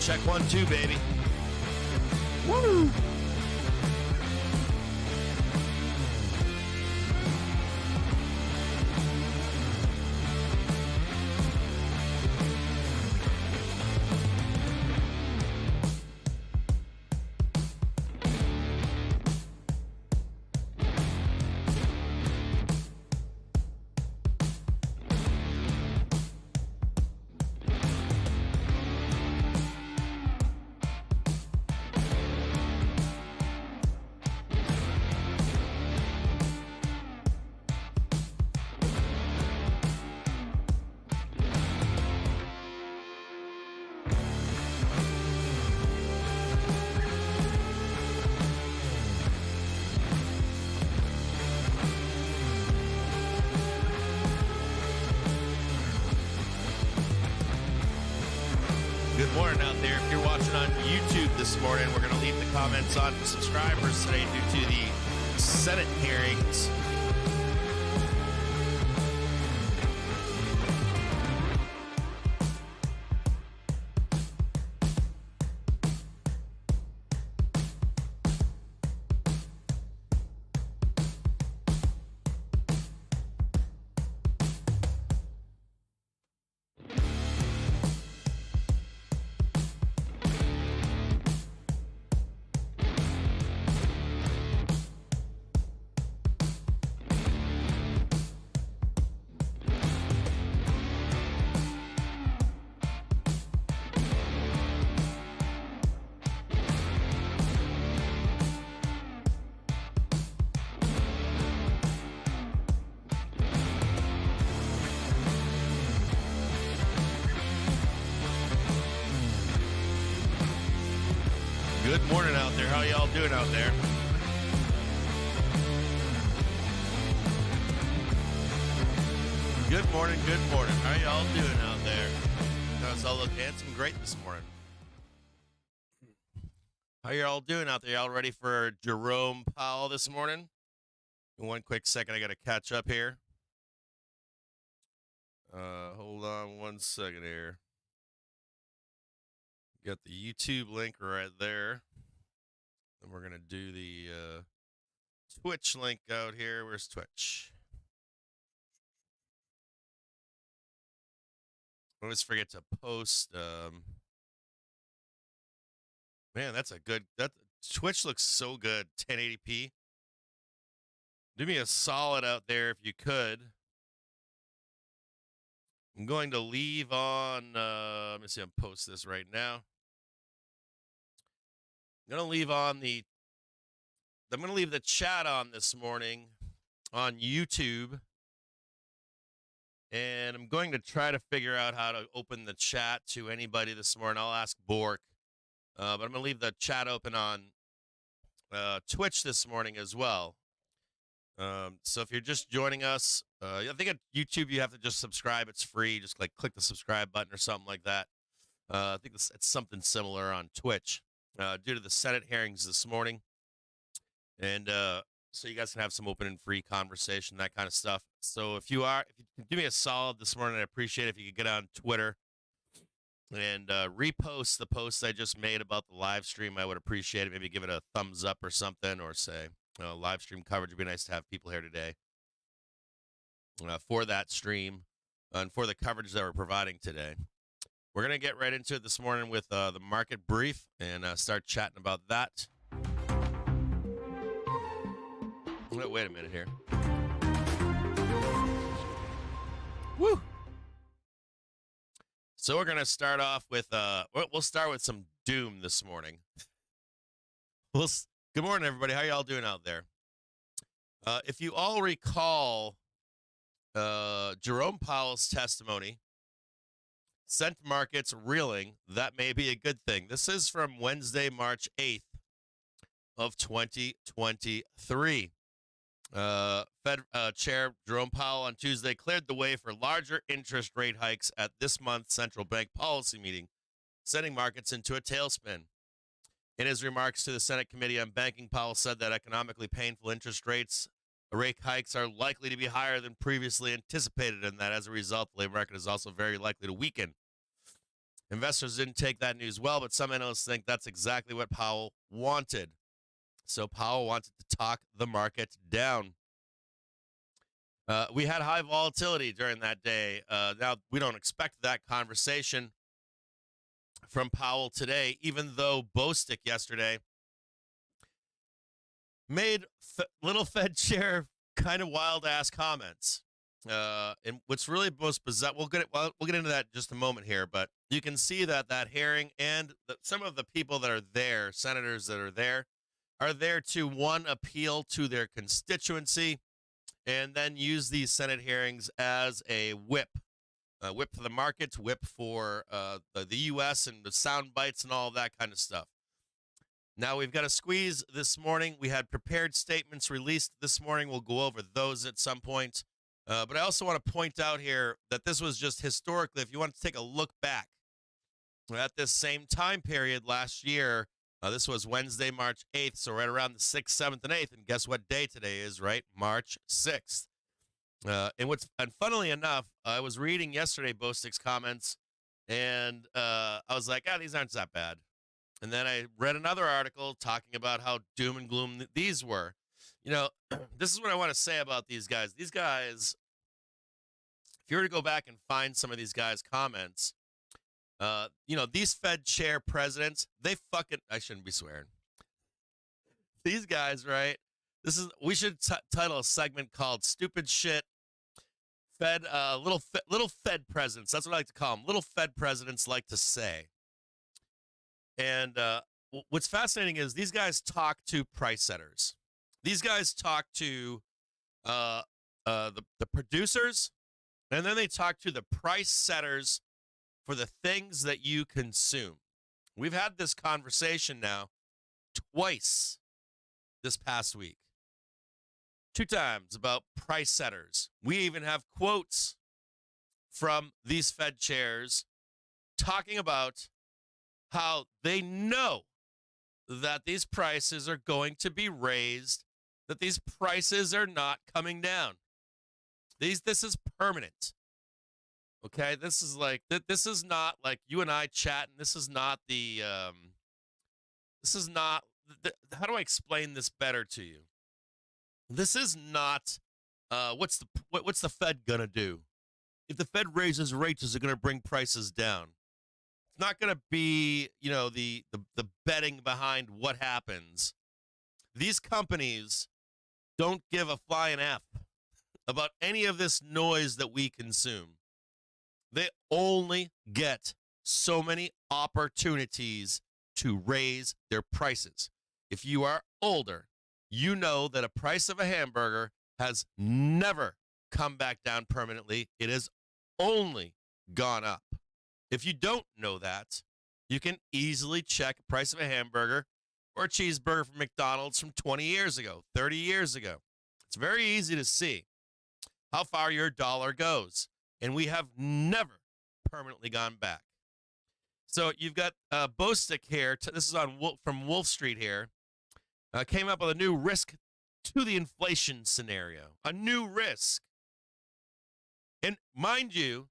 Check 1, 2, baby. Woo! Good morning out there. If you're watching on YouTube this morning, we're going to leave the comments on for subscribers today due to the Senate hearings. Good morning out there. How y'all doing out there? Good morning, good morning. How y'all doing out there? You guys all look handsome, great this morning. How y'all doing out there? Y'all ready for Jerome Powell this morning? In one quick second, I got to catch up here. Hold on one second here. Got the YouTube link right there. And we're going to do the Twitch link out here. Where's Twitch? I always forget to post. Man, that's a good... Twitch looks so good. 1080p. Do me a solid out there if you could. I'm going to leave on... let me see. I'm post this right now. I'm going to leave on the... I'm going to leave the chat on this morning on YouTube. And I'm going to try to figure out how to open the chat to anybody this morning. I'll ask Bork. But I'm going to leave the chat open on Twitch this morning as well. So if you're just joining us, I think at YouTube you have to just subscribe. It's free. Just like click the subscribe button or something like that. I think it's something similar on Twitch due to the Senate hearings this morning. And so you guys can have some open and free conversation, that kind of stuff. So if you can do me a solid this morning, I'd appreciate it if you could get on Twitter and repost the post I just made about the live stream. I would appreciate it. Maybe give it a thumbs up or something, or say, live stream coverage would be nice to have people here today for that stream and for the coverage that we're providing today. We're going to get right into it this morning with the market brief and start chatting about that. Wait a minute here. Woo! So we're going to start off with, we'll start with some doom this morning. Good morning, everybody. How y'all doing out there? If you all recall, Jerome Powell's testimony sent markets reeling. That may be a good thing. This is from Wednesday, March 8th of 2023. Fed Chair Jerome Powell on Tuesday cleared the way for larger interest rate hikes at this month's central bank policy meeting, sending markets into a tailspin. In his remarks to the Senate Committee on Banking, Powell said that economically painful interest rate hikes are likely to be higher than previously anticipated, and that as a result, the labor market is also very likely to weaken. Investors didn't take that news well, but some analysts think that's exactly what Powell wanted. So Powell wanted to talk the market down. We had high volatility during that day. Now, we don't expect that conversation from Powell today, even though Bostic yesterday made little Fed chair kind of wild-ass comments. And what's really most bizarre, we'll get into that in just a moment here, but you can see that hearing and some of the people that are there, senators that are there to, one, appeal to their constituency, and then use these Senate hearings as a whip for the markets, whip for the U.S. and the sound bites and all of that kind of stuff. Now, we've got a squeeze this morning. We had prepared statements released this morning. We'll go over those at some point. But I also want to point out here that this was just historically, if you want to take a look back at this same time period last year, this was Wednesday, March 8th, so right around the 6th, 7th, and 8th. And guess what day today is, right? March 6th. And funnily enough, I was reading yesterday Bostic's comments, and I was like, these aren't that bad. And then I read another article talking about how doom and gloom these were. You know, this is what I want to say about these guys. These guys, if you were to go back and find some of these guys' comments, these Fed chair presidents, I shouldn't be swearing. These guys, right? We should title a segment called Stupid Shit Fed, little Fed presidents. That's what I like to call them. Little Fed presidents like to say. And what's fascinating is these guys talk to price setters. These guys talk to the producers, and then they talk to the price setters for the things that you consume. We've had this conversation now twice this past week. 2 times about price setters. We even have quotes from these Fed chairs talking about how they know that these prices are going to be raised, that these prices are not coming down. This is permanent. Okay, this is not like you and I chat, and this is not how do I explain this better to you? This is not what's the Fed gonna do? If the Fed raises rates, is it gonna bring prices down? It's not gonna be, the betting behind what happens. These companies don't give a flying F about any of this noise that we consume. They only get so many opportunities to raise their prices. If you are older, you know that a price of a hamburger has never come back down permanently. It has only gone up. If you don't know that, you can easily check the price of a hamburger or a cheeseburger from McDonald's from 20 years ago, 30 years ago. It's very easy to see how far your dollar goes. And we have never permanently gone back. So you've got Bostic here. This is from Wolf Street here. Came up with a new risk to the inflation scenario. A new risk. And mind you,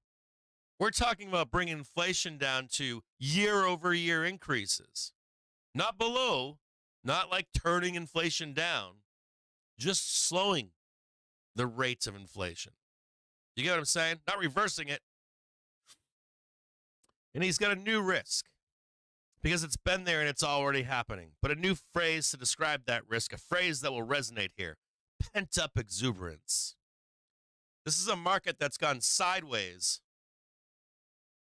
we're talking about bringing inflation down to year-over-year increases. Not below, not like turning inflation down, just slowing the rates of inflation. You get what I'm saying? Not reversing it. And he's got a new risk because it's been there and it's already happening. But a new phrase to describe that risk, a phrase that will resonate here. Pent-up exuberance. This is a market that's gone sideways.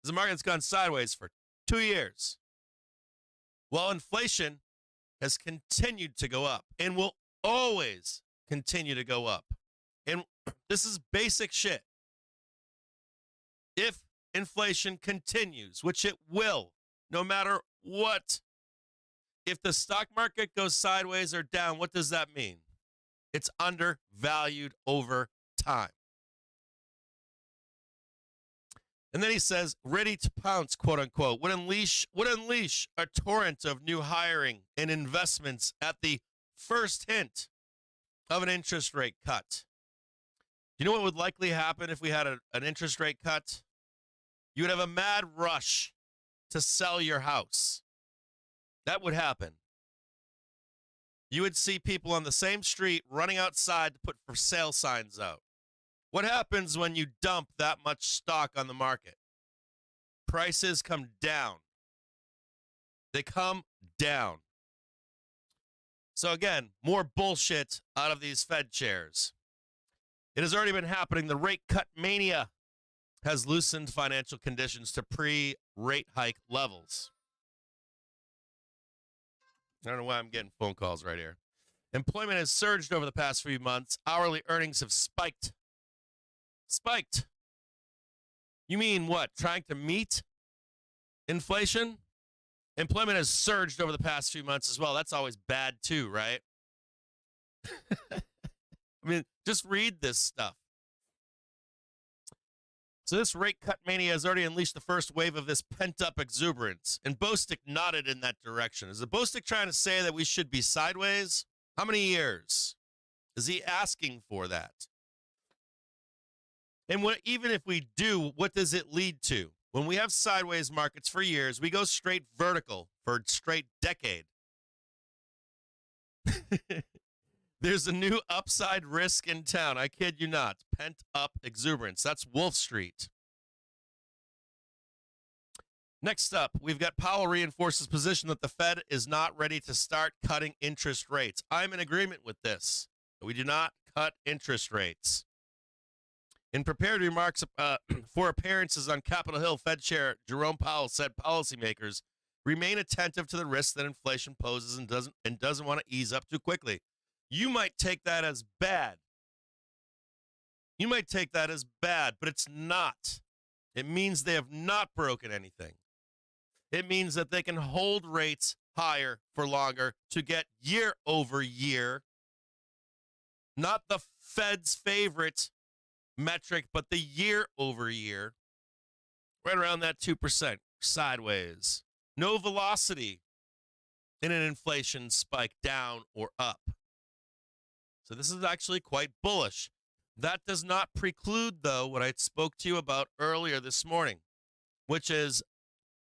This is a market that's gone sideways for 2 years. While inflation has continued to go up and will always continue to go up. And this is basic shit. If inflation continues, which it will, no matter what, if the stock market goes sideways or down, what does that mean? It's undervalued over time. And then he says, ready to pounce, quote unquote, would unleash a torrent of new hiring and investments at the first hint of an interest rate cut. Do you know what would likely happen if we had an interest rate cut? You would have a mad rush to sell your house. That would happen. You would see people on the same street running outside to put for sale signs out. What happens when you dump that much stock on the market? Prices come down. They come down. So again, more bullshit out of these Fed chairs. It has already been happening. The rate cut mania has loosened financial conditions to pre-rate hike levels. I don't know why I'm getting phone calls right here. Employment has surged over the past few months. Hourly earnings have spiked. Spiked. You mean what? Trying to meet inflation? Employment has surged over the past few months as well. That's always bad too, right? I mean, just read this stuff. So this rate cut mania has already unleashed the first wave of this pent-up exuberance. And Bostic nodded in that direction. Is the Bostic trying to say that we should be sideways? How many years? Is he asking for that? And even if we do, what does it lead to? When we have sideways markets for years, we go straight vertical for a straight decade. There's a new upside risk in town. I kid you not. Pent-up exuberance. That's Wolf Street. Next up, we've got Powell reinforces position that the Fed is not ready to start cutting interest rates. I'm in agreement with this. We do not cut interest rates. In prepared remarks for appearances on Capitol Hill, Fed Chair Jerome Powell said policymakers remain attentive to the risks that inflation poses and doesn't want to ease up too quickly. You might take that as bad. You might take that as bad, but it's not. It means they have not broken anything. It means that they can hold rates higher for longer to get year over year, not the Fed's favorite metric, but the year over year, right around that 2%, sideways. No velocity in an inflation spike down or up. So this is actually quite bullish. That does not preclude, though, what I spoke to you about earlier this morning, which is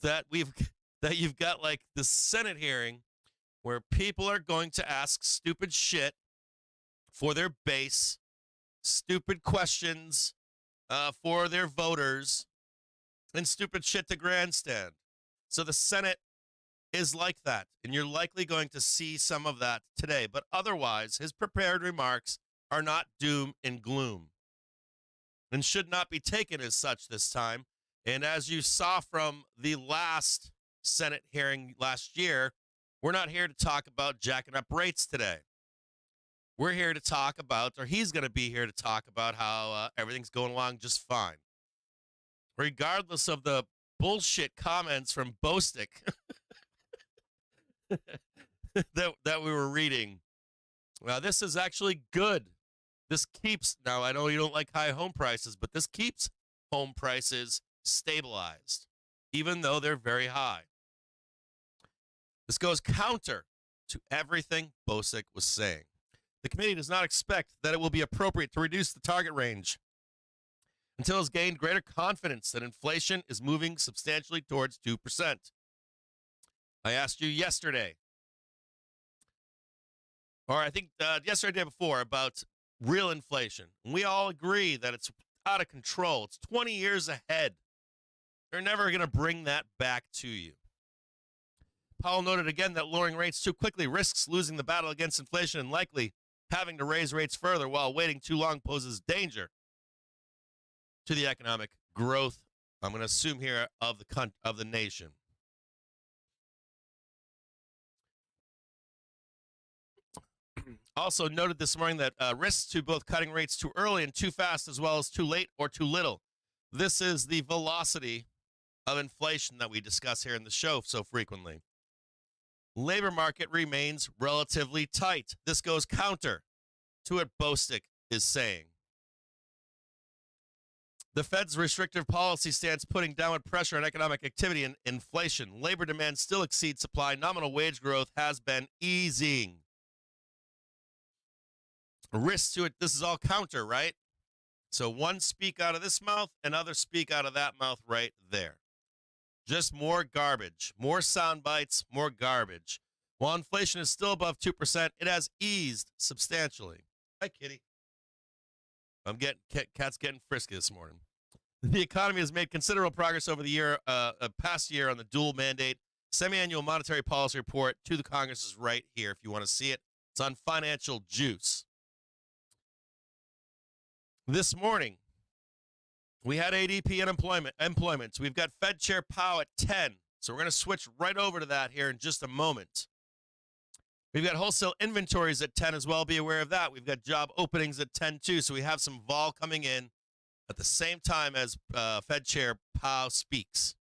that you've got like the Senate hearing where people are going to ask stupid shit for their base, stupid questions for their voters, and stupid shit to grandstand. So the Senate is like that, and you're likely going to see some of that today. But otherwise, his prepared remarks are not doom and gloom and should not be taken as such this time. And as you saw from the last Senate hearing last year, we're not here to talk about jacking up rates today. We're here to talk about, or he's going to be here to talk about how everything's going along just fine. Regardless of the bullshit comments from Bostic that we were reading. Well, this is actually good. This keeps, now I know you don't like high home prices, but this keeps home prices stabilized, even though they're very high. This goes counter to everything Bostic was saying. The committee does not expect that it will be appropriate to reduce the target range until it's gained greater confidence that inflation is moving substantially towards 2%. I asked you yesterday, or I think yesterday or the day before, about real inflation. And we all agree that it's out of control. It's 20 years ahead. They're never going to bring that back to you. Powell noted again that lowering rates too quickly risks losing the battle against inflation and likely having to raise rates further while waiting too long poses danger to the economic growth, I'm going to assume here, of the nation. Also noted this morning that risks to both cutting rates too early and too fast, as well as too late or too little. This is the velocity of inflation that we discuss here in the show so frequently. Labor market remains relatively tight. This goes counter to what Bostic is saying. The Fed's restrictive policy stance putting downward pressure on economic activity and inflation. Labor demand still exceeds supply. Nominal wage growth has been easing. Risk to it, this is all counter, right? So one speak out of this mouth, and other speak out of that mouth right there. Just more garbage, more sound bites, more garbage. While inflation is still above 2%, it has eased substantially. Hi, kitty. Cat's getting frisky this morning. The economy has made considerable progress over the past year on the dual mandate semi-annual monetary policy report to the Congress is right here if you want to see it. It's on Financial Juice. This morning, we had ADP employment. We've got Fed Chair Powell at 10. So we're going to switch right over to that here in just a moment. We've got wholesale inventories at 10 as well. Be aware of that. We've got job openings at 10 too. So we have some vol coming in at the same time as Fed Chair Powell speaks.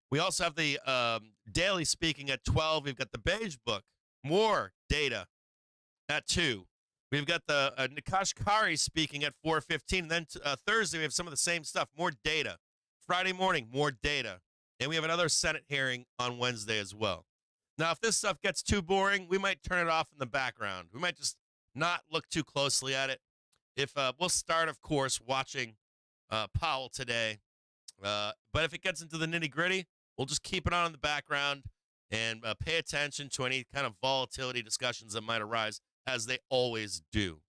We also have the daily speaking at 12. We've got the beige book, more data at 2. We've got the Nikesh Kari speaking at 4:15. Then Thursday, we have some of the same stuff, more data. Friday morning, more data. And we have another Senate hearing on Wednesday as well. Now, if this stuff gets too boring, we might turn it off in the background. We might just not look too closely at it. We'll start, of course, watching Powell today. But if it gets into the nitty-gritty, we'll just keep it on in the background and pay attention to any kind of volatility discussions that might arise, as they always do.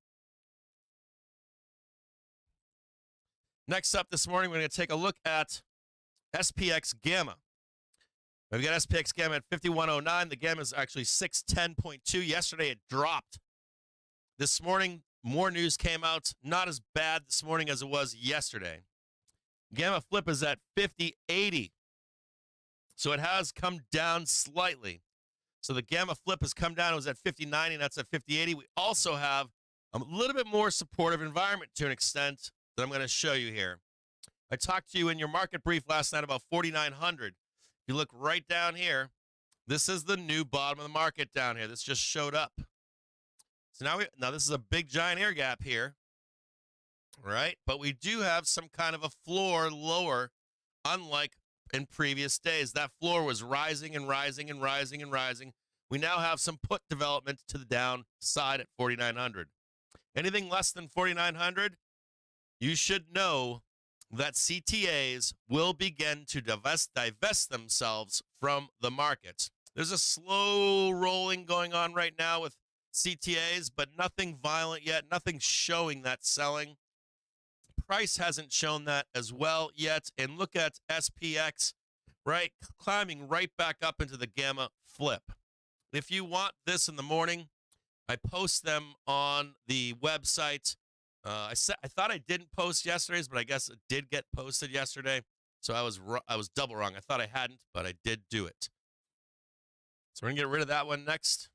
Next up this morning, we're going to take a look at SPX Gamma. We've got SPX Gamma at 5109. The Gamma is actually 610.2. Yesterday, it dropped. This morning, more news came out. Not as bad this morning as it was yesterday. Gamma Flip is at 5080. So it has come down slightly. So the Gamma Flip has come down. It was at 5090, and that's at 5080. We also have a little bit more supportive environment to an extent that I'm going to show you here. I talked to you in your market brief last night about 4,900. If you look right down here, this is the new bottom of the market down here. This just showed up. So now this is a big giant air gap here, right? But we do have some kind of a floor lower, unlike in previous days. That floor was rising and rising and rising and rising. We now have some put development to the downside at 4,900. Anything less than 4,900, you should know that CTAs will begin to divest themselves from the market. There's a slow rolling going on right now with CTAs, but nothing violent yet, nothing showing that selling. Price hasn't shown that as well yet. And look at SPX, right? Climbing right back up into the Gamma Flip. If you want this in the morning, I post them on the website. I thought I didn't post yesterday's, but I guess it did get posted yesterday. So I was double wrong. I thought I hadn't, but I did do it. So we're going to get rid of that one next.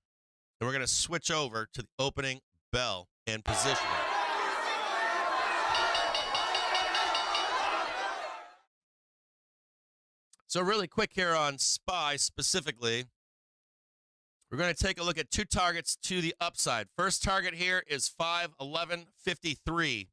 And we're going to switch over to the opening bell and positioning. So really quick here on SPY specifically, we're going to take a look at two targets to the upside. First target here is 511.53.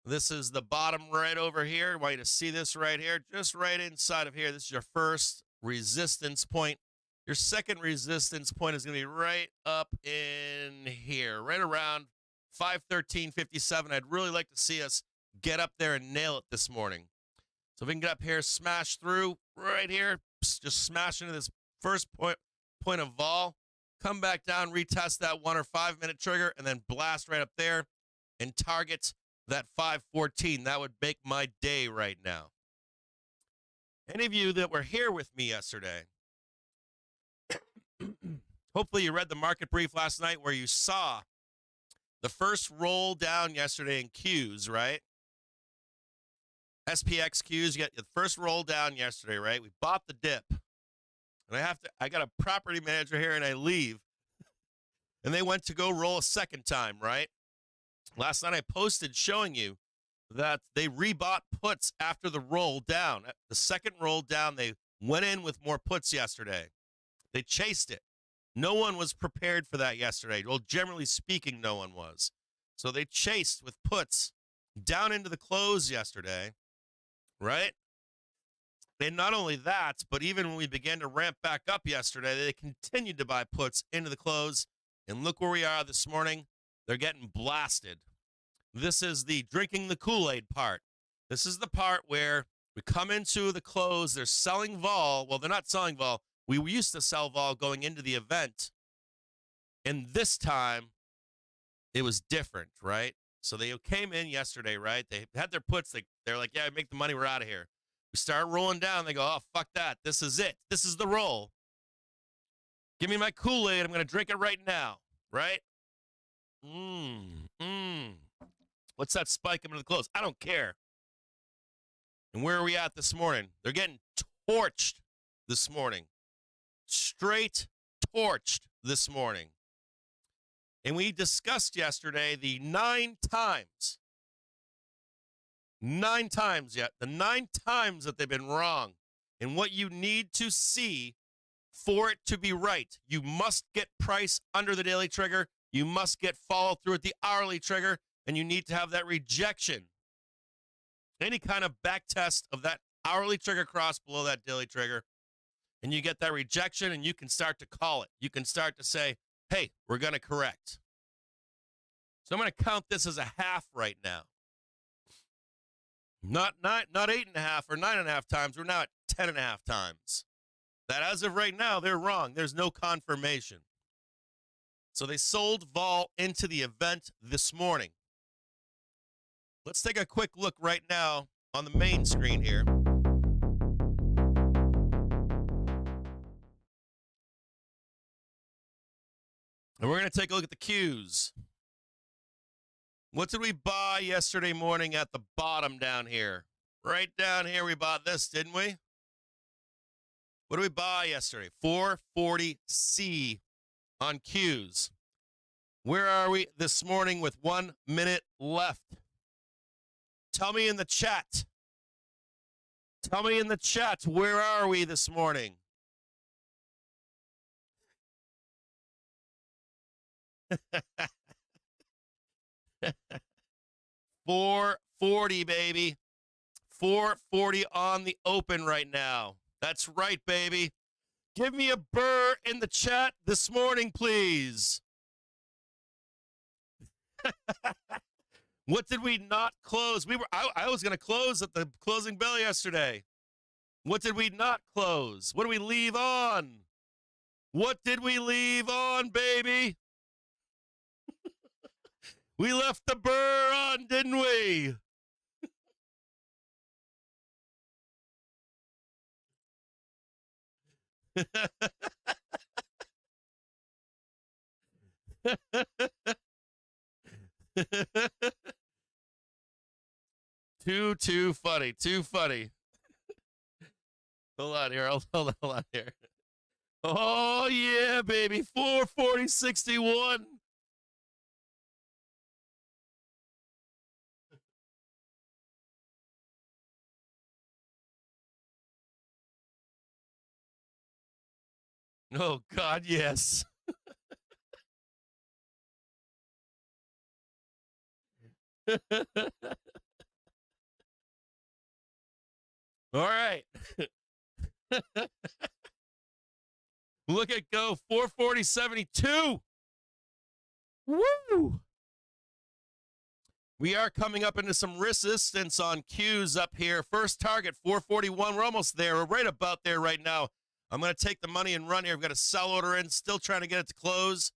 This is the bottom right over here. I want you to see this right here, just right inside of here. This is your first resistance point. Your second resistance point is going to be right up in here, right around 513.57. I'd really like to see us get up there and nail it this morning. So if we can get up here, smash through right here, just smash into this first point of vol, come back down, retest that 1 or 5 minute trigger, and then blast right up there and target that 514. That would make my day right now. Any of you that were here with me yesterday, hopefully you read the market brief last night where you saw the first roll down yesterday in Qs, right? SPX Qs, you got the first roll down yesterday, right? We bought the dip. And I got a property manager here and I leave. And they went to go roll a second time, right? Last night I posted showing you that they rebought puts after the roll down. The second roll down, they went in with more puts yesterday. They chased it. No one was prepared for that yesterday. Well, generally speaking, no one was. So they chased with puts down into the close yesterday, right? And not only that, but even when we began to ramp back up yesterday, they continued to buy puts into the close. And look where we are this morning. They're getting blasted. This is the drinking the Kool-Aid part. This is the part where We come into the close. They're selling vol. Well, they're not selling vol. We used to sell vol going into the event. And this time, it was different, right? So they came in yesterday, right? They had their puts. They're like, yeah, make the money. We're out of here. We start rolling down. They go, oh, fuck that. This is it. This is the roll. Give me my Kool-Aid. I'm going to drink it right now, right? What's that spike coming to the close? I don't care. And where are we at this morning? They're getting torched this morning. Straight torched this morning. And we discussed yesterday the 9 times that they've been wrong and what you need to see for it to be right. You must get price under the daily trigger. You must get follow through at the hourly trigger, and you need to have that rejection. Any kind of back test of that hourly trigger cross below that daily trigger, and you get that rejection, and you can start to call it. You can start to say, hey, we're going to correct. So I'm going to count this as a half right now. Not 8.5 or 9.5 times. We're now at 10.5 times. That as of right now, they're wrong. There's no confirmation. So they sold vol into the event this morning. Let's take a quick look right now on the main screen here. And we're going to take a look at the Qs. What did we buy yesterday morning at the bottom down here? Right down here, we bought this, didn't we? What did we buy yesterday? 440C on Qs. Where are we this morning with 1 minute left? Tell me in the chat. Tell me in the chat, where are we this morning? $440, baby. $440 on the open right now. That's right, baby. Give me a burr in the chat this morning, please. What did we not close? I was going to close at the closing bell yesterday. What did we not close? What did we leave on? What did we leave on, baby? We left the burr on, didn't we? Too funny. Too funny. Hold on here. Hold on here. Oh, yeah, baby. 440.61. Oh, God, yes. All right. Look at go. 440.72. Woo! We are coming up into some resistance on Qs up here. First target, 441. We're almost there. We're right about there right now. I'm going to take the money and run here. I've got a sell order in, still trying to get it to close.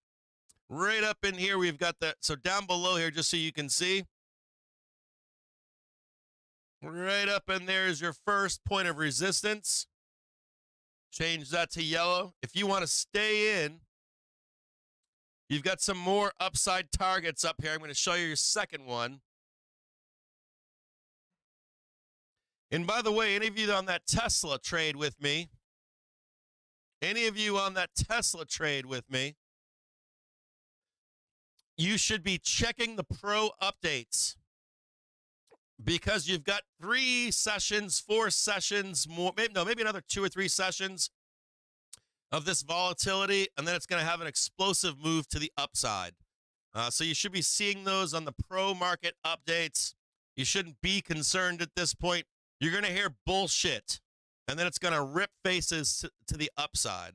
Right up in here, we've got the, so down below here, just so you can see. Right up in there is your first point of resistance. Change that to yellow. If you want to stay in, you've got some more upside targets up here. I'm going to show you your second one. And by the way, any of you on that Tesla trade with me, you should be checking the pro updates because you've got 3 sessions, 4 sessions, more, maybe another 2 or 3 sessions of this volatility, and then it's going to have an explosive move to the upside. So you should be seeing those on the pro market updates. You shouldn't be concerned at this point. You're going to hear bullshit, and then it's going to rip faces to the upside.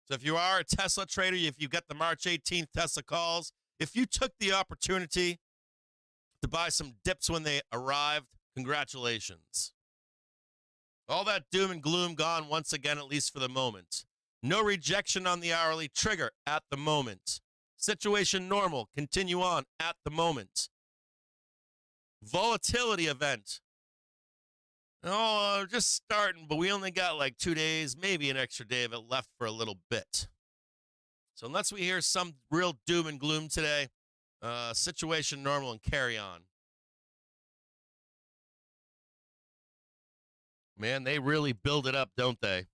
So if you are a Tesla trader, if you've got the March 18th Tesla calls, if you took the opportunity to buy some dips when they arrived, Congratulations. All that doom and gloom gone once again, at least for the moment. No rejection on the hourly trigger at the moment. Situation normal. Continue on at the moment. Volatility event. Oh, just starting, but we only got like 2 days, maybe an extra day of it left for a little bit. So unless we hear some real doom and gloom today, situation normal and carry on. Man, they really build it up, don't they?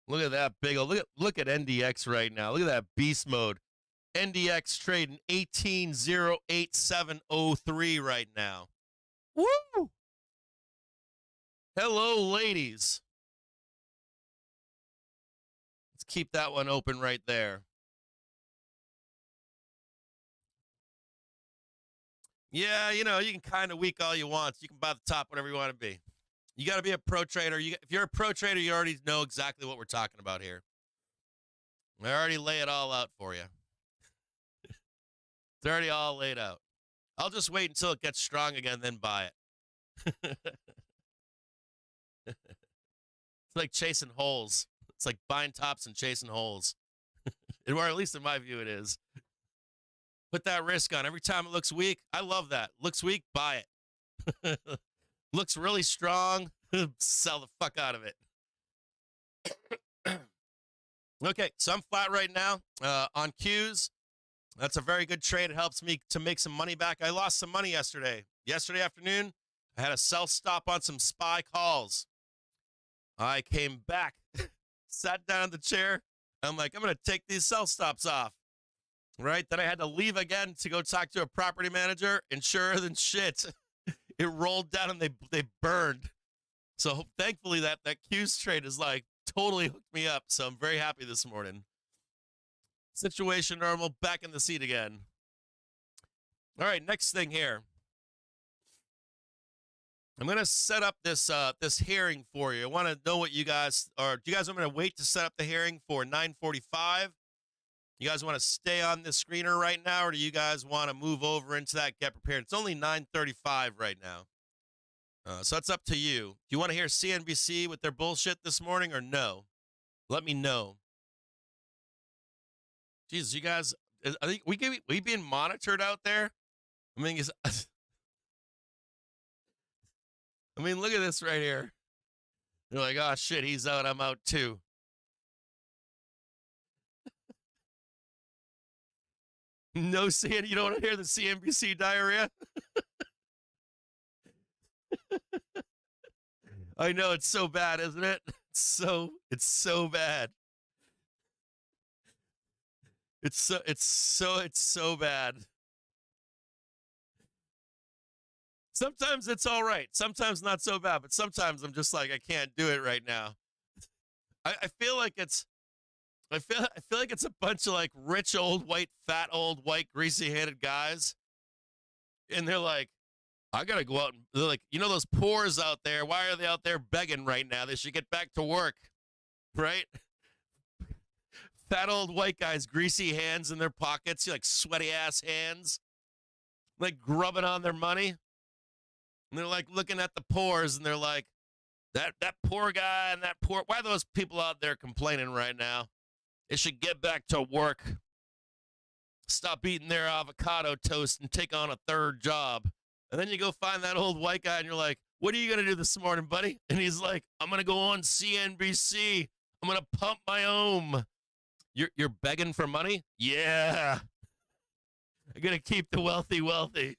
Look at that big old, look at NDX right now. Look at that beast mode. NDX trading 18,087.03 right now. Woo! Hello, ladies. Let's keep that one open right there. Yeah, you know, you can kind of weak all you want. You can buy the top whatever you want to be. You got to be a pro trader. If you're a pro trader, you already know exactly what we're talking about here. I already lay it all out for you. It's already all laid out. I'll just wait until it gets strong again, then buy it. It's like chasing holes. It's like buying tops and chasing holes. Or at least in my view, it is. Put that risk on. Every time it looks weak, I love that. Looks weak, buy it. Looks really strong, sell the fuck out of it. Okay, so I'm flat right now on Qs. That's a very good trade. It helps me to make some money back. I lost some money yesterday. Yesterday afternoon, I had a sell stop on some SPY calls. I came back, sat down in the chair. I'm like, I'm going to take these sell stops off. Right? Then I had to leave again to go talk to a property manager. And sure than shit, it rolled down and they burned. So thankfully that Qs trade is like totally hooked me up. So I'm very happy this morning. Situation normal, back in the seat again. All right, next thing here. I'm going to set up this this hearing for you. I want to know what you guys are. Do you guys want me to wait to set up the hearing for 9:45? You guys want to stay on the screener right now, or do you guys want to move over into that, get prepared? It's only 9:35 right now. So it's up to you. Do you want to hear CNBC with their bullshit this morning or no? Let me know. Jesus, you guys, I think we being monitored out there? I mean, look at this right here. You're like, oh, shit, he's out, I'm out too. No, you don't want to hear the CNBC diarrhea? I know, it's so bad, isn't it? It's so bad. It's so bad. Sometimes it's all right. Sometimes not so bad, but sometimes I'm just like, I can't do it right now. I feel like it's a bunch of like rich old white, fat old white, greasy-handed guys, and they're like, I gotta go out and they're like, you know those poors out there? Why are they out there begging right now? They should get back to work, right? Fat old white guys, greasy hands in their pockets, like sweaty ass hands, like grubbing on their money, and they're like looking at the poors, and they're like, that poor guy and that poor. Why are those people out there complaining right now? They should get back to work. Stop eating their avocado toast and take on a third job. And then you go find that old white guy and you're like, what are you going to do this morning, buddy? And he's like, I'm going to go on CNBC. I'm going to pump my own. You're begging for money? Yeah. I'm going to keep the wealthy wealthy.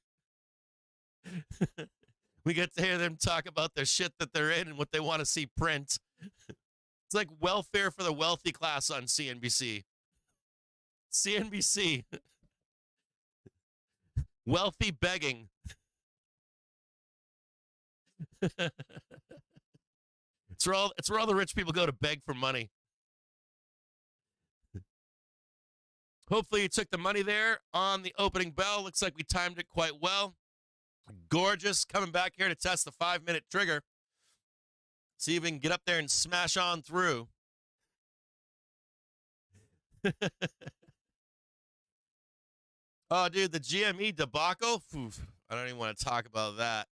We get to hear them talk about the shit that they're in and what they want to see print. It's like welfare for the wealthy class on CNBC. CNBC. Wealthy begging. It's where all the rich people go to beg for money. Hopefully you took the money there on the opening bell. Looks like we timed it quite well. Gorgeous. Coming back here to test the 5-minute trigger. See if we can get up there and smash on through. Oh, dude, the GME debacle. Oof, I don't even want to talk about that.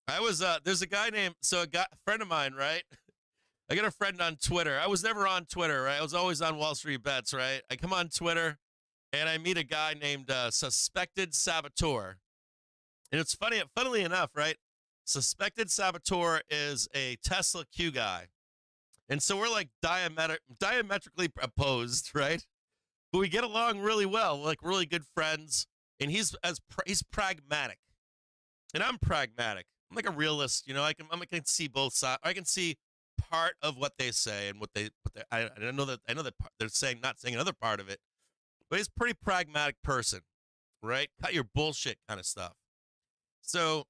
I was there's a guy named a friend of mine, right? I got a friend on Twitter. I was never on Twitter, right? I was always on Wall Street Bets, right? I come on Twitter and I meet a guy named Suspected Saboteur. And it's funnily enough, right? Suspected Saboteur is a Tesla Q guy. And so we're like diametrically opposed, right? But we get along really well. We're like really good friends. And he's pragmatic. And I'm pragmatic. I'm like a realist, you know. I can see both sides. I can see part of what they say and I know that they're not saying another part of it. But he's a pretty pragmatic person, right? Cut your bullshit kind of stuff. So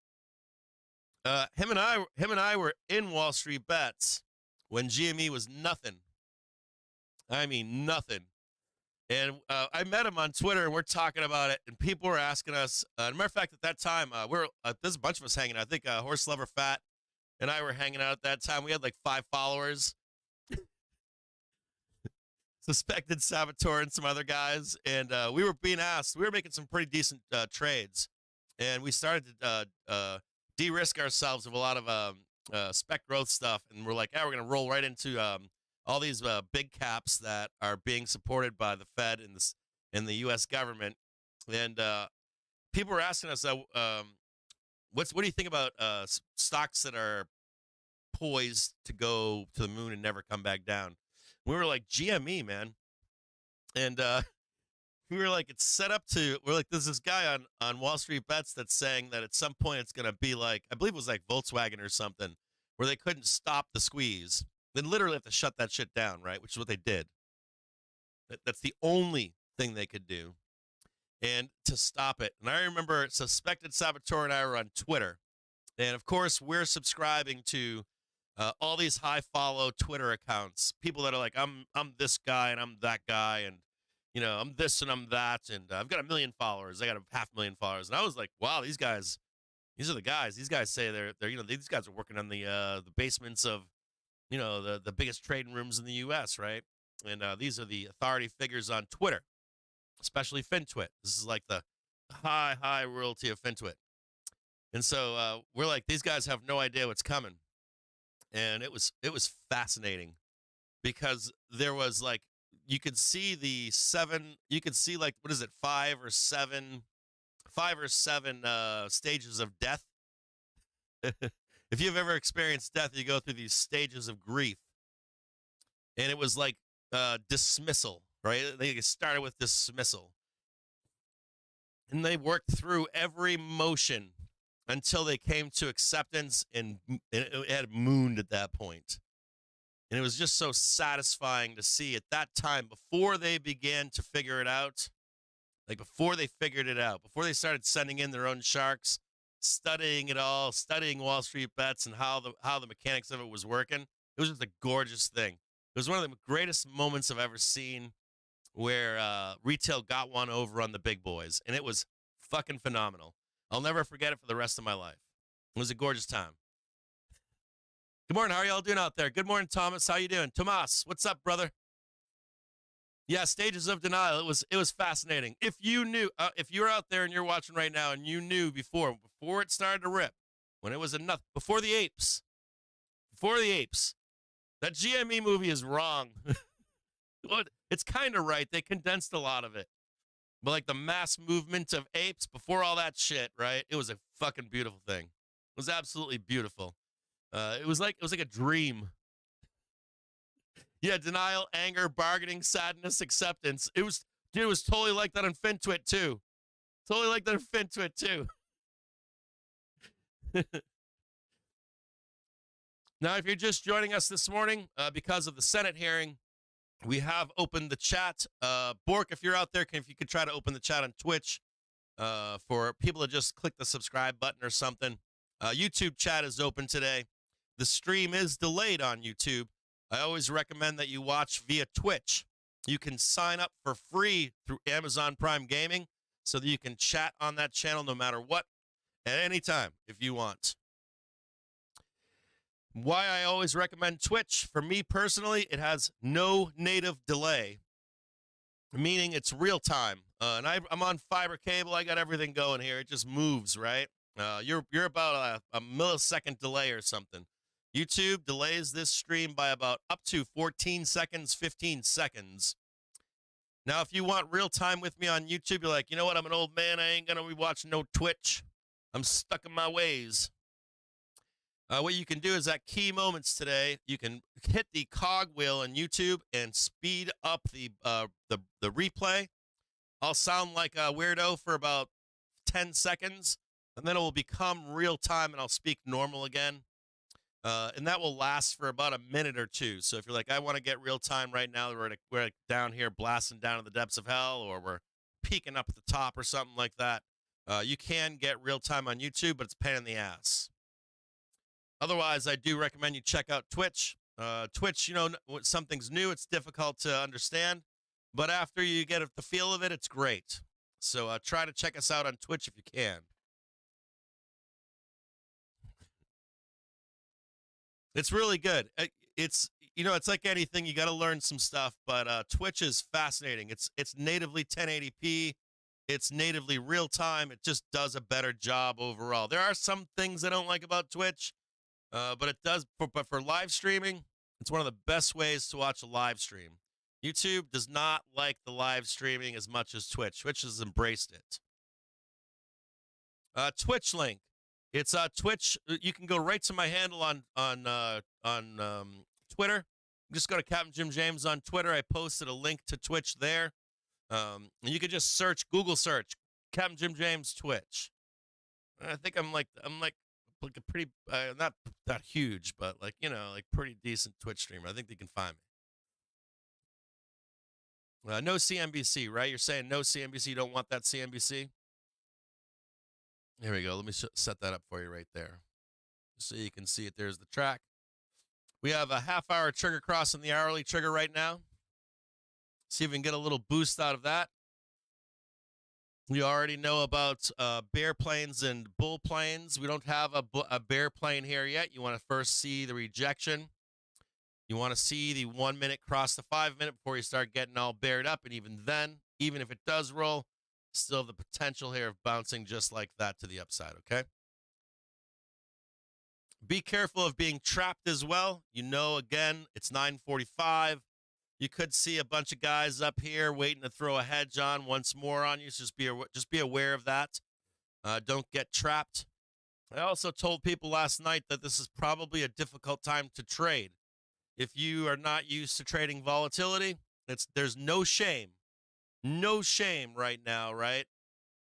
him and I were in Wall Street Bets when GME was nothing. I mean nothing. And I met him on Twitter, and we're talking about it, and people were asking us. As a matter of fact, at that time, there's a bunch of us hanging out. I think Horse Lover Fat and I were hanging out at that time. We had like 5 followers. Suspected Saboteur and some other guys, and we were being asked. We were making some pretty decent trades, and we started to de-risk ourselves of a lot of spec growth stuff, and we're like, we're going to roll right into all these big caps that are being supported by the Fed and the U.S. government. And people were asking us, what do you think about stocks that are poised to go to the moon and never come back down? We were like, GME, man. And we were like, it's set up to, we're like, there's this guy on Wall Street Bets that's saying that at some point it's going to be like, I believe it was like Volkswagen or something, where they couldn't stop the squeeze. They literally have to shut that shit down, right? Which is what they did. That's the only thing they could do, and to stop it. And I remember Suspected Saboteur and I were on Twitter. And, of course, we're subscribing to all these high follow Twitter accounts, people that are like, I'm this guy and I'm that guy, and, you know, I'm this and I'm that, and I've got 1 million followers. I got 500,000 followers. And I was like, wow, these are the guys. These guys say they're these guys are working on the basements of, you know, the biggest trading rooms in the U.S., right? And these are the authority figures on Twitter, especially FinTwit. This is like the high royalty of FinTwit. And so we're like, these guys have no idea what's coming. And it was fascinating because there was like, you could see like, what is it, 5 or 7 stages of death. If you've ever experienced death, you go through these stages of grief. And it was like dismissal, right? They started with dismissal. And they worked through every motion until they came to acceptance, and it had mooned at that point. And it was just so satisfying to see at that time, before they began to figure it out, like before they figured it out, before they started sending in their own sharks, studying it all, studying Wall Street Bets and how the mechanics of it was working. It was just a gorgeous thing. It was one of the greatest moments I've ever seen where retail got one over on the big boys, and it was fucking phenomenal. I'll never forget it for the rest of my life. It was a gorgeous time. Good morning. How are y'all doing out there? Good morning, Thomas. How you doing? Tomas, what's up, brother? Yeah, stages of denial. It was fascinating. If you knew, if you're out there and you're watching right now and you knew before it started to rip, when it was enough, before the apes, that GME movie is wrong. It's kind of right. They condensed a lot of it. But like the mass movement of apes before all that shit, right? It was a fucking beautiful thing. It was absolutely beautiful. It was like a dream. Yeah, denial, anger, bargaining, sadness, acceptance. It was totally like that on FinTwit too. Totally like that on FinTwit too. Now, if you're just joining us this morning because of the Senate hearing, we have opened the chat. Bork, if you're out there, if you could try to open the chat on Twitch for people to just click the subscribe button or something. YouTube chat is open today. The stream is delayed on YouTube. I always recommend that you watch via Twitch. You can sign up for free through Amazon Prime Gaming so that you can chat on that channel no matter what, at any time if you want. Why I always recommend Twitch, for me personally, it has no native delay, meaning it's real time. And I'm on fiber cable. I got everything going here. It just moves, right? You're about a millisecond delay or something. YouTube delays this stream by about up to 14 seconds, 15 seconds. Now, if you want real time with me on YouTube, you're like, you know what? I'm an old man. I ain't going to be watching no Twitch. I'm stuck in my ways. What you can do is at key moments today, you can hit the cog wheel on YouTube and speed up the replay. I'll sound like a weirdo for about 10 seconds, and then it will become real time, and I'll speak normal again. And that will last for about a minute or two. So if you're like, I want to get real time right now, we're down here blasting down to the depths of hell, or we're peaking up at the top or something like that, you can get real time on YouTube, but it's a pain in the ass. Otherwise, I do recommend you check out Twitch. Twitch, when something's new, it's difficult to understand, but after you get the feel of it, it's great. So try to check us out on Twitch if you can. It's really good. It's like anything. You got to learn some stuff, but Twitch is fascinating. It's natively 1080p. It's natively real time. It just does a better job overall. There are some things I don't like about Twitch, but it does. But for live streaming, it's one of the best ways to watch a live stream. YouTube does not like the live streaming as much as Twitch. Twitch has embraced it. Twitch link. It's Twitch. You can go right to my handle on Twitter. Just go to CaptainJimJames on Twitter. I posted a link to Twitch there. And you can just Google search CaptainJimJames Twitch. I think I'm like a pretty not huge, but like pretty decent Twitch streamer. I think they can find me. No CNBC, right? You're saying no CNBC. You don't want that CNBC? Here we go. Let me set that up for you right there, so you can see it. There's the track. We have a half-hour trigger cross on the hourly trigger right now. See if we can get a little boost out of that. We already know about bear planes and bull planes. We don't have a bear plane here yet. You want to first see the rejection. You want to see the 1 minute cross the 5 minute before you start getting all bared up. And even then, even if it does roll, still have the potential here of bouncing just like that to the upside, okay? Be careful of being trapped as well. Again, it's 9:45. You could see a bunch of guys up here waiting to throw a hedge on once more on you. So just be aware of that. Don't get trapped. I also told people last night that this is probably a difficult time to trade. If you are not used to trading volatility, there's no shame right now, right?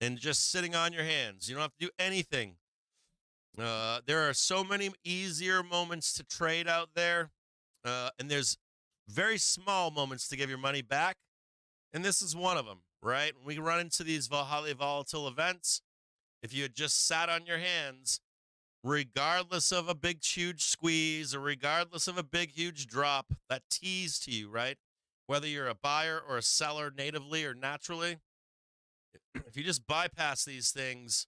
And just sitting on your hands. You don't have to do anything. There are so many easier moments to trade out there, and there's very small moments to give your money back, and this is one of them, right? When we run into these highly volatile events, if you had just sat on your hands, regardless of a big, huge squeeze or regardless of a big, huge drop, that tease to you, right? Whether you're a buyer or a seller natively or naturally, if you just bypass these things,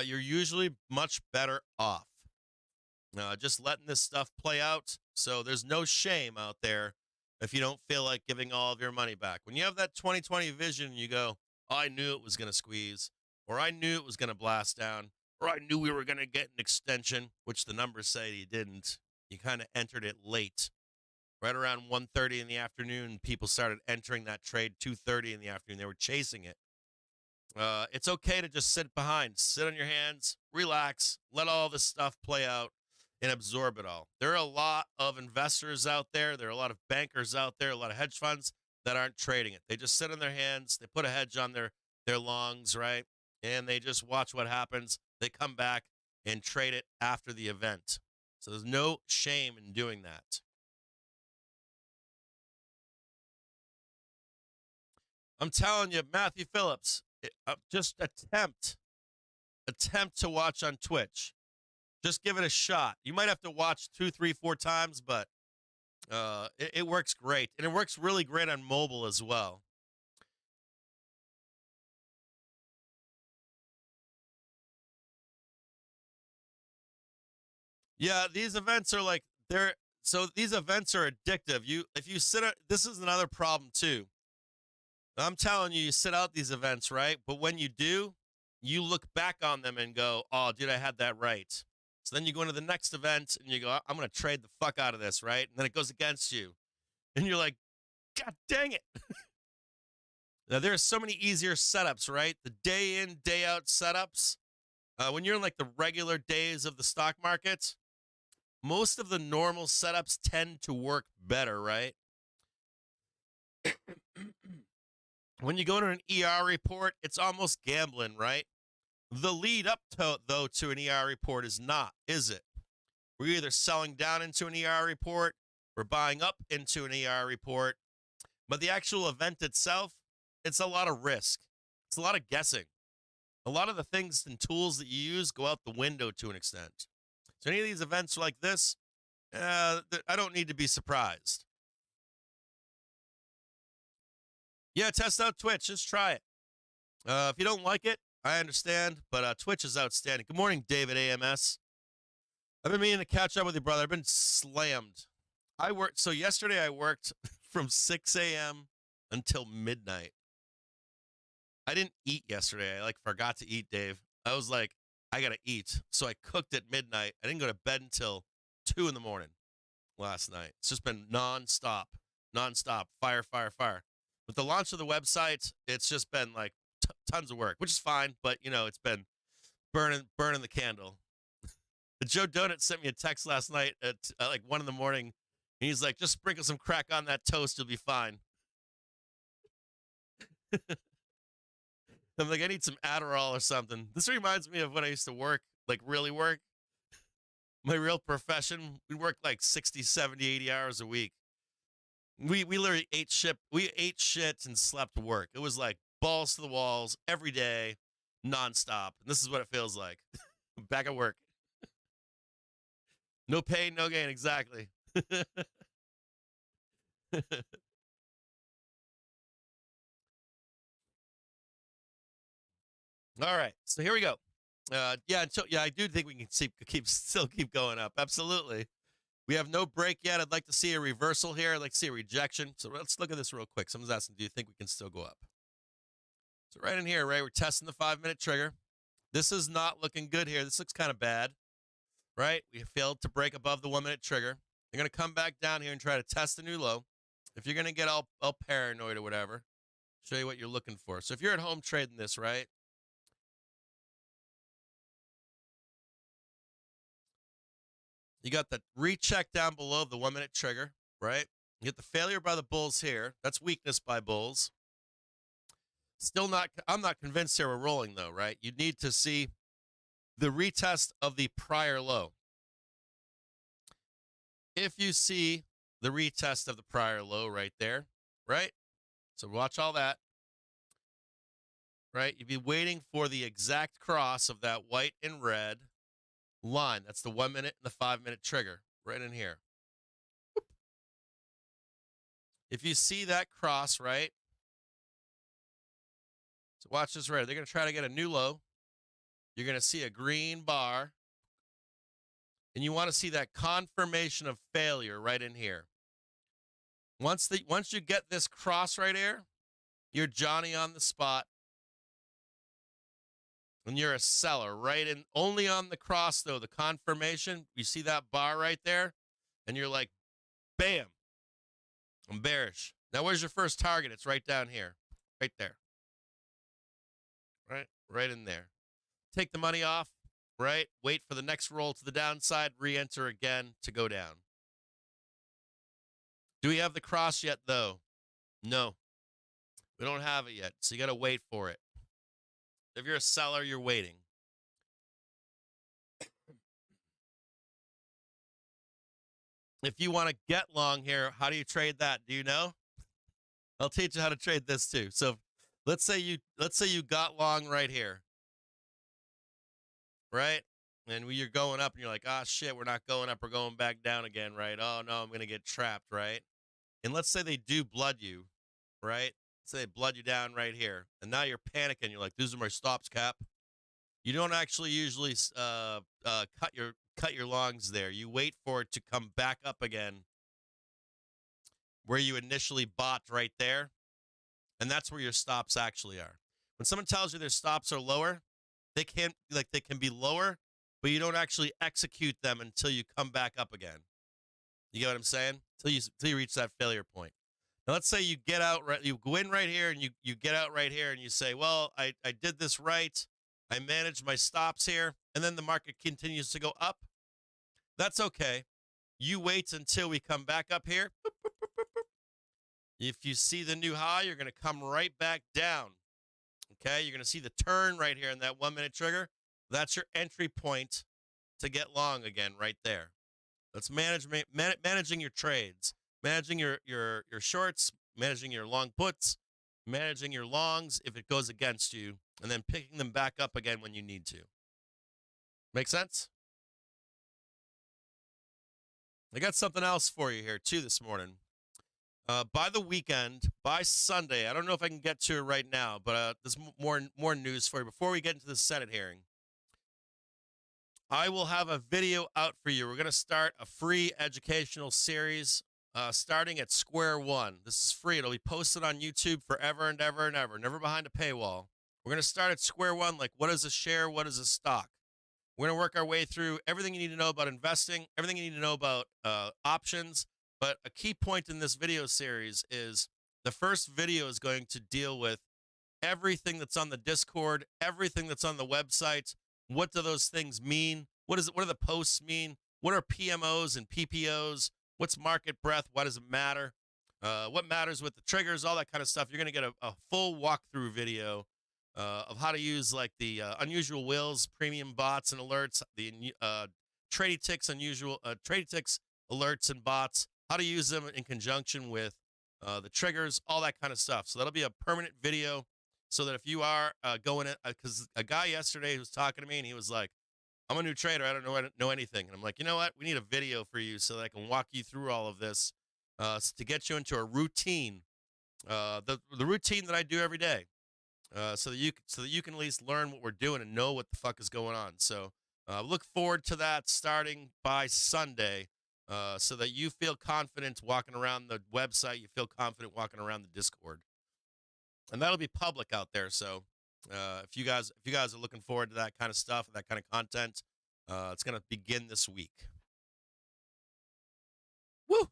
you're usually much better off. Just letting this stuff play out. So there's no shame out there if you don't feel like giving all of your money back. When you have that 2020 vision, you go, oh, I knew it was going to squeeze, or I knew it was going to blast down, or I knew we were going to get an extension, which the numbers say you didn't. You kind of entered it late. Right around 1:30 in the afternoon, people started entering that trade. 2:30 in the afternoon, they were chasing it. It's okay to just sit on your hands, relax, let all this stuff play out, and absorb it all. There are a lot of investors out there. There are a lot of bankers out there, a lot of hedge funds that aren't trading it. They just sit on their hands. They put a hedge on their longs, right? And they just watch what happens. They come back and trade it after the event. So there's no shame in doing that. I'm telling you, Matthew Phillips, just attempt to watch on Twitch. Just give it a shot. You might have to watch 2, 3, 4 times, but it works great. And it works really great on mobile as well. Yeah, these events are like these events are addictive. If you this is another problem too. I'm telling you, you sit out these events, right? But when you do, you look back on them and go, oh, dude, I had that right. So then you go into the next event and you go, I'm going to trade the fuck out of this, right? And then it goes against you. And you're like, God dang it. Now, there are so many easier setups, right? The day in, day out setups. When you're in like the regular days of the stock market, most of the normal setups tend to work better, right? When you go to an ER report, it's almost gambling, right? The lead up to, though, to an ER report is not, is it? We're either selling down into an ER report, we're buying up into an ER report, but the actual event itself, it's a lot of risk. It's a lot of guessing. A lot of the things and tools that you use go out the window to an extent. So any of these events like this, I don't need to be surprised. Yeah, test out Twitch. Just try it. If you don't like it, I understand, but Twitch is outstanding. Good morning, David AMS. I've been meaning to catch up with you, brother. I've been slammed. So yesterday I worked from 6 a.m. until midnight. I didn't eat yesterday. I forgot to eat, Dave. I was like, I got to eat. So I cooked at midnight. I didn't go to bed until 2 in the morning last night. It's just been nonstop, fire, fire, fire. With the launch of the website, it's just been like tons of work, which is fine. But, it's been burning the candle. Joe Donut sent me a text last night at like 1 in the morning. And he's like, just sprinkle some crack on that toast. You'll be fine. I'm like, I need some Adderall or something. This reminds me of when I used to work, like really work. My real profession, we worked like 60, 70, 80 hours a week. We literally ate shit and slept work. It was like balls to the walls every day, nonstop. And this is what it feels like. Back at work. No pain, no gain, exactly. All right, so here we go. I do think we can still keep going up. Absolutely. We have no break yet. I'd like to see a reversal here. I'd like to see a rejection. So let's look at this real quick. Someone's asking, do you think we can still go up? So right in here, right, we're testing the 5-minute trigger. This is not looking good here. This looks kind of bad, right? We failed to break above the 1-minute trigger. You're going to come back down here and try to test a new low. If you're going to get all paranoid or whatever, show you what you're looking for. So if you're at home trading this, right? You got the recheck down below the 1-minute trigger, right? You get the failure by the bulls here. That's weakness by bulls. I'm not convinced here we're rolling though, right? You need to see the retest of the prior low. If you see the retest of the prior low right there, right? So watch all that, right? You'd be waiting for the exact cross of that white and red line. That's the 1-minute and the 5-minute trigger right in here. If you see that cross, right? So watch this right. They're going to try to get a new low. You're going to see a green bar. And you want to see that confirmation of failure right in here. Once you get this cross right here, you're Johnny on the spot. And you're a seller, right? And only on the cross, though, the confirmation, you see that bar right there, and you're like, bam, I'm bearish. Now, where's your first target? It's right down here, right there. Right in there. Take the money off, right? Wait for the next roll to the downside, re-enter again to go down. Do we have the cross yet, though? No. We don't have it yet, so you got to wait for it. If you're a seller, you're waiting. If you want to get long here, how do you trade that? Do you know? I'll teach you how to trade this too. So let's say you got long right here. Right? And you're going up and you're like, ah, shit, we're not going up. We're going back down again, right? Oh, no, I'm going to get trapped, right? And let's say they do blood you, right? Say they blood you down right here. And now you're panicking. You're like, these are my stops, Cap. You don't actually usually cut your longs there. You wait for it to come back up again where you initially bought right there. And that's where your stops actually are. When someone tells you their stops are lower, They can be lower, but you don't actually execute them until you come back up again. You get what I'm saying? Till you reach that failure point. Now, let's say you get out right, you go in right here, and you get out right here, and you say, well, I did this right. I managed my stops here, and then the market continues to go up. That's okay. You wait until we come back up here. If you see the new high, you're going to come right back down. Okay, you're going to see the turn right here in that 1 minute trigger. That's your entry point to get long again right there. That's managing your trades, managing your shorts, managing your long puts, managing your longs if it goes against you, and then picking them back up again when you need to. Make sense? I got something else for you here too this morning. By the weekend, by Sunday, I don't know if I can get to it right now, but there's more news for you. Before we get into the Senate hearing, I will have a video out for you. We're going to start a free educational series starting at square one. This is free. It'll be posted on YouTube forever and ever and ever, never behind a paywall. We're going to start at square one, like what is a share, what is a stock? We're going to work our way through everything you need to know about investing, everything you need to know about options. But a key point in this video series is the first video is going to deal with everything that's on the Discord, everything that's on the website. What do those things mean? What do the posts mean? What are PMOs and PPOs? What's market breadth? Why does it matter? What matters with the triggers? All that kind of stuff. You're going to get a full walkthrough video of how to use like the unusual wills, premium bots and alerts, the trading ticks, trading ticks, alerts and bots, how to use them in conjunction with the triggers, all that kind of stuff. So that'll be a permanent video so that if you are going in, because a guy yesterday was talking to me and he was like, I'm a new trader. I don't know anything. And I'm like, you know what? We need a video for you so that I can walk you through all of this to get you into a routine, the routine that I do every day. So that you can at least learn what we're doing and know what the fuck is going on. So look forward to that starting by Sunday, so that you feel confident walking around the website, you feel confident walking around the Discord, and that'll be public out there. So if you guys are looking forward to that kind of stuff, that kind of content, it's gonna begin this week. Woo!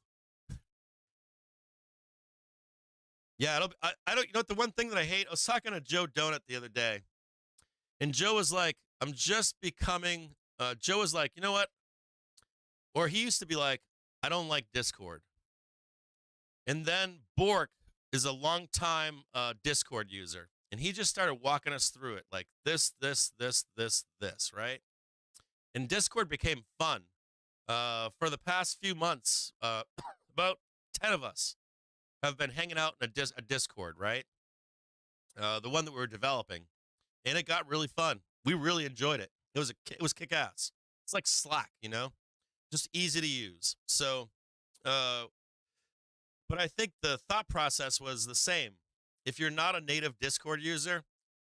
Yeah, I don't. You know what? The one thing that I hate. I was talking to Joe Donut the other day, and Joe was like, "I'm just becoming." Joe was like, "You know what?" Or he used to be like, "I don't like Discord." And then Bork is a longtime Discord user, and he just started walking us through it, like this, right? And Discord became fun. For the past few months, about 10 of us have been hanging out in a Discord, right? The one that we were developing, and it got really fun. We really enjoyed it. It was kick-ass. It's like Slack, you know, just easy to use. So, but I think the thought process was the same. If you're not a native Discord user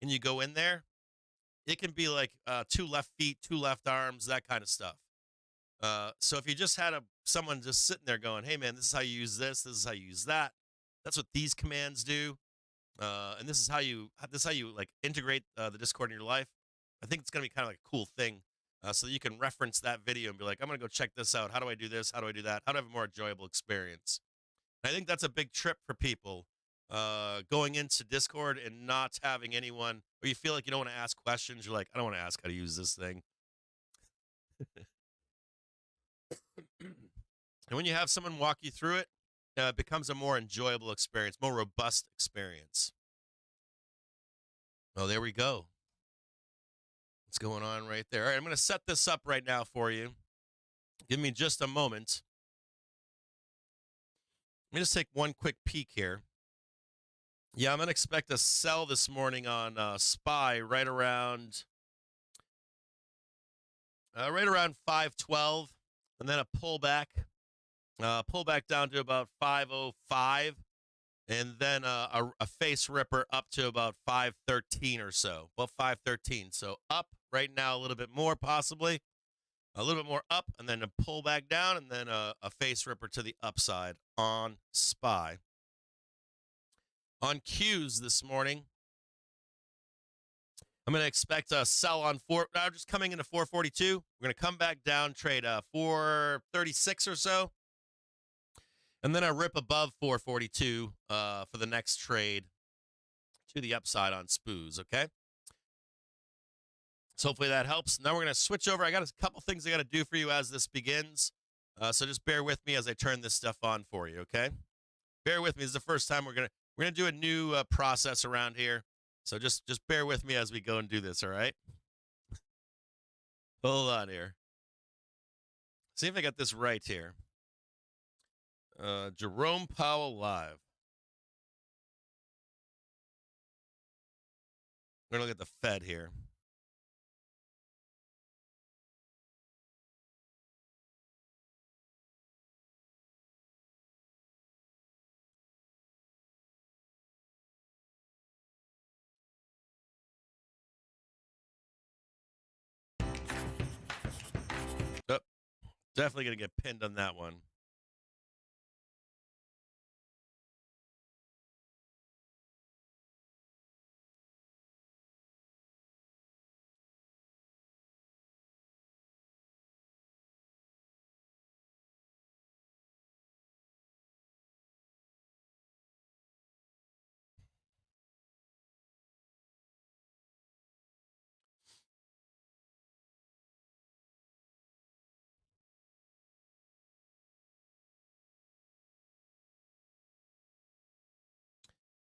and you go in there, it can be like 2 left feet, 2 left arms, that kind of stuff. So if you just had someone just sitting there going, "Hey man, this is how you use this is how you use that. That's what these commands do, and this is how you like integrate the Discord in your life." I think it's gonna be kind of like a cool thing, so that you can reference that video and be like, "I'm gonna go check this out. How do I do this? How do I do that? How do I have a more enjoyable experience?" And I think that's a big trip for people going into Discord and not having anyone, or you feel like you don't want to ask questions. You're like, "I don't want to ask how to use this thing." And when you have someone walk you through it, it becomes a more enjoyable experience, more robust experience. Oh, there we go. What's going on right there? All right, I'm going to set this up right now for you. Give me just a moment. Let me just take one quick peek here. Yeah, I'm going to expect a sell this morning on SPY right around 512, and then a pullback. Pull back down to about 505, and then a face ripper up to about 513 or so. Well, 513. So up right now a little bit more, possibly. A little bit more up, and then a pull back down, and then a face ripper to the upside on SPY. On Qs this morning, I'm going to expect a sell on just coming into 442. We're going to come back down, trade 436 or so. And then I rip above 442 for the next trade to the upside on SPOOs, okay? So hopefully that helps. Now we're going to switch over. I got a couple things I got to do for you as this begins. So just bear with me as I turn this stuff on for you, okay? Bear with me. This is the first time we're gonna do a new process around here. So just bear with me as we go and do this, all right? Hold on here. See if I got this right here. Jerome Powell live. We're going to look at the Fed here. Oh, definitely going to get pinned on that one.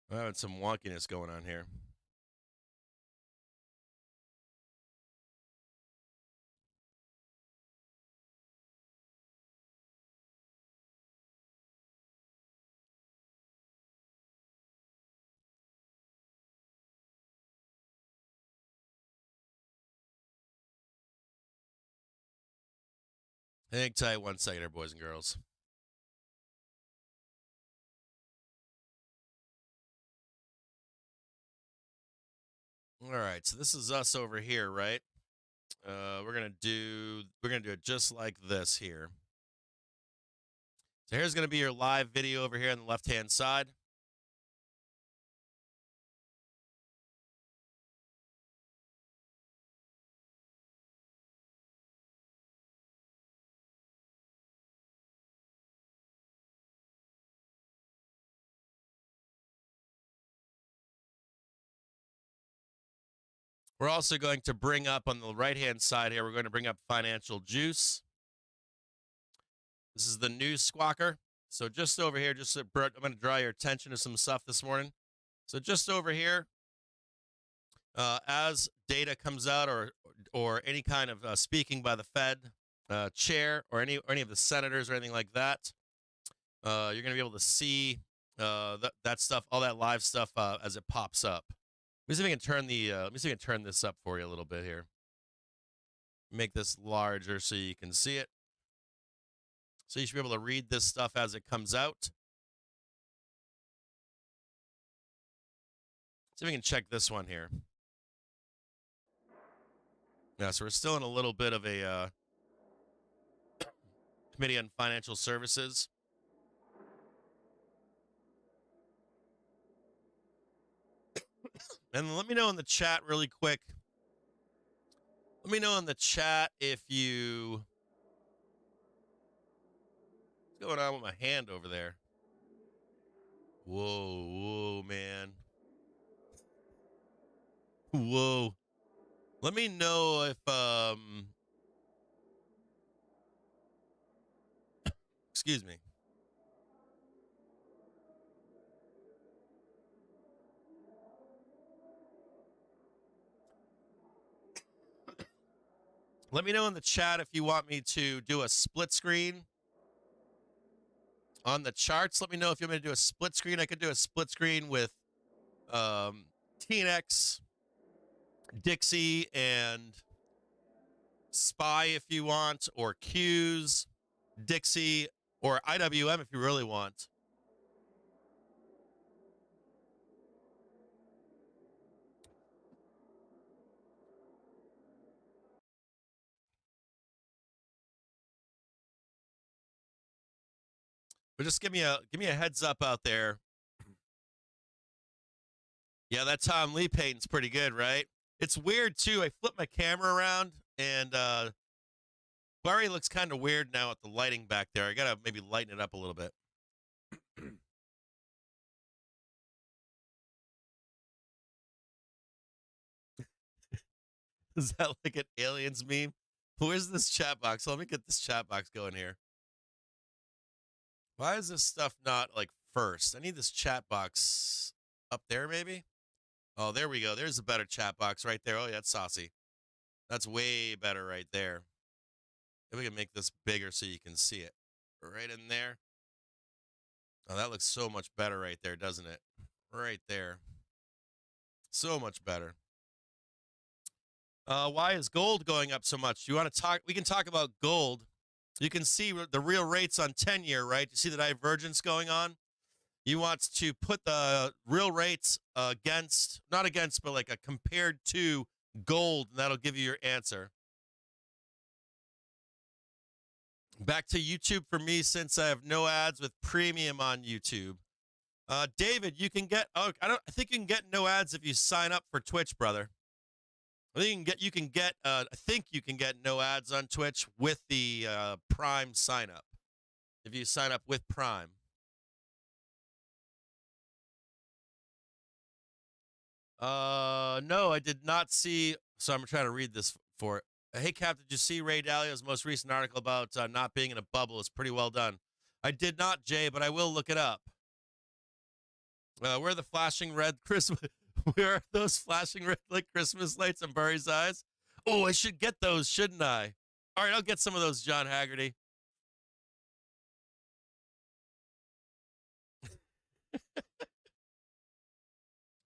I'm having some wonkiness going on here. Hang tight 1 second here, boys and girls. All right, so this is us over here, right? We're gonna do it just like this here. So here's gonna be your live video over here on the left-hand side. We're also going to bring up on the right-hand side here, we're going to bring up Financial Juice. This is the news squawker. So just over here, I'm going to draw your attention to some stuff this morning. So just over here, as data comes out or any kind of speaking by the Fed chair or any of the senators or anything like that, you're going to be able to see that stuff, all that live stuff as it pops up. Let me see if I can turn this up for you a little bit here. Make this larger so you can see it. So you should be able to read this stuff as it comes out. See if we can check this one here. Yeah, so we're still in a little bit of a Committee on Financial Services. And let me know in the chat really quick. Let me know in the chat if you... What's going on with my hand over there? Whoa, man. Whoa. Let me know if, excuse me. Let me know in the chat if you want me to do a split screen on the charts. Let me know if you want me to do a split screen. I could do a split screen with TNX, Dixie, and SPY if you want, or Q's, Dixie, or IWM if you really want. But just give me a heads up out there. Yeah, that Tom Lee paint's pretty good, right? It's weird, too. I flipped my camera around, and Barry looks kind of weird now with the lighting back there. I got to maybe lighten it up a little bit. Is that like an aliens meme? Where's this chat box? Let me get this chat box going here. Why is this stuff not like first? I need this chat box up there, maybe? Oh, there we go. There's a better chat box right there. Oh, yeah, that's saucy. That's way better right there. Maybe we can make this bigger so you can see it. Right in there. Oh, that looks so much better right there, doesn't it? Right there. So much better. Why is gold going up so much? Do you want to talk? We can talk about gold. You can see the real rates on 10-year, right? You see the divergence going on? You want to put the real rates against, not against, but like a compared to gold, and that'll give you your answer. Back to YouTube for me, since I have no ads with premium on YouTube. David, you can get, I think you can get no ads if you sign up for Twitch, brother. I think you can get no ads on Twitch with the Prime sign up. If you sign up with Prime. No, I did not see. So I'm trying to read this for it. Hey, Cap, did you see Ray Dalio's most recent article about not being in a bubble? It's pretty well done. I did not, Jay, but I will look it up. Where are the flashing red Christmas? Where are those flashing red like Christmas lights in Barry's eyes? Oh, I should get those, shouldn't I? All right, I'll get some of those, John Haggerty.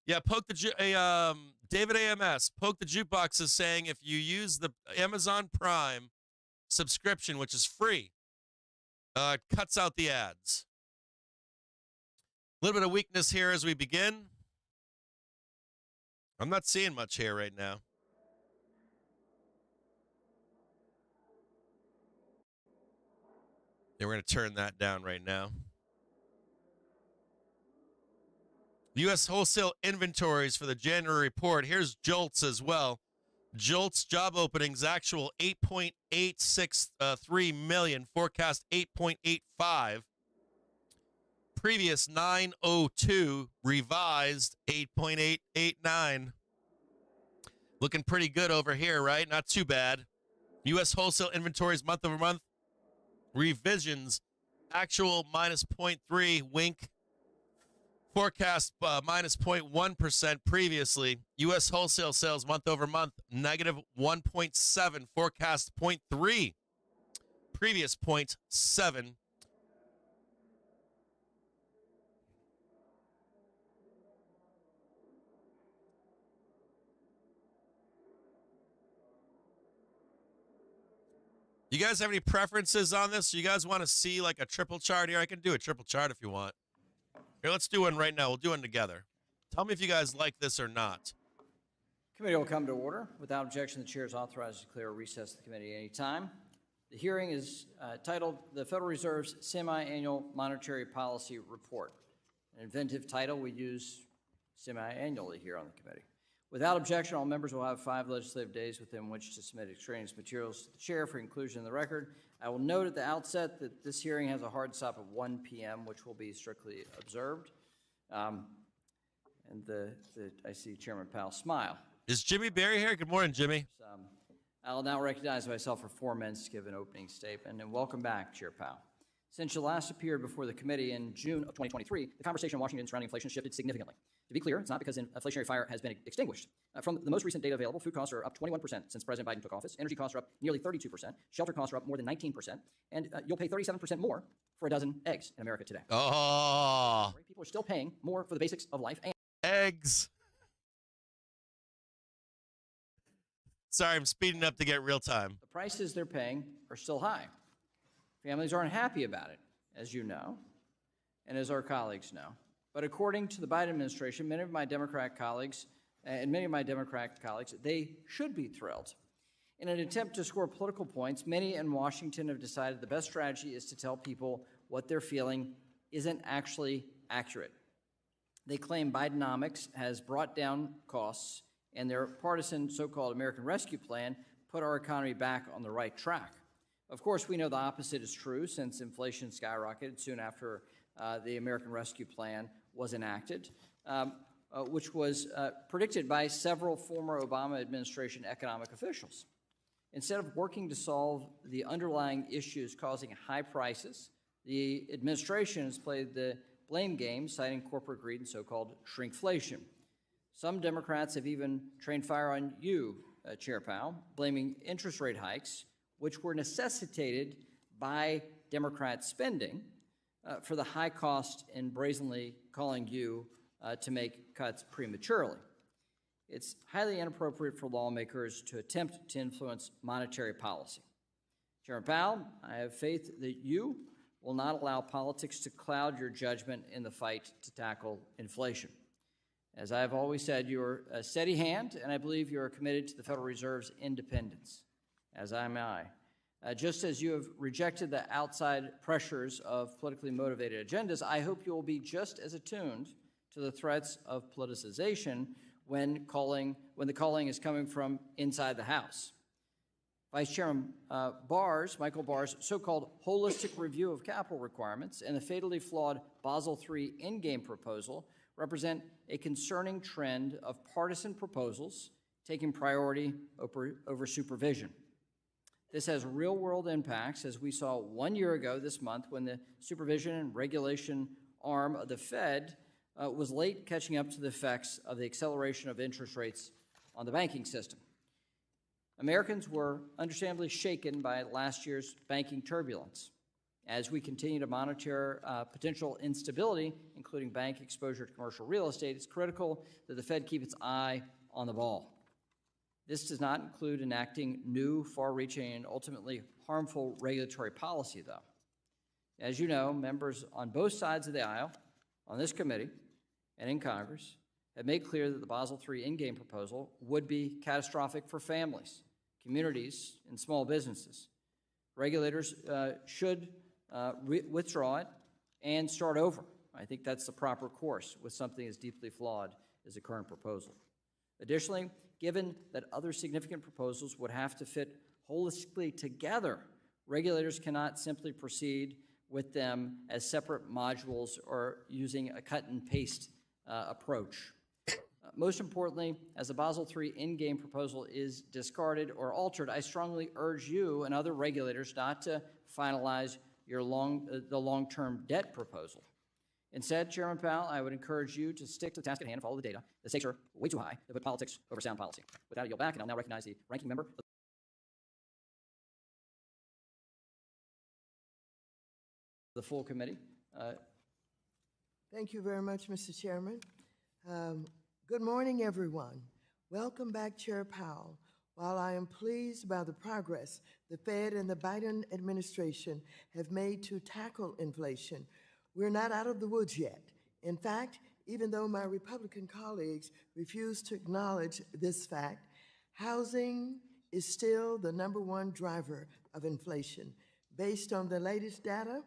Yeah, David AMS, Poke the Jukebox is saying if you use the Amazon Prime subscription, which is free, it cuts out the ads. A little bit of weakness here as we begin. I'm not seeing much here right now. Yeah, we're going to turn that down right now. U.S. wholesale inventories for the January report. Here's JOLTS as well. JOLTS job openings actual 8.863 million, forecast 8.85. Previous 902, revised 8.889. Looking pretty good over here, right? Not too bad. U.S. wholesale inventories month over month. Revisions, actual minus 0.3, wink. Forecast minus 0.1% previously. U.S. wholesale sales month over month, negative 1.7. Forecast 0.3. Previous 0.7. You guys have any preferences on this? You guys want to see like a triple chart here? I can do a triple chart if you want. Here, let's do one right now. We'll do one together. Tell me if you guys like this or not. Committee will come to order. Without objection, the chair is authorized to declare a recess of the committee at any time. The hearing is titled The Federal Reserve's Semi-Annual Monetary Policy Report. An inventive title we use semi-annually here on the committee. Without objection, all members will have 5 legislative days within which to submit extraneous materials to the chair for inclusion in the record. I will note at the outset that this hearing has a hard stop at 1 p.m., which will be strictly observed. I see Chairman Powell smile. Is Jimmy Berry here? Good morning, Jimmy. I'll now recognize myself for 4 minutes to give an opening statement, and welcome back, Chair Powell. Since you last appeared before the committee in June of 2023, the conversation in Washington surrounding inflation shifted significantly. To be clear, it's not because an inflationary fire has been extinguished. From the most recent data available, food costs are up 21% since President Biden took office. Energy costs are up nearly 32%. Shelter costs are up more than 19%. And you'll pay 37% more for a dozen eggs in America today. Oh. People are still paying more for the basics of life. And eggs. Sorry, I'm speeding up to get real time. The prices they're paying are still high. Families aren't happy about it, as you know, and as our colleagues know. But according to the Biden administration, many of my Democrat colleagues, they should be thrilled. In an attempt to score political points, many in Washington have decided the best strategy is to tell people what they're feeling isn't actually accurate. They claim Bidenomics has brought down costs and their partisan so-called American Rescue Plan put our economy back on the right track. Of course, we know the opposite is true, since inflation skyrocketed soon after the American Rescue Plan was enacted, which was predicted by several former Obama administration economic officials. Instead of working to solve the underlying issues causing high prices, the administration has played the blame game, citing corporate greed and so-called shrinkflation. Some Democrats have even trained fire on you, Chair Powell, blaming interest rate hikes, which were necessitated by Democrat spending, for the high cost and brazenly calling you to make cuts prematurely. It's highly inappropriate for lawmakers to attempt to influence monetary policy. Chairman Powell, I have faith that you will not allow politics to cloud your judgment in the fight to tackle inflation. As I have always said, you're a steady hand, and I believe you are committed to the Federal Reserve's independence, as am I. Just as you have rejected the outside pressures of politically motivated agendas, I hope you will be just as attuned to the threats of politicization when the calling is coming from inside the House. Vice Chairman Michael Barr's so-called holistic review of capital requirements and the fatally flawed Basel III endgame proposal represent a concerning trend of partisan proposals taking priority over supervision. This has real-world impacts, as we saw 1 year ago this month when the supervision and regulation arm of the Fed was late catching up to the effects of the acceleration of interest rates on the banking system. Americans were understandably shaken by last year's banking turbulence. As we continue to monitor potential instability, including bank exposure to commercial real estate, it's critical that the Fed keep its eye on the ball. This does not include enacting new, far-reaching, and ultimately harmful regulatory policy, though. As you know, members on both sides of the aisle, on this committee and in Congress, have made clear that the Basel III endgame proposal would be catastrophic for families, communities, and small businesses. Regulators should withdraw it and start over. I think that's the proper course with something as deeply flawed as the current proposal. Additionally, given that other significant proposals would have to fit holistically together, regulators cannot simply proceed with them as separate modules or using a cut and paste approach. Most importantly, as the Basel III endgame proposal is discarded or altered, I strongly urge you and other regulators not to finalize the long-term debt proposal. Instead, Chairman Powell, I would encourage you to stick to the task at hand and follow the data. The stakes are way too high to put politics over sound policy. With that, I yield back, and I'll now recognize the ranking member of the full committee. Thank you very much, Mr. Chairman. Good morning, everyone. Welcome back, Chair Powell. While I am pleased by the progress the Fed and the Biden administration have made to tackle inflation, we're not out of the woods yet. In fact, even though my Republican colleagues refuse to acknowledge this fact, housing is still the #1 driver of inflation. Based on the latest data,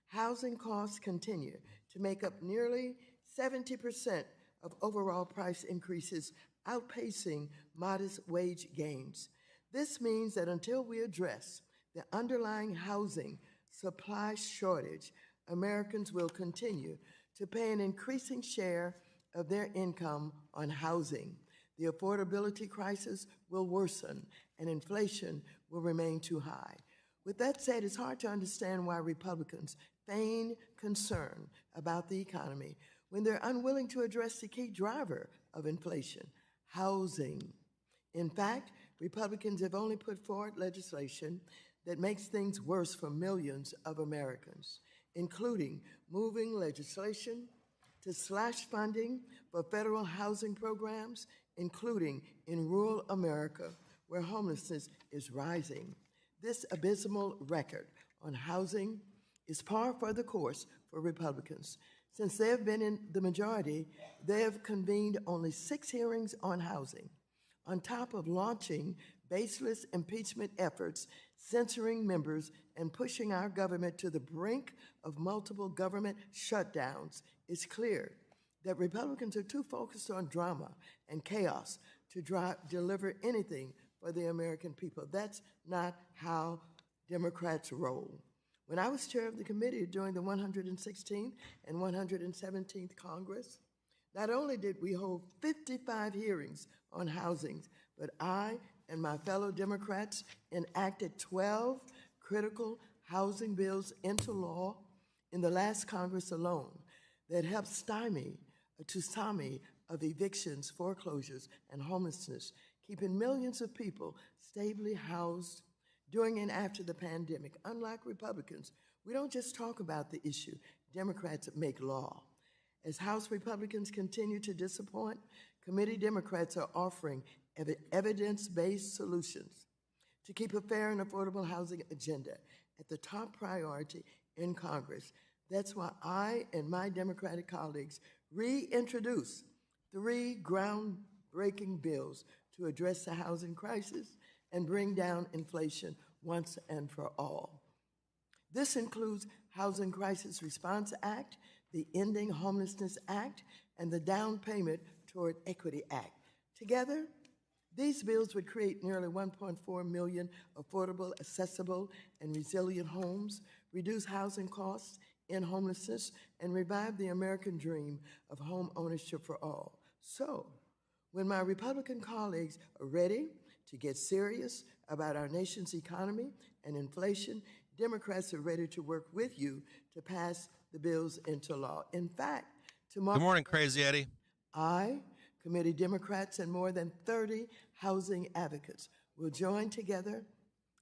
housing costs continue to make up nearly 70% of overall price increases, outpacing modest wage gains. This means that until we address the underlying housing supply shortage, Americans will continue to pay an increasing share of their income on housing. The affordability crisis will worsen, and inflation will remain too high. With that said, it's hard to understand why Republicans feign concern about the economy when they're unwilling to address the key driver of inflation, housing. In fact, Republicans have only put forward legislation that makes things worse for millions of Americans, including moving legislation to slash funding for federal housing programs, including in rural America, where homelessness is rising. This abysmal record on housing is par for the course for Republicans. Since they have been in the majority, they have convened only 6 hearings on housing, on top of launching baseless impeachment efforts, censoring members, and pushing our government to the brink of multiple government shutdowns. It's clear that Republicans are too focused on drama and chaos to deliver anything for the American people. That's not how Democrats roll. When I was chair of the committee during the 116th and 117th Congress, not only did we hold 55 hearings on housing, but I and my fellow Democrats enacted 12 critical housing bills into law in the last Congress alone that helped stymie a tsunami of evictions, foreclosures, and homelessness, keeping millions of people stably housed during and after the pandemic. Unlike Republicans, we don't just talk about the issue. Democrats make law. As House Republicans continue to disappoint, committee Democrats are offering evidence-based solutions to keep a fair and affordable housing agenda at the top priority in Congress. That's why I and my Democratic colleagues reintroduce 3 groundbreaking bills to address the housing crisis and bring down inflation once and for all. This includes Housing Crisis Response Act, the Ending Homelessness Act, and the Down Payment Toward Equity Act. Together, these bills would create nearly 1.4 million affordable, accessible, and resilient homes, reduce housing costs in homelessness, and revive the American dream of home ownership for all. So, when my Republican colleagues are ready to get serious about our nation's economy and inflation, Democrats are ready to work with you to pass the bills into law. In fact, tomorrow— Good morning, Crazy Eddie. I, committee Democrats, and more than 30 housing advocates will join together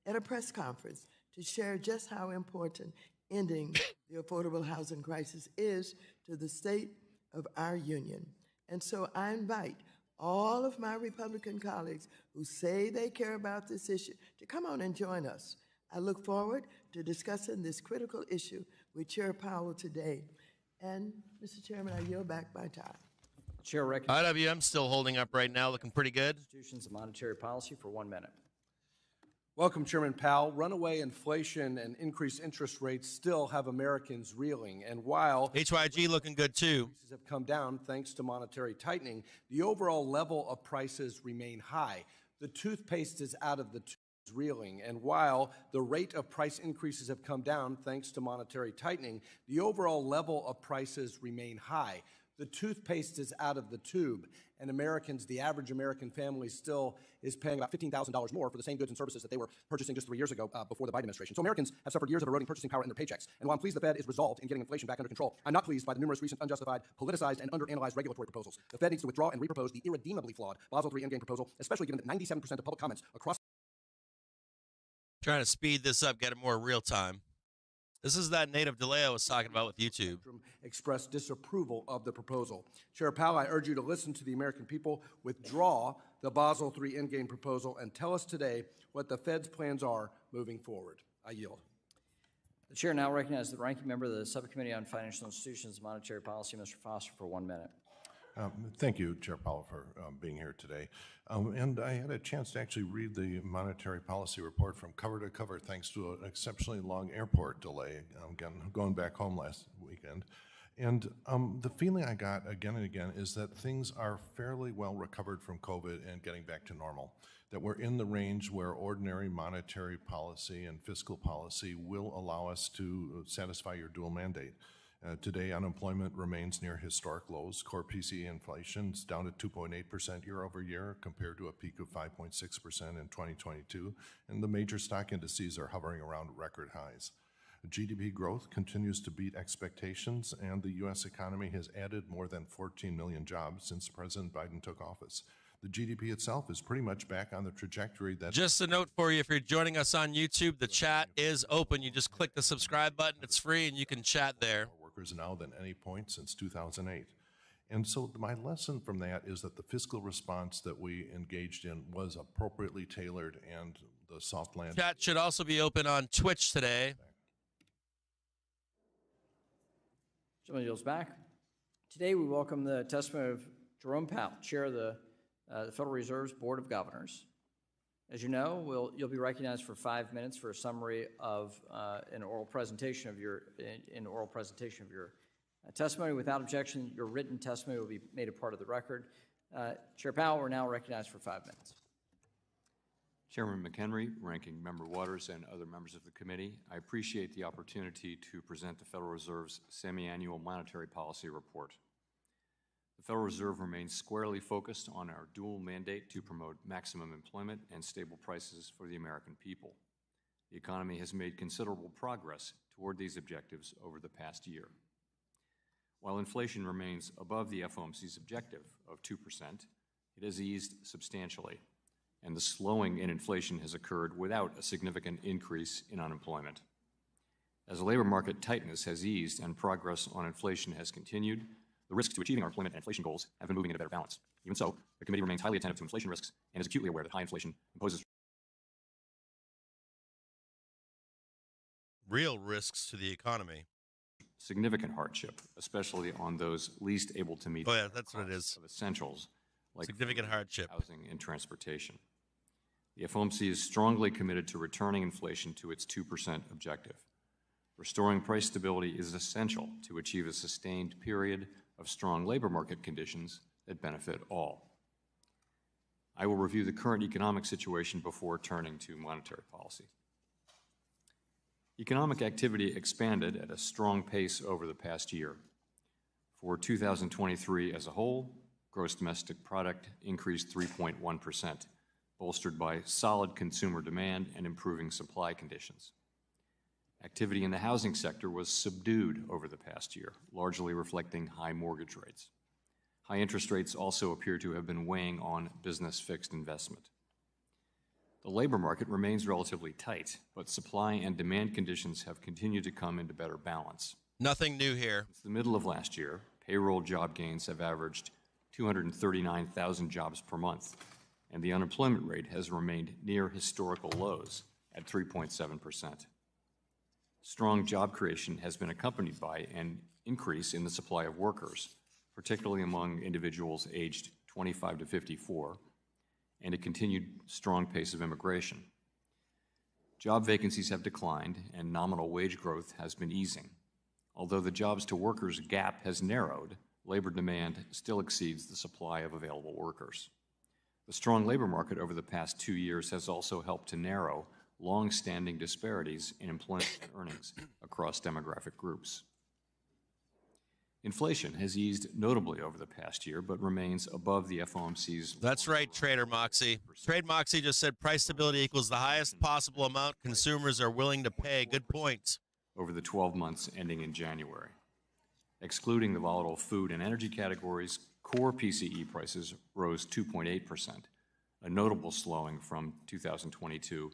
at a press conference to share just how important ending the affordable housing crisis is to the state of our union. And so I invite all of my Republican colleagues who say they care about this issue to come on and join us. I look forward to discussing this critical issue with Chair Powell today. And, Mr. Chairman, I yield back my time. Chair recognizes IWM still holding up right now, looking pretty good. institutions of monetary policy for 1 minute. Welcome, Chairman Powell. Runaway inflation and increased interest rates still have Americans reeling. And while HYG looking good too. prices have come down thanks to monetary tightening, the overall level of prices remain high. The toothpaste is out of the tube. Reeling. And while the rate of price increases have come down thanks to monetary tightening, the overall level of prices remain high. The toothpaste is out of the tube, and Americans, the average American family, still is paying about $15,000 more for the same goods and services that they were purchasing just 3 years ago before the Biden administration. So Americans have suffered years of eroding purchasing power in their paychecks. And while I'm pleased the Fed is resolved in getting inflation back under control, I'm not pleased by the numerous recent unjustified, politicized, and underanalyzed regulatory proposals. The Fed needs to withdraw and repropose the irredeemably flawed Basel III Endgame proposal, especially given that 97% of public comments across Trying to speed this up, get it more real time. This is that native delay I was talking about with YouTube. expressed disapproval of the proposal. Chair Powell, I urge you to listen to the American people, withdraw the Basel III Endgame proposal, and tell us today what the Fed's plans are moving forward. I yield. The chair now recognizes the ranking member of the Subcommittee on Financial Institutions and Monetary Policy, Mr. Foster, for 1 minute. Thank you, Chair Powell, for being here today. And I had a chance to actually read the monetary policy report from cover to cover thanks to an exceptionally long airport delay, again, going back home last weekend. And the feeling I got again and again is that things are fairly well recovered from COVID and getting back to normal, that we're in the range where ordinary monetary policy and fiscal policy will allow us to satisfy your dual mandate. Today, unemployment remains near historic lows. Core PCE inflation is down to 2.8% year over year compared to a peak of 5.6% in 2022. And the major stock indices are hovering around record highs. GDP growth continues to beat expectations, and the U.S. economy has added more than 14 million jobs since President Biden took office. The GDP itself is pretty much back on the trajectory that— Just a note for you, if you're joining us on YouTube, the chat is open. You just click the subscribe button. It's free, and you can chat there. Workers now than any point since 2008. And so my lesson from that is that the fiscal response that we engaged in was appropriately tailored, and the soft landing— Chat should also be open on Twitch today. Gentleman yields back. Today, we welcome the testimony of Jerome Powell, Chair of the Federal Reserve's Board of Governors. As you know, you'll be recognized for 5 minutes for a summary of an oral presentation of your testimony. Without objection, your written testimony will be made a part of the record. Chair Powell, we're now recognized for 5 minutes. Chairman McHenry, Ranking Member Waters, and other members of the committee, I appreciate the opportunity to present the Federal Reserve's semi-annual monetary policy report. The Federal Reserve remains squarely focused on our dual mandate to promote maximum employment and stable prices for the American people. The economy has made considerable progress toward these objectives over the past year. While inflation remains above the FOMC's objective of 2%, it has eased substantially, and the slowing in inflation has occurred without a significant increase in unemployment. As the labor market tightness has eased and progress on inflation has continued, the risks to achieving our employment and inflation goals have been moving into better balance. Even so, the committee remains highly attentive to inflation risks and is acutely aware that high inflation imposes Real risks to the economy. significant hardship, especially on those least able to meet Oh, yeah, that's what it costs is. of essentials like Significant food, hardship. housing, and transportation. The FOMC is strongly committed to returning inflation to its 2% objective. Restoring price stability is essential to achieve a sustained period of strong labor market conditions that benefit all. I will review the current economic situation before turning to monetary policy. Economic activity expanded at a strong pace over the past year. For 2023 as a whole, gross domestic product increased 3.1%, bolstered by solid consumer demand and improving supply conditions. Activity in the housing sector was subdued over the past year, largely reflecting high mortgage rates. High interest rates also appear to have been weighing on business fixed investment. The labor market remains relatively tight, but supply and demand conditions have continued to come into better balance. Nothing new here. Since the middle of last year, payroll job gains have averaged 239,000 jobs per month, and the unemployment rate has remained near historical lows at 3.7%. Strong job creation has been accompanied by an increase in the supply of workers, particularly among individuals aged 25 to 54, and a continued strong pace of immigration. Job vacancies have declined and nominal wage growth has been easing. Although the jobs to workers gap has narrowed, labor demand still exceeds the supply of available workers. The strong labor market over the past 2 years has also helped to narrow long-standing disparities in employment and earnings across demographic groups. Inflation has eased notably over the past year, but remains above the FOMC's. That's right, Trader Moxie. Trade Moxie just said price stability equals the highest possible amount consumers are willing to pay. Good point. Over the 12 months ending in January. Excluding the volatile food and energy categories, core PCE prices rose 2.8%, a notable slowing from 2022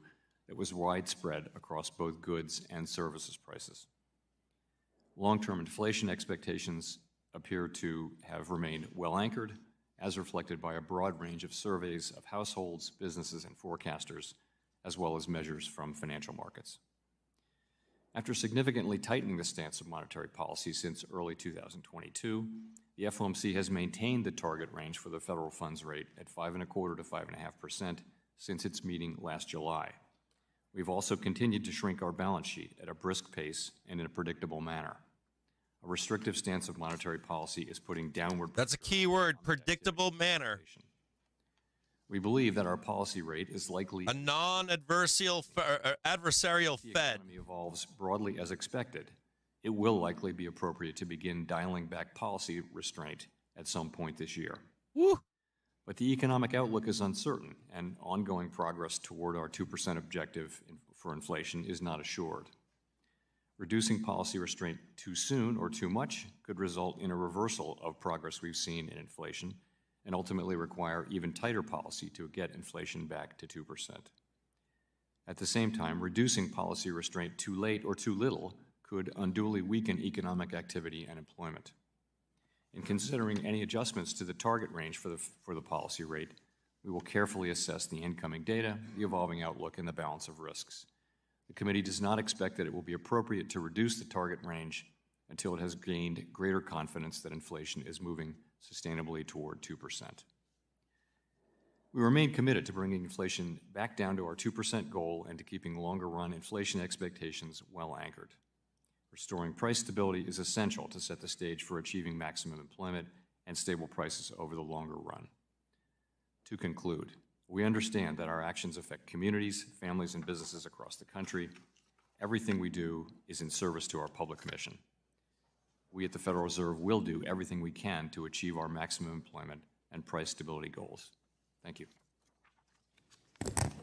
that was widespread across both goods and services prices. Long-term inflation expectations appear to have remained well anchored, as reflected by a broad range of surveys of households, businesses, and forecasters, as well as measures from financial markets. After significantly tightening the stance of monetary policy since early 2022, the FOMC has maintained the target range for the federal funds rate at 5.25% to 5.5% since its meeting last July. We've also continued to shrink our balance sheet at a brisk pace and in a predictable manner. A restrictive stance of monetary policy is putting downward pressure. That's a key word, predictable manner. We believe that our policy rate is likely. A non-adversarial If the Fed. economy evolves broadly as expected, it will likely be appropriate to begin dialing back policy restraint at some point this year. Woo. But the economic outlook is uncertain, and ongoing progress toward our 2% objective for inflation is not assured. Reducing policy restraint too soon or too much could result in a reversal of progress we've seen in inflation and ultimately require even tighter policy to get inflation back to 2%. At the same time, reducing policy restraint too late or too little could unduly weaken economic activity and employment. In considering any adjustments to the target range for the policy rate, we will carefully assess the incoming data, the evolving outlook, and the balance of risks. The committee does not expect that it will be appropriate to reduce the target range until it has gained greater confidence that inflation is moving sustainably toward 2%. We remain committed to bringing inflation back down to our 2% goal and to keeping longer-run inflation expectations well anchored. Restoring price stability is essential to set the stage for achieving maximum employment and stable prices over the longer run. To conclude, we understand that our actions affect communities, families, and businesses across the country. Everything we do is in service to our public mission. We at the Federal Reserve will do everything we can to achieve our maximum employment and price stability goals. Thank you.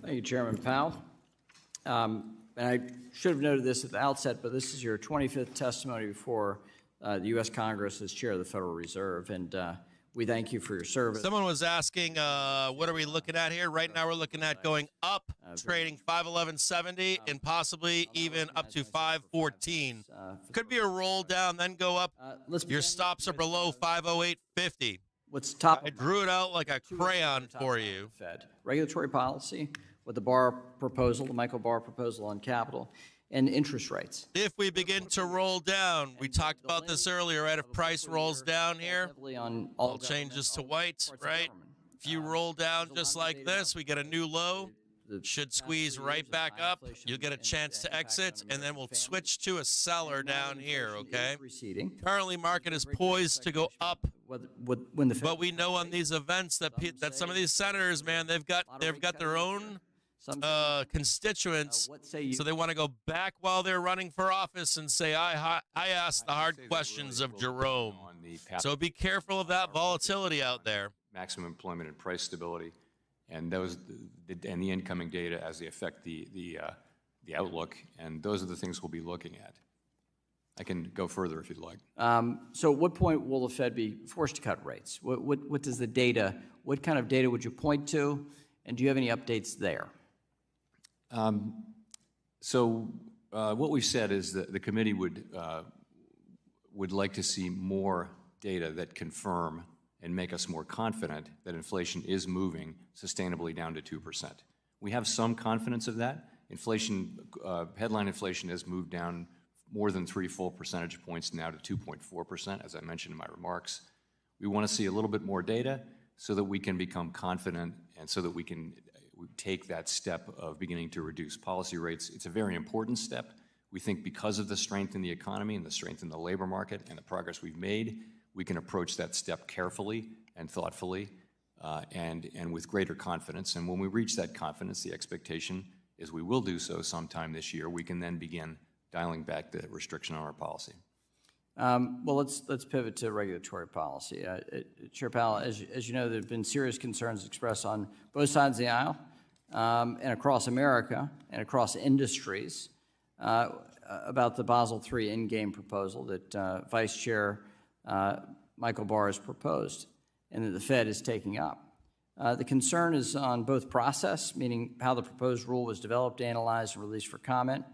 Thank you, Chairman Powell. And I should have noted this at the outset, but this is your 25th testimony before the U.S. Congress as Chair of the Federal Reserve, and we thank you for your service. Someone was asking, what are we looking at here? Right now we're looking at going up, trading 511.70 and possibly even up to 514. Could be a roll down, then go up. Your stops are below 508.50. What's top? I drew it out like a crayon for you. Fed regulatory policy with the Barr proposal, the Michael Barr proposal on capital, and interest rates. If we begin to roll down, we talked about this earlier, right? If price rolls down here, all changes to white, right? If you roll down just like this, we get a new low. Should squeeze right back up. You'll get a chance to exit, and then we'll switch to a seller down here, okay? Currently, market is poised to go up, but we know on these events that some of these senators, man, they've got their own constituents, so they want to go back while they're running for office and say, I asked the hard questions of Jerome. So be careful of that volatility out there. Maximum employment and price stability, and and the incoming data as they affect the outlook, and those are the things we'll be looking at. I can go further if you'd like. So at what point will the Fed be forced to cut rates? What does the data, what kind of data would you point to, and do you have any updates there? What we've said is that the committee would like to see more data that confirm and make us more confident that inflation is moving sustainably down to 2%. We have some confidence of that. Inflation, headline inflation has moved down more than 3 full percentage points now to 2.4%, as I mentioned in my remarks. We want to see a little bit more data so that we can become confident and so that we can take that step of beginning to reduce policy rates. It's a very important step. We think because of the strength in the economy and the strength in the labor market and the progress we've made, we can approach that step carefully and thoughtfully and with greater confidence. And when we reach that confidence, the expectation is we will do so sometime this year. We can then begin dialing back the restriction on our policy. Well, let's pivot to regulatory policy. Chair Powell, as you know, there have been serious concerns expressed on both sides of the aisle and across America and across industries about the Basel III endgame proposal that Vice Chair Michael Barr has proposed and that the Fed is taking up. The concern is on both process, meaning how the proposed rule was developed, analyzed, and released for comment,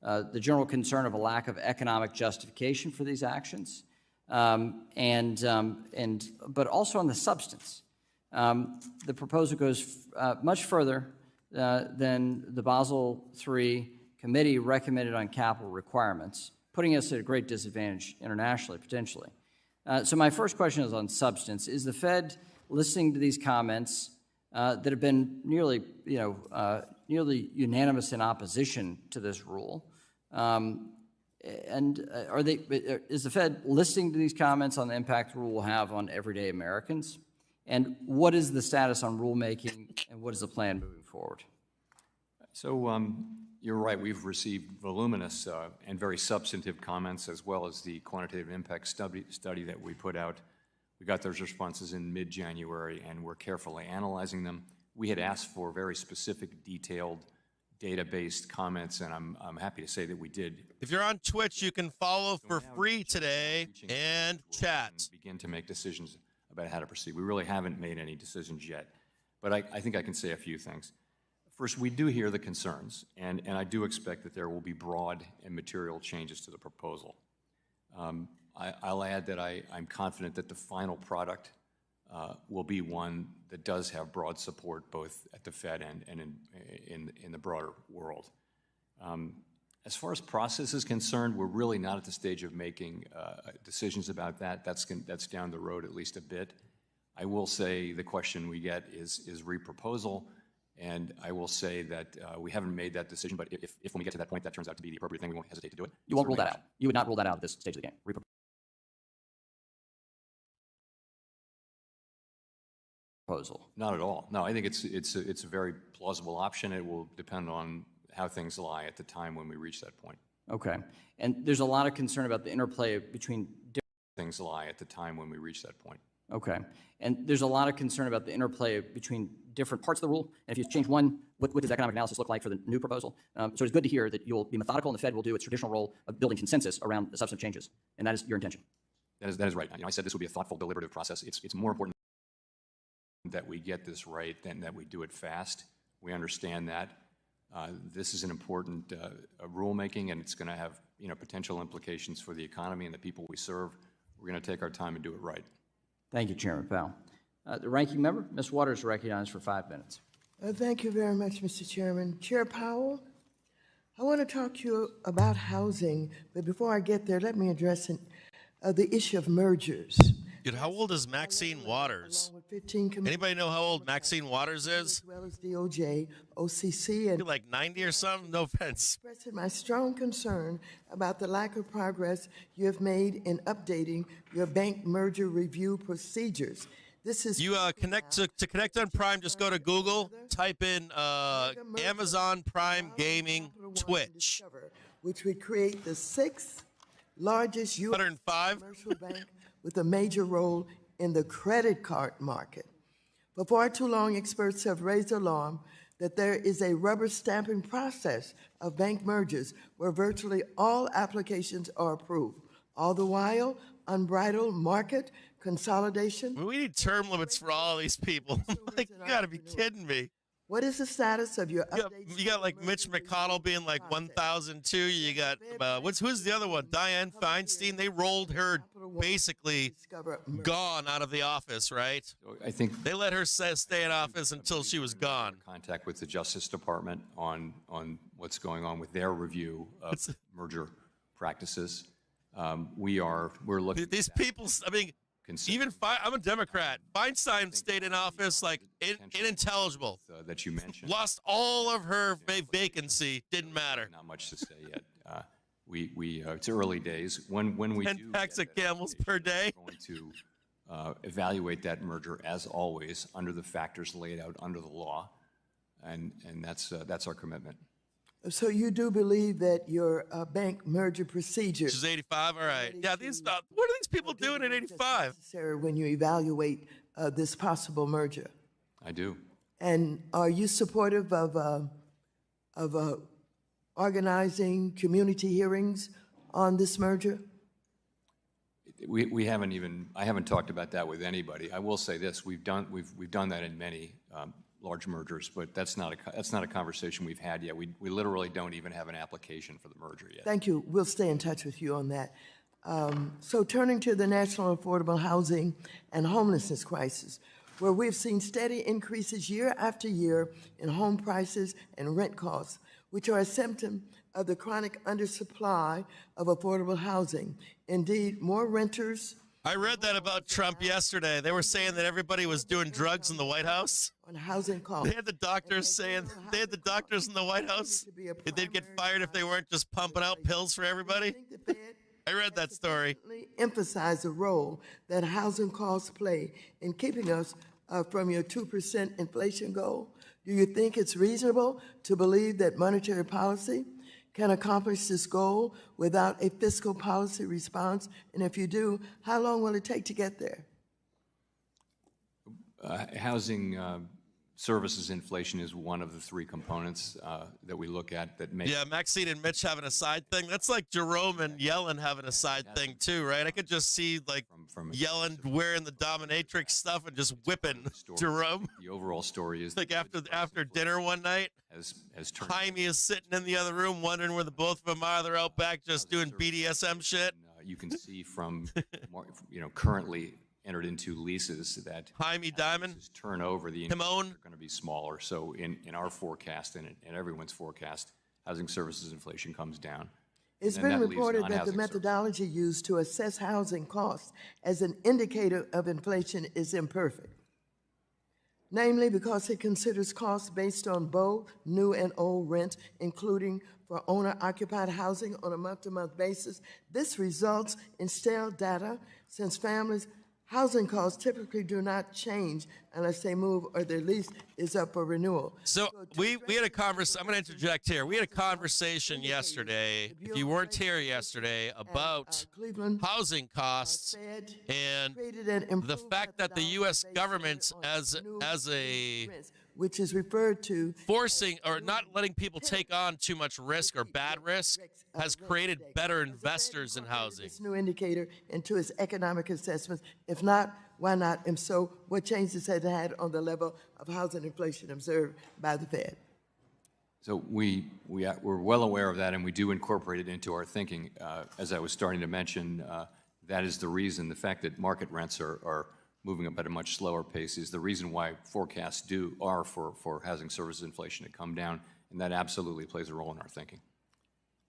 the general concern of a lack of economic justification for these actions, but also on the substance. The proposal goes much further than the Basel III committee recommended on capital requirements, putting us at a great disadvantage internationally, potentially. So my first question is on substance. Is the Fed listening to these comments that have been nearly unanimous in opposition to this rule? Is the Fed listening to these comments on the impact the rule will have on everyday Americans? And what is the status on rulemaking, and what is the plan moving forward? So you're right. We've received voluminous and very substantive comments, as well as the quantitative impact study that we put out. We got those responses in mid-January, and we're carefully analyzing them. We had asked for very specific, detailed, data-based comments, and I'm happy to say that we did. If you're on Twitch, you can follow for free today and chat. And begin to make decisions about how to proceed. We really haven't made any decisions yet, but I think I can say a few things. First, we do hear the concerns, and I do expect that there will be broad and material changes to the proposal. I'll add that I'm confident that the final product will be one that does have broad support both at the Fed and in the broader world. As far as process is concerned, we're really not at the stage of making decisions about that. That's down the road at least a bit. I will say the question we get is reproposal, and I will say that we haven't made that decision, but if when we get to that point that turns out to be the appropriate thing, we won't hesitate to do it. You won't rule that out. You would not rule that out at this stage of the game. proposal? Not at all. No, I think it's a very plausible option. It will depend on how things lie at the time when we reach that point. Okay. And there's a lot of concern about the interplay between Things lie at the time when we reach that point. Okay. And there's a lot of concern about the interplay between different parts of the rule. And if you change one, what does economic analysis look like for the new proposal? So it's good to hear that you'll be methodical and the Fed will do its traditional role of building consensus around the substantive changes. And that is your intention. That is right. I said this will be a thoughtful, deliberative process. It's more important that we get this right than that we do it fast. We understand that. This is an important rulemaking, and it's going to have potential implications for the economy and the people we serve. We're going to take our time and do it right. Thank you, Chairman Powell. The ranking member, Ms. Waters, is recognized for 5 minutes. Thank you very much, Mr. Chairman. Chair Powell, I want to talk to you about housing, but before I get there, let me address the issue of mergers. Dude, how old is Maxine Waters? Anybody know how old Maxine Waters is? As well as DOJ, OCC, and You're like 90 or something? No offense. expressing my strong concern about the lack of progress you have made in updating your bank merger review procedures. This is You connect to connect on Prime. Just go to Google, type in Amazon Prime Gaming Twitch. which would create the 6th largest U.S. 105. commercial bank with a major role in the credit card market. For far too long, experts have raised alarm that there is a rubber stamping process of bank mergers where virtually all applications are approved. All the while, unbridled market consolidation. We need term limits for all these people. Like, you got to be kidding me. What is the status of your You got like Mitch McConnell being like 1,002. You got who's the other one? Dianne Feinstein. They rolled her basically gone out of the office, right? So I think They let her stay in office until she was gone. contact with the Justice Department on what's going on with their review of merger practices. We're looking. These people. I mean, even I'm a Democrat. Feinstein stayed in office like unintelligible. That you mentioned. Lost all of her vacancy. Didn't matter. Not much to say yet. It's early days. When we 10 do packs get of there, Camels per day. we're going to evaluate that merger as always under the factors laid out under the law, and that's our commitment. So you do believe that your bank merger procedures She's 85. All right. Yeah. What are these people doing at 85? necessary when you evaluate this possible merger? I do. And are you supportive of organizing community hearings on this merger? We haven't even. I haven't talked about that with anybody. I will say this: we've done that in many large mergers, but that's not a conversation we've had yet. We literally don't even have an application for the merger yet. Thank you. We'll stay in touch with you on that. So turning to the national affordable housing and homelessness crisis, where we've seen steady increases year after year in home prices and rent costs, which are a symptom of the chronic undersupply of affordable housing. Indeed, more renters I read that about Trump yesterday. They were saying that everybody was doing drugs in the White House. on housing costs. They had the doctors saying, they had the doctors in the White House. They'd get fired if they weren't just pumping out pills for everybody. I read that story. Emphasize the role that housing costs play in keeping us from your 2% inflation goal. Do you think it's reasonable to believe that monetary policy can accomplish this goal without a fiscal policy response? And if you do, how long will it take to get there? Housing services inflation is one of the three components that we look at that make. Yeah, Maxine and Mitch having a side thing. That's like Jerome and Yellen having a side thing too, right? I could just see like Yellen wearing the dominatrix stuff and just whipping Jerome. The overall story is like after dinner one night, has turned. Jaime is sitting in the other room wondering where the both of them are. They're out back just doing BDSM shit. You can see from currently entered into leases that Jaime Diamond turnover the Timon are going to be smaller. So in our forecast and in everyone's forecast, housing services inflation comes down. It's been reported that the methodology used to assess housing costs as an indicator of inflation is imperfect, namely because it considers costs based on both new and old rent, including for owner-occupied housing on a month-to-month basis. This results in stale data since families Housing costs typically do not change unless they move or their lease is up for renewal. So we had a conversation. I'm going to interject here. We had a conversation yesterday, if you weren't here yesterday, about housing costs and the fact that the U.S. government, as a which is referred to forcing or not letting people take on too much risk or bad risk, has created better investors in housing. This new indicator into its economic assessments. If not, why not? And so, what changes has it had on the level of housing inflation observed by the Fed? So we're well aware of that, and we do incorporate it into our thinking. As I was starting to mention, that is the reason. The fact that market rents are moving up at a much slower pace is the reason why forecasts are for housing services inflation to come down, and that absolutely plays a role in our thinking.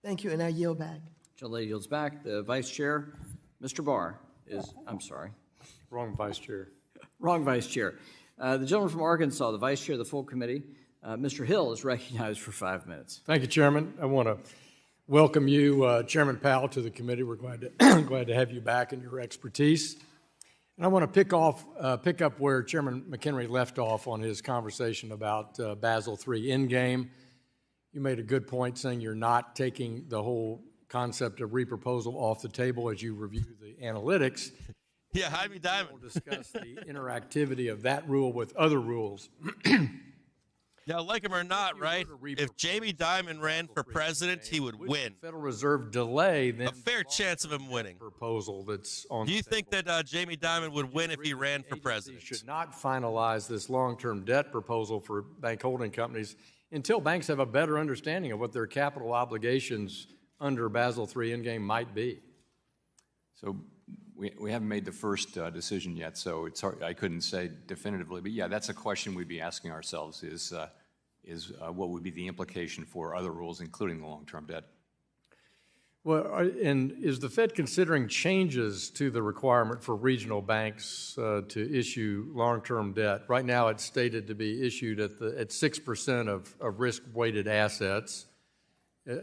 Thank you, and I yield back. Gentlelady yields back. The Vice Chair, Mr. Barr, is, I'm sorry. Wrong Vice Chair. Wrong Vice Chair. The gentleman from Arkansas, the Vice Chair of the full committee, Mr. Hill, is recognized for 5 minutes. Thank you, Chairman. I want to welcome you, Chairman Powell, to the committee. We're glad to have you back and your expertise. And I want to pick up where Chairman McHenry left off on his conversation about Basel III Endgame. You made a good point saying you're not taking the whole concept of reproposal off the table as you review the analytics. Yeah, Jaime Dimon. We'll discuss the interactivity of that rule with other rules. Now, like him or not, right? If Jamie Dimon ran for president, he would win. Federal Reserve delay then A fair chance of him winning. proposal that's on. Do you think that Jamie Dimon would win if he ran for president? Should not finalize this long-term debt proposal for bank holding companies until banks have a better understanding of what their capital obligations under Basel III Endgame might be. So we haven't made the first decision yet, so it's hard, I couldn't say definitively. But yeah, that's a question we'd be asking ourselves: is what would be the implication for other rules, including the long-term debt? Well, and is the Fed considering changes to the requirement for regional banks to issue long-term debt? Right now, it's stated to be issued at 6% of risk-weighted assets,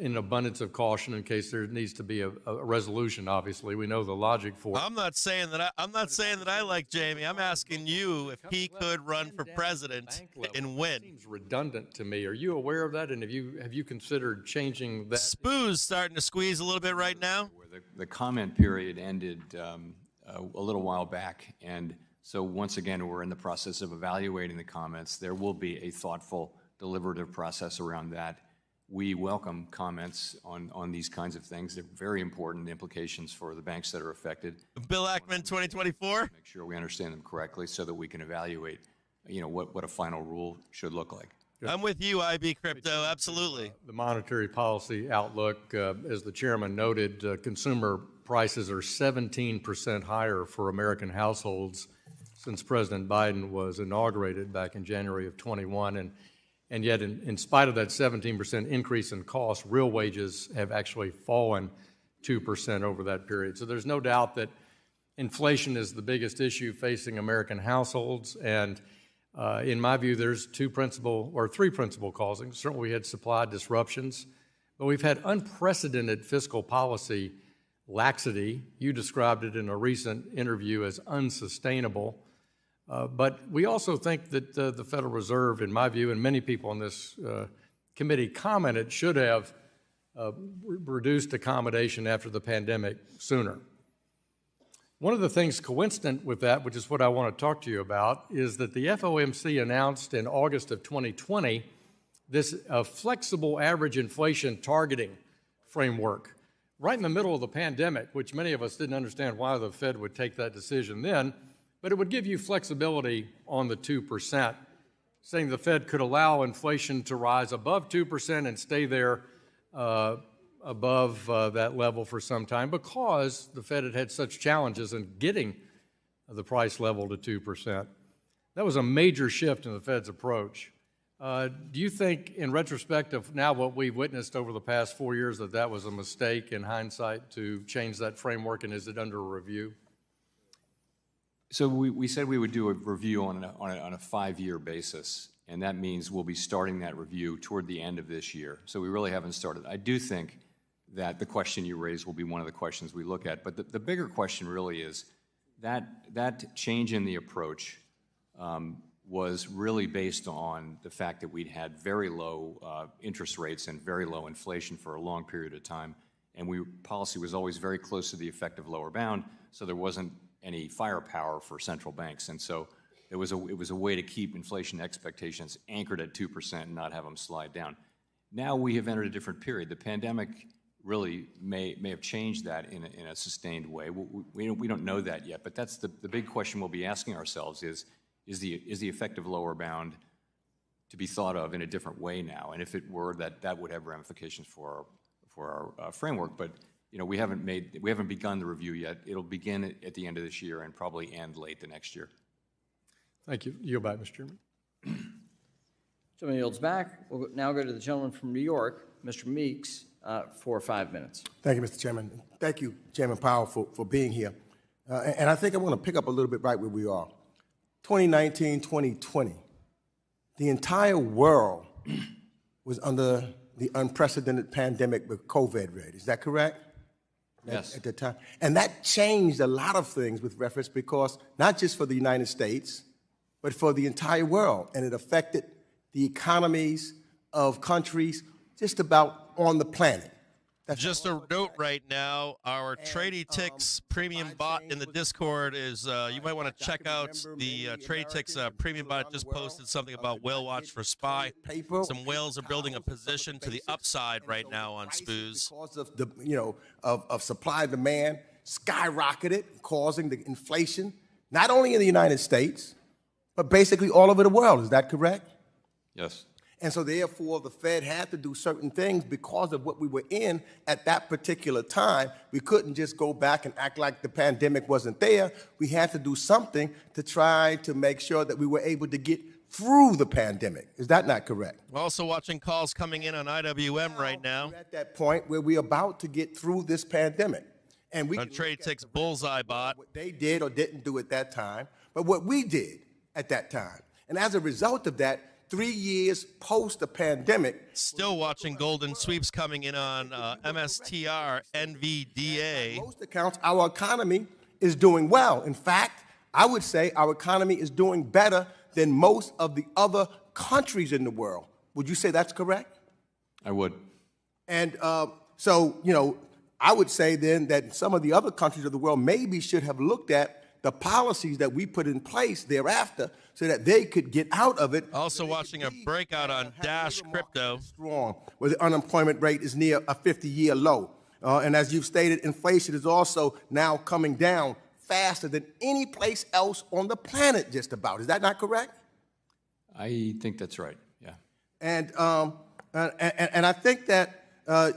in abundance of caution in case there needs to be a resolution. Obviously, we know the logic for it. I'm not saying that I like Jamie. I'm asking you if he could run for president and win. Seems redundant to me. Are you aware of that? And have you considered changing that? Spoo's starting to squeeze a little bit right now. The comment period ended a little while back, and so once again, we're in the process of evaluating the comments. There will be a thoughtful, deliberative process around that. We welcome comments on these kinds of things. They're very important implications for the banks that are affected. Bill Ackman 2024? Make sure we understand them correctly so that we can evaluate, what a final rule should look like. I'm with you, IB Crypto, absolutely. The monetary policy outlook, as the chairman noted, consumer prices are 17% higher for American households since President Biden was inaugurated back in January of 21. And yet, in spite of that 17% increase in cost, real wages have actually fallen 2% over that period. So there's no doubt that inflation is the biggest issue facing American households. And in my view, there's three principal causes. Certainly, we had supply disruptions, but we've had unprecedented fiscal policy laxity. You described it in a recent interview as unsustainable. But we also think that the Federal Reserve, in my view, and many people on this committee commented, should have reduced accommodation after the pandemic sooner. One of the things coincident with that, which is what I want to talk to you about, is that the FOMC announced in August of 2020 this flexible average inflation targeting framework right in the middle of the pandemic, which many of us didn't understand why the Fed would take that decision then. But it would give you flexibility on the 2%, saying the Fed could allow inflation to rise above 2% and stay there above that level for some time because the Fed had had such challenges in getting the price level to 2%. That was a major shift in the Fed's approach. Do you think, in retrospect of now what we've witnessed over the past 4 years, that was a mistake in hindsight to change that framework, and is it under review? So we said we would do a review on a 5-year basis, and that means we'll be starting that review toward the end of this year. So we really haven't started. I do think that the question you raised will be one of the questions we look at, but the bigger question really is, That change in the approach was really based on the fact that we'd had very low interest rates and very low inflation for a long period of time, and policy was always very close to the effective lower bound, so there wasn't any firepower for central banks, and so it was a way to keep inflation expectations anchored at 2% and not have them slide down. Now we have entered a different period. The pandemic really may have changed that in a sustained way. We don't know that yet, but that's the big question we'll be asking ourselves is the effective lower bound to be thought of in a different way now? And if it were, that would have ramifications for our framework. But we haven't begun the review yet. It'll begin at the end of this year and probably end late the next year. Thank you. Yield back, Mr. Chairman. Gentleman yields back. We'll now go to the gentleman from New York, Mr. Meeks, for 5 minutes. Thank you, Mr. Chairman. Thank you, Chairman Powell, for being here. And I think I want to pick up a little bit right where we are. 2019, 2020, the entire world was under the unprecedented pandemic with COVID rate. Is that correct? Yes. At the time. And that changed a lot of things with reference because not just for the United States, but for the entire world. And it affected the economies of countries just about on the planet. Just a note right now, our Trady Ticks premium bot in the Discord is, you might want to check out the Trady Ticks premium bot. Just posted something about whale watch for SPY. Some whales are building a position to the upside right now on SPOOs. Because of the, of supply and demand skyrocketed, causing the inflation, not only in the United States, but basically all over the world. Is that correct? Yes. And so therefore, the Fed had to do certain things because of what we were in at that particular time. We couldn't just go back and act like the pandemic wasn't there. We had to do something to try to make sure that we were able to get through the pandemic. Is that not correct? We're also watching calls coming in on IWM right now. We're at that point where we're about to get through this pandemic. And we on Trady Ticks Bullseye bot. What they did or didn't do at that time, but what we did at that time. And as a result of that, 3 years post the pandemic. Still watching golden sweeps coming in on MSTR, NVDA. Most accounts, our economy is doing well. In fact, I would say our economy is doing better than most of the other countries in the world. Would you say that's correct? I would. And so, I would say then that some of the other countries of the world maybe should have looked at the policies that we put in place thereafter so that they could get out of it. Also watching a breakout on Dash Crypto. Strong, where the unemployment rate is near a 50-year low. And as you've stated, inflation is also now coming down faster than any place else on the planet just about. Is that not correct? I think that's right, yeah. And I think that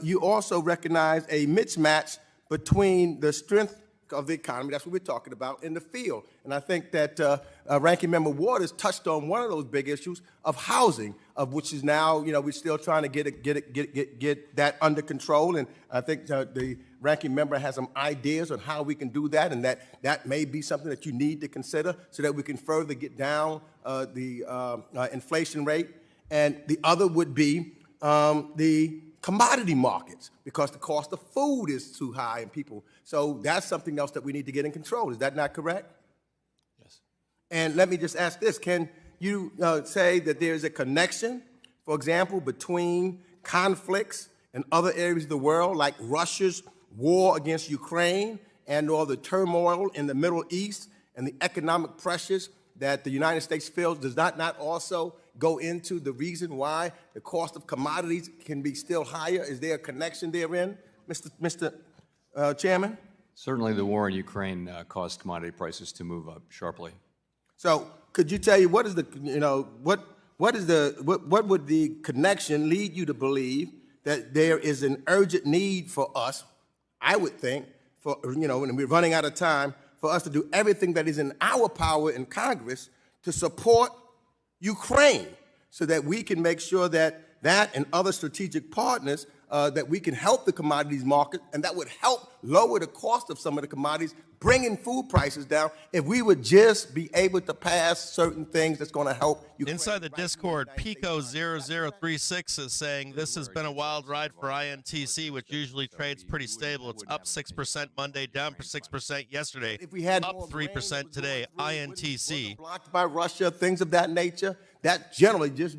you also recognize a mismatch between the strength of the economy, that's what we're talking about, in the field. And I think that Ranking Member Waters touched on one of those big issues of housing, of which is now, we're still trying to get that under control. And I think the Ranking Member has some ideas on how we can do that, and that may be something that you need to consider so that we can further get down the inflation rate. And the other would be the commodity markets, because the cost of food is too high and people. So that's something else that we need to get in control. Is that not correct? Yes. And let me just ask this. Can you say that there's a connection, for example, between conflicts in other areas of the world, like Russia's war against Ukraine and or the turmoil in the Middle East and the economic pressures that the United States feels? Does that not also go into the reason why the cost of commodities can be still higher? Is there a connection therein, Mr. Chairman? Certainly the war in Ukraine caused commodity prices to move up sharply. So could you tell you what is the, what would the connection lead you to believe that there is an urgent need for us, I would think, for, and we're running out of time, for us to do everything that is in our power in Congress to support Ukraine so that we can make sure that that and other strategic partners that we can help the commodities market, and that would help lower the cost of some of the commodities, bringing food prices down, if we would just be able to pass certain things that's going to help Ukraine. Inside the Discord, Pico0036 is saying this has been a wild ride for INTC, which usually trades pretty stable. It's up 6% Monday, down 6% yesterday, If we had up more 3% today. INTC. blocked by Russia, things of that nature, that generally just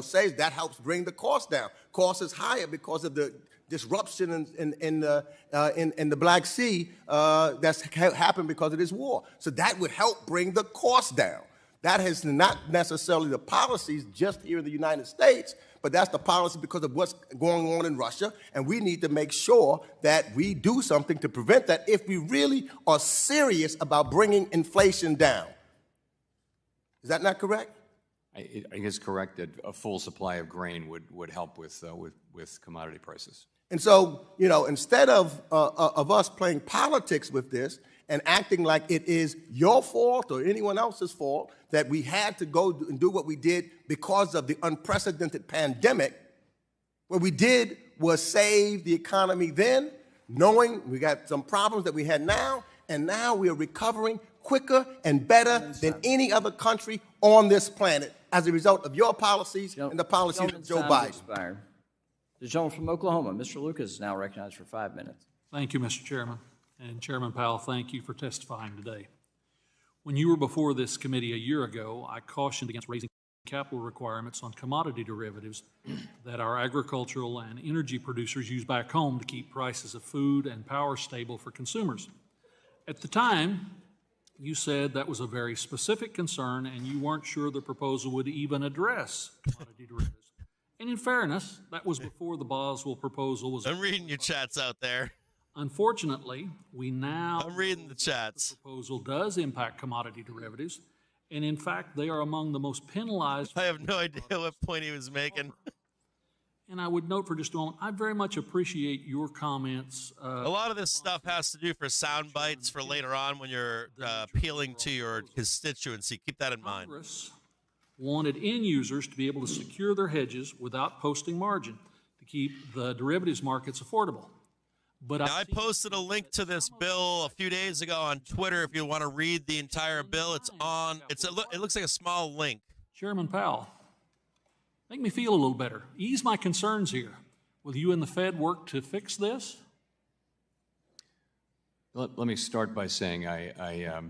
says that helps bring the cost down. Cost is higher because of the disruption in the Black Sea that's happened because of this war. So that would help bring the cost down. That is not necessarily the policies just here in the United States, but that's the policy because of what's going on in Russia, and we need to make sure that we do something to prevent that if we really are serious about bringing inflation down. Is that not correct? I think it's correct that a full supply of grain would help with commodity prices. And so, instead of us playing politics with this and acting like it is your fault or anyone else's fault that we had to go and do what we did because of the unprecedented pandemic, what we did was save the economy then, knowing we got some problems that we had now, and now we are recovering quicker and better than any other country on this planet as a result of your policies and the policies of Joe Biden. Expired. The gentleman from Oklahoma, Mr. Lucas, is now recognized for 5 minutes. Thank you, Mr. Chairman. And Chairman Powell, thank you for testifying today. When you were before this committee a year ago, I cautioned against raising capital requirements on commodity derivatives that our agricultural and energy producers use back home to keep prices of food and power stable for consumers. At the time, you said that was a very specific concern and you weren't sure the proposal would even address commodity derivatives. And in fairness, that was before the Boswell proposal was. I'm reading your chats out there. Unfortunately, we now. I'm reading the chats. The proposal does impact commodity derivatives, and in fact, they are among the most penalized. I have no idea what point he was making. And I would note for just a moment, I very much appreciate your comments. A lot of this stuff has to do for sound bites for later on when you're appealing to your constituency. Keep that in mind. Congress wanted end users to be able to secure their hedges without posting margin to keep the derivatives markets affordable. But now, I posted a link to this bill a few days ago on Twitter. If you want to read the entire bill, it's on. It looks like a small link. Chairman Powell, make me feel a little better. Ease my concerns here. Will you and the Fed work to fix this? Let me start by saying I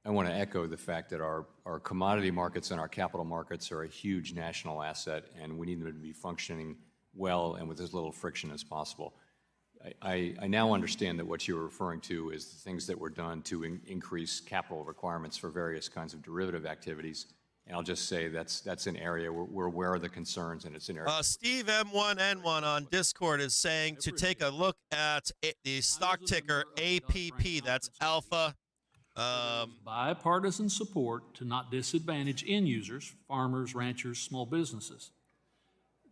want to echo the fact that our commodity markets and our capital markets are a huge national asset, and we need them to be functioning well and with as little friction as possible. I now understand that what you're referring to is the things that were done to increase capital requirements for various kinds of derivative activities. And I'll just say that's an area we're aware of the concerns, and it's an area. Steve M1N1 on Discord is saying to take a look at the stock ticker APP. That's Alpha. Bipartisan support to not disadvantage end users, farmers, ranchers, small businesses.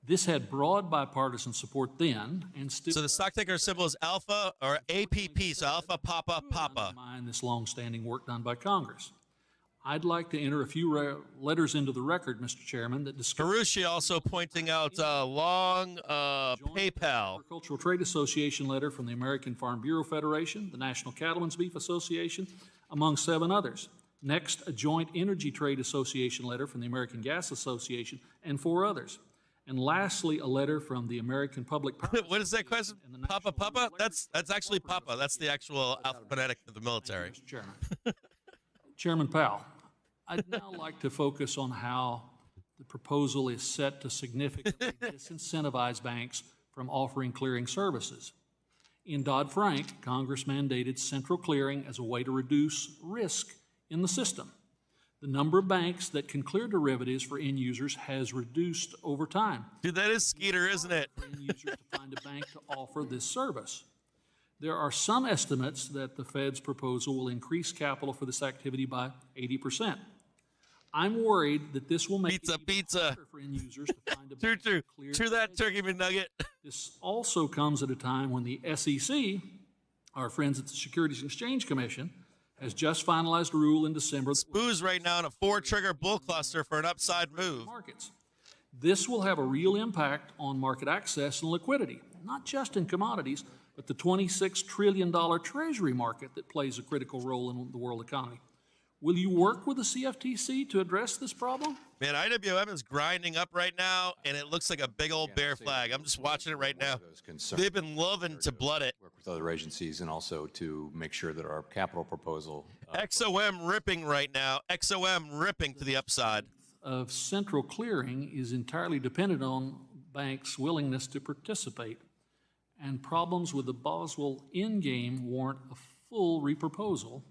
This had broad bipartisan support then, and still. So the stock ticker symbol is Alpha or APP. So Alpha Papa Papa. Mind this long-standing work done by Congress. I'd like to enter a few letters into the record, Mr. Chairman, that discuss. Harushi also pointing out long PayPal. Agricultural Trade Association letter from the American Farm Bureau Federation, the National Cattlemen's Beef Association, among 7 others. Next, a joint Energy Trade Association letter from the American Gas Association and 4 others. And lastly, a letter from the American Public Power. What is that question? Papa Papa? That's actually Papa. That's the actual alphabetic of the military. Mr. Chairman. Chairman Powell, I'd now like to focus on how the proposal is set to significantly disincentivize banks from offering clearing services. In Dodd-Frank, Congress mandated central clearing as a way to reduce risk in the system. The number of banks that can clear derivatives for end users has reduced over time. Dude, that is Skeeter, isn't it? For end users to find a bank to offer this service. There are some estimates that the Fed's proposal will increase capital for this activity by 80%. I'm worried that this will make it harder for end users to find a bank to clear. True that, Turkey McNugget. This also comes at a time when the SEC, our friends at the Securities and Exchange Commission, has just finalized a rule in December. Spoo's right now in a 4-trigger bull cluster for an upside move. Markets. This will have a real impact on market access and liquidity, not just in commodities, but the $26 trillion treasury market that plays a critical role in the world economy. Will you work with the CFTC to address this problem? Man, IWM is grinding up right now, and it looks like a big old bear flag. I'm just watching it right now. They've been loving to blood it. Work with other agencies and also to make sure that our capital proposal. XOM ripping right now. XOM ripping to the upside. Of central clearing is entirely dependent on banks' willingness to participate, and problems with the Boswell endgame warrant a full reproposal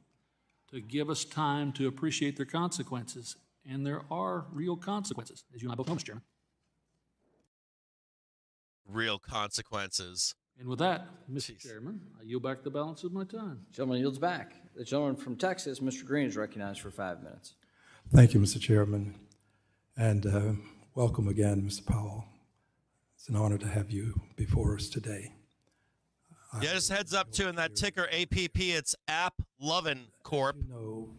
to give us time to appreciate their consequences. And there are real consequences, as you and I both know, Mr. Chairman. Real consequences. And with that, Mr. Chairman, I yield back the balance of my time. Gentleman yields back. The gentleman from Texas, Mr. Green, is recognized for 5 minutes. Thank you, Mr. Chairman, and welcome again, Mr. Powell. It's an honor to have you before us today. Yeah, just heads up too, in that ticker APP, it's App Lovin' Corp.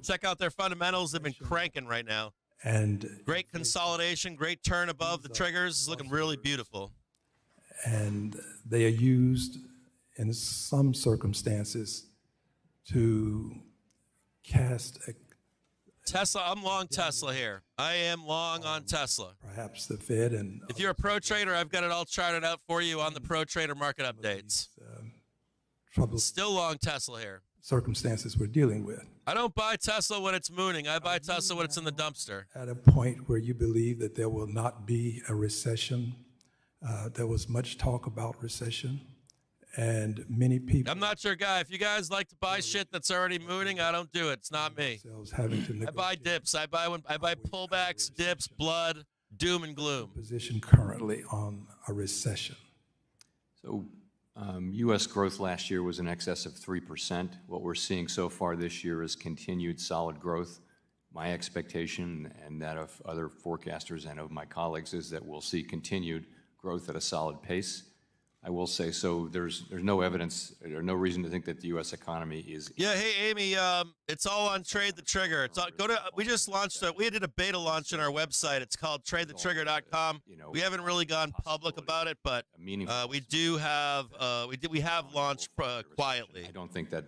Check out their fundamentals. They've been cranking right now. And great consolidation, great turn above the triggers. It's looking really beautiful. And they are used in some circumstances to cast a Tesla, I'm long Tesla here. I am long on Tesla. Perhaps the Fed and if you're a pro trader, I've got it all charted out for you on the pro trader market updates. Still long Tesla here. Circumstances we're dealing with. I don't buy Tesla when it's mooning. I buy Tesla when it's in the dumpster. At a point where you believe that there will not be a recession, there was much talk about recession, and many people. I'm not your guy. If you guys like to buy shit that's already mooning, I don't do it. It's not me. I buy dips. I buy pullbacks, dips, blood, doom and gloom. Position currently on a recession. So U.S. growth last year was in excess of 3%. What we're seeing so far this year is continued solid growth. My expectation and that of other forecasters and of my colleagues is that we'll see continued growth at a solid pace. I will say, so there's no evidence or no reason to think that the U.S. economy is. Yeah, hey Amy, it's all on Trade the Trigger. It's all, we just launched we did a beta launch on our website. It's called TradeTheTrigger.com. We haven't really gone public about it, but we do have we have launched quietly. I don't think that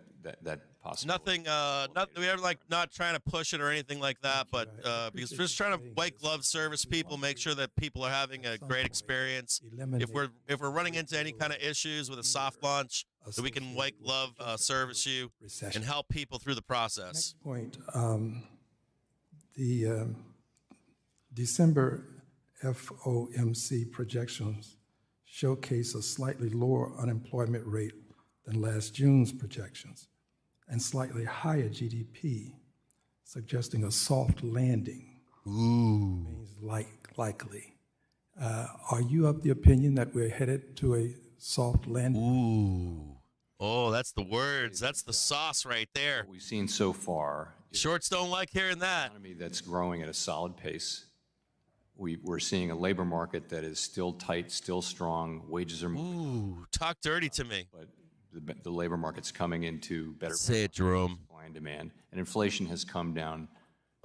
possibility. Nothing. We are not trying to push it or anything like that, but because we're just trying to white glove service people, make sure that people are having a great experience. If we're running into any kind of issues with a soft launch, so we can white glove service you and help people through the process. Next point, the December FOMC projections showcase a slightly lower unemployment rate than last June's projections, and slightly higher GDP, suggesting a soft landing. Ooh. Means likely. Are you of the opinion that we're headed to a soft landing? Ooh. Oh, that's the words. That's the sauce right there. What we've seen so far. Shorts don't like hearing that. Economy that's growing at a solid pace. We're seeing a labor market that is still tight, still strong. Wages are moving. Ooh, talk dirty to me. But the labor market's coming into better. Say it, Jerome. Supply and demand, and inflation has come down.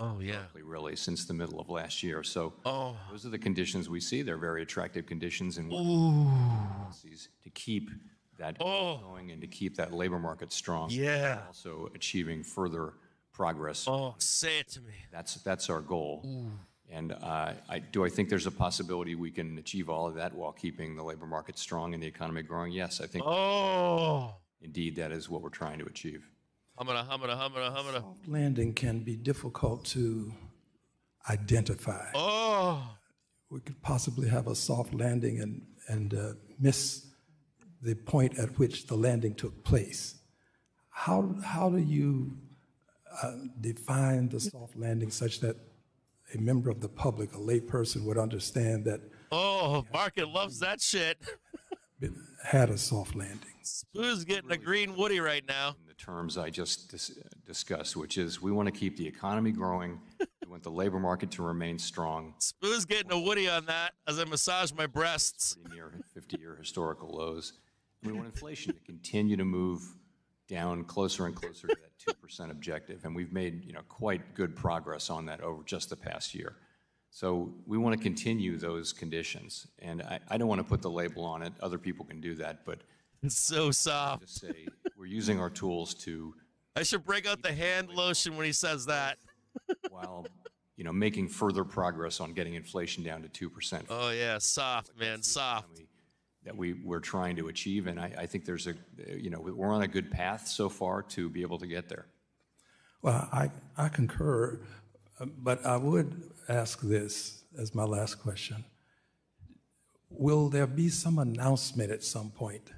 Oh yeah. Really, since the middle of last year. So those are the conditions we see. They're very attractive conditions, and policies to keep that going and to keep that labor market strong. Yeah. Also achieving further progress. Oh, say it to me. That's our goal. Ooh. And I think there's a possibility we can achieve all of that while keeping the labor market strong and the economy growing? Yes, I think. Indeed, that is what we're trying to achieve. Soft landing can be difficult to identify. We could possibly have a soft landing and miss the point at which the landing took place. How do you define the soft landing such that a member of the public, a layperson, would understand that? Market loves that shit. Had a soft landing. Spoo's getting a green Woody right now. In the terms I just discussed, which is we want to keep the economy growing. We want the labor market to remain strong. Spoo's getting a Woody on that as I massage my breasts. Pretty near 50-year historical lows. And we want inflation to continue to move down closer and closer to that 2% objective. And we've made quite good progress on that over just the past year. So we want to continue those conditions. And I don't want to put the label on it. Other people can do that, but It's so soft. just say we're using our tools to, I should break out the hand lotion when he says that. while, making further progress on getting inflation down to 2%. Oh, yeah, soft, man, soft. That we're trying to achieve. And I think there's we're on a good path so far to be able to get there. Well, I concur, but I would ask this as my last question. Will there be some announcement at some point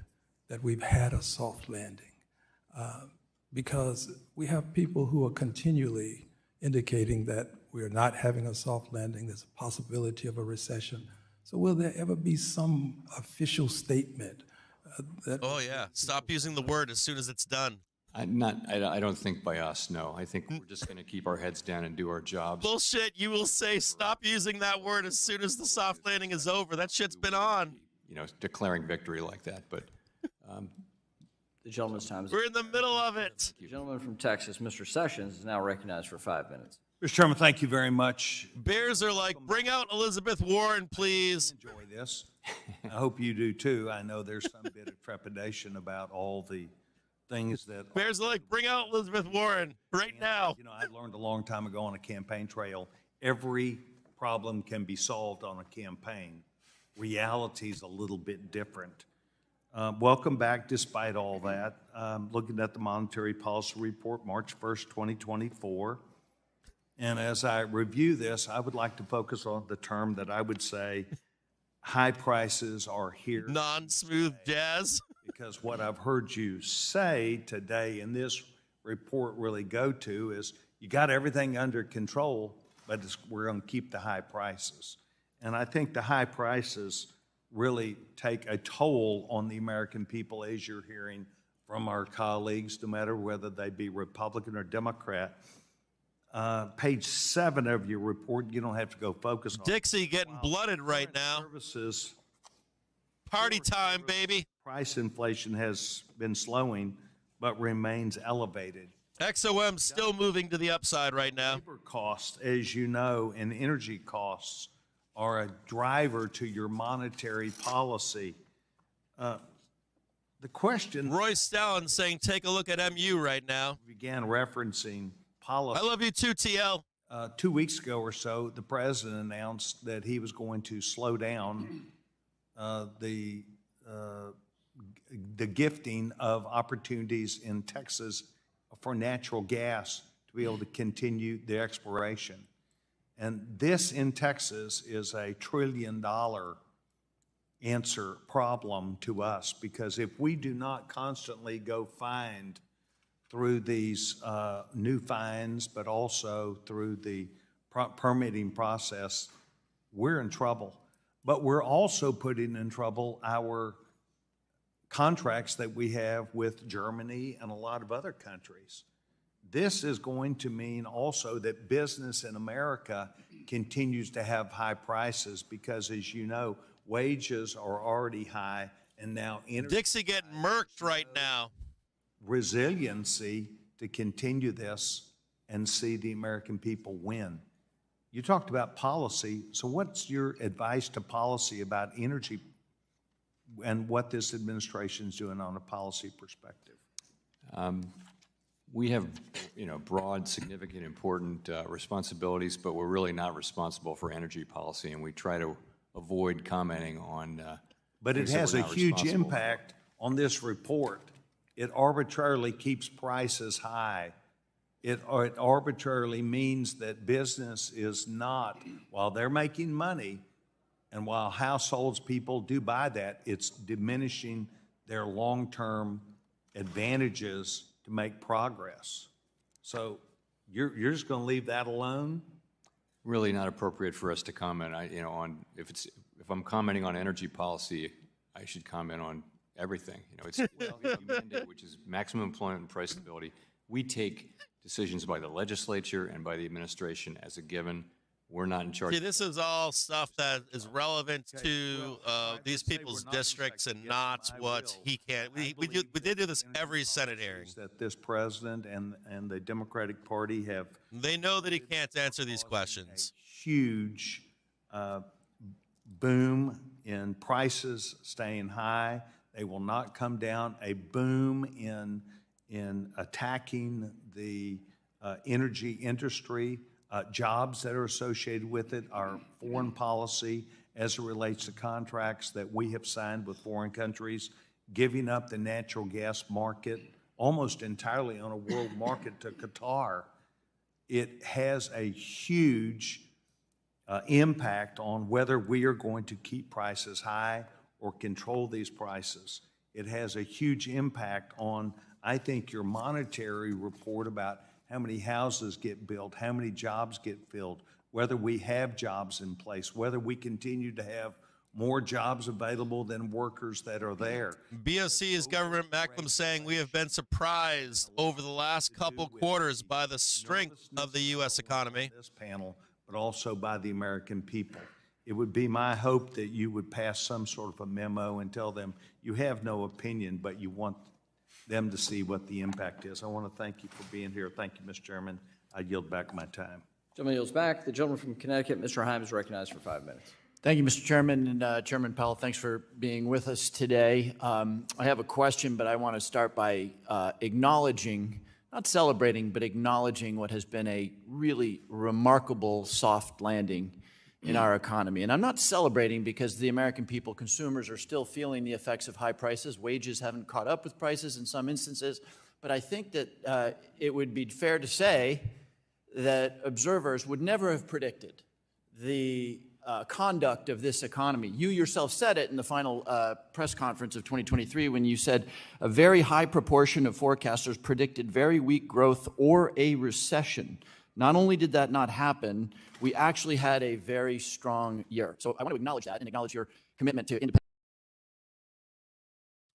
that we've had a soft landing? Because we have people who are continually indicating that we're not having a soft landing, there's a possibility of a recession. So will there ever be some official statement that... Oh, yeah. Stop using the word as soon as it's done. I don't think by us, no. I think we're just going to keep our heads down and do our jobs. Bullshit. You will say stop using that word as soon as the soft landing is over. That shit's been on. Declaring victory like that, but... The gentleman's time is We're in the middle of it. The gentleman from Texas, Mr. Sessions, is now recognized for 5 minutes. Mr. Chairman, thank you very much. Bears are like, bring out Elizabeth Warren, please. Enjoy this. I hope you do too. I know there's some bit of trepidation about all the things that... Bears are like, bring out Elizabeth Warren right now. I learned a long time ago on a campaign trail, every problem can be solved on a campaign. Reality's a little bit different. Welcome back despite all that. Looking at the Monetary Policy Report, March 1st, 2024. And as I review this, I would like to focus on the term that I would say high prices are here. Non-smooth jazz. Because what I've heard you say today in this report really go to is you got everything under control, but we're going to keep the high prices. And I think the high prices really take a toll on the American people, as you're hearing from our colleagues, no matter whether they be Republican or Democrat. Page 7 of your report, you don't have to go focus on Dixie getting blooded right now. Services. Party time, baby. Price inflation has been slowing, but remains elevated. XOM still moving to the upside right now. Labor costs, as you know, and energy costs are a driver to your monetary policy. The question... Roy Stalin saying, take a look at MU right now. Began referencing policy. I love you too, TL. 2 weeks ago or so, the president announced that he was going to slow down the gifting of opportunities in Texas for natural gas to be able to continue the exploration. And this in Texas is a $1 trillion answer problem to us, because if we do not constantly go find through these new finds, but also through the permitting process, we're in trouble. But we're also putting in trouble our contracts that we have with Germany and a lot of other countries. This is going to mean also that business in America continues to have high prices because, as you know, wages are already high, and now Dixie getting murked right now. Resiliency to continue this and see the American people win. You talked about policy, so what's your advice to policy about energy and what this administration is doing on a policy perspective? We have, broad, significant, important responsibilities, but we're really not responsible for energy policy, and we try to avoid commenting on. But it has a huge impact on this report. It arbitrarily keeps prices high. It arbitrarily means that business is not, while they're making money, and while households, people do buy that, it's diminishing their long-term advantages to make progress. So you're just going to leave that alone? Really not appropriate for us to comment. On if I'm commenting on energy policy, I should comment on everything. It's mandate, which is maximum employment and price stability. We take decisions by the legislature and by the administration as a given. We're not in charge. See, this is all stuff that is relevant to these people's districts and not what he can. We did do this every Senate hearing. That this president and the Democratic Party have. They know that he can't answer these questions. Huge boom in prices staying high. They will not come down. A boom in attacking the energy industry, jobs that are associated with it, our foreign policy as it relates to contracts that we have signed with foreign countries, giving up the natural gas market almost entirely on a world market to Qatar. It has a huge impact on whether we are going to keep prices high or control these prices. It has a huge impact on, I think, your monetary report about how many houses get built, how many jobs get filled, whether we have jobs in place, whether we continue to have more jobs available than workers that are there. BOC's Government Macklem saying we have been surprised over the last couple quarters by the strength of the U.S. economy. This panel, but also by the American people. It would be my hope that you would pass some sort of a memo and tell them you have no opinion, but you want them to see what the impact is. I want to thank you for being here. Thank you, Mr. Chairman. I yield back my time. Gentleman yields back. The gentleman from Connecticut, Mr. Himes, is recognized for 5 minutes. Thank you, Mr. Chairman, and Chairman Powell, thanks for being with us today. I have a question, but I want to start by acknowledging, not celebrating, but acknowledging what has been a really remarkable soft landing in our economy. And I'm not celebrating because the American people, consumers, are still feeling the effects of high prices. Wages haven't caught up with prices in some instances. But I think that it would be fair to say that observers would never have predicted the conduct of this economy. You yourself said it in the final press conference of 2023 when you said a very high proportion of forecasters predicted very weak growth or a recession. Not only did that not happen, we actually had a very strong year. So I want to acknowledge that and acknowledge your commitment to independence.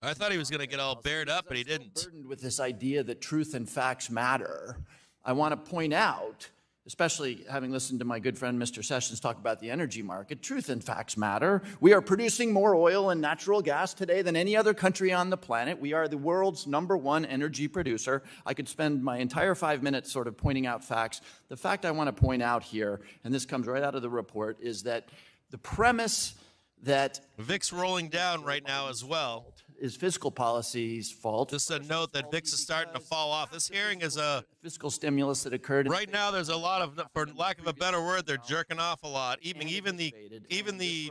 I thought he was going to get all bared up, but he didn't. Burdened with this idea that truth and facts matter, I want to point out, especially having listened to my good friend Mr. Sessions talk about the energy market, truth and facts matter. We are producing more oil and natural gas today than any other country on the planet. We are the world's #1 energy producer. I could spend my entire 5 minutes sort of pointing out facts. The fact I want to point out here, and this comes right out of the report, is that the premise that VIX rolling down right now as well. Is fiscal policy's fault. Just a note that VIX is starting to fall off. This hearing is a fiscal stimulus that occurred. Right now, there's a lot of, for lack of a better word, they're jerking off a lot. Even the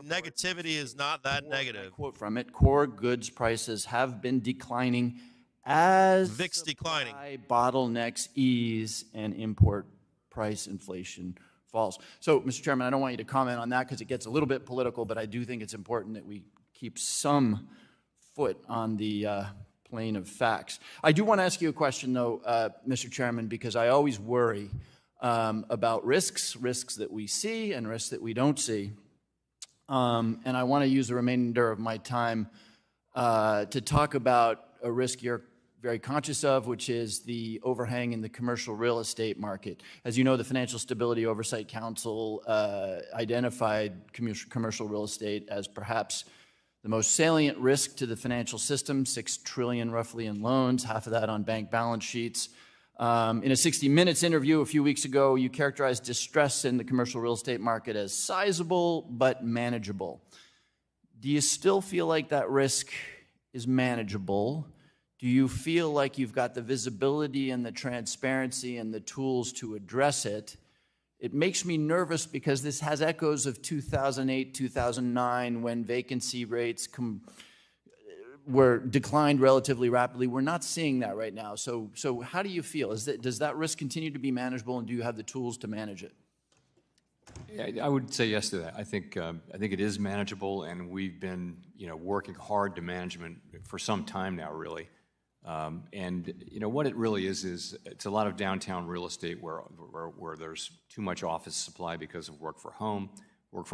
negativity is not that negative. I quote from it: core goods prices have been declining as VIX declining. Bottlenecks ease and import price inflation falls. So, Mr. Chairman, I don't want you to comment on that because it gets a little bit political, but I do think it's important that we keep some foot on the plane of facts. I do want to ask you a question, though, Mr. Chairman, because I always worry about risks that we see and risks that we don't see. And I want to use the remainder of my time to talk about a risk you're very conscious of, which is the overhang in the commercial real estate market. As you know, the Financial Stability Oversight Council identified commercial real estate as perhaps the most salient risk to the financial system, $6 trillion roughly in loans, half of that on bank balance sheets. In a 60 Minutes interview a few weeks ago, you characterized distress in the commercial real estate market as sizable but manageable. Do you still feel like that risk is manageable? Do you feel like you've got the visibility and the transparency and the tools to address it? It makes me nervous because this has echoes of 2008, 2009, when vacancy rates were declined relatively rapidly. We're not seeing that right now. So how do you feel? Does that risk continue to be manageable, and do you have the tools to manage it? I would say yes to that. I think it is manageable, and we've been working hard to management for some time now, really. And what it really is it's a lot of downtown real estate where there's too much office supply because of work from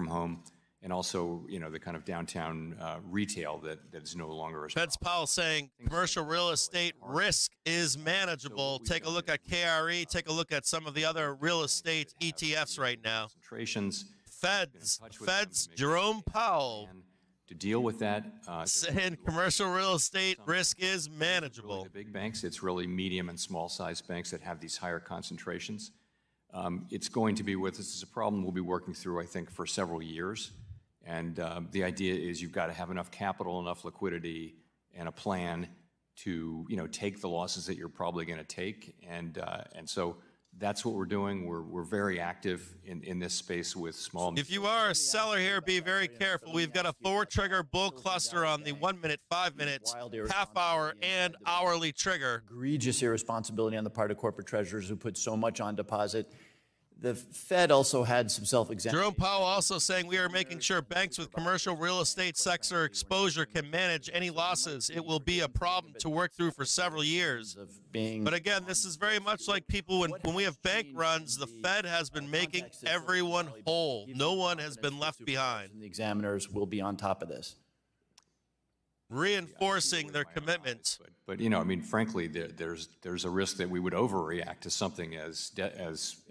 home, and also the kind of downtown retail that is no longer as Fed's Powell saying commercial real estate risk is manageable. Take a look at KRE. Take a look at some of the other real estate ETFs right now. Concentrations. Fed's Jerome Powell. To deal with that, saying commercial real estate risk is manageable. The big banks, it's really medium and small size banks that have these higher concentrations. It's going to be with us. It's a problem we'll be working through, I think, for several years. And the idea is you've got to have enough capital, enough liquidity, and a plan to, take the losses that you're probably going to take. And so that's what we're doing. We're very active in this space with small. If you are a seller here, be very careful. We've got a forward trigger bull cluster on the 1 minute, 5 minutes, half hour, and hourly trigger. Egregious irresponsibility on the part of corporate treasurers who put so much on deposit. The Fed also had some self-examination. Jerome Powell also saying we are making sure banks with commercial real estate sector exposure can manage any losses. It will be a problem to work through for several years. But again, this is very much like people when we have bank runs, the Fed has been making everyone whole. No one has been left behind. The examiners will be on top of this. Reinforcing their commitment. But frankly, there's a risk that we would overreact to something as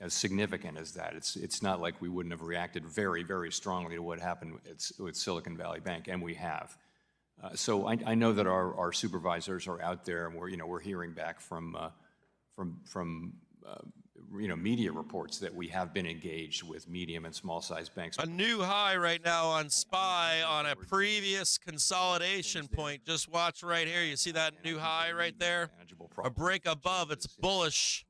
significant as that. It's not like we wouldn't have reacted very, very strongly to what happened with Silicon Valley Bank, and we have. So I know that our supervisors are out there, and we're hearing back from media reports that we have been engaged with medium and small-sized banks. A new high right now on SPY on a previous consolidation point. Just watch right here. You see that new high right there? A break above. It's bullish.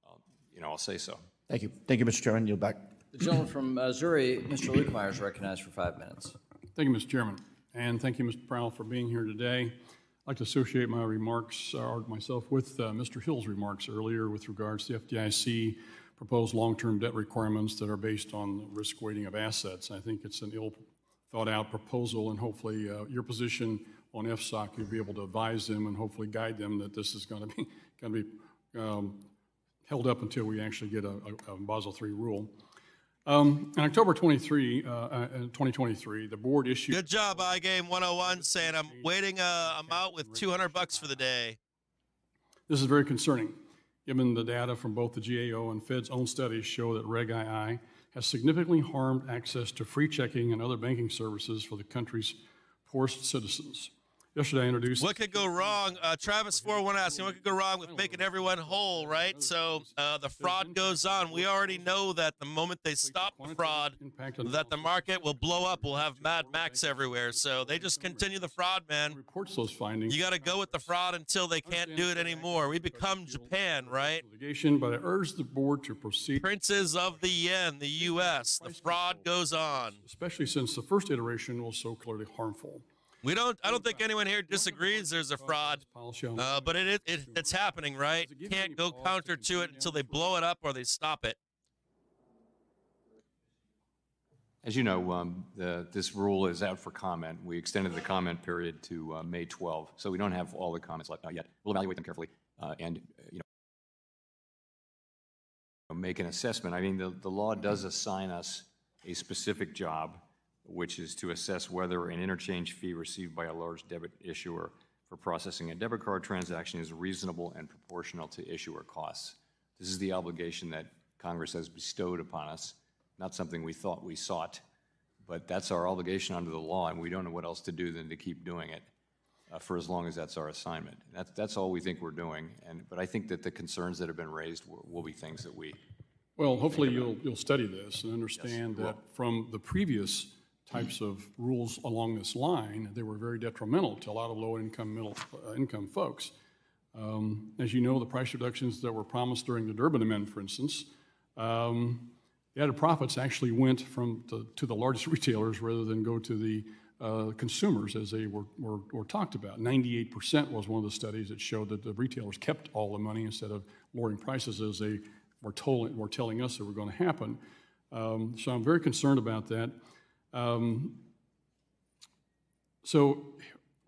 I'll say so. Thank you. Thank you, Mr. Chairman. Yield back. The gentleman from Missouri, Mr. Lukemeyer, is recognized for 5 minutes. Thank you, Mr. Chairman. And thank you, Mr. Powell, for being here today. I'd like to associate my remarks, or myself, with Mr. Hill's remarks earlier with regards to the FDIC proposed long-term debt requirements that are based on the risk weighting of assets. I think it's an ill-thought-out proposal, and hopefully your position on FSOC, you'll be able to advise them and hopefully guide them that this is going to be held up until we actually get a Basel III rule. In October 2023, the board issued... Good job, iGame 101, saying I'm waiting, I'm out with $200 for the day. This is very concerning, given the data from both the GAO and Fed's own studies show that Reg II has significantly harmed access to free checking and other banking services for the country's poorest citizens. Yesterday, I introduced... What could go wrong? Travis 401 asking, what could go wrong with making everyone whole, right? So the fraud goes on. We already know that the moment they stop the fraud, that the market will blow up. We'll have Mad Max everywhere. So they just continue the fraud, man. Reports those findings. You got to go with the fraud until they can't do it anymore. We become Japan, right? But I urge the board to proceed. Princes of the yen, the U.S. The fraud goes on. Especially since the first iteration was so clearly harmful. I don't think anyone here disagrees there's a fraud, but it's happening, right? You can't go counter to it until they blow it up or they stop it. As you know, this rule is out for comment. We extended the comment period to May 12, so we don't have all the comments left out yet. We'll evaluate them carefully and make an assessment. I mean, the law does assign us a specific job, which is to assess whether an interchange fee received by a large debit issuer for processing a debit card transaction is reasonable and proportional to issuer costs. This is the obligation that Congress has bestowed upon us, not something we thought we sought, but that's our obligation under the law, and we don't know what else to do than to keep doing it for as long as that's our assignment. That's all we think we're doing, but I think that the concerns that have been raised will be things that we... Well, hopefully you'll study this and understand that from the previous types of rules along this line, they were very detrimental to a lot of low-income, middle-income folks. As you know, the price reductions that were promised during the Durbin Amendment, for instance, the added profits actually went to the largest retailers rather than go to the consumers as they were talked about. 98% was one of the studies that showed that the retailers kept all the money instead of lowering prices as they were telling us that were going to happen. So I'm very concerned about that. So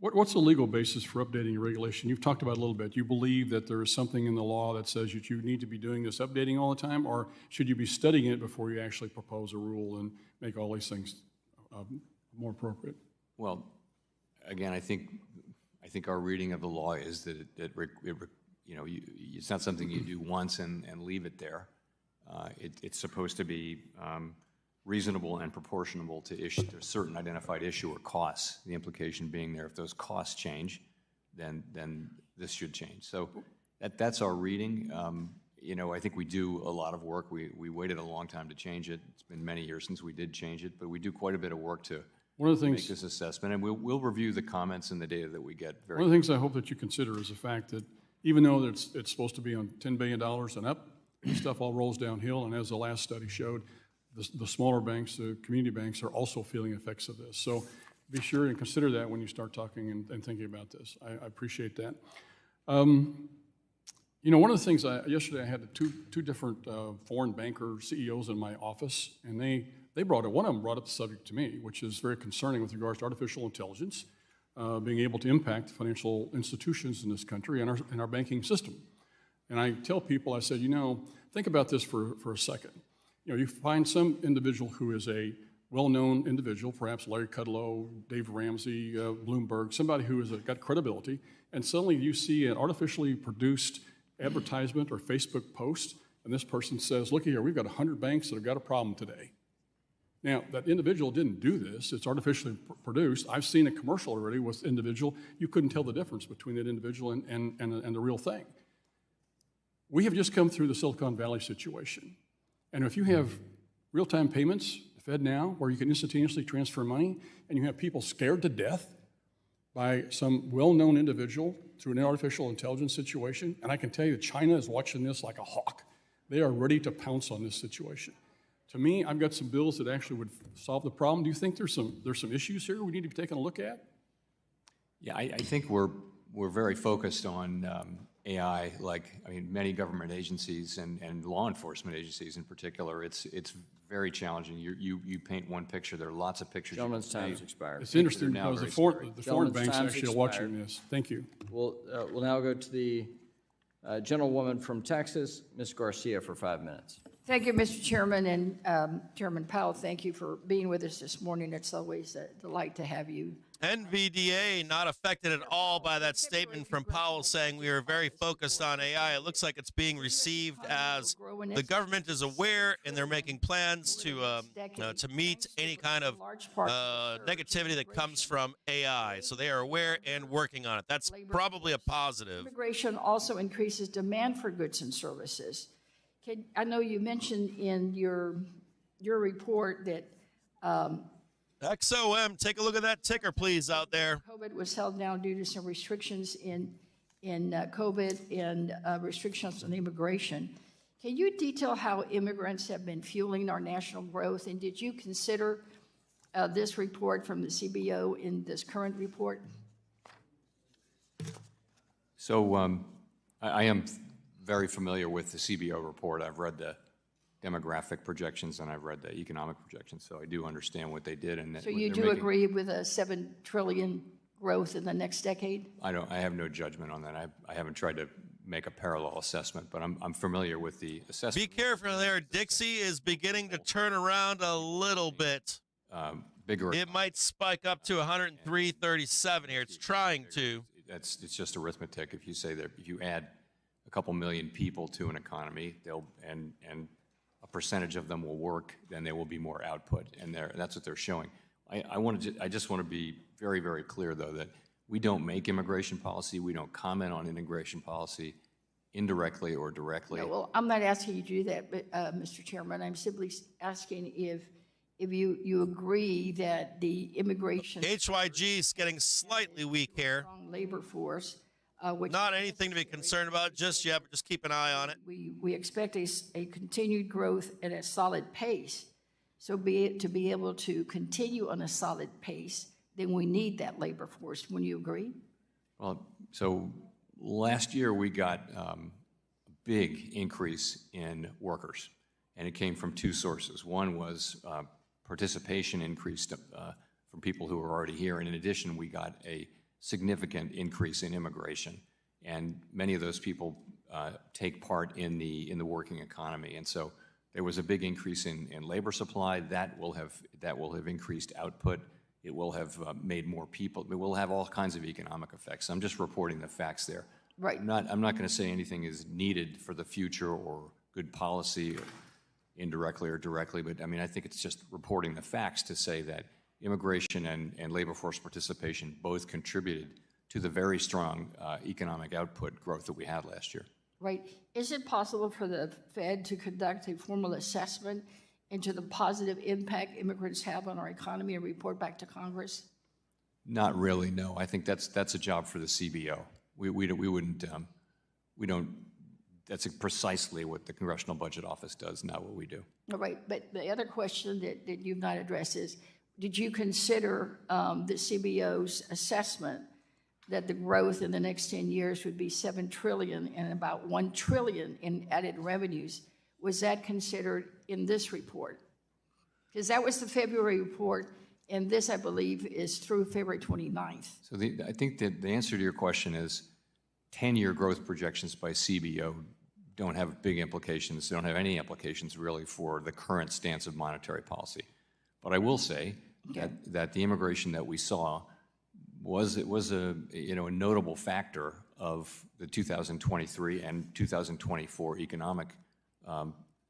what's the legal basis for updating your regulation? You've talked about it a little bit. You believe that there is something in the law that says that you need to be doing this updating all the time, or should you be studying it before you actually propose a rule and make all these things more appropriate? Well, again, I think our reading of the law is that it's not something you do once and leave it there. It's supposed to be reasonable and proportional to certain identified issue or costs. The implication being there, if those costs change, then this should change. So that's our reading. you know, I think we do a lot of work. We waited a long time to change it. It's been many years since we did change it, but we do quite a bit of work to make this assessment, and we'll review the comments and the data that we get. One of the things I hope that you consider is the fact that even though it's supposed to be on $10 billion and up, stuff all rolls downhill, and as the last study showed, the smaller banks, the community banks, are also feeling effects of this. So be sure and consider that when you start talking and thinking about this. I appreciate that. You know, one of the things, yesterday I had two different foreign banker CEOs in my office, and one of them brought up the subject to me, which is very concerning with regards to artificial intelligence being able to impact financial institutions in this country and our banking system. And I tell people, I said, you know, think about this for a second. You know, you find some individual who is a well-known individual, perhaps Larry Kudlow, Dave Ramsey, Bloomberg, somebody who has got credibility, and suddenly you see an artificially produced advertisement or Facebook post, and this person says, look here, we've got 100 banks that have got a problem today. Now, that individual didn't do this. It's artificially produced. I've seen a commercial already with individual. You couldn't tell the difference between that individual and the real thing. We have just come through the Silicon Valley situation. And if you have real-time payments, FedNow, where you can instantaneously transfer money, and you have people scared to death by some well-known individual through an artificial intelligence situation, and I can tell you that China is watching this like a hawk. They are ready to pounce on this situation. To me, I've got some bills that actually would solve the problem. Do you think there's some issues here we need to be taking a look at? Yeah, I think we're very focused on AI, many government agencies and law enforcement agencies in particular. It's very challenging. You paint one picture, there are lots of pictures. Gentleman's time has expired. It's interesting because the foreign banks actually are watching this. Thank you. We'll now go to the gentlewoman from Texas, Ms. Garcia, for 5 minutes. Thank you, Mr. Chairman, and Chairman Powell, thank you for being with us this morning. It's always a delight to have you. NVDA not affected at all by that statement from Powell saying we are very focused on AI. It looks like it's being received as the government is aware and they're making plans to meet any kind of negativity that comes from AI. So they are aware and working on it. That's probably a positive. Immigration also increases demand for goods and services. I know you mentioned in your report that XOM, take a look at that ticker, please, out there. COVID was held down due to some restrictions in COVID and restrictions on immigration. Can you detail how immigrants have been fueling our national growth? And did you consider this report from the CBO in this current report? So I am very familiar with the CBO report. I've read the demographic projections and I've read the economic projections, so I do understand what they did. And so you do agree with a $7 trillion growth in the next decade? I have no judgment on that. I haven't tried to make a parallel assessment, but I'm familiar with the assessment. Be careful there. Dixie is beginning to turn around a little bit. Bigger. It might spike up to 103.37 here. It's trying to. It's just arithmetic. If you say that if you add a couple million people to an economy, and a percentage of them will work, then there will be more output, and that's what they're showing. I just want to be very, very clear, though, that we don't make immigration policy. We don't comment on immigration policy indirectly or directly. No, well, I'm not asking you to do that, but, Mr. Chairman, I'm simply asking if you agree that the immigration... HYG is getting slightly weak here. ...labor force... Not anything to be concerned about just yet, but just keep an eye on it. We expect a continued growth at a solid pace. So to be able to continue on a solid pace, then we need that labor force. Wouldn't you agree? Well, so last year we got a big increase in workers, and it came from two sources. One was participation increased from people who were already here, and in addition, we got a significant increase in immigration, and many of those people take part in the working economy, and so there was a big increase in labor supply. That will have increased output. It will have made more people. It will have all kinds of economic effects. I'm just reporting the facts there. Right. I'm not going to say anything is needed for the future or good policy, or indirectly or directly, but I mean I think it's just reporting the facts to say that immigration and labor force participation both contributed to the very strong economic output growth that we had last year. Right. Is it possible for the Fed to conduct a formal assessment into the positive impact immigrants have on our economy and report back to Congress? Not really, no. I think that's a job for the CBO. We don't, that's precisely what the Congressional Budget Office does, not what we do. All right, but the other question that you've not addressed is, did you consider the CBO's assessment that the growth in the next 10 years would be $7 trillion and about $1 trillion in added revenues? Was that considered in this report? Because that was the February report, and this, I believe, is through February 29th. So I think that the answer to your question is 10-year growth projections by CBO don't have big implications. They don't have any implications really for the current stance of monetary policy. But I will say that the immigration that we saw was a notable factor of the 2023 and 2024 economic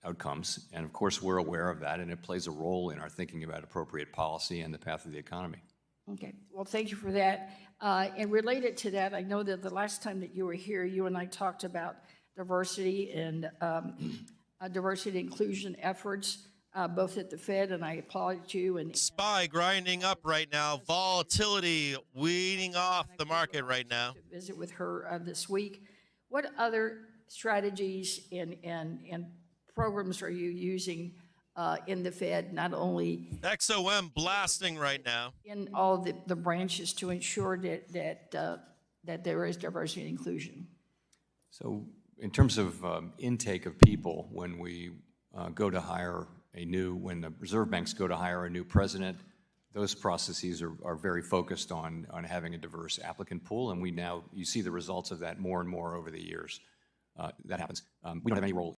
outcomes. And of course, we're aware of that, and it plays a role in our thinking about appropriate policy and the path of the economy. Okay, well, thank you for that. And related to that, I know that the last time that you were here, you and I talked about diversity and diversity inclusion efforts, both at the Fed, and I applaud you. And SPY grinding up right now. Volatility weeding off the market right now. To visit with her this week. What other strategies and programs are you using in the Fed, not only XOM blasting right now, in all the branches to ensure that there is diversity and inclusion? So in terms of intake of people, when we go to hire when the reserve banks go to hire a new president, those processes are very focused on having a diverse applicant pool, and you see the results of that more and more over the years. That happens. We don't have any role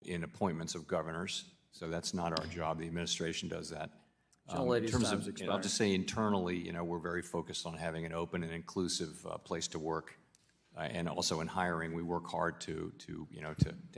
in appointments of governors, so that's not our job. The administration does that. In terms of, I'll just say internally, we're very focused on having an open and inclusive place to work, and also in hiring, we work hard to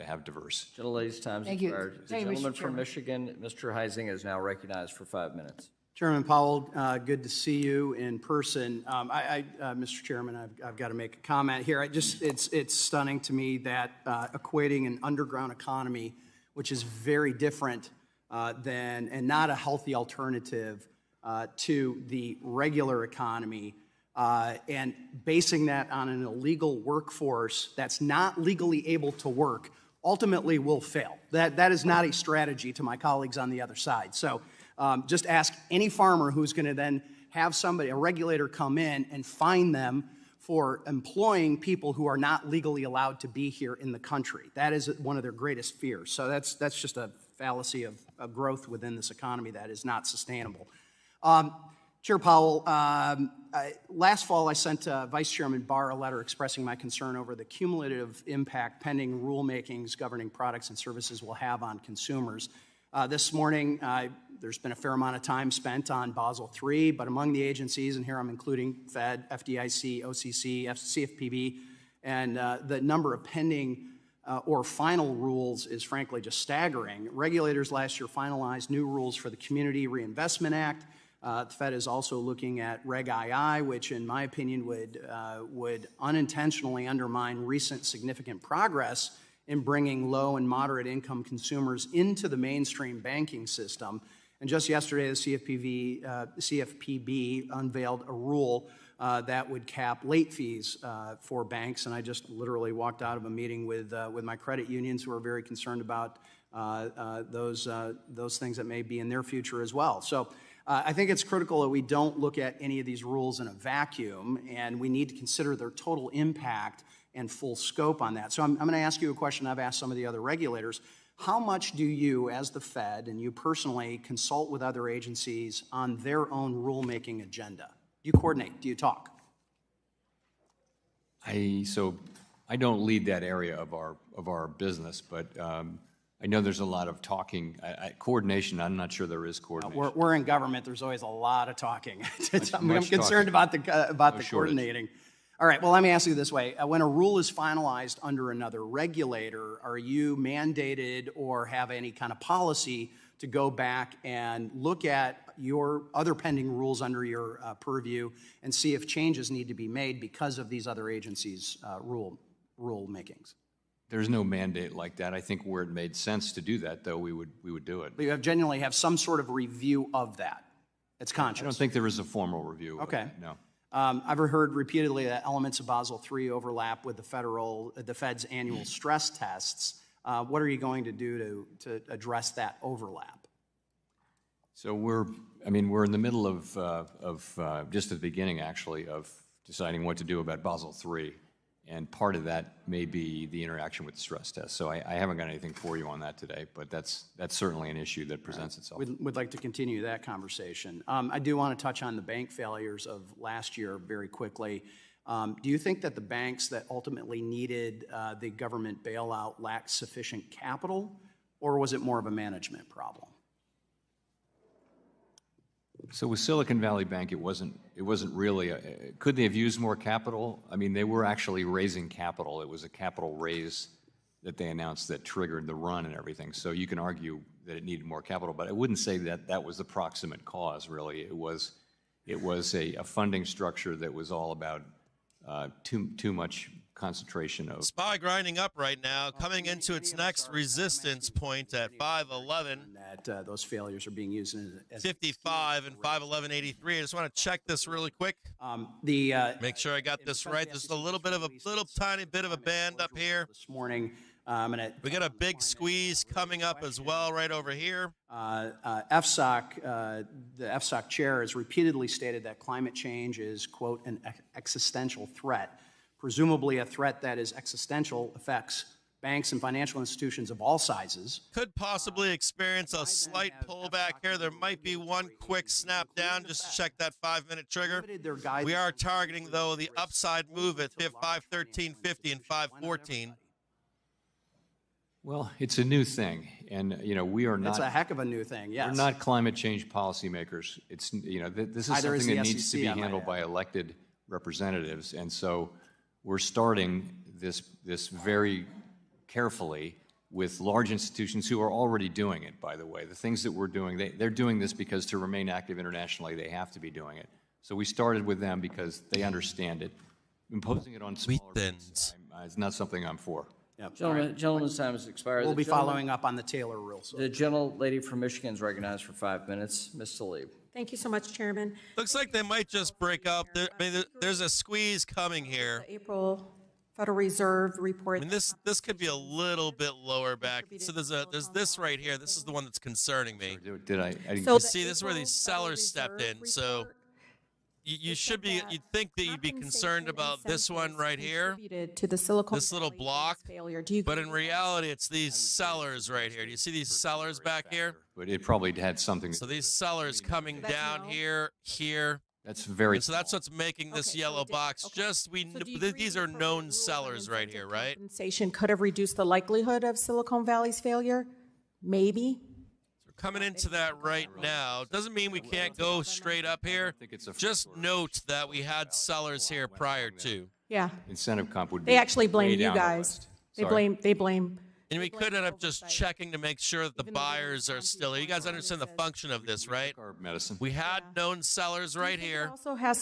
have diverse. Gentlelady's time's expired. The gentleman from Michigan, Mr. Heising, is now recognized for 5 minutes. Chairman Powell, good to see you in person. Mr. Chairman, I've got to make a comment here. It's stunning to me that equating an underground economy, which is very different and not a healthy alternative to the regular economy, and basing that on an illegal workforce that's not legally able to work, ultimately will fail. That is not a strategy to my colleagues on the other side. So just ask any farmer who's going to then have a regulator come in and fine them for employing people who are not legally allowed to be here in the country. That is one of their greatest fears. So that's just a fallacy of growth within this economy that is not sustainable. Chair Powell, last fall I sent Vice Chairman Barr a letter expressing my concern over the cumulative impact pending rulemakings governing products and services will have on consumers. This morning, there's been a fair amount of time spent on Basel III, but among the agencies, and here I'm including Fed, FDIC, OCC, CFPB, and the number of pending or final rules is frankly just staggering. Regulators last year finalized new rules for the Community Reinvestment Act. The Fed is also looking at Reg II, which in my opinion would unintentionally undermine recent significant progress in bringing low and moderate income consumers into the mainstream banking system. And just yesterday, the CFPB unveiled a rule that would cap late fees for banks. And I just literally walked out of a meeting with my credit unions who are very concerned about those things that may be in their future as well. So I think it's critical that we don't look at any of these rules in a vacuum, and we need to consider their total impact and full scope on that. So I'm going to ask you a question I've asked some of the other regulators. How much do you, as the Fed, and you personally, consult with other agencies on their own rulemaking agenda? Do you coordinate? Do you talk? So I don't lead that area of our business, but I know there's a lot of talking. Coordination, I'm not sure there is coordination. We're in government. There's always a lot of talking. I'm concerned about the coordinating. All right, well, let me ask you this way. When a rule is finalized under another regulator, are you mandated or have any kind of policy to go back and look at your other pending rules under your purview and see if changes need to be made because of these other agencies' rulemakings? There's no mandate like that. I think where it made sense to do that, though, we would do it. But you genuinely have some sort of review of that. It's conscious. I don't think there is a formal review. Okay. No. I've heard repeatedly that elements of Basel III overlap with the Fed's annual stress tests. What are you going to do to address that overlap? So we're in the middle of just at the beginning, actually, of deciding what to do about Basel III. And part of that may be the interaction with the stress test. So I haven't got anything for you on that today, but that's certainly an issue that presents itself. We'd like to continue that conversation. I do want to touch on the bank failures of last year very quickly. Do you think that the banks that ultimately needed the government bailout lacked sufficient capital, or was it more of a management problem? So with Silicon Valley Bank, it wasn't really. Could they have used more capital? I mean, they were actually raising capital. It was a capital raise that they announced that triggered the run and everything. So you can argue that it needed more capital, but I wouldn't say that that was the proximate cause. Really, it was a funding structure that was all about too much concentration of. SPY grinding up right now, coming into its next resistance point at 511. That those failures are being used as 55 and 511.83. I just want to check this really quick. Make sure I got this right. There's a little tiny bit of a band up here. This morning, we got a big squeeze coming up as well right over here. FSOC, the FSOC chair has repeatedly stated that climate change is, quote, an existential threat. Presumably a threat that is existential affects banks and financial institutions of all sizes. Could possibly experience a slight pullback here. There might be one quick snap down. Just check that 5-minute trigger. We are targeting, though, the upside move at 513.50 and 514. Well, it's a new thing, and we are not. It's a heck of a new thing. Yes. We're not climate change policymakers. It's this is something that needs to be handled by elected representatives, and so we're starting this very carefully with large institutions who are already doing it, by the way. The things that we're doing, they're doing this because to remain active internationally, they have to be doing it. So we started with them because they understand it. Imposing it on smaller groups is not something I'm for. Yep. Gentleman's time has expired. We'll be following up on the Taylor rule. So. The gentlelady from Michigan is recognized for 5 minutes. Ms. Tlaib. Thank you so much, Chairman. Looks like they might just break up. There's a squeeze coming here. The April Federal Reserve report. I mean, this could be a little bit lower back. So there's this right here. This is the one that's concerning me. Did see, this is where these sellers stepped in. So you'd think that you'd be concerned about this one right here, to the Silicon this little block, but in reality, it's these sellers right here. Do you see these sellers back here? But it probably had something. So these sellers coming down here. That's very. And so that's what's making this yellow box. These are known sellers right here, right? Compensation could have reduced the likelihood of Silicon Valley's failure, maybe. Coming into that right now doesn't mean we can't go straight up here. Just note that we had sellers here prior to. Yeah. Incentive comp would be. They actually blame you guys. They blame. And we could end up just checking to make sure that the buyers are still here. You guys understand the function of this, right? Medicine. We had known sellers right here,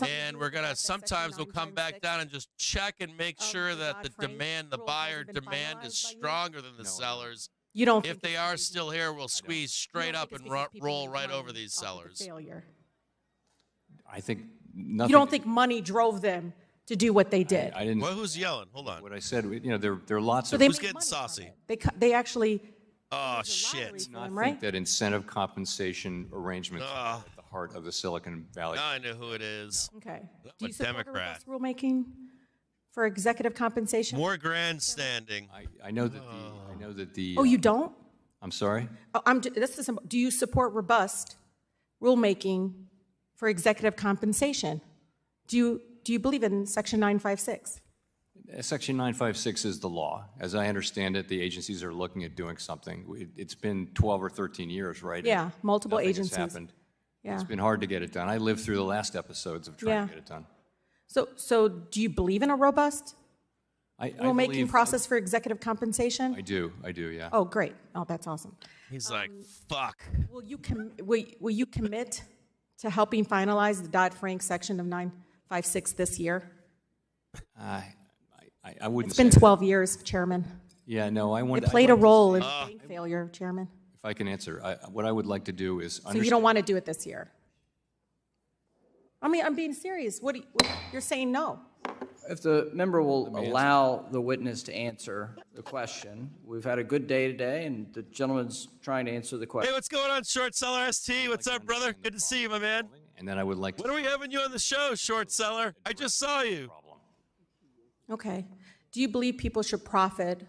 and we're gonna sometimes we'll come back down and just check and make sure that the buyer demand is stronger than the sellers. You don't. If they are still here, we'll squeeze straight up and roll right over these sellers. I think nothing. You don't think money drove them to do what they did? I didn't. Well, who's yelling? Hold on. What I said, there are lots of. Who's getting saucy? They actually. Oh shit! I think that incentive compensation arrangements are at the heart of the Silicon Valley. I know who it is. Okay. Do you support Democrat rulemaking for executive compensation? More grandstanding. I know that the. Oh, you don't? I'm sorry. Oh, do you support robust rulemaking for executive compensation? Do you believe in Section 956? Section 956 is the law. As I understand it, the agencies are looking at doing something. It's been 12 or 13 years, right? Yeah, multiple agencies. Has happened. Yeah. It's been hard to get it done. I lived through the last episodes of trying to get it done. So do you believe in a robust rulemaking process for executive compensation? I do, yeah. Oh, great. Oh, that's awesome. He's like, fuck. Will you commit to helping finalize the Dodd-Frank section of 956 this year? I wouldn't It's been say 12 years, Chairman. Yeah, no, I want. It played a role in bank failure, Chairman. If I can answer, what I would like to do is So you don't want to do it this year? I mean, I'm being serious. You're saying no? If the member will allow the witness to answer the question, we've had a good day today, and the gentleman's trying to answer the question. Hey, what's going on, Short Seller ST? What's up, brother? Good to see you, my man. And then I would like to. When are we having you on the show, Short Seller? I just saw you. Okay. Do you believe people should profit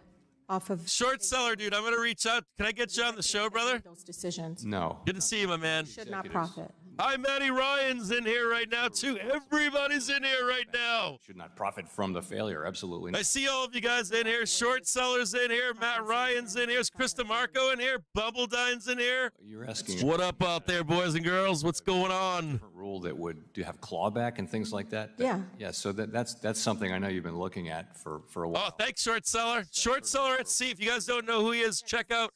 off of Short Seller, dude? I'm going to reach out. Can I get you on the show, brother? those decisions? No. Good to see you, my man. Should not profit. Hi, Matty Ryan's in here right now, too. Everybody's in here right now. Should not profit from the failure. Absolutely I not. see all of you guys in here. Short Seller's in here. Matt Ryan's in here. Is Krista Marco in here? Bubbledine's in here. You're asking. What up out there, boys and girls? What's going on? Rule that would have clawback and things like that. Yeah. Yeah. So that's something I know you've been looking at for a while. Oh, thanks, Short Seller. Short Seller at Sea. If you guys don't know who he is, check out.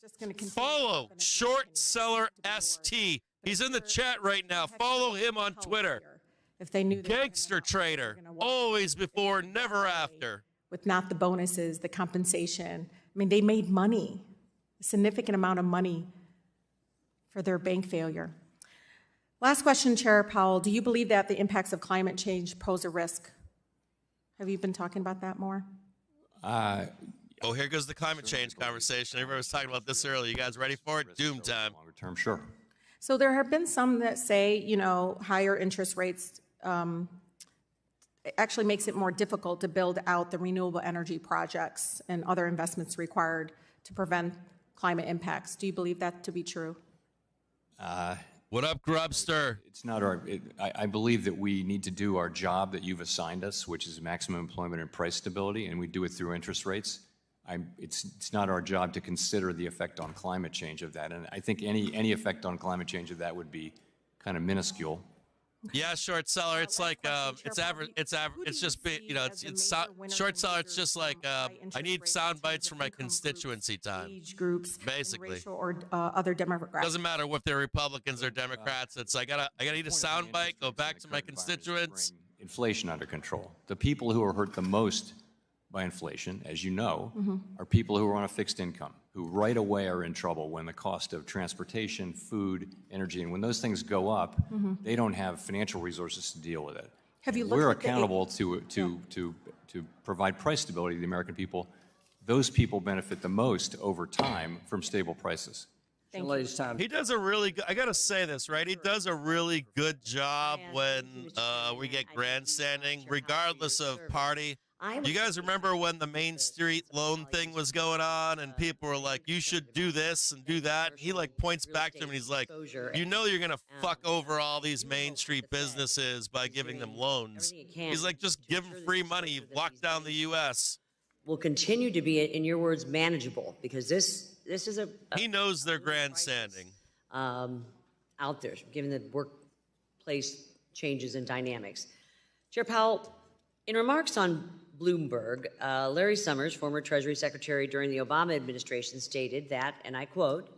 Follow Short Seller ST. He's in the chat right now. Follow him on Twitter. If they knew Gangster trader. Always before, never after. with not the bonuses, the compensation. I mean, they made money, a significant amount of money for their bank failure. Last question, Chair Powell. Do you believe that the impacts of climate change pose a risk? Have you been talking about that more? Oh, here goes the climate change conversation. Everybody was talking about this earlier. You guys ready for it? Doom time. Longer term, sure. So there have been some that say, you know, higher interest rates actually makes it more difficult to build out the renewable energy projects and other investments required to prevent climate impacts. Do you believe that to be true? What up, Grubster? It's not our. I believe that we need to do our job that you've assigned us, which is maximum employment and price stability, and we do it through interest rates. It's not our job to consider the effect on climate change of that, and I think any effect on climate change of that would be kind of minuscule. Yeah, Short Seller. It's like it's average. It's just you know Short Seller. It's just like I need sound bites for my constituency time. Age groups, basically, racial or other demographics. Doesn't matter if they're Republicans or Democrats. It's I gotta need a sound bite. Go back to my constituents. Inflation under control. The people who are hurt the most by inflation, as you know, Mm-hmm. are people who are on a fixed income, who right away are in trouble when the cost of transportation, food, energy, and when those things go up, Mhm. they don't have financial resources to deal with it. Have you And looked we're at the- accountable to provide price stability to the American people. Those people benefit the most over time from stable prices. Ladies' time. He does a really good, I gotta say this, right? He does a really good job when we get grandstanding, regardless of party. You guys remember when the Main Street loan thing was going on and people were like, you should do this and do that? And he like points back to him and he's like, you know you're going to fuck over all these Main Street businesses by giving them loans. He's like, just give them free money. You've locked down the U.S. Will continue to be, in your words, manageable, because this is a He knows they're grandstanding. out there, given the workplace changes and dynamics. Chair Powell, in remarks on Bloomberg, Larry Summers, former Treasury Secretary during the Obama administration, stated that, and I quote,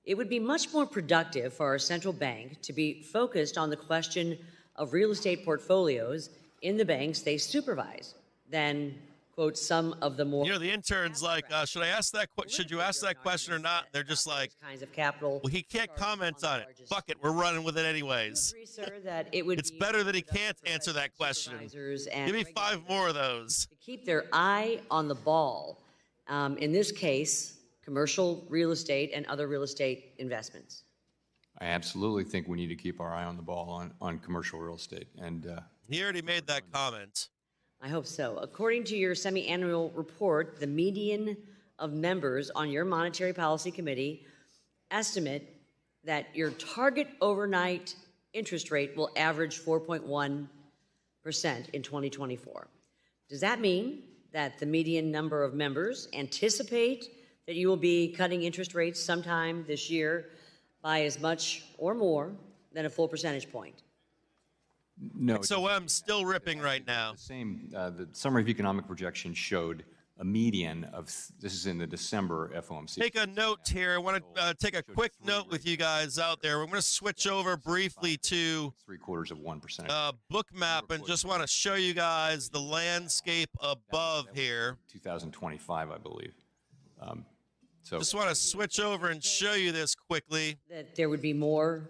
"It would be much more productive for our central bank to be focused on the question of real estate portfolios in the banks they supervise than, quote, some of the more..." You know, the intern's like, should I ask that? Should you ask that question or not? They're just like, kinds of capital. Well, he can't comment on it. Fuck it, we're running with it anyways. That it would It's better that he can't answer that question. Give me 5 more of those. to keep their eye on the ball. In this case, commercial real estate and other real estate investments. I absolutely think we need to keep our eye on the ball on commercial real estate. And He already made that comment. I hope so. According to your semi-annual report, the median of members on your Monetary Policy Committee estimate that your target overnight interest rate will average 4.1% in 2024. Does that mean that the median number of members anticipate that you will be cutting interest rates sometime this year by as much or more than a full percentage point? no. XOM's still ripping right now. The summary of economic projections showed a median of, this is in the December FOMC. Take a note here. I want to take a quick note with you guys out there. We're going to switch over briefly to 0.75% book map and just want to show you guys the landscape above here. 2025, I believe. So just want to switch over and show you this quickly. That there would be more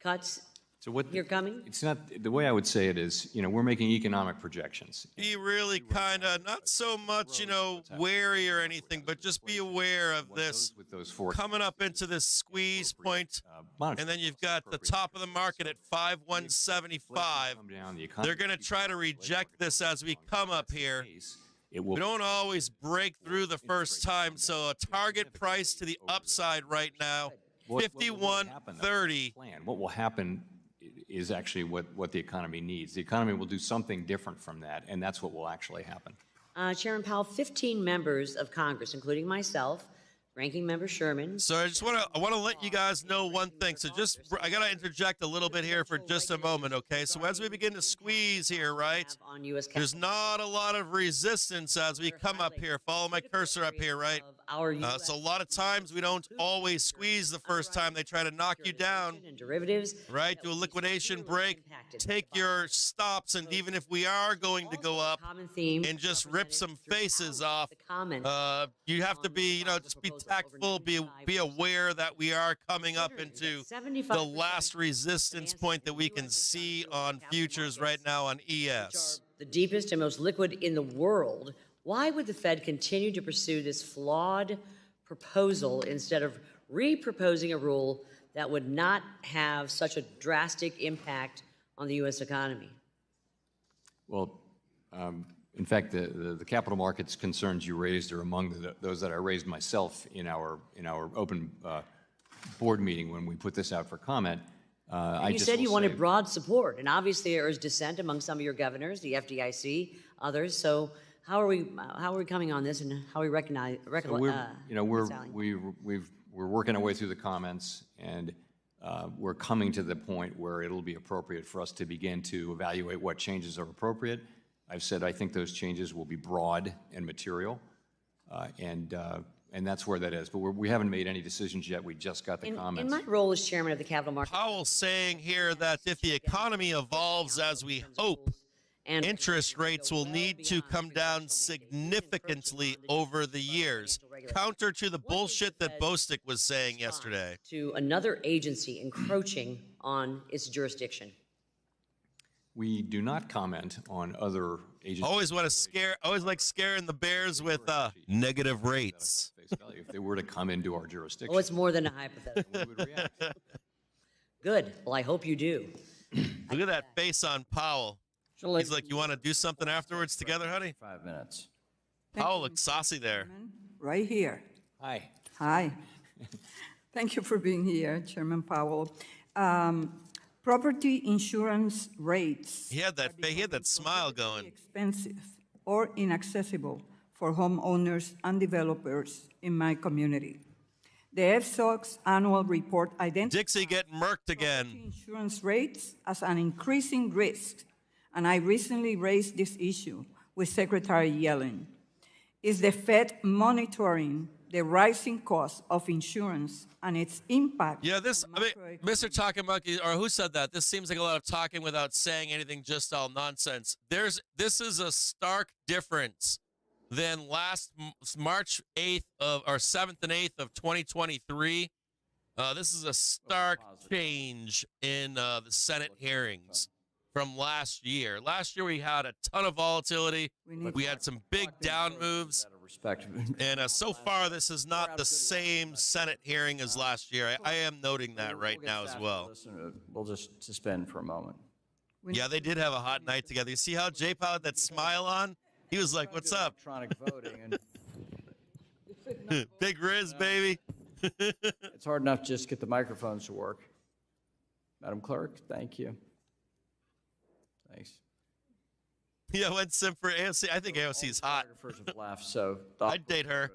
cuts so what you're coming? It's not, the way I would say it is, you know, we're making economic projections. Be really kind of, not so much, you know, wary or anything, but just be aware of this coming up into this squeeze point, and then you've got the top of the market at 5,175. They're going to try to reject this as we come up here. We don't always break through the first time, so a target price to the upside right now, 51.30. What will happen is actually what the economy needs. The economy will do something different from that, and that's what will actually happen. Chairman Powell, 15 members of Congress, including myself, Ranking Member Sherman. So I want to let you guys know one thing. So I got to interject a little bit here for just a moment, okay? So as we begin to squeeze here, right, there's not a lot of resistance as we come up here. Follow my cursor up here, right? So a lot of times we don't always squeeze the first time. They try to knock you down, right? Do a liquidation break, take your stops, and even if we are going to go up and just rip some faces off, you have to be, you know, just be tactful, be aware that we are coming up into the last resistance point that we can see on futures right now on ES. The deepest and most liquid in the world. Why would the Fed continue to pursue this flawed proposal instead of re-proposing a rule that would not have such a drastic impact on the U.S. economy? Well, in fact, the capital markets concerns you raised are among those that I raised myself in our open board meeting when we put this out for comment. You said you wanted broad support, and obviously there is dissent among some of your governors, the FDIC, others. So how are we coming on this, and how are we we're working our way through the comments, and we're coming to the point where it'll be appropriate for us to begin to evaluate what changes are appropriate. I've said I think those changes will be broad and material, and that's where that is. But we haven't made any decisions yet. We just got the comments. In my role as chairman of the capital market, Powell saying here that if the economy evolves as we hope, interest rates will need to come down significantly over the years, counter to the bullshit that Bostic was saying yesterday. To another agency encroaching on its jurisdiction. We do not comment on other agencies. Always like scaring the bears with negative rates. If they were to come into our jurisdiction. Oh, it's more than a hypothetical. We would react. Good. Well, I hope you do. Look at that face on Powell. He's like, you want to do something afterwards together, honey? 5 minutes. Powell looks saucy there. Right here. Hi. Hi. Thank you for being here, Chairman Powell. Property insurance rates. He had that smile going. Expensive or inaccessible for homeowners and developers in my community. The FSOC's annual report identifies Dixie getting murked again. Insurance rates as an increasing risk, and I recently raised this issue with Secretary Yellen. Is the Fed monitoring the rising cost of insurance and its impact? Yeah, Mr. Talking Monkey, or who said that? This seems like a lot of talking without saying anything, just all nonsense. This is a stark difference than last March 8th or 7th and 8th of 2023. This is a stark change in the Senate hearings from last year. Last year we had a ton of volatility. We had some big down moves. And so far this is not the same Senate hearing as last year. I am noting that right now as well. We'll just suspend for a moment. Yeah, they did have a hot night together. You see how Jay Powell had that smile on? He was like, what's up? Electronic voting. And Big Riz, baby. it's hard enough to just get the microphones to work. Madam Clerk, thank you. Thanks. Yeah, went sim for AOC. I think AOC's hot. Have left, so I'd date her.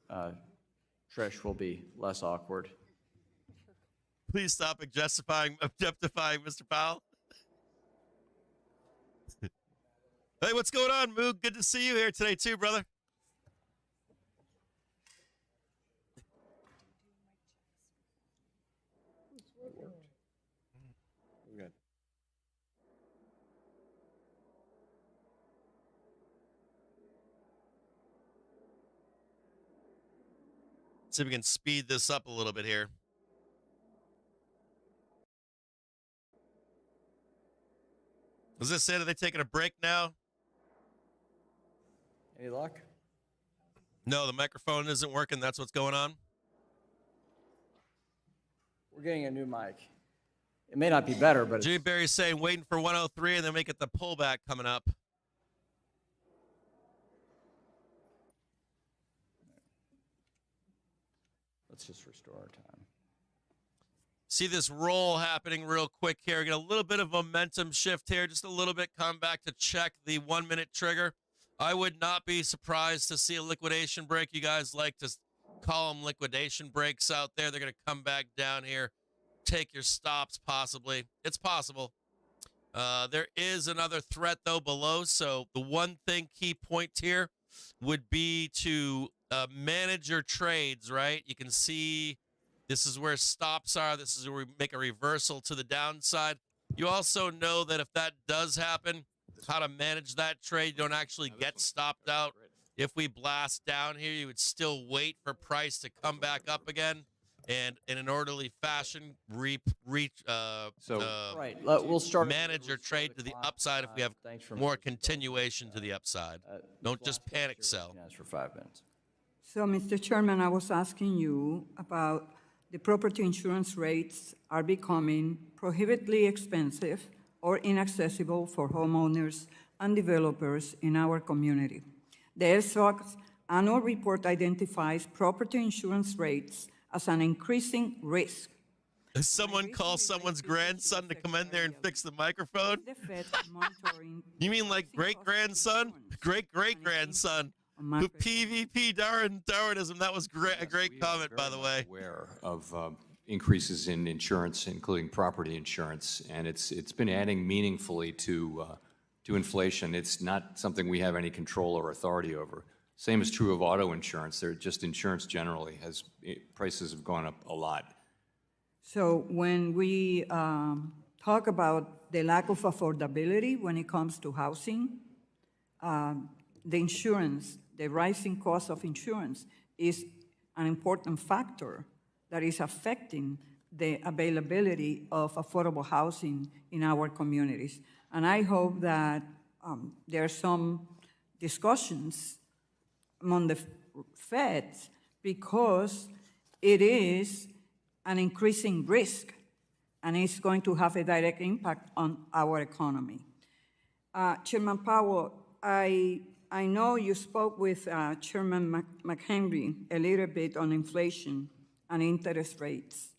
For Trish will be less awkward. Please stop objectifying Mr. Powell. Hey, what's going on, Moog? Good to see you here today, too, brother. Good. See if we can speed this up a little bit here. Was this it? Are they taking a break now? Any luck? No, the microphone isn't working. That's what's going on. We're getting a new mic. It may not be better, but Jimmy Barry's saying waiting for 103 and then we get the pullback coming up. let's just restore our time. See this roll happening real quick here. Get a little bit of momentum shift here, just a little bit. Come back to check the 1 minute trigger. I would not be surprised to see a liquidation break. You guys like to call them liquidation breaks out there. They're going to come back down here, take your stops possibly. It's possible. There is another threat, though, below. So the one thing, key point here, would be to manage your trades, right? You can see this is where stops are. This is where we make a reversal to the downside. You also know that if that does happen, how to manage that trade. You don't actually get stopped out. If we blast down here, you would still wait for price to come back up again, and in an orderly fashion, we'll start manage your trade to the upside if we have more continuation to the upside. Don't just panic sell. For 5 minutes. So, Mr. Chairman, I was asking you about the property insurance rates are becoming prohibitively expensive or inaccessible for homeowners and developers in our community. The SOX annual report identifies property insurance rates as an increasing risk. Does someone call someone's grandson to come in there and fix the microphone? You mean like great-grandson? Great-great-grandson? The PvP Darwinism. That was a great comment, by the way. Aware of increases in insurance, including property insurance, and it's been adding meaningfully to inflation. It's not something we have any control or authority over. Same is true of auto insurance. They're just insurance generally prices have gone up a lot. So when we talk about the lack of affordability when it comes to housing, the insurance, the rising cost of insurance is an important factor that is affecting the availability of affordable housing in our communities. And I hope that there are some discussions among the Fed because it is an increasing risk and it's going to have a direct impact on our economy. Chairman Powell, I know you spoke with Chairman McHenry a little bit on inflation and interest rates.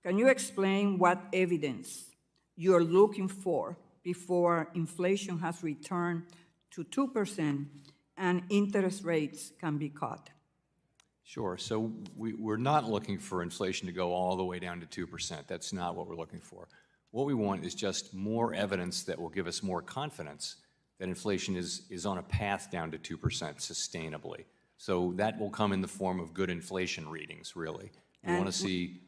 Can you explain what evidence you're looking for before inflation has returned to 2% and interest rates can be cut? Sure. So we're not looking for inflation to go all the way down to 2%. That's not what we're looking for. What we want is just more evidence that will give us more confidence that inflation is on a path down to 2% sustainably. So that will come in the form of good inflation readings, really. We want to see,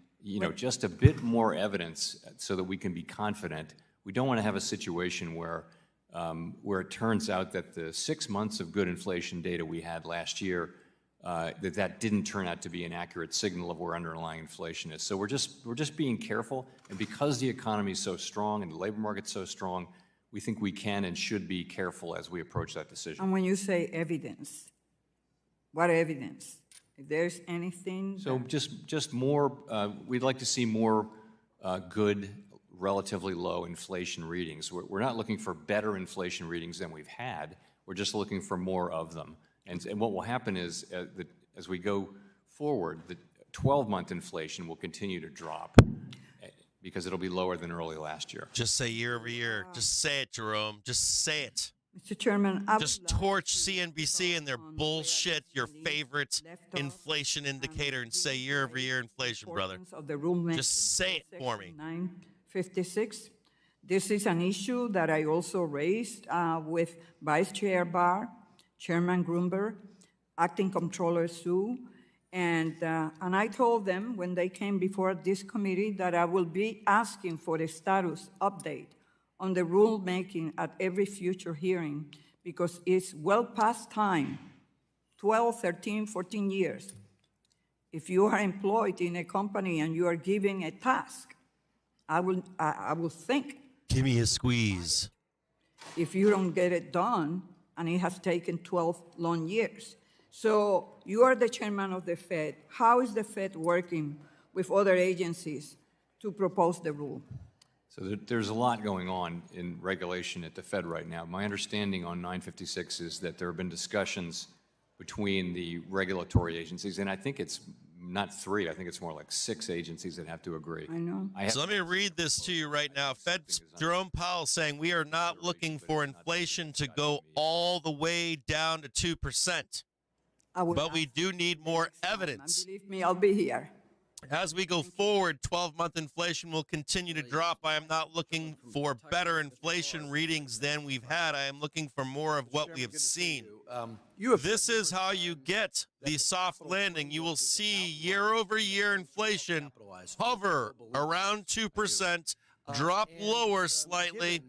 just a bit more evidence so that we can be confident. We don't want to have a situation where it turns out that the 6 months of good inflation data we had last year, that didn't turn out to be an accurate signal of where underlying inflation is. So we're just being careful, and because the economy is so strong and the labor market's so strong, we think we can and should be careful as we approach that decision. And when you say evidence, what evidence? If there's anything? So just more, we'd like to see more good, relatively low inflation readings. We're not looking for better inflation readings than we've had. We're just looking for more of them. And what will happen is that as we go forward, the 12-month inflation will continue to drop because it'll be lower than early last year. Just say year over year. Just say it, Jerome. Just say it. Mr. Chairman, just torch CNBC and their bullshit, your favorite inflation indicator, and say year over year inflation, brother. Just say it for me. 956, This is an issue that I also raised with Vice Chair Barr, Chairman Grunberg, Acting Comptroller Sue, and I told them when they came before this committee that I will be asking for a status update on the rulemaking at every future hearing, because it's well past time, 12, 13, 14 years. If you are employed in a company and you are given a task, I will think. Give me a squeeze. If you don't get it done, and it has taken 12 long years. So you are the chairman of the Fed. How is the Fed working with other agencies to propose the rule? So there's a lot going on in regulation at the Fed right now. My understanding on 956 is that there have been discussions between the regulatory agencies, and I think it's not 3, I think it's more like 6 agencies that have to agree. I know. So let me read this to you right now. Fed Jerome Powell saying we are not looking for inflation to go all the way down to 2%, but we do need more evidence. Believe me, I'll be here. As we go forward, 12-month inflation will continue to drop. I am not looking for better inflation readings than we've had. I am looking for more of what we have seen. This is how you get the soft landing. You will see year-over-year inflation hover around 2%, drop lower slightly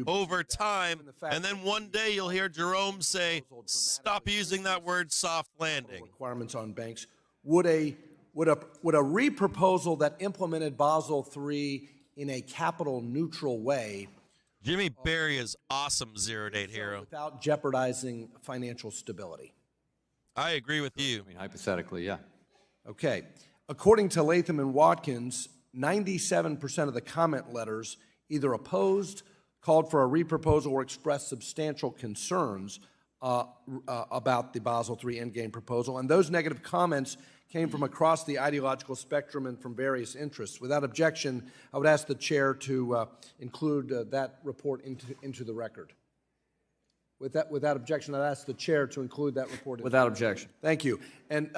over time, and then one day you'll hear Jerome say, stop using that word soft landing. Requirements on banks. Would a reproposal that implemented Basel III in a capital neutral way, Jimmy Berry is awesome, zero-date hero, without jeopardizing financial stability? I agree with you. I mean, hypothetically, yeah. Okay. According to Latham and Watkins, 97% of the comment letters either opposed, called for a reproposal, or expressed substantial concerns about the Basel III endgame proposal. And those negative comments came from across the ideological spectrum and from various interests. Without objection, I would ask the chair to include that report into the record. Without objection, I'd ask the chair to include that report. Without objection. Thank you. And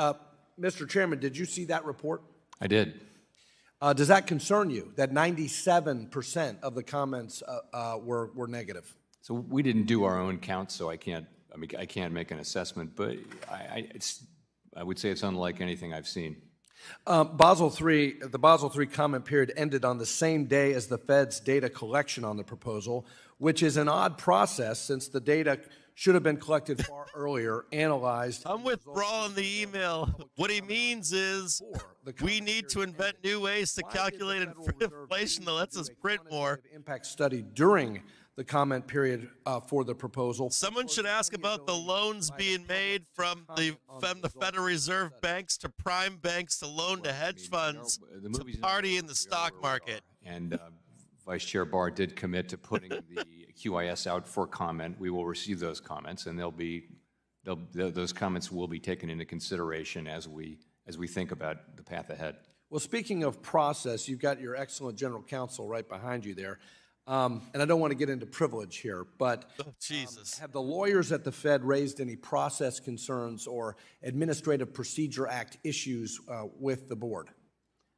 Mr. Chairman, did you see that report? I did. Does that concern you, that 97% of the comments were negative? So we didn't do our own count, so I can't make an assessment, but I would say it's unlike anything I've seen. The Basel III comment period ended on the same day as the Fed's data collection on the proposal, which is an odd process since the data should have been collected far earlier, analyzed. I'm withdrawing the email. What he means is we need to invent new ways to calculate inflation that lets us print more. Impact study during the comment period for the proposal. Someone should ask about the loans being made from the Federal Reserve banks to prime banks to loan to hedge funds to party in the stock market. And Vice Chair Barr did commit to putting the QIS out for comment. We will receive those comments, and those comments will be taken into consideration as we think about the path ahead. Well, speaking of process, you've got your excellent general counsel right behind you there. And I don't want to get into privilege here, but have the lawyers at the Fed raised any process concerns or Administrative Procedure Act issues with the board?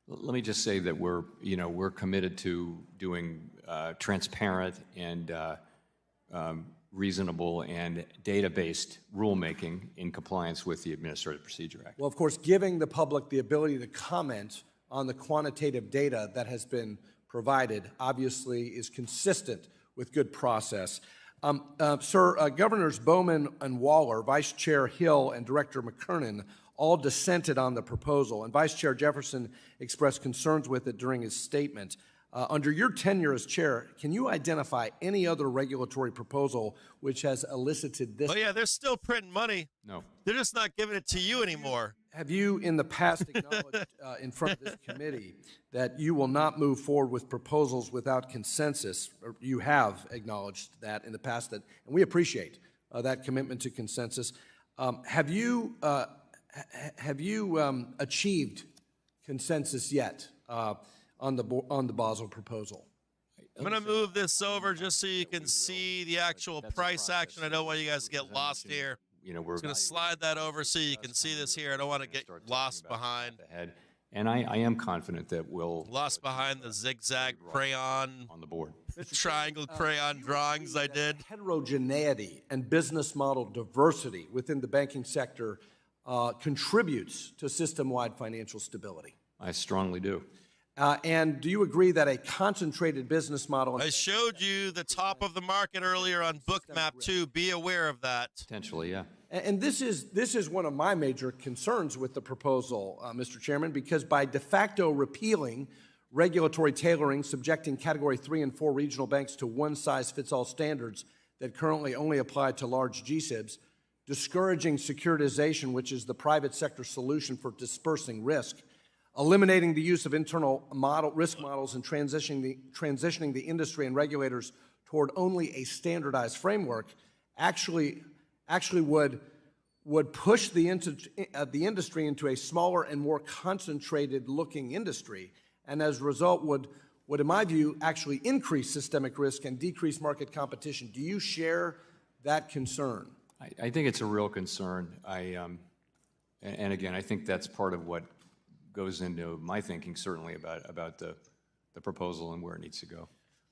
Let me just say that we're committed to doing transparent and reasonable and data-based rulemaking in compliance with the Administrative Procedure Act. Well, of course, giving the public the ability to comment on the quantitative data that has been provided obviously is consistent with good process. Sir, Governors Bowman and Waller, Vice Chair Hill, and Director McKernan all dissented on the proposal, and Vice Chair Jefferson expressed concerns with it during his statement. Under your tenure as chair, can you identify any other regulatory proposal which has elicited this? Oh yeah, they're still printing money. No. They're just not giving it to you anymore. Have you in the past acknowledged in front of this committee that you will not move forward with proposals without consensus? Or you have acknowledged that in the past, and we appreciate that commitment to consensus. Have you achieved consensus yet on the Basel proposal? I'm going to move this over just so you can see the actual price action. I don't want you guys to get lost here. We're going to slide that over so you can see this here. I don't want to get lost behind. And I am confident that we'll lost behind the zigzag crayon on the board. triangle crayon drawings I did. Heterogeneity and business model diversity within the banking sector contributes to system-wide financial stability. I strongly do. And do you agree that a concentrated business model... I showed you the top of the market earlier on Bookmap 2. Be aware of that. Potentially, yeah. And this is one of my major concerns with the proposal, Mr. Chairman, because by de facto repealing regulatory tailoring, subjecting Category 3 and 4 regional banks to one-size-fits-all standards that currently only apply to large GSIBs, discouraging securitization, which is the private sector solution for dispersing risk, eliminating the use of internal risk models and transitioning the industry and regulators toward only a standardized framework actually would push the industry into a smaller and more concentrated looking industry, and as a result would, in my view, actually increase systemic risk and decrease market competition. Do you share that concern? I think it's a real concern. And again, I think that's part of what goes into my thinking, certainly about the proposal and where it needs to go.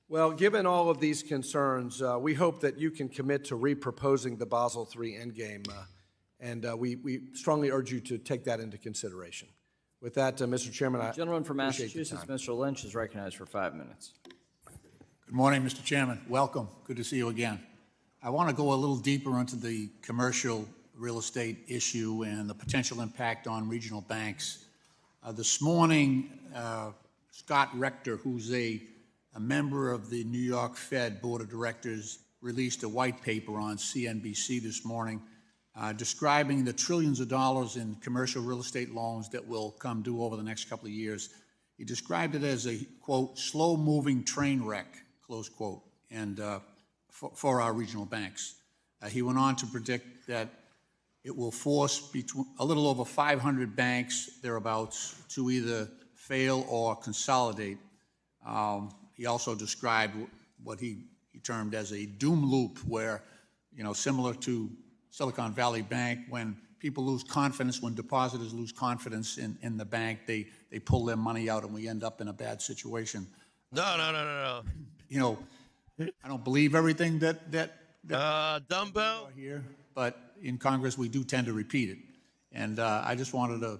Well, given all of these concerns, we hope that you can commit to reproposing the Basel III Endgame, and we strongly urge you to take that into consideration. With that, Mr. Chairman, I Gentleman from appreciate the Massachusetts, time. Mr. Lynch, is recognized for 5 minutes. Good morning, Mr. Chairman. Welcome. Good to see you again. I want to go a little deeper into the commercial real estate issue and the potential impact on regional banks. This morning, Scott Rector, who's a member of the New York Fed Board of Directors, released a white paper on CNBC this morning describing the trillions of dollars in commercial real estate loans that will come due over the next couple of years. He described it as a, quote, slow-moving train wreck, close quote, and for our regional banks. He went on to predict that it will force a little over 500 banks, thereabouts, to either fail or consolidate. He also described what he termed as a doom loop where, similar to Silicon Valley Bank, when people lose confidence, when depositors lose confidence in the bank, they pull their money out and we end up in a bad situation. No. I don't believe everything that Dumbo here, but in Congress we do tend to repeat it. And I just wanted to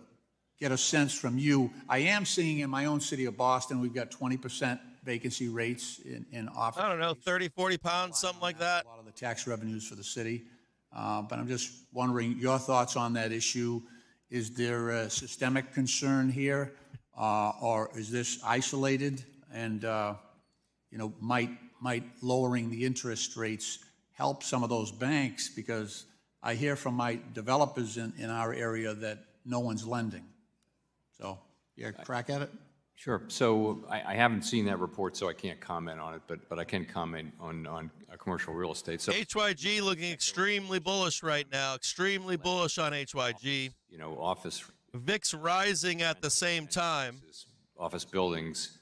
get a sense from you. I am seeing in my own city of Boston, we've got 20% vacancy rates in office. I don't know, 30, 40 pounds, something like that. A lot of the tax revenues for the city. But I'm just wondering your thoughts on that issue. Is there a systemic concern here, or is this isolated? And might lowering the interest rates help some of those banks? Because I hear from my developers in our area that no one's lending. So, you crack at it? Sure. So I haven't seen that report, so I can't comment on it, but I can comment on commercial real estate. So HYG looking extremely bullish right now, extremely bullish on HYG. Office. VIX rising at the same time. Office buildings,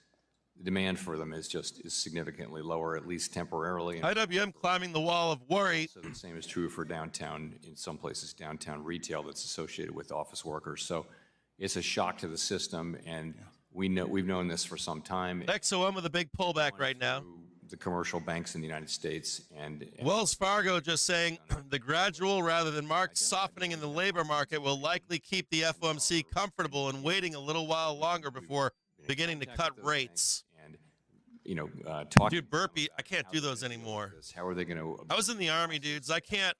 the demand for them is significantly lower, at least temporarily. IWM climbing the wall of worry. So the same is true for downtown, in some places, downtown retail that's associated with office workers. So it's a shock to the system, and we've known this for some time. XOM with a big pullback right now. The commercial banks in the United States and Wells Fargo just saying the gradual rather than marked softening in the labor market will likely keep the FOMC comfortable and waiting a little while longer before beginning to cut rates. Dude, burpee, I can't do those anymore. How are they going to? I was in the Army, dudes. I can't,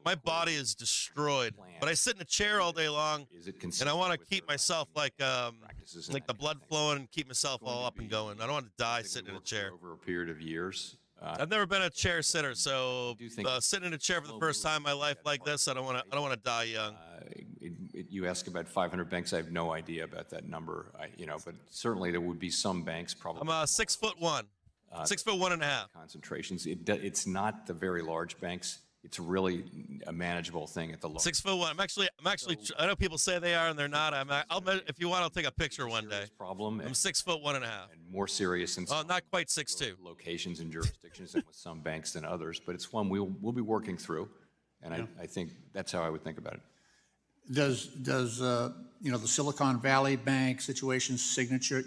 my body is destroyed. But I sit in a chair all day long, and I want to keep myself like the blood flowing and keep myself all up and going. I don't want to die sitting in a chair. Over a period of years. I've never been a chair sitter, so sitting in a chair for the first time in my life like this, I don't want to die young. You ask about 500 banks. I have no idea about that number. But certainly there would be some banks probably. I'm 6'1", 6'1.5". Concentrations. It's not the very large banks. It's really a manageable thing at the low. 6'1". I'm actually. I know people say they are and they're not. If you want, I'll take a picture one day. Problem. I'm 6'1.5". And more serious in some not quite 6'2". locations and jurisdictions and with some banks than others. But it's one we'll be working through, and I think that's how I would think about it. Does the Silicon Valley Bank situation, Signature,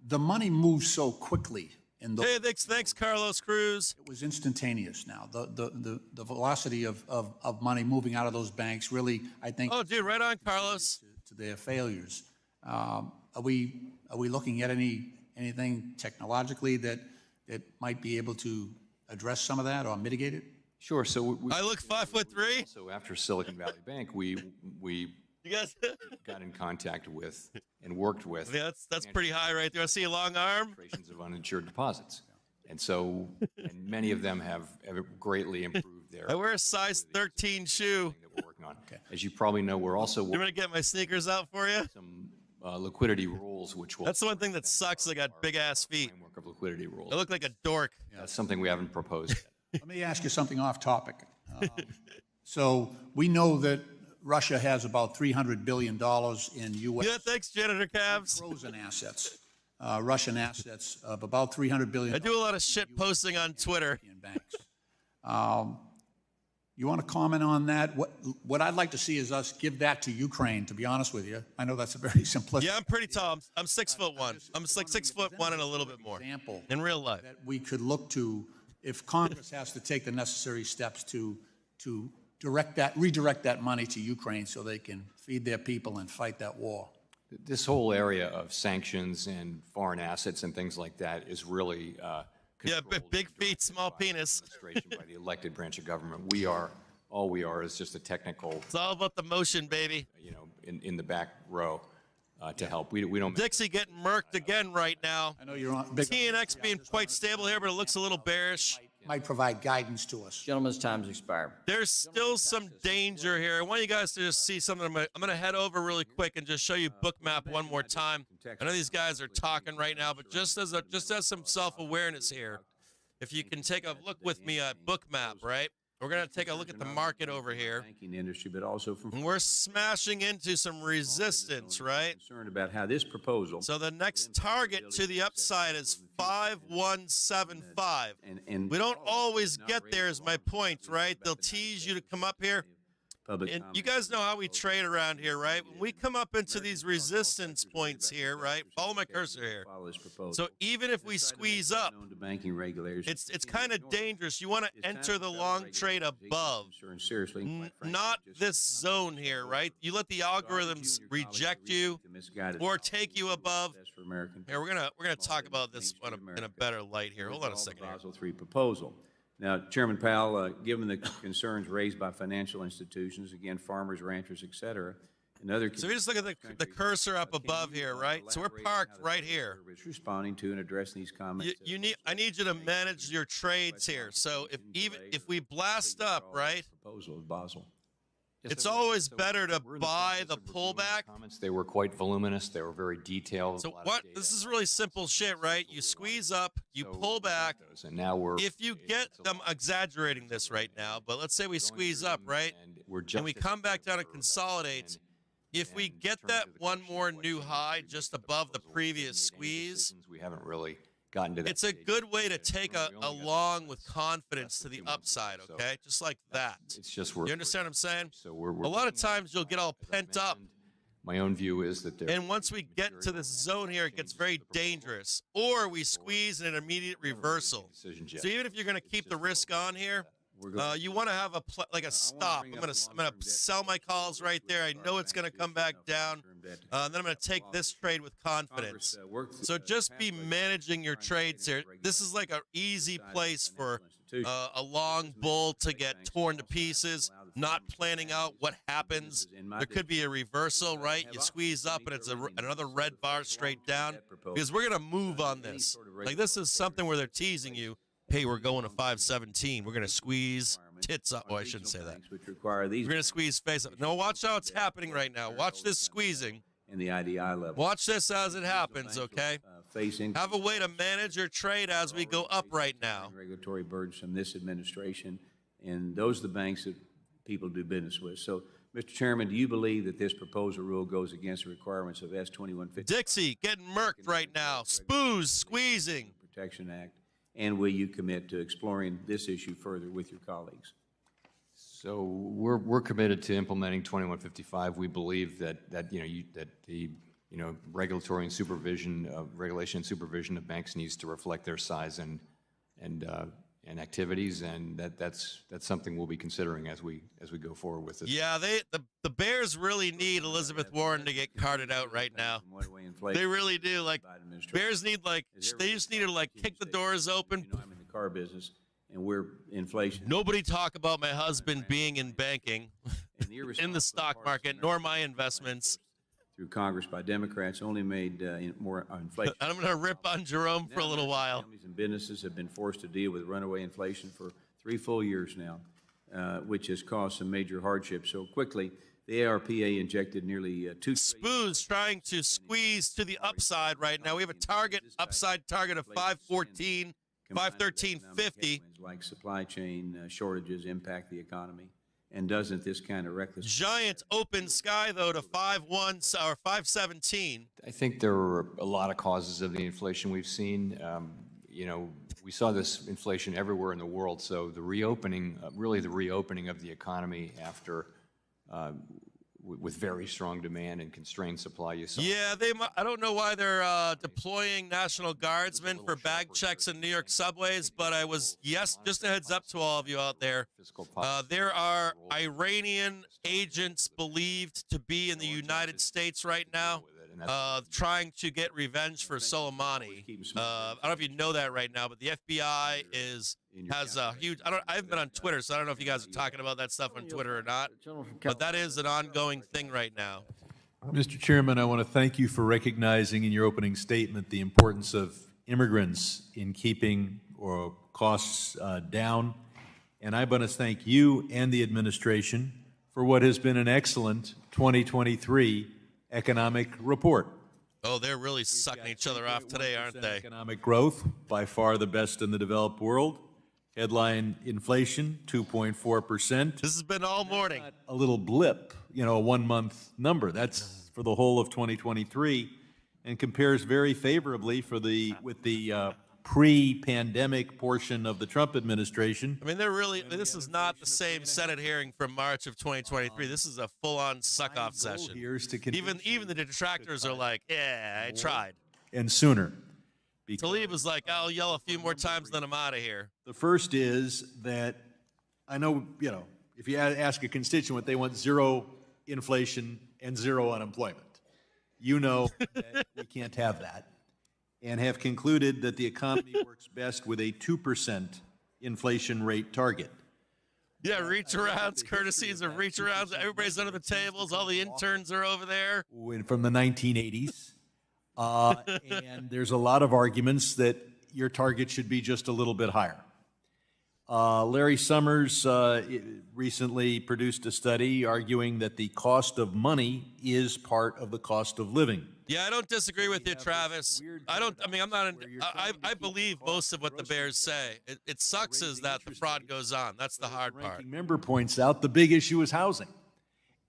the money moves so quickly Hey, thanks, Carlos Cruz. It was instantaneous now. The velocity of money moving out of those banks really, I think. Oh, dude, right on, Carlos. To their failures. Are we looking at anything technologically that might be able to address some of that or mitigate it? Sure. So I look 5'3". So after Silicon Valley Bank, we you guys got in contact with and worked with. Yeah, that's pretty high right there. I see a long arm. Of uninsured deposits, and so and many of them have greatly improved their. I wear a size 13 shoe. That we're working on. Okay. As you probably know, we're also. You want to get my sneakers out for you? Some liquidity rules, which will. That's the one thing that sucks. I got big ass feet. Framework of liquidity rules. I look like a dork. That's something we haven't proposed yet. Let me ask you something off topic. So we know that Russia has about $300 billion in U.S. Yeah, thanks, Janitor Cavs. Frozen assets, Russian assets of about $300 billion. I do a lot of shit posting on Twitter. Banks. You want to comment on that? What I'd like to see is us give that to Ukraine, to be honest with you. I know that's a very simplistic. Yeah, I'm pretty tall. I'm 6'1". I'm like 6'1" and a little bit more. Example in real life. That we could look to if Congress has to take the necessary steps to redirect that money to Ukraine so they can feed their people and fight that war. This whole area of sanctions and foreign assets and things like that is really big feet, small penis. By the elected branch of government. All we are is just a technical. It's all about the motion, baby. You know, in the back row to help. We don't. Dixie getting murked again right now. I know you're on. TNX being quite stable here, but it looks a little bearish. Might provide guidance to us. Gentlemen's time's expired. There's still some danger here. I want you guys to just see something. I'm going to head over really quick and just show you Bookmap one more time. I know these guys are talking right now, but just as some self-awareness here, if you can take a look with me at Bookmap, right? We're going to take a look at the market over here. Banking industry, but also from. And we're smashing into some resistance, right? Concerned about how this proposal. So the next target to the upside is 5175. And we don't always get there, is my point, right? They'll tease you to come up here. And you guys know how we trade around here, right? When we come up into these resistance points here, right? Follow my cursor here. So even if we squeeze up, it's kind of dangerous. You want to enter the long trade above, not this zone here, right? You let the algorithms reject you or take you above. Here, we're gonna talk about this in a better light here. Hold on a second here. Basel III proposal. Now, Chairman Powell, given the concerns raised by financial institutions, again, farmers, ranchers, et cetera, and other. So we just look at the cursor up above here, right? So we're parked right here. Responding to and addressing these comments. I need you to manage your trades here. So if we blast up, right? Proposal of Basel. It's always better to buy the pullback. They were quite voluminous. They were very detailed. So what? This is really simple shit, right? You squeeze up, you pull back. And now if you get them exaggerating this right now, but let's say we squeeze up, right? And we come back down and consolidate. If we get that one more new high just above the previous squeeze, we haven't really gotten to that. It's a good way to take a long with confidence to the upside, okay? Just like that. It's just you understand what I'm saying? So a lot of times you'll get all pent up. My own view is that and once we get to this zone here, it gets very dangerous. Or we squeeze in an immediate reversal. So even if you're going to keep the risk on here, you want to have a stop. I'm gonna sell my calls right there. I know it's going to come back down. Then I'm going to take this trade with confidence. So just be managing your trades here. This is like an easy place for a long bull to get torn to pieces, not planning out what happens. There could be a reversal, right? You squeeze up and it's another red bar straight down because we're going to move on this. Like this is something where they're teasing you. Hey, we're going to 517. We're going to squeeze tits up. Oh, I shouldn't say that. We're going to squeeze face up. No, watch how it's happening right now. Watch this squeezing. In the IDI level. Watch this as it happens, okay? Have a way to manage your trade as we go up right now. Regulatory burdens from this administration, and those are the banks that people do business with. So, Mr. Chairman, do you believe that this proposal rule goes against the requirements of S2150? Dixie getting murked right now. Spoos squeezing. Protection Act. And will you commit to exploring this issue further with your colleagues? So we're committed to implementing 2155. We believe that the regulatory and supervision, regulation and supervision of banks needs to reflect their size and activities, and that's something we'll be considering as we go forward with this. Yeah, the Bears really need Elizabeth Warren to get carted out right now. They really do. Like, Bears need, like, they just need to, like, kick the doors open. I'm in the car business, and we're inflation. Nobody talk about my husband being in banking, in the stock market, nor my investments. Through Congress by Democrats only made more inflation. I'm going to rip on Jerome for a little while. Families and businesses have been forced to deal with runaway inflation for 3 full years now, which has caused some major hardships. So quickly, the ARPA injected nearly $2 Spoon's trying to squeeze to the upside right now. We have a upside target of 514, 513.50. Like supply chain shortages impact the economy. And doesn't this kind of reckless... Giant open sky, though, to 5.1 or 5.17. I think there are a lot of causes of the inflation we've seen. We saw this inflation everywhere in the world. So the reopening, really the reopening of the economy after, with very strong demand and constrained supply, you saw. Yeah, I don't know why they're deploying National Guardsmen for bag checks in New York subways, but just a heads up to all of you out there. There are Iranian agents believed to be in the United States right now, trying to get revenge for Soleimani. I don't know if you know that right now, but the FBI has a huge. I haven't been on Twitter, so I don't know if you guys are talking about that stuff on Twitter or not. But that is an ongoing thing right now. Mr. Chairman, I want to thank you for recognizing in your opening statement the importance of immigrants in keeping costs down. And I want to thank you and the administration for what has been an excellent 2023 economic report. Oh, they're really sucking each other off today, aren't they? Economic growth, by far the best in the developed world. Headline inflation, 2.4%. This has been all morning. A little blip, a 1-month number. That's for the whole of 2023 and compares very favorably with the pre-pandemic portion of the Trump administration. I mean, this is not the same Senate hearing from March of 2023. This is a full-on suck-off session. Even the detractors are like, yeah, I tried. And sooner. Tlaib was like, I'll yell a few more times, then I'm out of here. The first is that I know, if you ask a constituent, they want zero inflation and zero unemployment. You know that we can't have that. And have concluded that the economy works best with a 2% inflation rate target. Yeah, reach-arounds, courtesies of reach-arounds. Everybody's under the tables. All the interns are over there. From the 1980s. And there's a lot of arguments that your target should be just a little bit higher. Larry Summers recently produced a study arguing that the cost of money is part of the cost of living. Yeah, I don't disagree with you, Travis. I believe most of what the Bears say. It sucks is that the fraud goes on. That's the hard part. Ranking member points out the big issue is housing.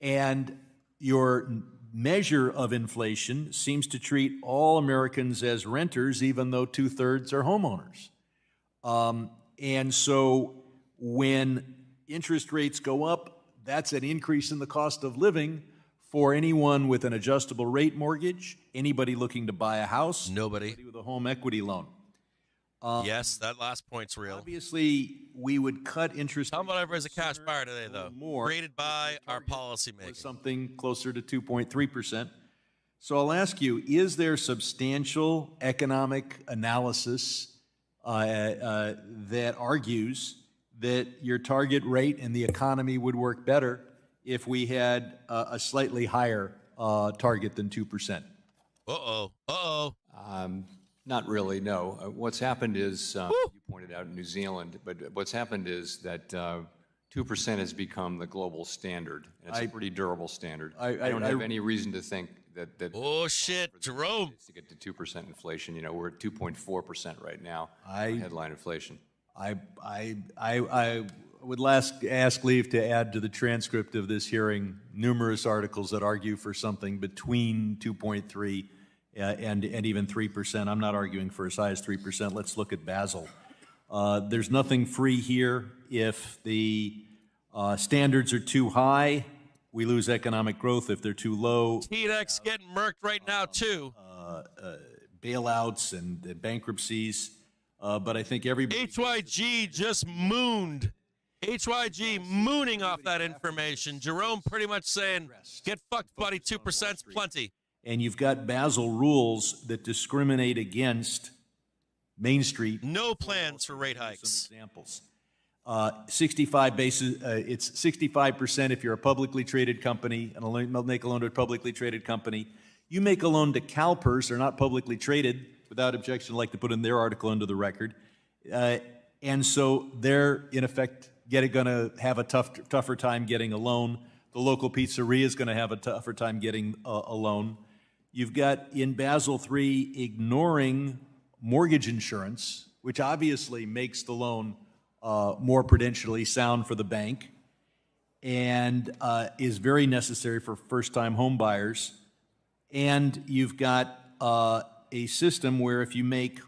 And your measure of inflation seems to treat all Americans as renters, even though 2/3 are homeowners. And so when interest rates go up, that's an increase in the cost of living for anyone with an adjustable rate mortgage, anybody looking to buy a house, nobody with a home equity loan. Yes, that last point's real. Obviously, we would cut interest. How about everybody's a cash buyer today, though? More rated by our policymakers. Something closer to 2.3%. So I'll ask you, is there substantial economic analysis that argues that your target rate in the economy would work better if we had a slightly higher target than 2%? Not really, no. What's happened is, you pointed out in New Zealand, but what's happened is that 2% has become the global standard. And it's a pretty durable standard. I don't have any reason to think that oh, shit, Jerome. To get to 2% inflation, we're at 2.4% right now, headline inflation. I would ask leave to add to the transcript of this hearing numerous articles that argue for something between 2.3 and even 3%. I'm not arguing for as high as 3%. Let's look at Basel. There's nothing free here. If the standards are too high, we lose economic growth if they're too low. TDEX getting murked right now, too. Bailouts and bankruptcies. But I think everybody... HYG just mooned. HYG mooning off that information. Jerome pretty much saying, get fucked, buddy, 2%'s plenty. And you've got Basel rules that discriminate against Main Street. No plans for rate hikes. Some examples. 65 basis. It's 65% if you're a publicly traded company and make a loan to a publicly traded company. You make a loan to CalPERS, they're not publicly traded, without objection, like to put in their article into the record. And so they're, in effect, going to have a tougher time getting a loan. The local pizzeria is going to have a tougher time getting a loan. You've got, in Basel III, ignoring mortgage insurance, which obviously makes the loan more prudentially sound for the bank and is very necessary for first-time home buyers. And you've got a system where if you make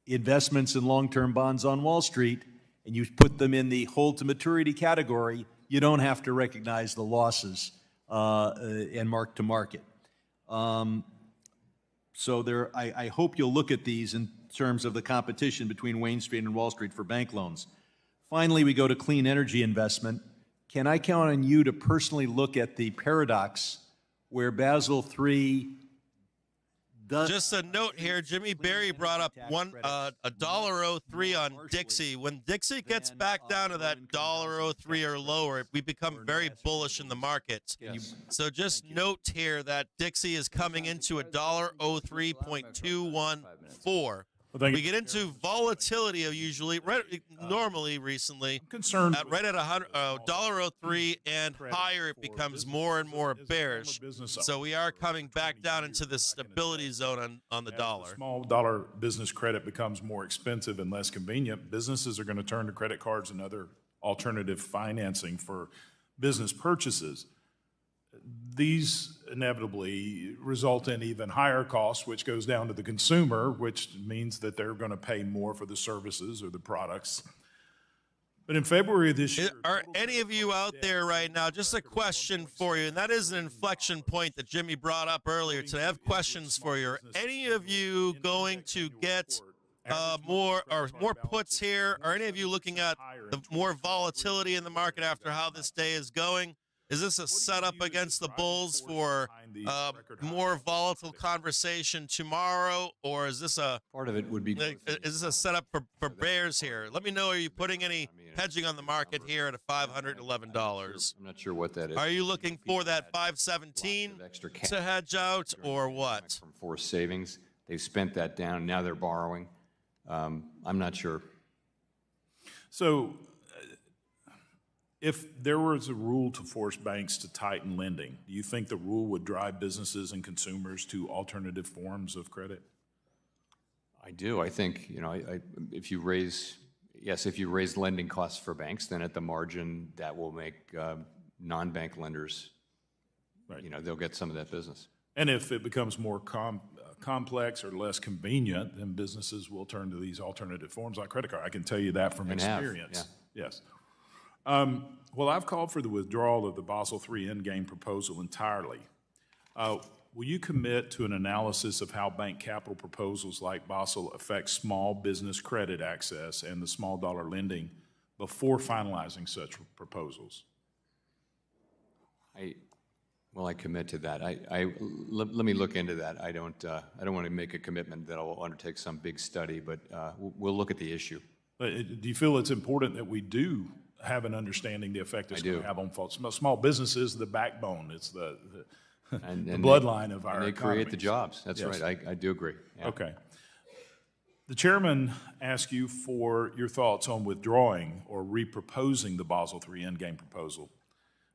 investments in long-term bonds on Wall Street and you put them in the hold-to-maturity category, you don't have to recognize the losses and mark to market. So I hope you'll look at these in terms of the competition between Wayne Street and Wall Street for bank loans. Finally, we go to clean energy investment. Can I count on you to personally look at the paradox where Basel III does... Just a note here, Jimmy Berry brought up $1.03 on Dixie. When Dixie gets back down to that $1.03 or lower, we become very bullish in the market. Yes. So just note here that Dixie is coming into $1.03.214. We get into volatility usually, normally recently, right at $1.03 and higher, it becomes more and more bearish. So we are coming back down into the stability zone on the dollar. Small dollar business credit becomes more expensive and less convenient. Businesses are going to turn to credit cards and other alternative financing for business purchases. These inevitably result in even higher costs, which goes down to the consumer, which means that they're going to pay more for the services or the products. But in February of this year... Are any of you out there right now, just a question for you, and that is an inflection point that Jimmy brought up earlier today. I have questions for you. Are any of you going to get more puts here? Are any of you looking at the more volatility in the market after how this day is going? Is this a setup against the bulls for more volatile conversation tomorrow, or is this a part of it would be? Is this a setup for bears here? Let me know. Are you putting any hedging on the market here at $511? I'm not sure what that is. Are you looking for that 517 to hedge out, or what? From forced savings, they've spent that down. Now they're borrowing. I'm not sure. So, if there was a rule to force banks to tighten lending, do you think the rule would drive businesses and consumers to alternative forms of credit? I do. I think, if you raise lending costs for banks, then at the margin that will make non-bank lenders, they'll get some of that business. And if it becomes more complex or less convenient, then businesses will turn to these alternative forms like credit card. I can tell you that from experience. Yes. Well, I've called for the withdrawal of the Basel III endgame proposal entirely. Will you commit to an analysis of how bank capital proposals like Basel affect small business credit access and the small dollar lending before finalizing such proposals? I commit to that. Let me look into that. I don't want to make a commitment that I'll undertake some big study, but we'll look at the issue. Do you feel it's important that we do have an understanding the effect it's going to have on small businesses? The backbone. It's the bloodline of our economy. They create the jobs. That's right. I do agree. Yeah. Okay. The chairman asked you for your thoughts on withdrawing or reproposing the Basel III endgame proposal.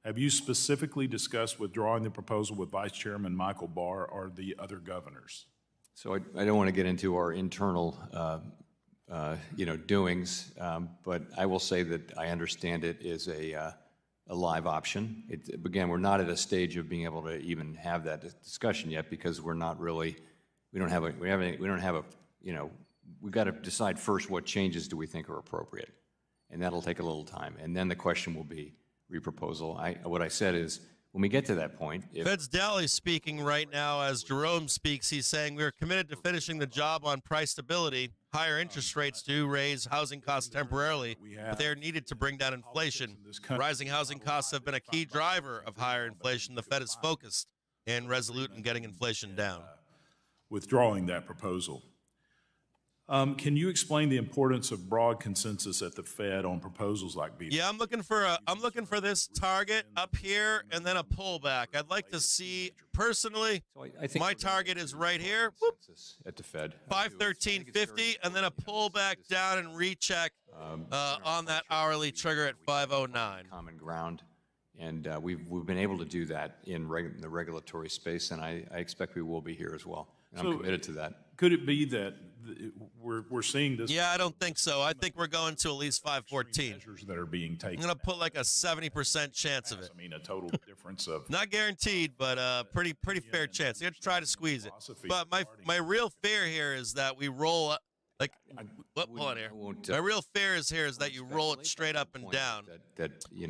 Have you specifically discussed withdrawing the proposal with Vice Chairman Michael Barr or the other governors? So I don't want to get into our internal doings, but I will say that I understand it is a live option. Again, we're not at a stage of being able to even have that discussion yet because we're not really, we've got to decide first what changes do we think are appropriate, and that'll take a little time. And then the question will be reproposal. What I said is When we get to that point, if Fed's Daly speaking right now as Jerome speaks. He's saying we are committed to finishing the job on price stability. Higher interest rates do raise housing costs temporarily, but they are needed to bring down inflation. Rising housing costs have been a key driver of higher inflation. The Fed is focused and resolute in getting inflation down. Withdrawing that proposal. Can you explain the importance of broad consensus at the Fed on proposals like BTC? Yeah, I'm looking for this target up here and then a pullback. I'd like to see personally. I think my target is right here. Whoop, at the Fed, 513.50, and then a pullback down and recheck on that hourly trigger at 509. Common ground, and we've been able to do that in the regulatory space, and I expect we will be here as well. And I'm committed to that. Could it be that we're seeing this? Yeah, I don't think so. I think we're going to at least 514. Measures that are being taken. I'm going to put like a 70% chance of it. I mean, a total difference of not guaranteed, but pretty fair chance. You have to try to squeeze it. But my real fear here is that we roll up. Like, hold on here. My real fear is that you roll it straight up and down. Like you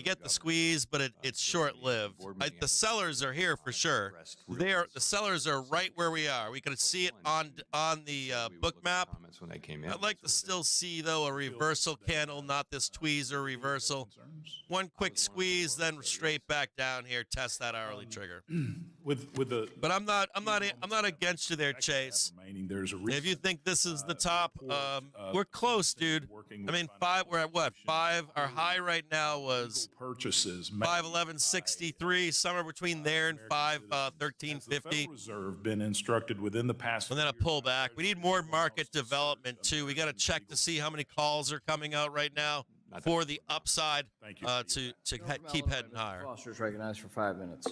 get the squeeze, but it's short-lived. The sellers are here for sure. The sellers are right where we are. We can see it on the book map. When they came in. I'd like to still see though a reversal candle, not this tweezer reversal. One quick squeeze, then straight back down here. Test that hourly trigger. But I'm not against you there, Chase. There's a if you think this is the top, we're close, dude. I mean, we're at what? 5. Our high right now was purchases 511.63, somewhere between there and 513.50. Reserve been instructed within the past. And then a pullback. We need more market development too. We got to check to see how many calls are coming out right now for the upside. Thank you. To keep heading higher. Foster's recognized for 5 minutes.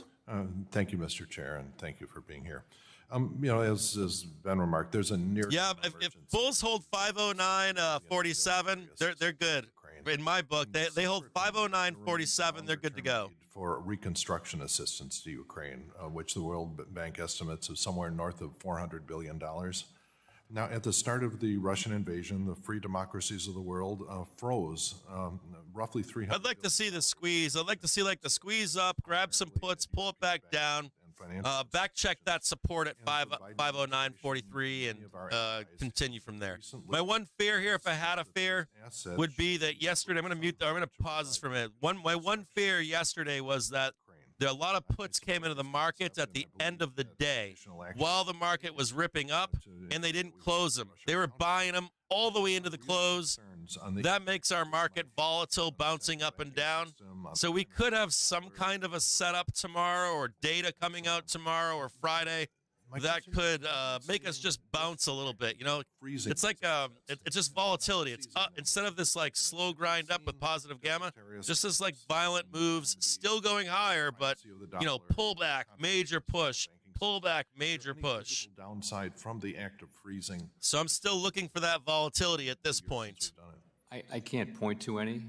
Thank you, Mr. Chair, and thank you for being here. As Ben remarked, there's a near. Yeah, if bulls hold 509.47, they're good. In my book, they hold 509.47. They're good to go. For reconstruction assistance to Ukraine, which the World Bank estimates is somewhere north of $400 billion. Now, at the start of the Russian invasion, the free democracies of the world froze roughly 300. I'd like to see the squeeze. I'd like to see like the squeeze up, grab some puts, pull it back down. Back check that support at 509.43 and continue from there. My one fear here, if I had a fear, would be that yesterday, I'm going to pause this for a minute. My one fear yesterday was that a lot of puts came into the market at the end of the day while the market was ripping up, and they didn't close them. They were buying them all the way into the close. That makes our market volatile, bouncing up and down. So we could have some kind of a setup tomorrow or data coming out tomorrow or Friday that could make us just bounce a little bit. It's like it's just volatility. It's up instead of this like slow grind up with positive gamma. Just this like violent moves, still going higher, but pullback, major push. Pullback, major push. Downside from the act of freezing. So I'm still looking for that volatility at this point. I can't point to any.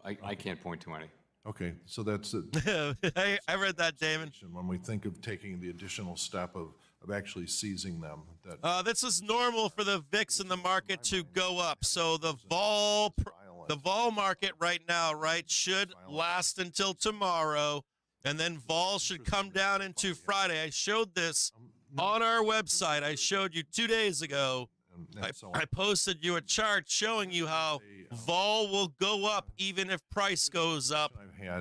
I can't point to any. Okay, so that's it. I read that, Damon. When we think of taking the additional step of actually seizing them. This is normal for the VIX in the market to go up. So the vol market right now, should last until tomorrow. And then vol should come down into Friday. I showed this on our website. I showed you 2 days ago. I posted you a chart showing you how vol will go up even if price goes up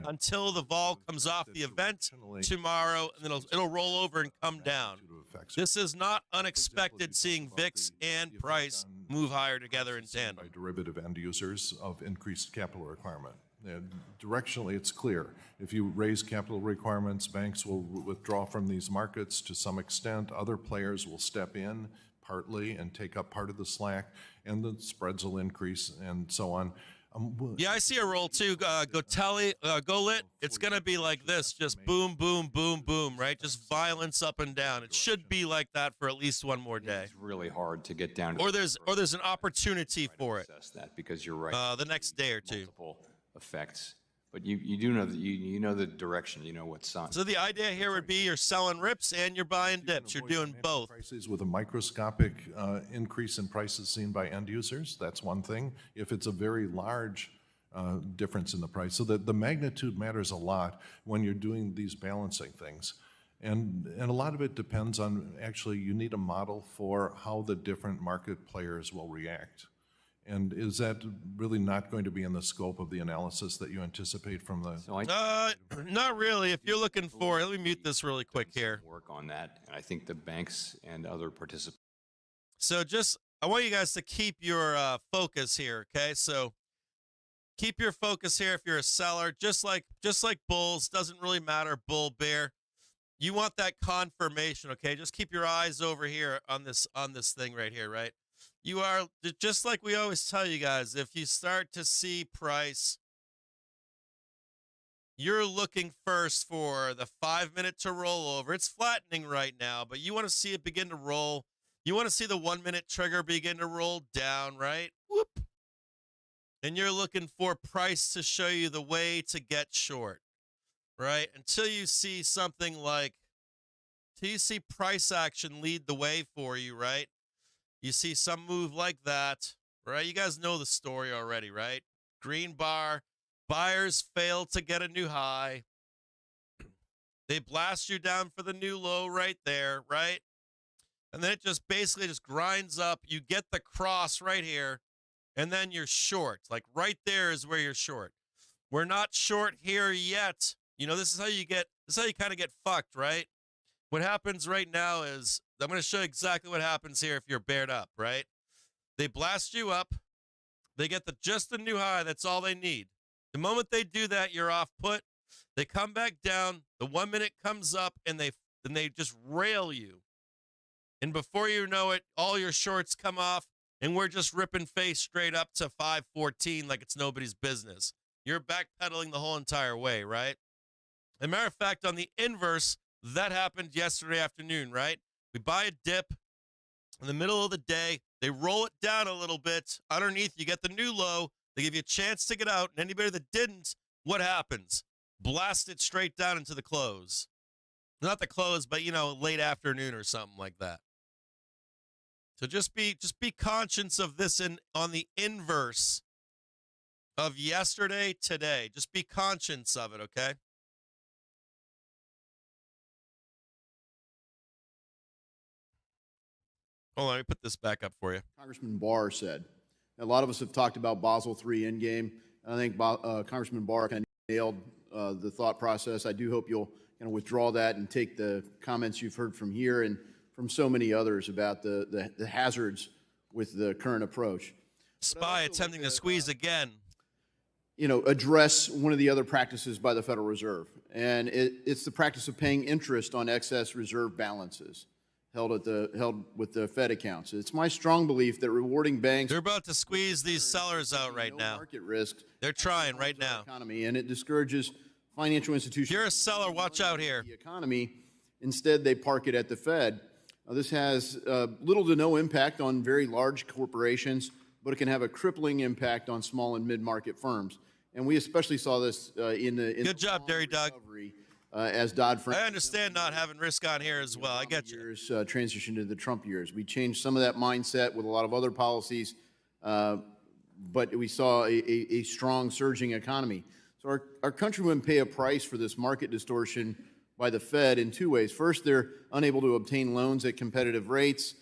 until the vol comes off the event tomorrow, and then it'll roll over and come down. This is not unexpected, seeing VIX and price move higher together in tandem. By derivative end users of increased capital requirement. Directionally, it's clear. If you raise capital requirements, banks will withdraw from these markets to some extent. Other players will step in partly and take up part of the slack, and the spreads will increase and so on. Yeah, I see a roll too. Go lit. It's going to be like this, just boom, boom, boom, boom, right? Just violence up and down. It should be like that for at least one more day. It's really hard to get down to. Or there's an opportunity for it. That because you're right. The next day or two. Multiple effects, but you do know that you know the direction. You know what's on. So the idea here would be you're selling rips and you're buying dips. You're doing both. Prices with a microscopic increase in prices seen by end users. That's one thing. If it's a very large difference in the price. So that the magnitude matters a lot when you're doing these balancing things. And a lot of it depends on, actually, you need a model for how the different market players will react. And is that really not going to be in the scope of the analysis that you anticipate from the? Not really. If you're looking for, let me mute this really quick here. Work on that, and I think the banks and other participants. So I want you guys to keep your focus here, okay? So keep your focus here if you're a seller, just like bulls, doesn't really matter, bull, bear. You want that confirmation, okay? Just keep your eyes over here on this thing right here, right? You are, just like we always tell you guys, if you start to see price, you're looking first for the 5 minute to roll over. It's flattening right now, but you want to see it begin to roll. You want to see the 1 minute trigger begin to roll down, right? Whoop. And you're looking for price to show you the way to get short, right? Until you see something like, till you see price action lead the way for you, right? You see some move like that, right? You guys know the story already, right? Green bar, buyers fail to get a new high. They blast you down for the new low right there, right? And then it just basically just grinds up. You get the cross right here, and then you're short. Like right there is where you're short. We're not short here yet. You know, this is how you kind of get fucked, right? What happens right now is, I'm going to show you exactly what happens here if you're bared up, right? They blast you up. They get just the new high. That's all they need. The moment they do that, you're off put. They come back down. The 1 minute comes up, and they just rail you. And before you know it, all your shorts come off, and we're just ripping face straight up to 514 like it's nobody's business. You're backpedaling the whole entire way, right? As a matter of fact, on the inverse, that happened yesterday afternoon, right? We buy a dip in the middle of the day. They roll it down a little bit. Underneath, you get the new low. They give you a chance to get out. And anybody that didn't, what happens? Blast it straight down into the close. Not the close, but, late afternoon or something like that. So just be conscious of this on the inverse of yesterday, today. Just be conscious of it, okay? Hold on, let me put this back up for you. Congressman Barr said. A lot of us have talked about Basel III endgame. I think Congressman Barr kind of nailed the thought process. I do hope you'll kind of withdraw that and take the comments you've heard from here and from so many others about the hazards with the current approach. Spy attempting to squeeze again. Address one of the other practices by the Federal Reserve, and it's the practice of paying interest on excess reserve balances held with the Fed accounts. It's my strong belief that rewarding banks— They're about to squeeze these sellers out right now. Market risk. They're trying right now. Economy, and it discourages financial institutions. If you're a seller, watch out here. The economy. Instead, they park it at the Fed. This has little to no impact on very large corporations, but it can have a crippling impact on small and mid-market firms. And we especially saw this in the Good job, Dairy Doug. As Dodd-Frank. I understand not having risk on here as well. I get you. Years transition to the Trump years. We changed some of that mindset with a lot of other policies, but we saw a strong surging economy. So our countrymen pay a price for this market distortion by the Fed in two ways. First, they're unable to obtain loans at competitive rates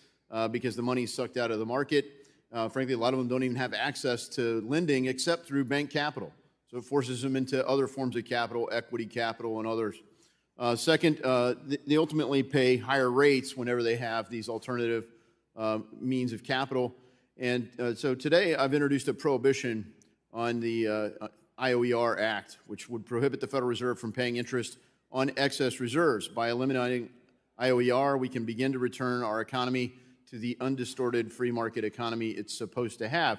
because the money is sucked out of the market. Frankly, a lot of them don't even have access to lending except through bank capital. So it forces them into other forms of capital, equity capital, and others. Second, they ultimately pay higher rates whenever they have these alternative means of capital. And so today I've introduced a prohibition on the IOER Act, which would prohibit the Federal Reserve from paying interest on excess reserves. By eliminating IOER, we can begin to return our economy to the undistorted free market economy it's supposed to have.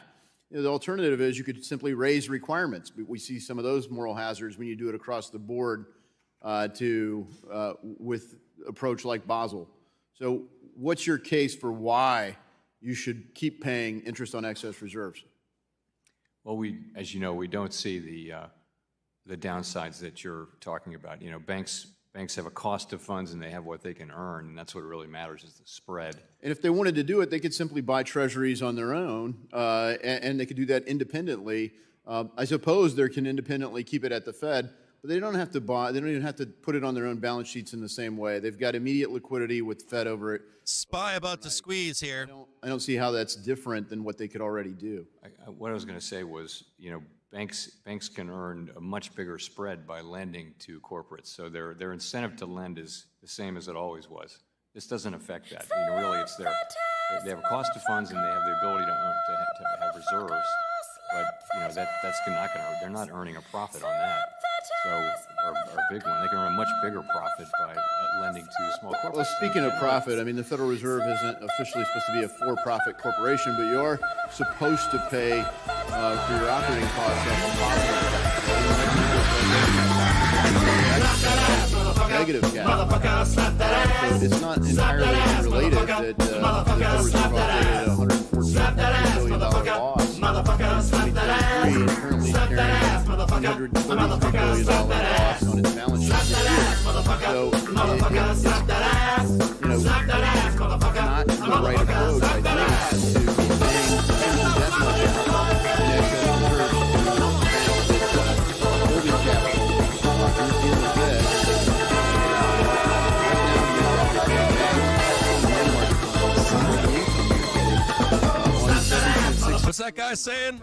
The alternative is you could simply raise requirements. We see some of those moral hazards when you do it across the board with approach like Basel. So what's your case for why you should keep paying interest on excess reserves? Well, as you know, we don't see the downsides that you're talking about. Banks have a cost of funds and they have what they can earn, and that's what really matters is the spread. And if they wanted to do it, they could simply buy treasuries on their own, and they could do that independently I suppose they can independently keep it at the Fed, but they don't have to buy, they don't even have to put it on their own balance sheets in the same way. They've got immediate liquidity with the Fed over it. SPY about to squeeze here. I don't see how that's different than what they could already do. What I was going to say was, banks can earn a much bigger spread by lending to corporates. So their incentive to lend is the same as it always was. This doesn't affect that. Really, it's they have a cost of funds and they have the ability to have reserves. But that's not going to. They're not earning a profit on that. So or big one, they can earn a much bigger profit by lending to small corporates. Well, speaking of profit, I mean, the Federal Reserve isn't officially supposed to be a for-profit corporation, but you are supposed to pay for your operating costs as a negative gap. So it's not entirely unrelated that the Federal Reserve operated at $114 billion loss in 2023 and currently carrying $133 billion loss on its balance sheet this year. So it's not the right approach, I think, to paying that much out in excess reserves holding capital in the Fed. What's that guy saying?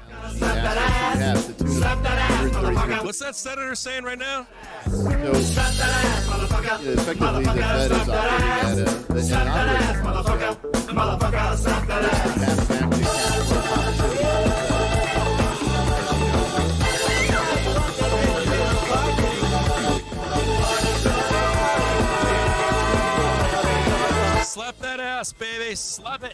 What's that senator saying right now? Effectively, the Fed is operating at an operating Slap that ass, baby. Slap it.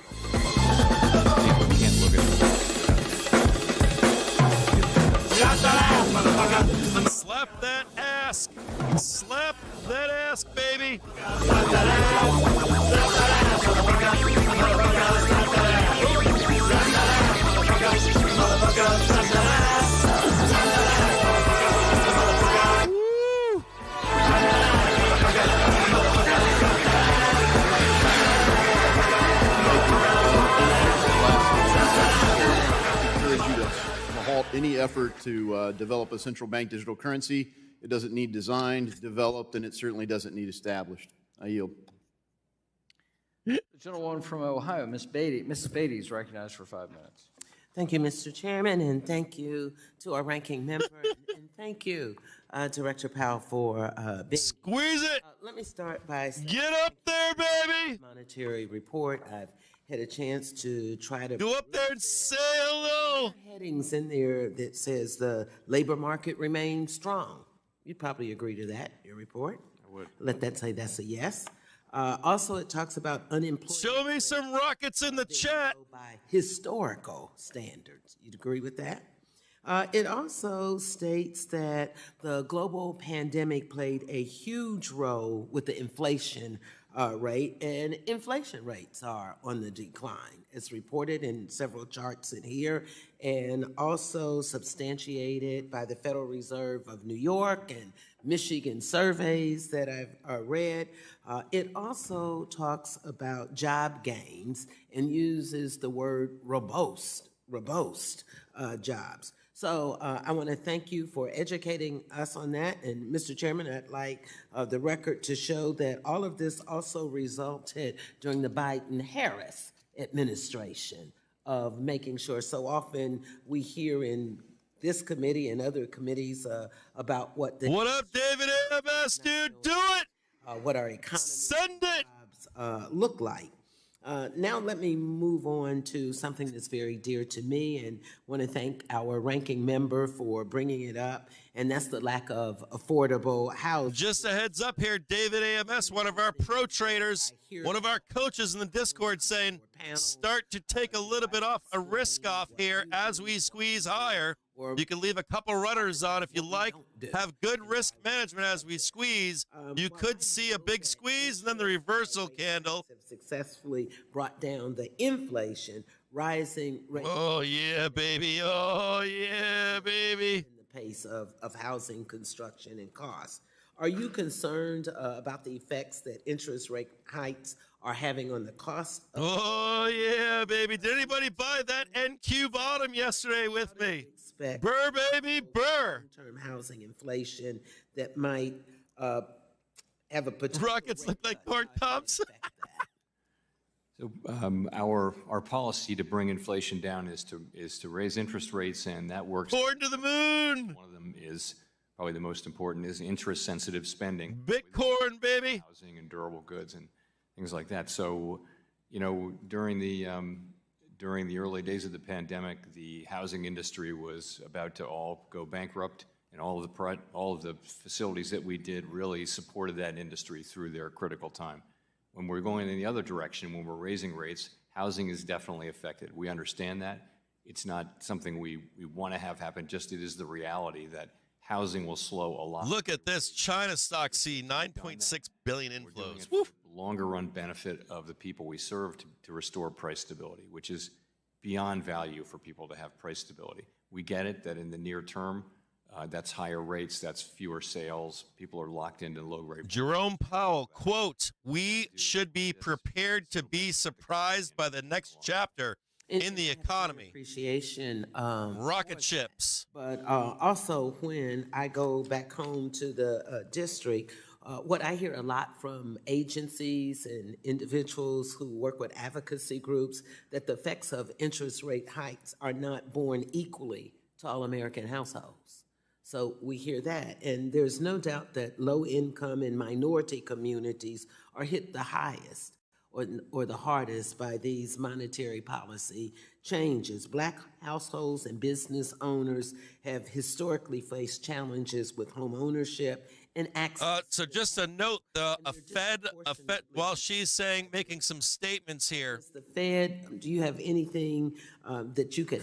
Slap that ass. Slap that ass, baby. Any effort to develop a central bank digital currency. It doesn't need designed, developed, and it certainly doesn't need established. I yield. The gentlewoman from Ohio, Mrs. Beatty is recognized for 5 minutes. Thank you, Mr. Chairman, and thank you to our ranking member, and thank you, Director Powell, for being. Squeeze it. Let me start by saying, get up there, baby. Monetary report. I've had a chance to try to go up there and say hello. Headings in there that says the labor market remains strong. You'd probably agree to that. Your report. I would. Let that say that's a yes. Also, it talks about unemployment. Show me some rockets in the chat. By historical standards. You'd agree with that? It also states that the global pandemic played a huge role with the inflation rate, and inflation rates are on the decline. It's reported in several charts in here, and also substantiated by the Federal Reserve of New York and Michigan surveys that I've read. It also talks about job gains and uses the word robust jobs. So I want to thank you for educating us on that. And Mr. Chairman, I'd like the record to show that all of this also resulted during the Biden-Harris administration of making sure. So often we hear in this committee and other committees about what the— What up, David AMS, dude? Do it! What our economy— Send it! Jobs, look like. Now let me move on to something that's very dear to me, and want to thank our ranking member for bringing it up, and that's the lack of affordable housing. Just a heads up here, David AMS, one of our pro traders, one of our coaches in the Discord saying, start to take a little bit off, a risk off here as we squeeze higher. You can leave a couple runners on if you like. Have good risk management as we squeeze. You could see a big squeeze and then the reversal candle. Have successfully brought down the inflation, rising rate. Oh, yeah, baby. Oh, yeah, baby. In the pace of housing construction and costs. Are you concerned about the effects that interest rate hikes are having on the cost of Oh, yeah, baby. Did anybody buy that NQ bottom yesterday with me? Burr, baby, burr. long-term housing inflation that might have a potential Rockets look like corn cobs. So our policy to bring inflation down is to raise interest rates, and that works. Corn to the moon. One of them is probably the most important is interest-sensitive spending. Bitcoin, baby. Housing and durable goods and things like that. So, you know, during the early days of the pandemic, the housing industry was about to all go bankrupt, and all of the facilities that we did really supported that industry through their critical time. When we're going in the other direction, when we're raising rates, housing is definitely affected. We understand that. It's not something we want to have happen, just it is the reality that housing will slow a lot. Look at this. China stock see 9.6 billion inflows. Longer run benefit of the people we serve to restore price stability, which is beyond value for people to have price stability. We get it that in the near term, that's higher rates, that's fewer sales, people are locked into low rate. Jerome Powell, quote, "We should be prepared to be surprised by the next chapter in the economy." Appreciation. Rocket ships. But also when I go back home to the district, what I hear a lot from agencies and individuals who work with advocacy groups, that the effects of interest rate hikes are not borne equally to all American households. So we hear that, and there's no doubt that low-income and minority communities are hit the highest or the hardest by these monetary policy changes. Black households and business owners have historically faced challenges with home ownership and access. So just a note, a Fed, while she's making some statements here. The Fed, do you have anything that you could?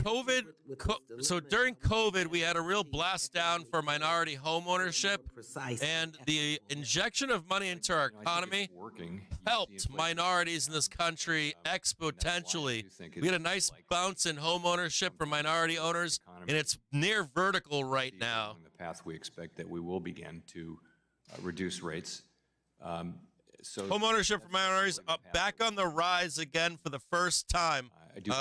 So during COVID, we had a real blast down for minority home ownership, and the injection of money into our economy helped minorities in this country exponentially. We had a nice bounce in home ownership for minority owners, and it's near vertical right now. The path we expect that we will begin to reduce rates. So home ownership for minorities back on the rise again for the first time.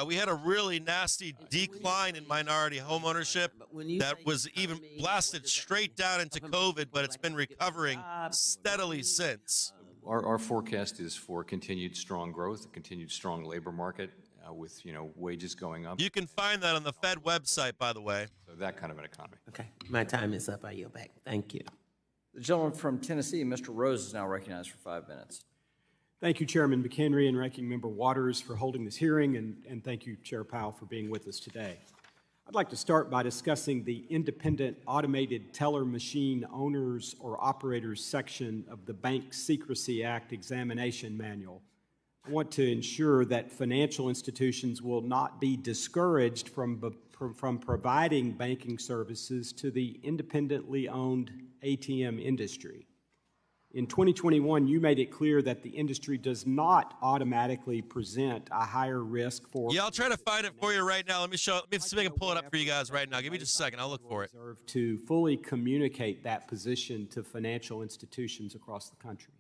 We had a really nasty decline in minority home ownership that was even blasted straight down into COVID, but it's been recovering steadily since. Our forecast is for continued strong growth, a continued strong labor market with wages going up. You can find that on the Fed website, by the way. So that kind of an economy. Okay, my time is up. I yield back. Thank you. The gentleman from Tennessee, Mr. Rose, is now recognized for 5 minutes. Thank you, Chairman McHenry and Ranking Member Waters for holding this hearing, and thank you, Chair Powell, for being with us today. I'd like to start by discussing the independent automated teller machine owners or operators section of the Bank Secrecy Act examination manual. I want to ensure that financial institutions will not be discouraged from providing banking services to the independently owned ATM industry. In 2021, you made it clear that the industry does not automatically present a higher risk for... Yeah, I'll try to find it for you right now. Let me see if I can pull it up for you guys right now. Give me just a second. I'll look for it. ...to fully communicate that position to financial institutions across the country.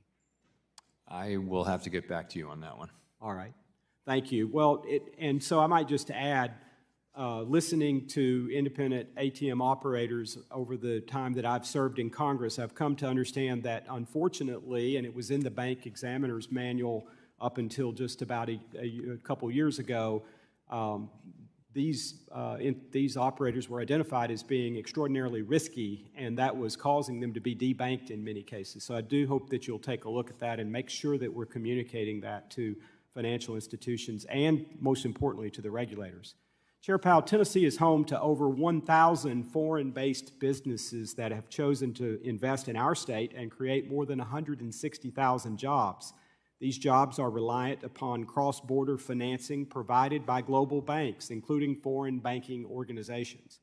I will have to get back to you on that one. All right. Thank you. Well, and so I might just add, listening to independent ATM operators over the time that I've served in Congress, I've come to understand that unfortunately, and it was in the Bank Examiner's Manual up until just about a couple years ago, these operators were identified as being extraordinarily risky, and that was causing them to be debanked in many cases. So I do hope that you'll take a look at that and make sure that we're communicating that to financial institutions and, most importantly, to the regulators. Chair Powell, Tennessee is home to over 1,000 foreign-based businesses that have chosen to invest in our state and create more than 160,000 jobs. These jobs are reliant upon cross-border financing provided by global banks, including foreign banking organizations.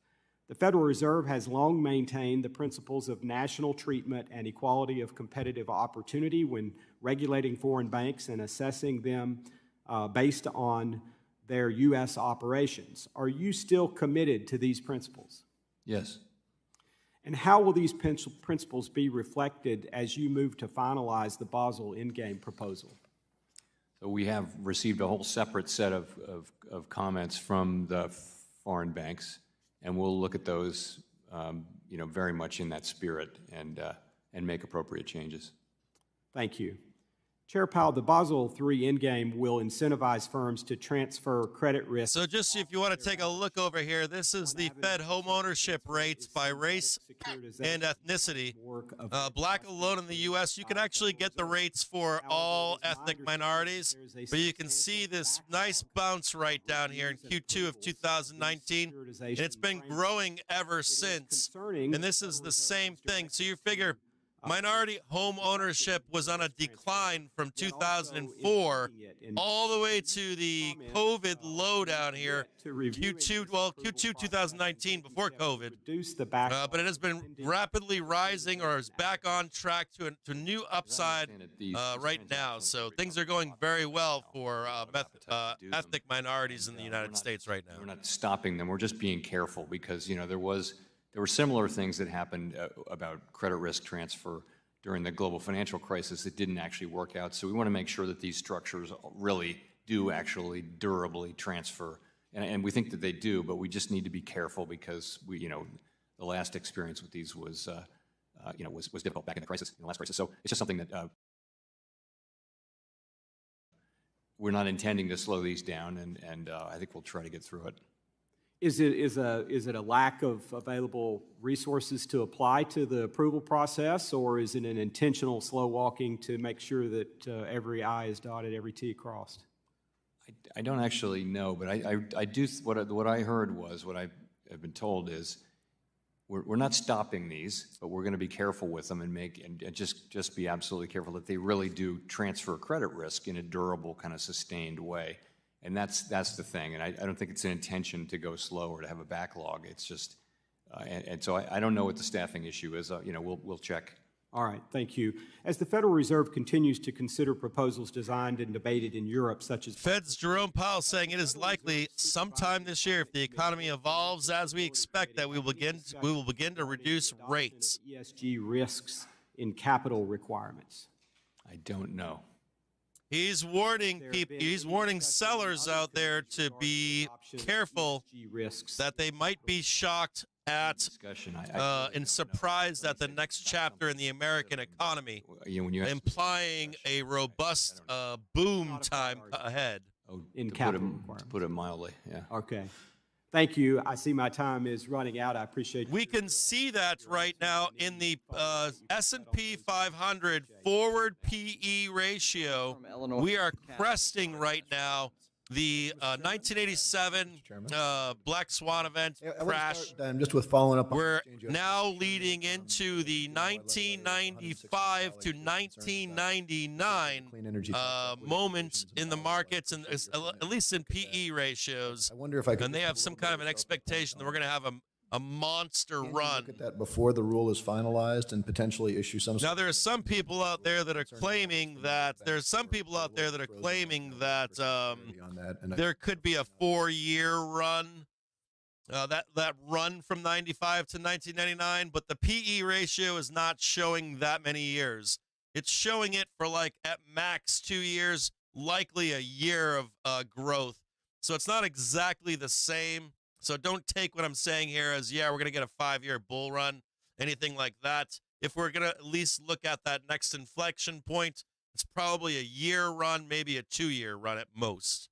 The Federal Reserve has long maintained the principles of national treatment and equality of competitive opportunity when regulating foreign banks and assessing them based on their U.S. operations. Are you still committed to these principles? Yes. And how will these principles be reflected as you move to finalize the Basel Endgame proposal? So we have received a whole separate set of comments from the foreign banks, and we'll look at those, very much in that spirit and make appropriate changes. Thank you. Chair Powell, the Basel III endgame will incentivize firms to transfer credit risk. So just if you want to take a look over here, this is the Fed home ownership rates by race and ethnicity. Black alone in the U.S., you can actually get the rates for all ethnic minorities, but you can see this nice bounce right down here in Q2 of 2019, and it's been growing ever since. And this is the same thing. So you figure minority home ownership was on a decline from 2004 all the way to the COVID low down here, Q2 2019 before COVID. But it has been rapidly rising or is back on track to a new upside right now. So things are going very well for ethnic minorities in the United States right now. We're not stopping them. We're just being careful because, there were similar things that happened about credit risk transfer during the global financial crisis that didn't actually work out. So we want to make sure that these structures really do actually durably transfer. And we think that they do, but we just need to be careful because the last experience with these was difficult back in the last crisis. So it's just something that we're not intending to slow these down, and I think we'll try to get through it. Is it a lack of available resources to apply to the approval process, or is it an intentional slow walking to make sure that every I is dotted, every T crossed? I don't actually know, but I do. What I heard was, what I have been told is, we're not stopping these, but we're going to be careful with them and just be absolutely careful that they really do transfer credit risk in a durable, kind of sustained way. And that's the thing. And I don't think it's an intention to go slow or to have a backlog. It's just, and so I don't know what the staffing issue is. We'll check. All right, thank you. As the Federal Reserve continues to consider proposals designed and debated in Europe, such as Fed's Jerome Powell saying it is likely sometime this year, if the economy evolves as we expect, that we will begin to reduce rates. ESG risks in capital requirements. I don't know. He's warning people. He's warning sellers out there to be careful that they might be shocked at and surprised at the next chapter in the American economy, implying a robust boom time ahead. In capital to put it mildly, yeah. Okay. Thank you. I see my time is running out. I appreciate you. We can see that right now in the S&P 500 forward PE ratio. We are cresting right now the 1987 Black Swan event crash. Just with following up. We're now leading into the 1995 to 1999 moment in the markets, and at least in PE ratios. I wonder if I could. And they have some kind of an expectation that we're going to have a monster run. Look at that before the rule is finalized and potentially issue some. Now there are some people out there that are claiming that there could be a 4-year run. That run from 95 to 1999, but the PE ratio is not showing that many years. It's showing it for like at max 2 years, likely a year of growth. So it's not exactly the same. So don't take what I'm saying here as, yeah, we're going to get a 5-year bull run, anything like that. If we're going to at least look at that next inflection point, it's probably a year run, maybe a 2-year run at most.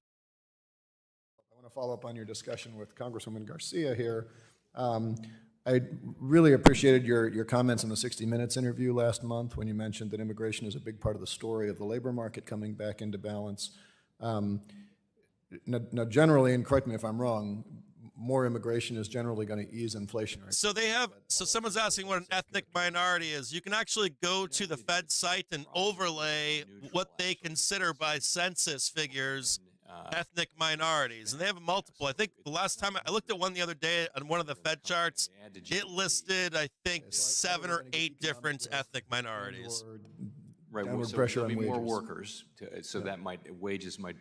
I want to follow up on your discussion with Congresswoman Garcia here. I really appreciated your comments in the 60 Minutes interview last month when you mentioned that immigration is a big part of the story of the labor market coming back into balance. Now, generally, and correct me if I'm wrong, more immigration is generally going to ease inflation. Right? So someone's asking what an ethnic minority is. You can actually go to the Fed site and overlay what they consider by census figures ethnic minorities. And they have multiple. I think the last time I looked at one the other day on one of the Fed charts, it listed, I think, 7 or 8 different ethnic minorities. Right, so pressure on more workers, so that wages might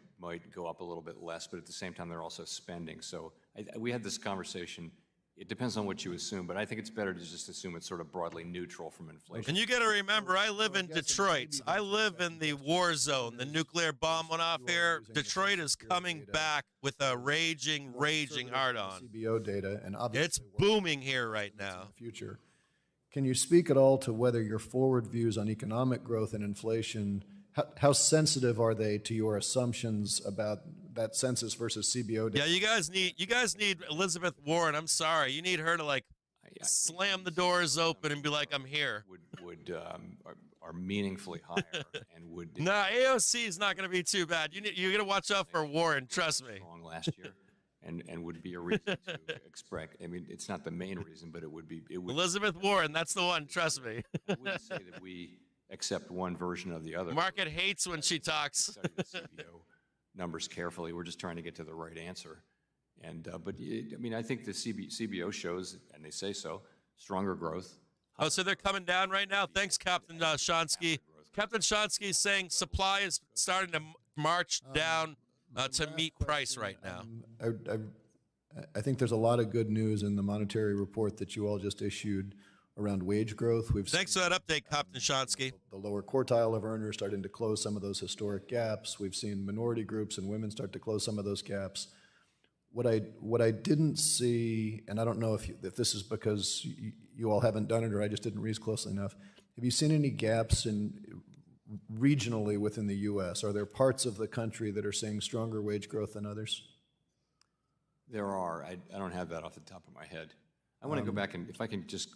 go up a little bit less, but at the same time they're also spending. So we had this conversation It depends on what you assume, but I think it's better to just assume it's sort of broadly neutral from inflation. And you got to remember, I live in Detroit. I live in the war zone. The nuclear bomb went off here. Detroit is coming back with a raging hard-on. CBO data, and obviously it's booming here right now. Future. Can you speak at all to whether your forward views on economic growth and inflation, how sensitive are they to your assumptions about that census versus CBO data? Yeah, you guys need Elizabeth Warren. I'm sorry, you need her to like slam the doors open and be like, "I'm here." Are meaningfully higher and would. No, AOC is not going to be too bad. You're going to watch out for Warren. Trust me. Long last year. And would be a reason to expect. I mean, it's not the main reason, but it would be. Elizabeth Warren, that's the one. Trust me. I wouldn't say that we accept one version of the other. Market hates when she talks. Study the CBO numbers carefully. We're just trying to get to the right answer. And but I mean, I think the CBO shows, and they say so, stronger growth. Oh, so they're coming down right now. Thanks, Captain Shonsky. Captain Shonsky is saying supply is starting to march down to meet price right now. I think there's a lot of good news in the monetary report that you all just issued around wage growth. Thanks for that update, Captain Shonsky. The lower quartile of earners starting to close some of those historic gaps. We've seen minority groups and women start to close some of those gaps. What I didn't see, and I don't know if this is because you all haven't done it or I just didn't read closely enough, have you seen any gaps regionally within the U.S.? Are there parts of the country that are seeing stronger wage growth than others? There are. I don't have that off the top of my head. I want to go back and if I can just,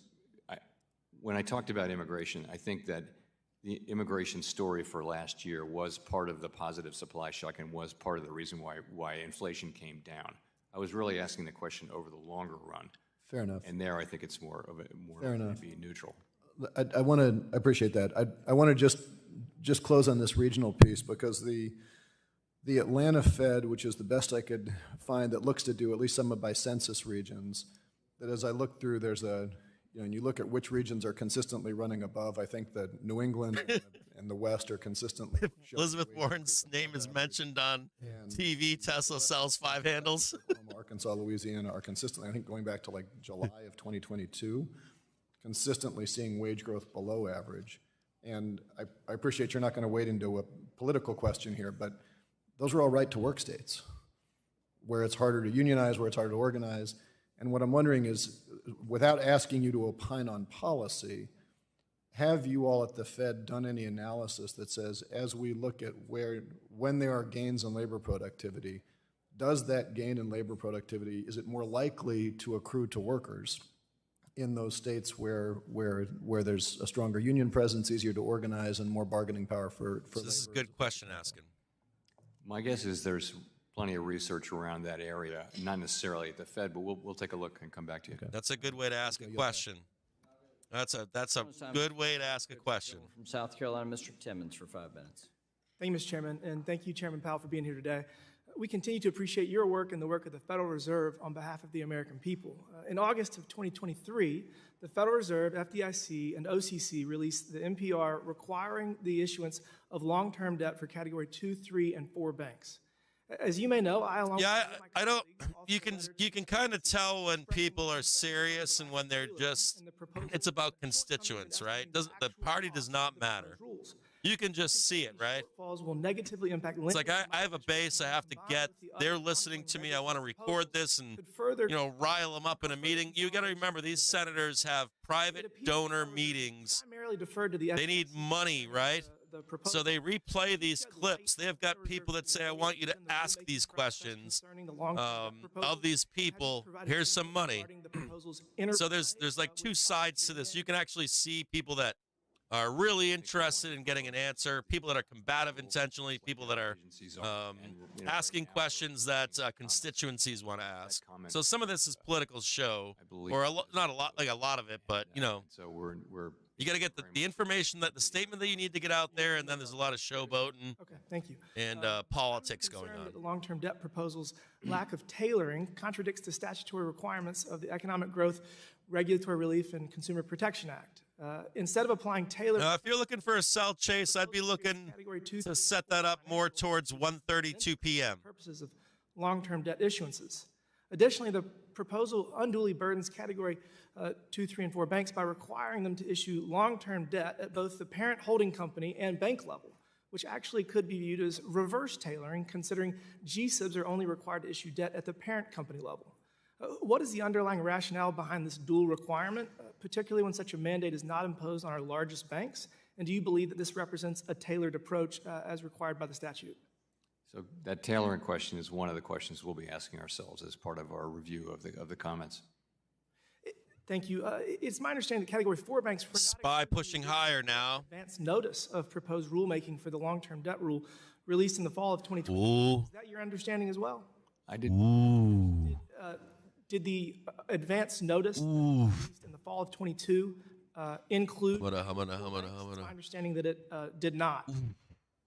when I talked about immigration, I think that the immigration story for last year was part of the positive supply shock and was part of the reason why inflation came down. I was really asking the question over the longer run. Fair enough. And there, I think it's more of be neutral. I appreciate that. I want to just close on this regional piece because the Atlanta Fed, which is the best I could find that looks to do at least some of by census regions, that as I look through, there's and you look at which regions are consistently running above. I think that New England and the West are consistently. Elizabeth Warren's name is mentioned on TV. Tesla sells 5 handles. Arkansas, Louisiana are consistently, I think going back to like July of 2022, consistently seeing wage growth below average. And I appreciate you're not going to wade into a political question here, but those are all right to work states where it's harder to unionize, where it's harder to organize. And what I'm wondering is, without asking you to opine on policy, have you all at the Fed done any analysis that says, as we look at when there are gains in labor productivity, does that gain in labor productivity, is it more likely to accrue to workers in those states where there's a stronger union presence, easier to organize, and more bargaining power for so this is a good question asking. My guess is there's plenty of research around that area, not necessarily at the Fed, but we'll take a look and come back to you. Okay. That's a good way to ask a question. That's a good way to ask a question. From South Carolina, Mr. Timmons for 5 minutes. Thank you, Mr. Chairman, and thank you, Chairman Powell, for being here today. We continue to appreciate your work and the work of the Federal Reserve on behalf of the American people. In August of 2023, the Federal Reserve, FDIC, and OCC released the NPR requiring the issuance of long-term debt for Category 2, 3, and 4 banks. As you may know, I don't. You can kind of tell when people are serious and when they're just. It's about constituents, right? The party does not matter. You can just see it, right? Will negatively impact. It's like I have a base I have to get. They're listening to me. I want to record this and rile them up in a meeting. You got to remember these senators have private donor meetings. They need money, right? So they replay these clips. They have got people that say, I want you to ask these questions of these people. Here's some money. So there's like 2 sides to this. You can actually see people that are really interested in getting an answer, people that are combative intentionally, people that are asking questions that constituencies want to ask. So some of this is political show, or not a lot, like a lot of it, but So we're you got to get the information, that the statement that you need to get out there, and then there's a lot of showboating. Okay, thank you. And politics going on. The long-term debt proposal's lack of tailoring contradicts the statutory requirements of the Economic Growth, Regulatory Relief, and Consumer Protection Act. Instead of applying tailored... Now, if you're looking for a sell chase, I'd be looking to set that up more towards 1:32 p.m. ...purposes of long-term debt issuances. Additionally, the proposal unduly burdens Category 2, 3, and 4 banks by requiring them to issue long-term debt at both the parent holding company and bank level, which actually could be viewed as reverse tailoring, considering GSIBs are only required to issue debt at the parent company level. What is the underlying rationale behind this dual requirement, particularly when such a mandate is not imposed on our largest banks? And do you believe that this represents a tailored approach as required by the statute? So that tailoring question is one of the questions we'll be asking ourselves as part of our review of the comments. Thank you. It's my understanding that Category 4 banks were SPY pushing higher now. Advance notice of proposed rulemaking for the long-term debt rule released in the fall of 2020. Ooh. Is that your understanding as well? I did. Ooh. Did the advance notice Ooh. released in the fall of 22 include? It's my understanding that it did not.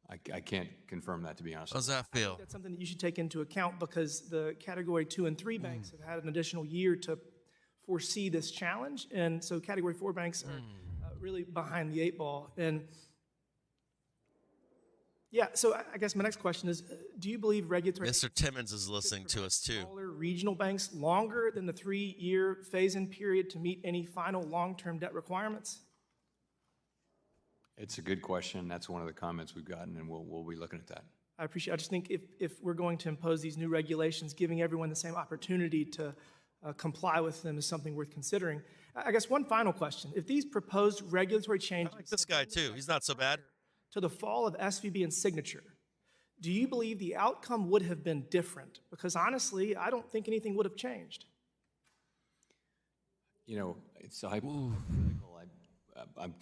I can't confirm that, to be honest. How's that feel? That's something that you should take into account because the Category 2 and 3 banks have had an additional year to foresee this challenge, and so Category 4 banks are really behind the 8 ball. And yeah, so I guess my next question is, do you believe regulatory... Mr. Timmons is listening to us too. Smaller regional banks longer than the 3-year phase-in period to meet any final long-term debt requirements? It's a good question. That's one of the comments we've gotten, and we'll be looking at that. I just think if we're going to impose these new regulations, giving everyone the same opportunity to comply with them is something worth considering. I guess one final question. If these proposed regulatory changes... I like this guy too. He's not so bad. ...to the fall of SVB and Signature, do you believe the outcome would have been different? Because honestly, I don't think anything would have changed. You know, it's a hypothetical. I'm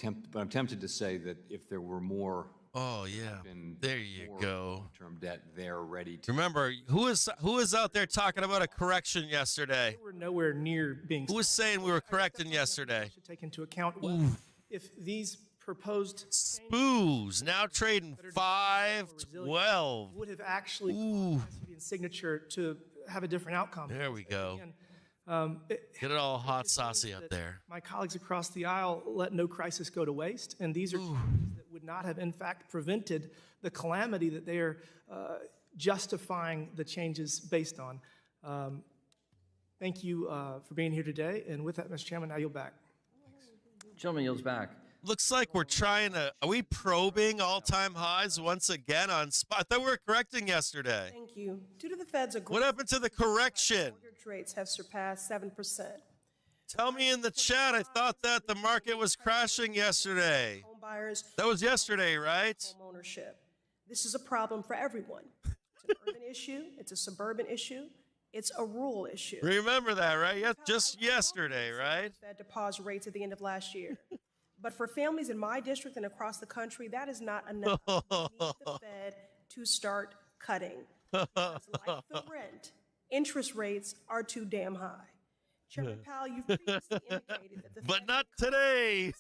tempted to say that if there were more... Oh, yeah. There you go. Long-term debt, they're ready to... Remember, who is out there talking about a correction yesterday? We're nowhere near being... Who was saying we were correcting yesterday? Should take into account if these proposed... SPOOs, now trading 5.12. Would have actually SVB and Signature to have a different outcome. There we go. Again, get it all hot saucy up there. My colleagues across the aisle let no crisis go to waste, and these are changes that would not have, in fact, prevented the calamity that they are justifying the changes based on. Thank you for being here today, and with that, Mr. Chairman, I yield back. Gentleman yields back. Looks like we're trying to, are we probing all-time highs once again on SPY? I thought we were correcting yesterday. Thank you. Due to the Fed's aggressive... What happened to the correction? Mortgage rates have surpassed 7%. Tell me in the chat, I thought that the market was crashing yesterday. Home buyers... That was yesterday, right? Home ownership. This is a problem for everyone. It's an urban issue. It's a suburban issue. It's a rural issue. Remember that, right? Yes, just yesterday, right? Fed deposit rates at the end of last year. But for families in my district and across the country, that is not enough. We need the Fed to start cutting. Because like the rent, interest rates are too damn high. Chairman Powell, you've previously indicated that the But not today.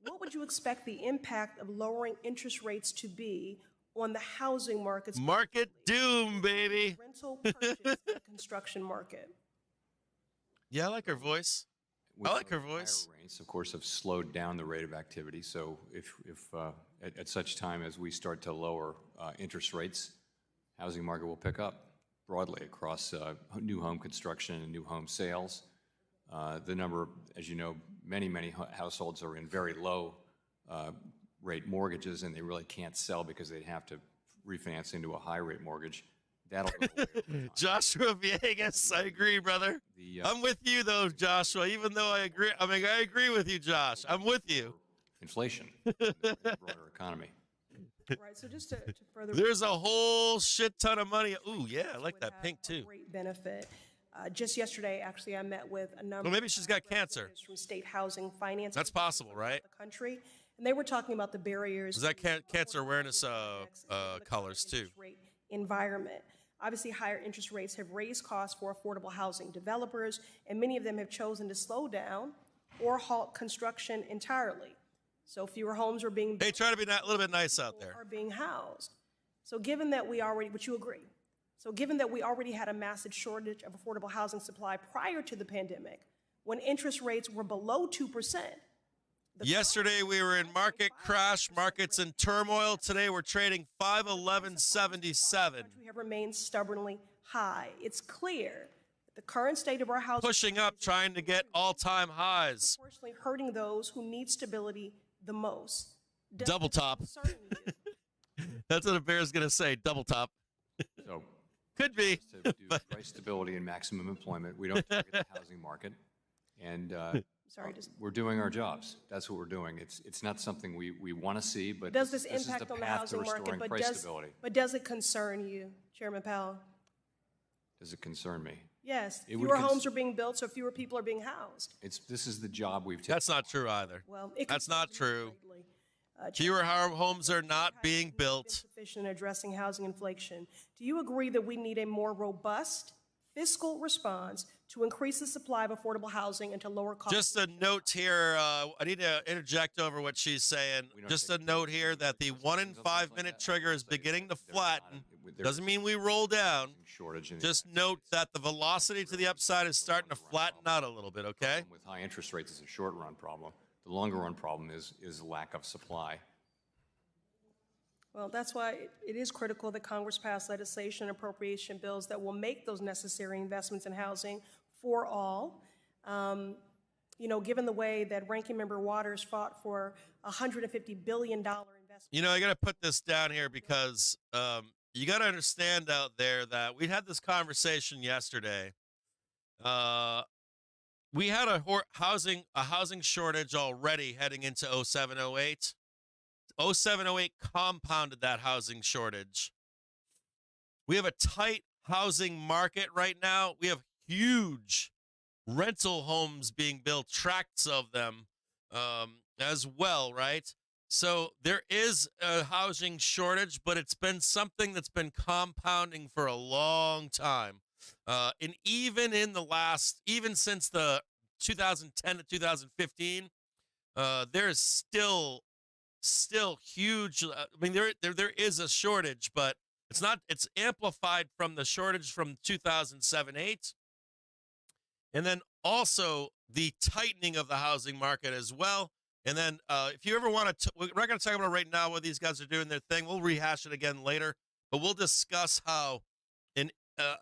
What would you expect the impact of lowering interest rates to be on the housing markets? Market doom, baby. Rental purchase and construction market. Yeah, I like her voice. I like her voice. Higher rates, of course, have slowed down the rate of activity. So if at such time as we start to lower interest rates, housing market will pick up broadly across new home construction and new home sales. The number, as you know, many households are in very low rate mortgages, and they really can't sell because they'd have to refinance into a high rate mortgage. That'll go away over time. Joshua Villegas, I agree, brother. I'm with you, though, Joshua, even though I agree. I mean, I agree with you, Josh. I'm with you. Inflation in the broader economy. Right, so just to further... There's a whole shit ton of money. Ooh, yeah, I like that pink, too. Great benefit. Just yesterday, actually, I met with a number... Well, maybe she's got cancer. ...from state housing finance... That's possible, right? ...the country, and they were talking about the barriers... Was that cancer awareness colors, too? ...environment. Obviously, higher interest rates have raised costs for affordable housing developers, and many of them have chosen to slow down or halt construction entirely. So fewer homes are being built. Hey, try to be a little bit nice out there. ...are being housed. So given that we already, which you agree, so given that we already had a massive shortage of affordable housing supply prior to the pandemic, when interest rates were below 2%, yesterday we were in market crash, markets in turmoil. Today we're trading 511.77. We have remained stubbornly high. It's clear The current state of our housing pushing up, trying to get all-time highs. disproportionately hurting those who need stability the most. Does Double this top. concern you? That's what a bear's going to say, double top. So Could be. to do price stability and maximum employment, we don't target the housing market. And Sorry, just we're doing our jobs. That's what we're doing. It's not something we want to see, but does this is impact the on the path to housing market? restoring price stability. But does it concern you, Chairman Powell? Does it concern me? Yes. It would Fewer homes are being built, so fewer people are being housed. This is the job we've taken. That's not true either. Well, That's not true. Fewer homes are not being built. Sufficient in addressing housing inflation. Do you agree that we need a more robust fiscal response to increase the supply of affordable housing and to lower costs? Just a note here, I need to interject over what she's saying. Just a note here that the 1 in 5 minute trigger is beginning to flatten. Doesn't mean we roll down. Just note that the velocity to the upside is starting to flatten out a little bit, okay? With high interest rates, it's a short run problem. The longer run problem is lack of supply. Well, that's why it is critical that Congress pass legislation and appropriation bills that will make those necessary investments in housing for all. You know, given the way that Ranking Member Waters fought for a $150 billion investment. You know, I got to put this down here because you got to understand out there that we had this conversation yesterday. We had a housing shortage already heading into 07-08. 07-08 compounded that housing shortage. We have a tight housing market right now. We have huge rental homes being built, tracts of them as well, right? So there is a housing shortage, but it's been something that's been compounding for a long time. And even since the 2010 to 2015, there is still huge. I mean, there is a shortage, but it's amplified from the shortage from 2007-08. And then also the tightening of the housing market as well. And then if you ever want to, we're not going to talk about right now what these guys are doing their thing. We'll rehash it again later, but we'll discuss how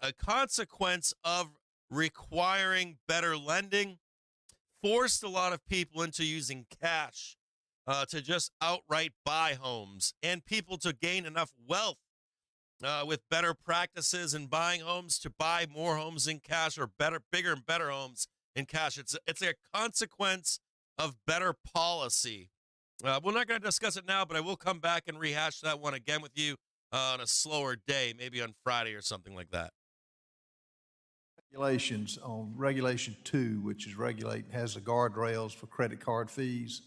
a consequence of requiring better lending forced a lot of people into using cash to just outright buy homes, and people to gain enough wealth with better practices in buying homes to buy more homes in cash, or bigger and better homes in cash. It's a consequence of better policy. We're not going to discuss it now, but I will come back and rehash that one again with you on a slower day, maybe on Friday or something like that. Regulations on Regulation 2, which is has the guardrails for credit card fees.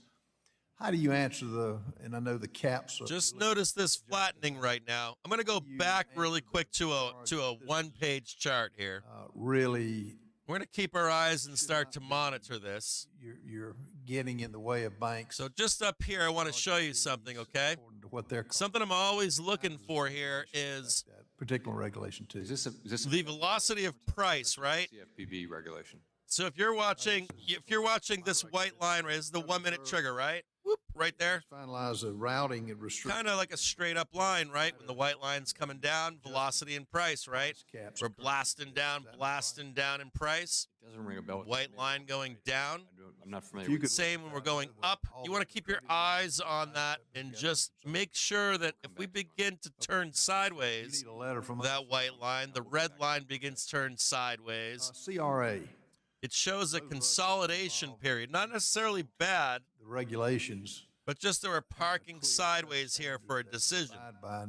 How do you answer and I know the caps are. Just notice this flattening right now. I'm going to go back really quick to a one-page chart here. Really. We're going to keep our eyes and start to monitor this. You're getting in the way of banks. So just up here, I want to show you something, okay? Something I'm always looking for here is particular Regulation 2. Is this the velocity of price, right? CFPB regulation. So if you're watching this white line, right, this is the 1 minute trigger, right? Whoop, right there. Finalize the routing and restrict. Kind of like a straight up line, right? When the white line's coming down, velocity and price, right? We're blasting down in price. It doesn't ring a bell. White line going down. I'm not familiar with Same when we're going up. You want to keep your eyes on that and just make sure that if we begin to turn sideways, that white line, the red line begins to turn sideways. CRA. It shows a consolidation period, not necessarily bad. The regulations. But just that we're parking sideways here for a decision.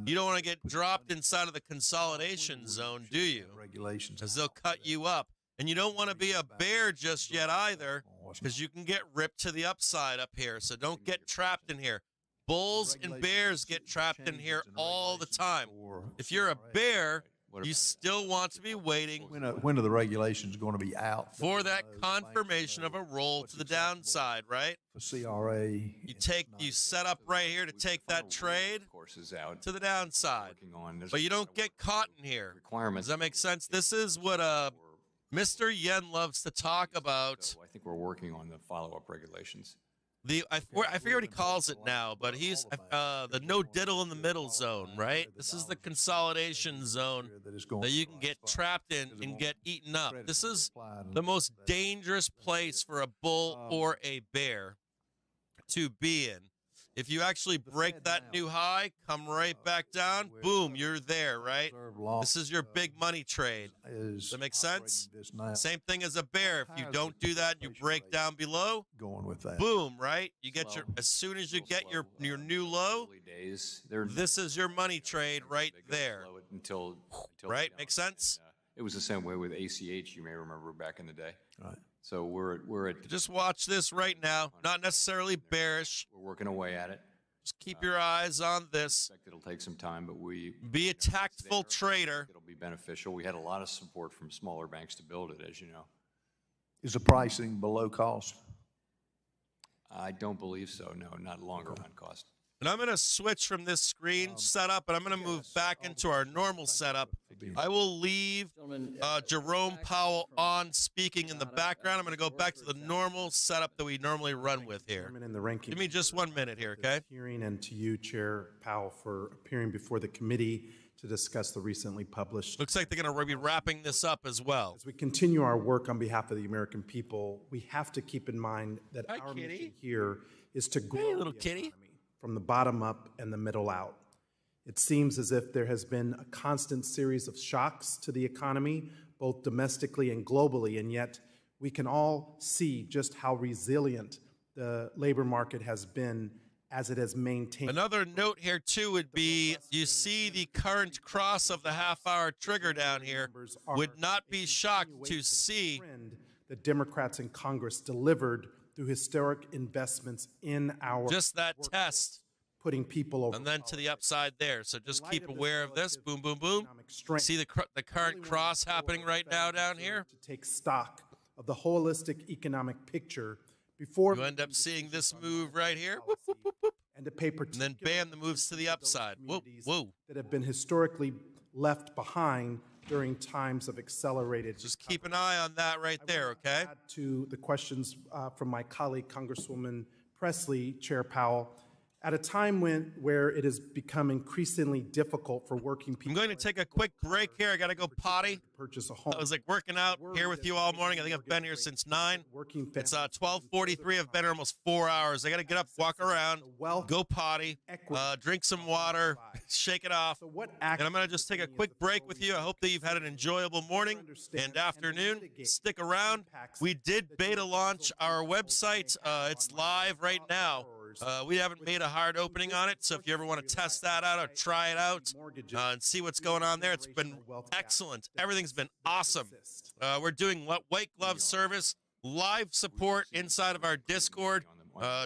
You don't want to get dropped inside of the consolidation zone, do you? Regulations. Because they'll cut you up. And you don't want to be a bear just yet either, because you can get ripped to the upside up here. So don't get trapped in here. Bulls and bears get trapped in here all the time. If you're a bear, you still want to be waiting. When are the regulations going to be out? For that confirmation of a roll to the downside, right? For CRA. You set up right here to take that trade to the downside. But you don't get caught in here. Does that make sense? This is what Mr. Yen loves to talk about. I think we're working on the follow-up regulations. I forget what he calls it now, but he's the no diddle in the middle zone, right? This is the consolidation zone that you can get trapped in and get eaten up. This is the most dangerous place for a bull or a bear to be in. If you actually break that new high, come right back down, boom, you're there, right? This is your big money trade. Does that make sense? Same thing as a bear. If you don't do that and you break down below, boom, right? You get as soon as you get your new low, this is your money trade right there. Right? Make sense? It was the same way with ACH, you may remember back in the day. Right. So we're at just watch this right now. Not necessarily bearish. We're working away at it. Just keep your eyes on this. It'll take some time, but be a tactful trader. It'll be beneficial. We had a lot of support from smaller banks to build it, as you know. Is the pricing below cost? I don't believe so. No, not longer on cost. And I'm going to switch from this screen setup, and I'm going to move back into our normal setup. I will leave Jerome Powell on speaking in the background. I'm going to go back to the normal setup that we normally run with here. Give me just 1 minute here, okay? Hearing, and to you, Chair Powell, for appearing before the committee to discuss the recently published. Looks like they're going to be wrapping this up as well. As we continue our work on behalf of the American people, we have to keep in mind that our mission here is to grow little kitty from the bottom up and the middle out. It seems as if there has been a constant series of shocks to the economy, both domestically and globally, and yet we can all see just how resilient the labor market has been as it has maintained. Another note here, too, would be you see the current cross of the half-hour trigger down here. Would not be shocked to see the Democrats in Congress delivered through historic investments in our just that test, putting people over, and then to the upside there. So just keep aware of this. Boom, boom, boom. See the current cross happening right now down here. To take stock of the holistic economic picture before you end up seeing this move right here, whoop, whoop, whoop, whoop. And to pay particular, and then bam, the moves to the upside. Whoa, whoa. That have been historically left behind during times of accelerated. Just keep an eye on that right there, okay? Add to the questions from my colleague, Congresswoman Presley, Chair Powell. At a time where it has become increasingly difficult for working people. I'm going to take a quick break here. I got to go potty. Purchase a home. I was like working out here with you all morning. I think I've been here since 9. It's 12:43. I've been here almost 4 hours. I got to get up, walk around, go potty, drink some water, shake it off. And I'm going to just take a quick break with you. I hope that you've had an enjoyable morning and afternoon. Stick around. We did beta launch our website. It's live right now. We haven't made a hard opening on it, so if you ever want to test that out or try it out and see what's going on there, it's been excellent. Everything's been awesome. We're doing white glove service, live support inside of our Discord,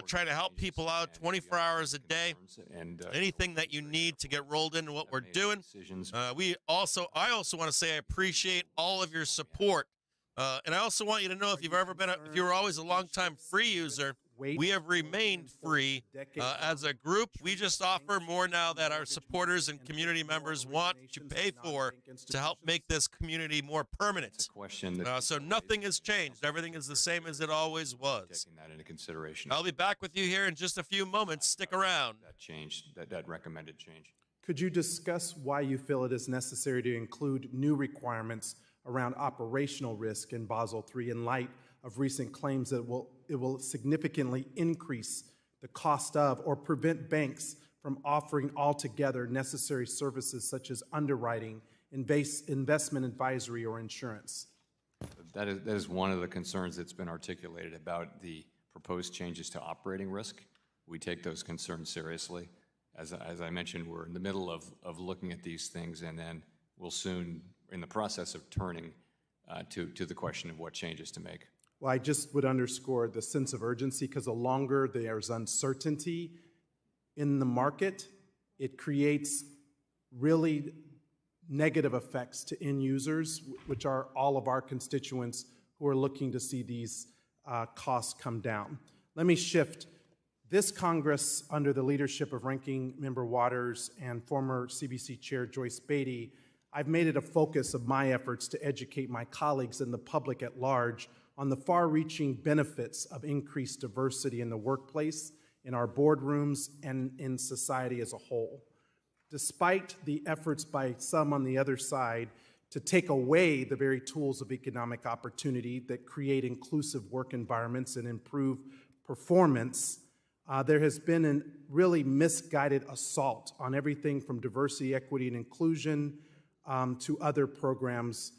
trying to help people out 24 hours a day. Anything that you need to get rolled into what we're doing. I also want to say I appreciate all of your support. And I also want you to know if if you were always a longtime free user, we have remained free as a group. We just offer more now that our supporters and community members want to pay for to help make this community more permanent. So nothing has changed. Everything is the same as it always was. Taking that into consideration. I'll be back with you here in just a few moments. Stick around. That recommended change. Could you discuss why you feel it is necessary to include new requirements around operational risk in Basel III in light of recent claims that it will significantly increase the cost of or prevent banks from offering altogether necessary services such as underwriting, investment advisory, or insurance? That is one of the concerns that's been articulated about the proposed changes to operating risk. We take those concerns seriously. As I mentioned, we're in the middle of looking at these things, and then we'll soon, in the process of turning to the question of what changes to make. Well, I just would underscore the sense of urgency, because the longer there's uncertainty in the market, it creates really negative effects to end users, which are all of our constituents who are looking to see these costs come down. Let me shift. This Congress, under the leadership of Ranking Member Waters and former CBC Chair Joyce Beatty, I've made it a focus of my efforts to educate my colleagues and the public at large on the far-reaching benefits of increased diversity in the workplace, in our boardrooms, and in society as a whole. Despite the efforts by some on the other side to take away the very tools of economic opportunity that create inclusive work environments and improve performance, there has been a really misguided assault on everything from diversity, equity, and inclusion to other programs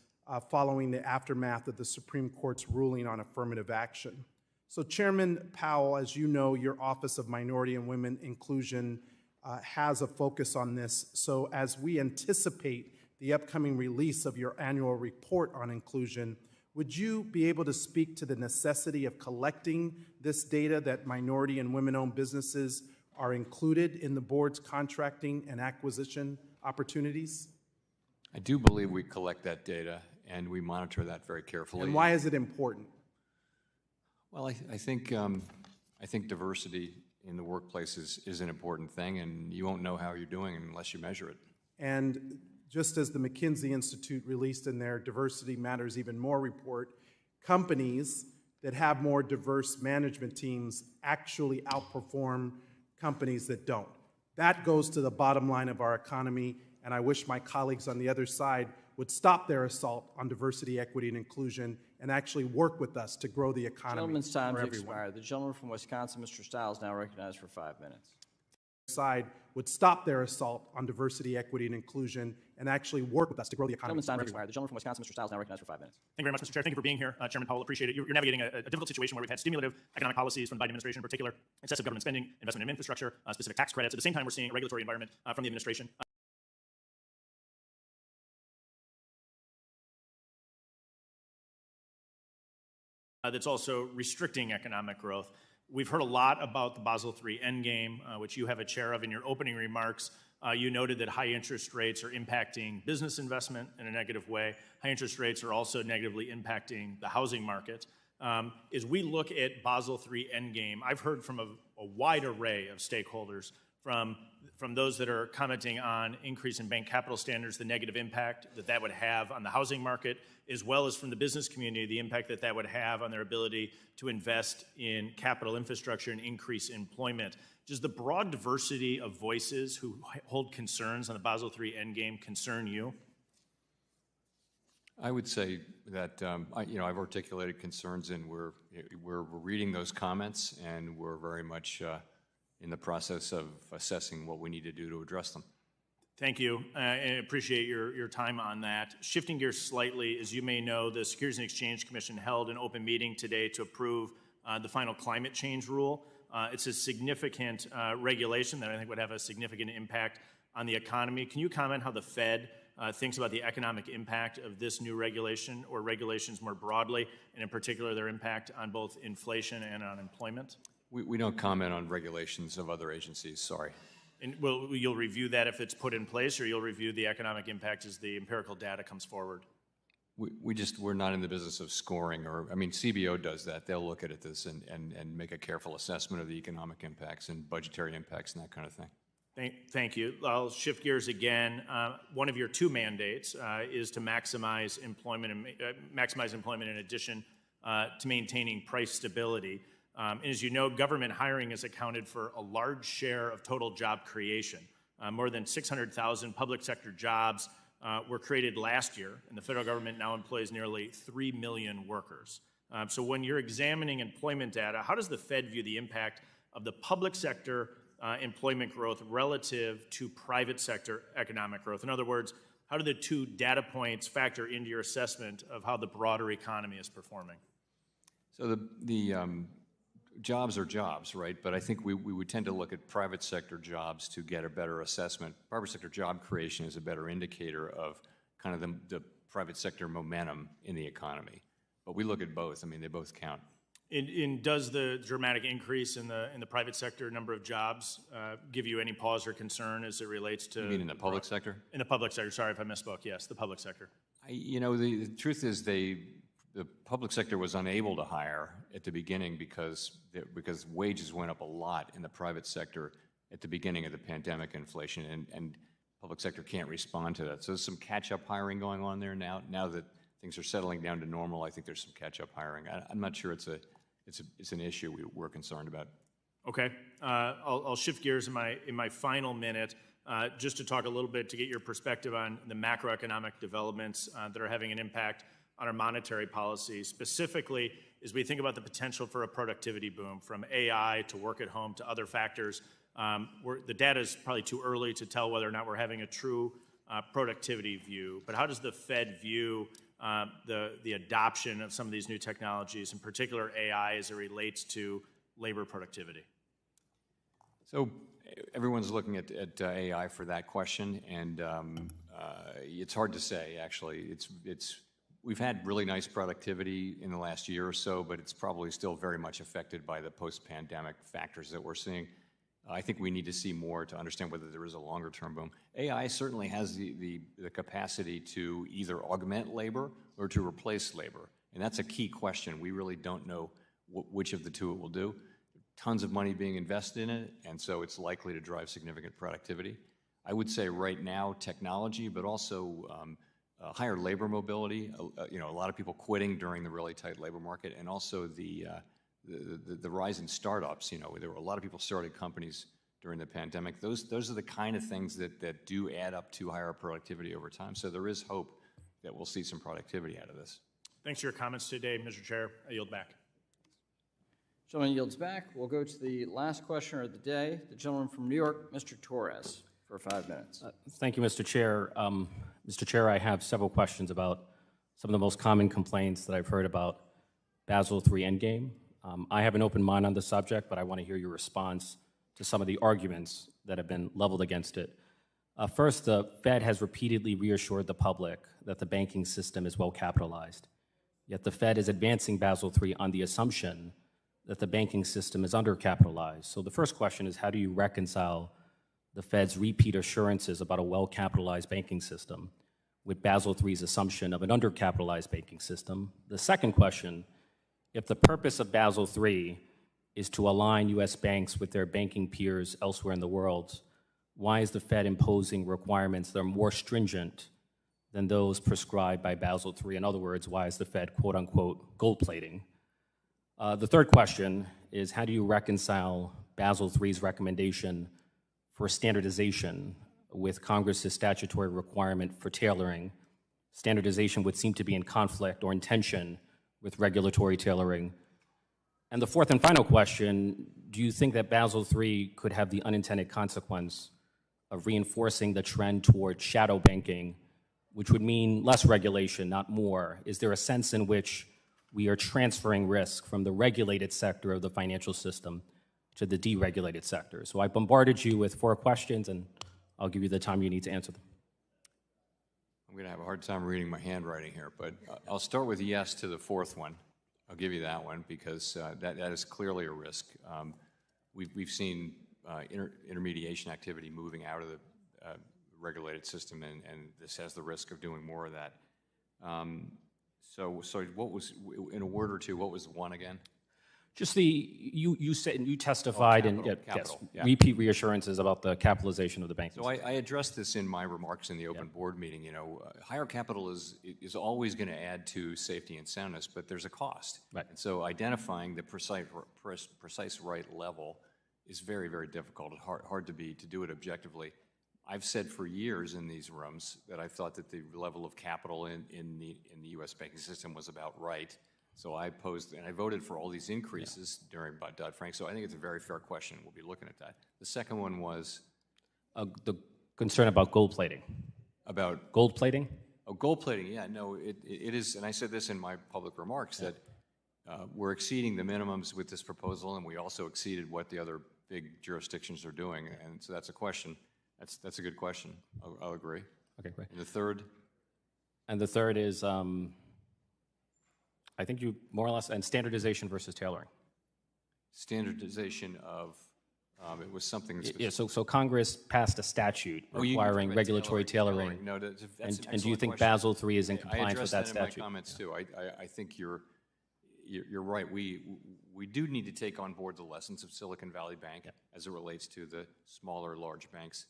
following the aftermath of the Supreme Court's ruling on affirmative action. So Chairman Powell, as you know, your Office of Minority and Women Inclusion has a focus on this. So as we anticipate the upcoming release of your annual report on inclusion, would you be able to speak to the necessity of collecting this data that minority and women-owned businesses are included in the board's contracting and acquisition opportunities? I do believe we collect that data, and we monitor that very carefully. And why is it important? Well, I think diversity in the workplace is an important thing, and you won't know how you're doing unless you measure it. And just as the McKinsey Institute released in their Diversity Matters Even More report, companies that have more diverse management teams actually outperform companies that don't. That goes to the bottom line of our economy, and I wish my colleagues on the other side would stop their assault on diversity, equity, and inclusion and actually work with us to grow the economy. Gentleman's time for has everyone. expired. The gentleman from Wisconsin, Mr. Stiles, now recognized for 5 minutes. Side would stop their assault on diversity, equity, and inclusion and actually work with us to grow the economy. Gentleman's time for has expired. The gentleman from Wisconsin, Mr. Stiles, now recognized for 5 minutes. Thank you very much, Mr. Chair. Thank you for being here. Chairman Powell, appreciate it. You're navigating a difficult situation where we've had stimulative economic policies from the Biden administration in particular, excessive government spending, investment in infrastructure, specific tax credits. At the same time, we're seeing a regulatory environment from the administration that's also restricting economic growth. We've heard a lot about the Basel III endgame, which you have a chair of in your opening remarks. You noted that high interest rates are impacting business investment in a negative way. High interest rates are also negatively impacting the housing market. As we look at Basel III endgame, I've heard from a wide array of stakeholders, from those that are commenting on increase in bank capital standards, the negative impact that would have on the housing market, as well as from the business community, the impact that would have on their ability to invest in capital infrastructure and increase employment. Does the broad diversity of voices who hold concerns on the Basel III endgame concern you? I would say that I've articulated concerns, and we're reading those comments, and we're very much in the process of assessing what we need to do to address them. Thank you, and appreciate your time on that. Shifting gears slightly, as you may know, the Securities and Exchange Commission held an open meeting today to approve the final climate change rule. It's a significant regulation that I think would have a significant impact on the economy. Can you comment how the Fed thinks about the economic impact of this new regulation or regulations more broadly, and in particular their impact on both inflation and on employment? We don't comment on regulations of other agencies, sorry. And you'll review that if it's put in place, or you'll review the economic impact as the empirical data comes forward? We're not in the business of scoring, CBO does that. They'll look at this and make a careful assessment of the economic impacts and budgetary impacts and that kind of thing. Thank you. I'll shift gears again. One of your two mandates is to maximize employment in addition to maintaining price stability. And as you know, government hiring has accounted for a large share of total job creation. More than 600,000 public sector jobs were created last year, and the federal government now employs nearly 3 million workers. So when you're examining employment data, how does the Fed view the impact of the public sector employment growth relative to private sector economic growth? In other words, how do the two data points factor into your assessment of how the broader economy is performing? So the jobs are jobs, right? But I think we would tend to look at private sector jobs to get a better assessment. Private sector job creation is a better indicator of kind of the private sector momentum in the economy. But we look at both. They both count. And does the dramatic increase in the private sector number of jobs give you any pause or concern as it relates to? You mean in the public sector? In the public sector. Sorry if I misspoke. Yes, the public sector. The truth is the public sector was unable to hire at the beginning because wages went up a lot in the private sector at the beginning of the pandemic inflation, and public sector can't respond to that. So there's some catch-up hiring going on there now that things are settling down to normal. I think there's some catch-up hiring. I'm not sure it's an issue we're concerned about. Okay, I'll shift gears in my final minute just to talk a little bit to get your perspective on the macroeconomic developments that are having an impact on our monetary policy, specifically as we think about the potential for a productivity boom, from AI to work at home to other factors. The data is probably too early to tell whether or not we're having a true productivity view, but how does the Fed view the adoption of some of these new technologies, in particular AI, as it relates to labor productivity? So everyone's looking at AI for that question, and it's hard to say, actually. We've had really nice productivity in the last year or so, but it's probably still very much affected by the post-pandemic factors that we're seeing. I think we need to see more to understand whether there is a longer-term boom. AI certainly has the capacity to either augment labor or to replace labor, and that's a key question. We really don't know which of the two it will do. Tons of money being invested in it, and so it's likely to drive significant productivity. I would say right now technology, but also higher labor mobility. A lot of people quitting during the really tight labor market, and also the rise in startups. There were a lot of people started companies during the pandemic. Those are the kind of things that do add up to higher productivity over time. So there is hope that we'll see some productivity out of this. Thanks for your comments today, Mr. Chair. I yield back. Gentleman yields back. We'll go to the last questioner of the day, the gentleman from New York, Mr. Torres, for 5 minutes. Thank you, Mr. Chair. Mr. Chair, I have several questions about some of the most common complaints that I've heard about Basel III Endgame. I have an open mind on the subject, but I want to hear your response to some of the arguments that have been leveled against it. First, the Fed has repeatedly reassured the public that the banking system is well capitalized. Yet the Fed is advancing Basel III on the assumption that the banking system is undercapitalized. So the first question is, how do you reconcile the Fed's repeat assurances about a well-capitalized banking system with Basel III's assumption of an undercapitalized banking system? The second question, if the purpose of Basel III is to align U.S. banks with their banking peers elsewhere in the world, why is the Fed imposing requirements that are more stringent than those prescribed by Basel III? In other words, why is the Fed, quote unquote, gold plating? The third question is, how do you reconcile Basel III's recommendation for standardization with Congress's statutory requirement for tailoring? Standardization would seem to be in conflict or in tension with regulatory tailoring. And the fourth and final question, do you think that Basel III could have the unintended consequence of reinforcing the trend toward shadow banking, which would mean less regulation, not more? Is there a sense in which we are transferring risk from the regulated sector of the financial system to the deregulated sector? So I bombarded you with 4 questions, and I'll give you the time you need to answer them. I'm going to have a hard time reading my handwriting here, but I'll start with yes to the fourth one. I'll give you that one because that is clearly a risk. We've seen intermediation activity moving out of the regulated system, and this has the risk of doing more of that. So what was, in a word or two, what was the one again? Just you said, and you testified capital, yeah. Repeat reassurances about the capitalization of the banking system. So I addressed this in my remarks in the open board meeting. Higher capital is always going to add to safety and soundness, but there's a cost. Right. And so identifying the precise right level is very, very difficult. It's hard to do it objectively. I've said for years in these rooms that I thought that the level of capital in the U.S. banking system was about right. So I posed, and I voted for all these increases during Dodd-Frank. So I think it's a very fair question. We'll be looking at that. The second one was the concern about gold plating. About gold plating? Oh, gold plating. Yeah, no, it is, and I said this in my public remarks that we're exceeding the minimums with this proposal, and we also exceeded what the other big jurisdictions are doing, and so that's a question. That's a good question. I'll agree. Okay, great. And the third? And the third is, I think you more or less, and standardization versus tailoring. Standardization of, it was something specific. Yeah, so Congress passed a statute requiring regulatory tailoring. No, and do you think Basel III is in compliance with that statute? I addressed that in my comments too. I think you're right. We do need to take on board the lessons of Silicon Valley Bank as it relates to the smaller, large banks.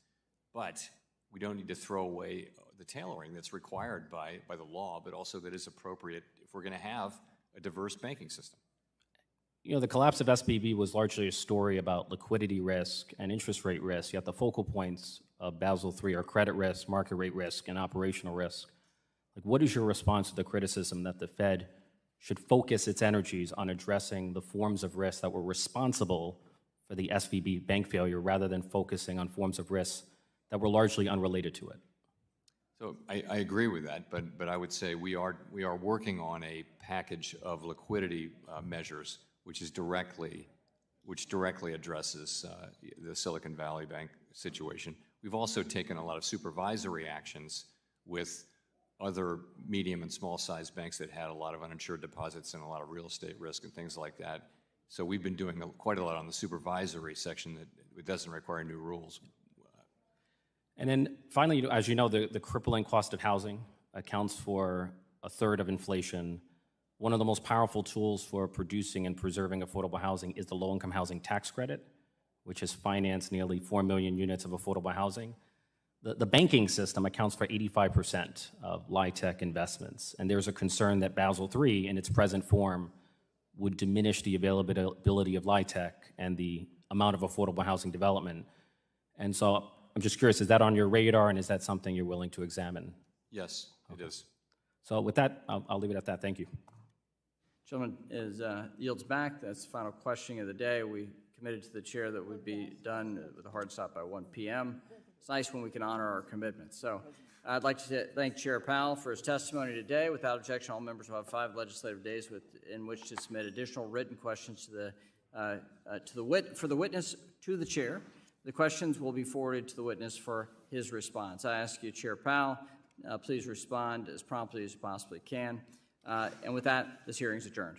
But We don't need to throw away the tailoring that's required by the law, but also that is appropriate if we're going to have a diverse banking system. You know, the collapse of SVB was largely a story about liquidity risk and interest rate risk, yet the focal points of Basel III are credit risk, market rate risk, and operational risk. Like, what is your response to the criticism that the Fed should focus its energies on addressing the forms of risk that were responsible for the SVB bank failure rather than focusing on forms of risk that were largely unrelated to it? So I agree with that, but I would say we are working on a package of liquidity measures which directly addresses the Silicon Valley Bank situation. We've also taken a lot of supervisory actions with other medium and small sized banks that had a lot of uninsured deposits and a lot of real estate risk and things like that. So we've been doing quite a lot on the supervisory section that it doesn't require new rules. And then finally, as you know, the crippling cost of housing accounts for a third of inflation. One of the most powerful tools for producing and preserving affordable housing is the low-income housing tax credit, which has financed nearly 4 million units of affordable housing. The banking system accounts for 85% of LIHTC investments, and there's a concern that Basel III, in its present form, would diminish the availability of LIHTC and the amount of affordable housing development. And so I'm just curious, is that on your radar, and is that something you're willing to examine? Yes, it is. So with that, I'll leave it at that. Thank you. Gentleman yields back. That's the final questioning of the day. We committed to the chair that would be done with a hard stop by 1 p.m. It's nice when we can honor our commitments. So I'd like to thank Chair Powell for his testimony today. Without objection, all members will have 5 legislative days in which to submit additional written questions for the witness to the chair. The questions will be forwarded to the witness for his response. I ask you, Chair Powell, please respond as promptly as you possibly can. And with that, this hearing is adjourned.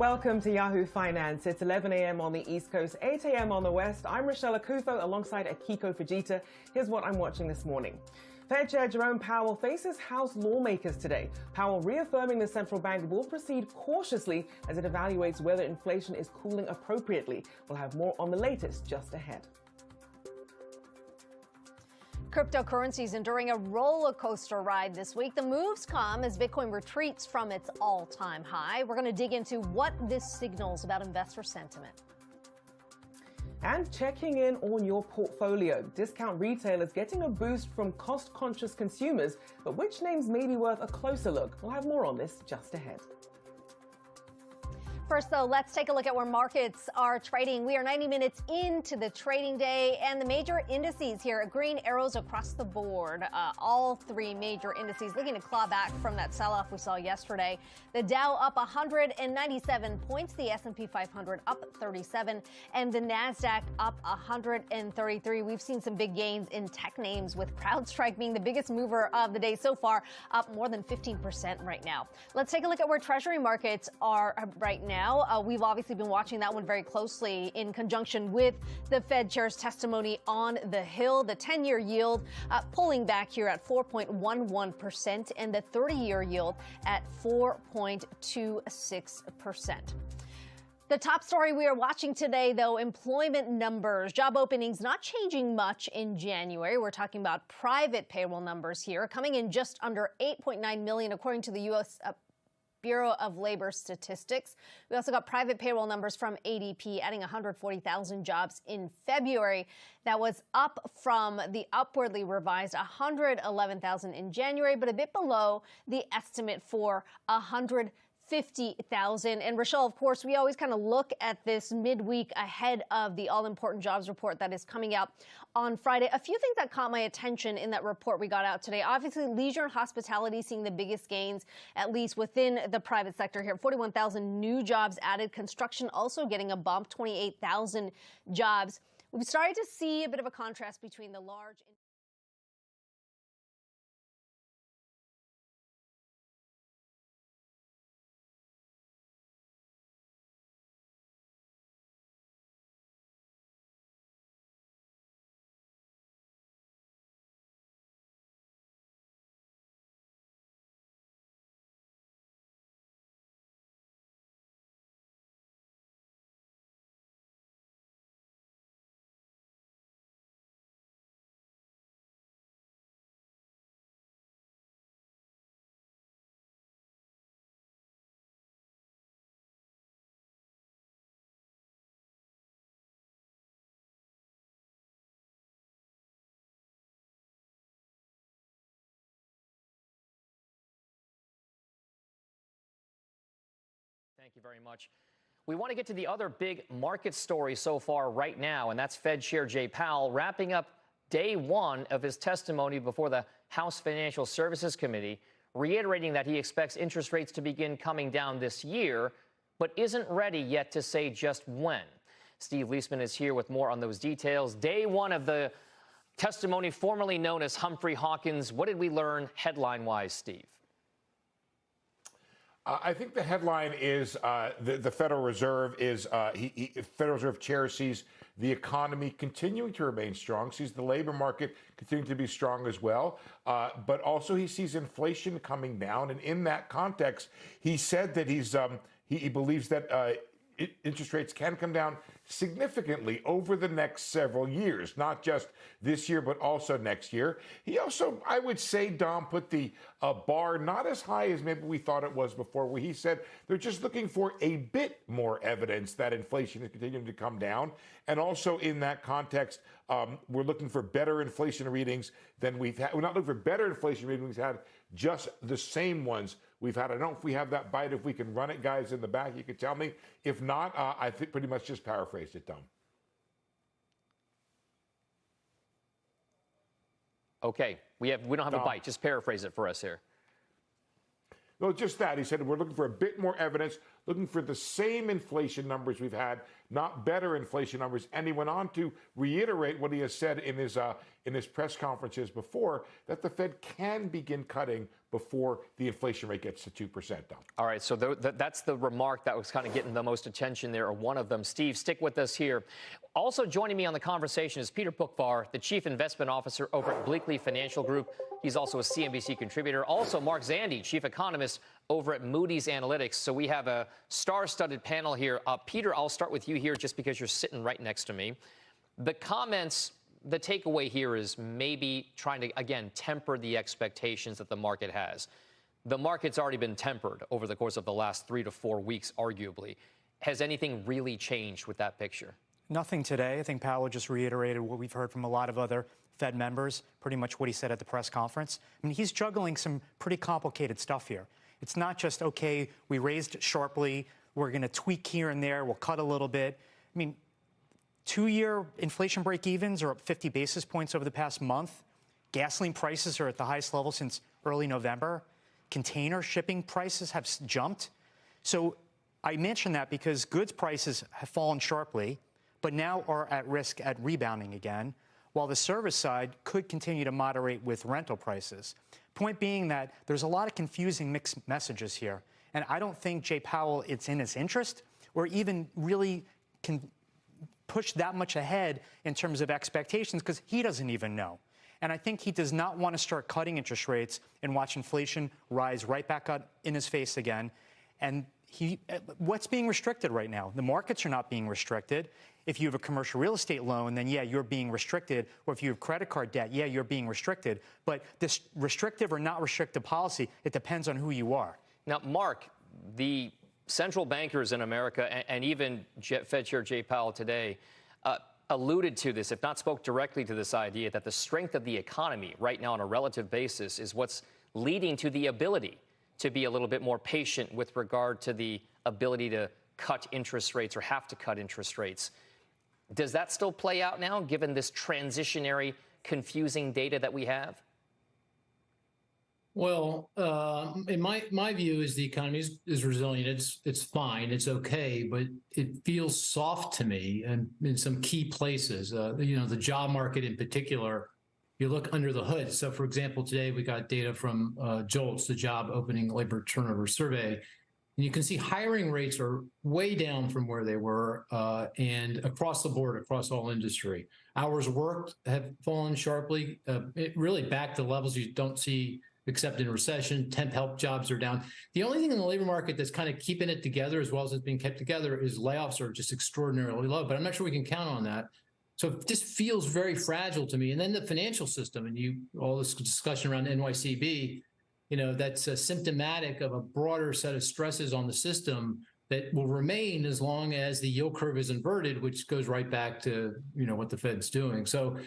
Welcome to Yahoo Finance. It's 11 a.m. on the East Coast, 8 a.m. on the West. I'm Rochelle Akufo alongside Akiko Fujita. Here's what I'm watching this morning. Fed Chair Jerome Powell faces House lawmakers today. Powell reaffirming the central bank will proceed cautiously as it evaluates whether inflation is cooling appropriately. We'll have more on the latest just ahead. Cryptocurrencies enduring a roller coaster ride this week. The moves come as Bitcoin retreats from its all-time high. We're going to dig into what this signals about investor sentiment. And checking in on your portfolio. Discount retailers getting a boost from cost-conscious consumers, but which names may be worth a closer look? We'll have more on this just ahead. First, though, let's take a look at where markets are trading. We are 90 minutes into the trading day, and the major indices here, green arrows across the board. All three major indices looking to claw back from that sell-off we saw yesterday. The Dow up 197 points, the S&P 500 up 37, and the NASDAQ up 133. We've seen some big gains in tech names, with CrowdStrike being the biggest mover of the day so far, up more than 15% right now. Let's take a look at where Treasury markets are right now. We've obviously been watching that one very closely in conjunction with the Fed chair's testimony on the Hill. The 10-year yield pulling back here at 4.11% and the 30-year yield at 4.26%. The top story we are watching today, though, employment numbers. Job openings not changing much in January. We're talking about private payroll numbers here, coming in just under 8.9 million, according to the U.S. Bureau of Labor Statistics. We also got private payroll numbers from ADP, adding 140,000 jobs in February. That was up from the upwardly revised 111,000 in January, but a bit below the estimate for 150,000. And Rochelle, of course, we always kind of look at this midweek ahead of the all-important jobs report that is coming out on Friday. A few things that caught my attention in that report we got out today. Obviously, leisure and hospitality seeing the biggest gains, at least within the private sector here. 41,000 new jobs added. Construction also getting a bump, 28,000 jobs. We've started to see a bit of a contrast between the large... Thank you very much. We want to get to the other big market story so far right now, and that's Fed Chair Jay Powell wrapping up day one of his testimony before the House Financial Services Committee, reiterating that he expects interest rates to begin coming down this year, but isn't ready yet to say just when. Steve Leisman is here with more on those details. Day one of the testimony formerly known as Humphrey Hawkins. What did we learn headline-wise, Steve? I think the headline is the Federal Reserve is Federal Reserve Chair sees the economy continuing to remain strong, sees the labor market continuing to be strong as well, but also he sees inflation coming down. And in that context, he said that he believes that interest rates can come down significantly over the next several years, not just this year, but also next year. He also, I would say, Dom, put the bar not as high as maybe we thought it was before, where he said they're just looking for a bit more evidence that inflation is continuing to come down. And also in that context, we're looking for better inflation readings than we've had. We're not looking for better inflation readings we've had, just the same ones we've had. I don't know if we have that bite. If we can run it, guys, in the back, you could tell me. If not, I think pretty much just paraphrased it, Dom. Okay, we don't have a bite. Just paraphrase it for us here. No, just that. He said we're looking for a bit more evidence, looking for the same inflation numbers we've had, not better inflation numbers. And he went on to reiterate what he has said in his in his press conferences before that the Fed can begin cutting before the inflation rate gets to 2%, Dom. All right, so that's the remark that was kind of getting the most attention there, or one of them. Steve, stick with us here. Also joining me on the conversation is Peter Bookvar, the Chief Investment Officer over at Bleakley Financial Group. He's also a CNBC contributor. Also, Mark Zandi, Chief Economist over at Moody's Analytics. So we have a star-studded panel here. Peter, I'll start with you here just because you're sitting right next to me. The comments, the takeaway here is maybe trying to, again, temper the expectations that the market has. The market's already been tempered over the course of the last 3 to 4 weeks, arguably. Has anything really changed with that picture? Nothing today. I think Powell just reiterated what we've heard from a lot of other Fed members, pretty much what he said at the press conference. I mean, he's juggling some pretty complicated stuff here. It's not just, okay, we raised sharply, we're going to tweak here and there, we'll cut a little bit. I mean, 2-year inflation break-evens are up 50 basis points over the past month. Gasoline prices are at the highest level since early November. Container shipping prices have jumped. So I mention that because goods prices have fallen sharply, but now are at risk at rebounding again, while the service side could continue to moderate with rental prices. Point being that there's a lot of confusing mixed messages here, and I don't think Jay Powell, it's in his interest or even really can push that much ahead in terms of expectations because he doesn't even know. And I think he does not want to start cutting interest rates and watch inflation rise right back up in his face again. And what's being restricted right now? The markets are not being restricted. If you have a commercial real estate loan, then yeah, you're being restricted. Or if you have credit card debt, yeah, you're being restricted. But this restrictive or not restrictive policy, it depends on who you are. Now, Mark, the central bankers in America and even Fed Chair Jay Powell today alluded to this, if not spoke directly to this idea, that the strength of the economy right now on a relative basis is what's leading to the ability to be a little bit more patient with regard to the ability to cut interest rates or have to cut interest rates. Does that still play out now, given this transitionary, confusing data that we have? Well, in my view is the economy is resilient. It's fine. It's okay, but it feels soft to me and in some key places. The job market in particular, you look under the hood. So, for example, today we got data from JOLTS, the Job Opening Labor Turnover Survey. And you can see hiring rates are way down from where they were and across the board, across all industry. Hours worked have fallen sharply, it really back to levels you don't see except in recession. Temp help jobs are down. The only thing in the labor market that's kind of keeping it together as well as it's being kept together is layoffs are just extraordinarily low, but I'm not sure we can count on that. So it just feels very fragile to me. And then the financial system and all this discussion around NYCB, that's symptomatic of a broader set of stresses on the system that will remain as long as the yield curve is inverted, which goes right back to, what the Fed's doing. So,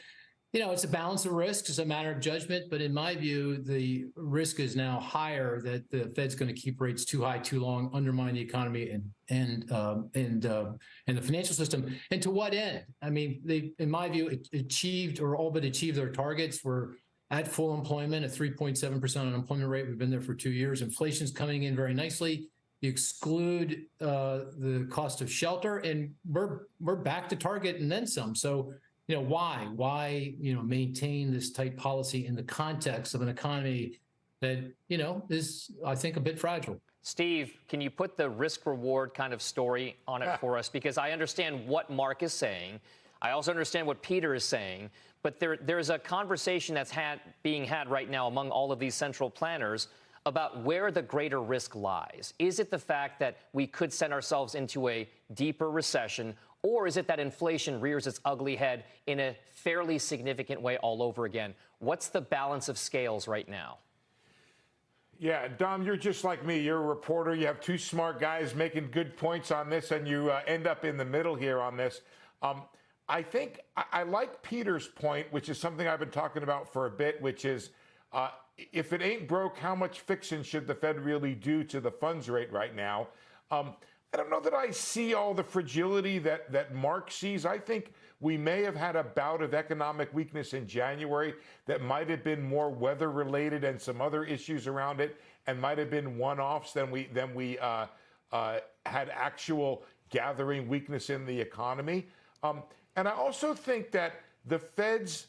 it's a balance of risks. It's a matter of judgment. But in my view, the risk is now higher that the Fed's going to keep rates too high, too long, undermine the economy and the financial system. And to what end? I mean, they, in my view, achieved or all but achieved their targets. We're at full employment, a 3.7% unemployment rate. We've been there for 2 years. Inflation's coming in very nicely. You exclude the cost of shelter, and we're back to target and then some. So, why maintain this tight policy in the context of an economy that, is, I think, a bit fragile? Steve, can you put the risk-reward kind of story on it for us? Because I understand what Mark is saying. I also understand what Peter is saying. But there's a conversation that's being had right now among all of these central planners about where the greater risk lies. Is it the fact that we could send ourselves into a deeper recession, or is it that inflation rears its ugly head in a fairly significant way all over again? What's the balance of scales right now? Yeah, Dom, you're just like me. You're a reporter. You have two smart guys making good points on this, and you end up in the middle here on this. I think I like Peter's point, which is something I've been talking about for a bit, which is if it ain't broke, how much fixing should the Fed really do to the funds rate right now? I don't know that I see all the fragility that Mark sees. I think we may have had a bout of economic weakness in January that might have been more weather related and some other issues around it, and might have been one-offs than we had actual gathering weakness in the economy. And I also think that the Fed's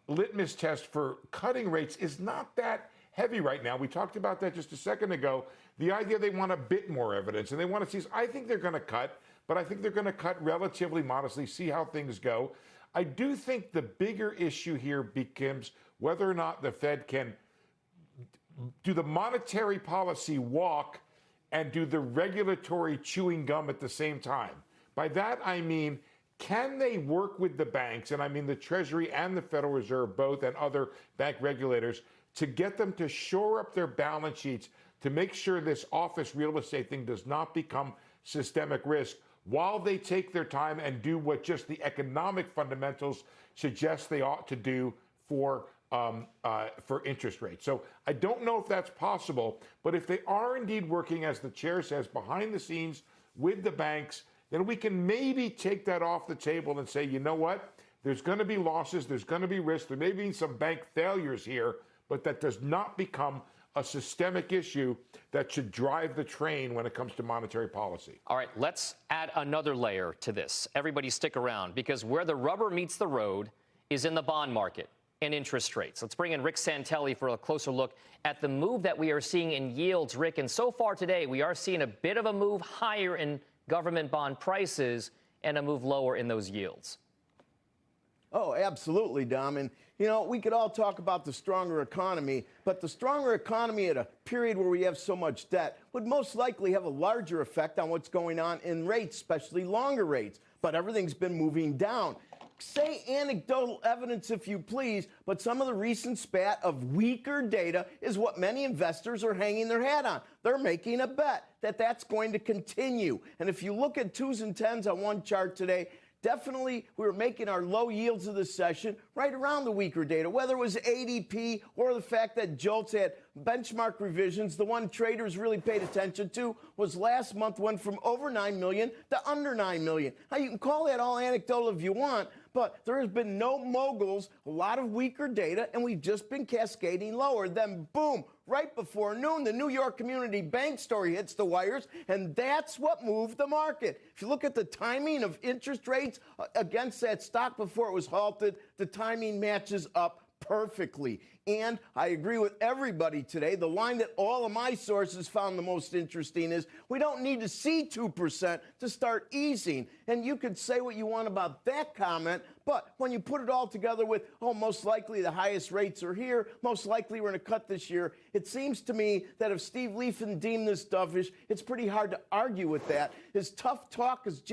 litmus test for cutting rates is not that heavy right now. We talked about that just a second ago. The idea they want a bit more evidence and they want to see, I think they're going to cut, but I think they're going to cut relatively modestly, see how things go. I do think the bigger issue here becomes whether or not the Fed can do the monetary policy walk and do the regulatory chewing gum at the same time. By that, I mean, can they work with the banks, and I mean the Treasury and the Federal Reserve both, and other bank regulators, to get them to shore up their balance sheets to make sure this office real estate thing does not become systemic risk, while they take their time and do what just the economic fundamentals suggest they ought to do for interest rates. So I don't know if that's possible, but if they are indeed working, as the chair says, behind the scenes with the banks, then we can maybe take that off the table and say, you know what, there's going to be losses, there's going to be risk, there may be some bank failures here, but that does not become a systemic issue that should drive the train when it comes to monetary policy. All right, let's add another layer to this. Everybody stick around, because where the rubber meets the road is in the bond market and interest rates. Let's bring in Rick Santelli for a closer look at the move that we are seeing in yields. Rick, and so far today, we are seeing a bit of a move higher in government bond prices and a move lower in those yields. Oh, absolutely, Dom. And, you know, we could all talk about the stronger economy, but the stronger economy at a period where we have so much debt would most likely have a larger effect on what's going on in rates, especially longer rates. But everything's been moving down. Say anecdotal evidence if you please, but some of the recent spat of weaker data is what many investors are hanging their hat on. They're making a bet that that's going to continue. And if you look at 2s and 10s on one chart today, definitely we were making our low yields of the session right around the weaker data, whether it was ADP or the fact that JOLTS had benchmark revisions. The one traders really paid attention to was last month went from over 9 million to under 9 million. Now, you can call that all anecdotal if you want, but there has been no moguls, a lot of weaker data, and we've just been cascading lower. Then, boom, right before noon, the New York Community Bank story hits the wires, and that's what moved the market. If you look at the timing of interest rates against that stock before it was halted, the timing matches up perfectly. And I agree with everybody today. The line that all of my sources found the most interesting is we don't need to see 2% to start easing. And you could say what you want about that comment, but when you put it all together with, oh, most likely the highest rates are here, most likely we're going to cut this year, it seems to me that if Steve Leifin deemed this dovish, it's pretty hard to argue with that. As tough talk as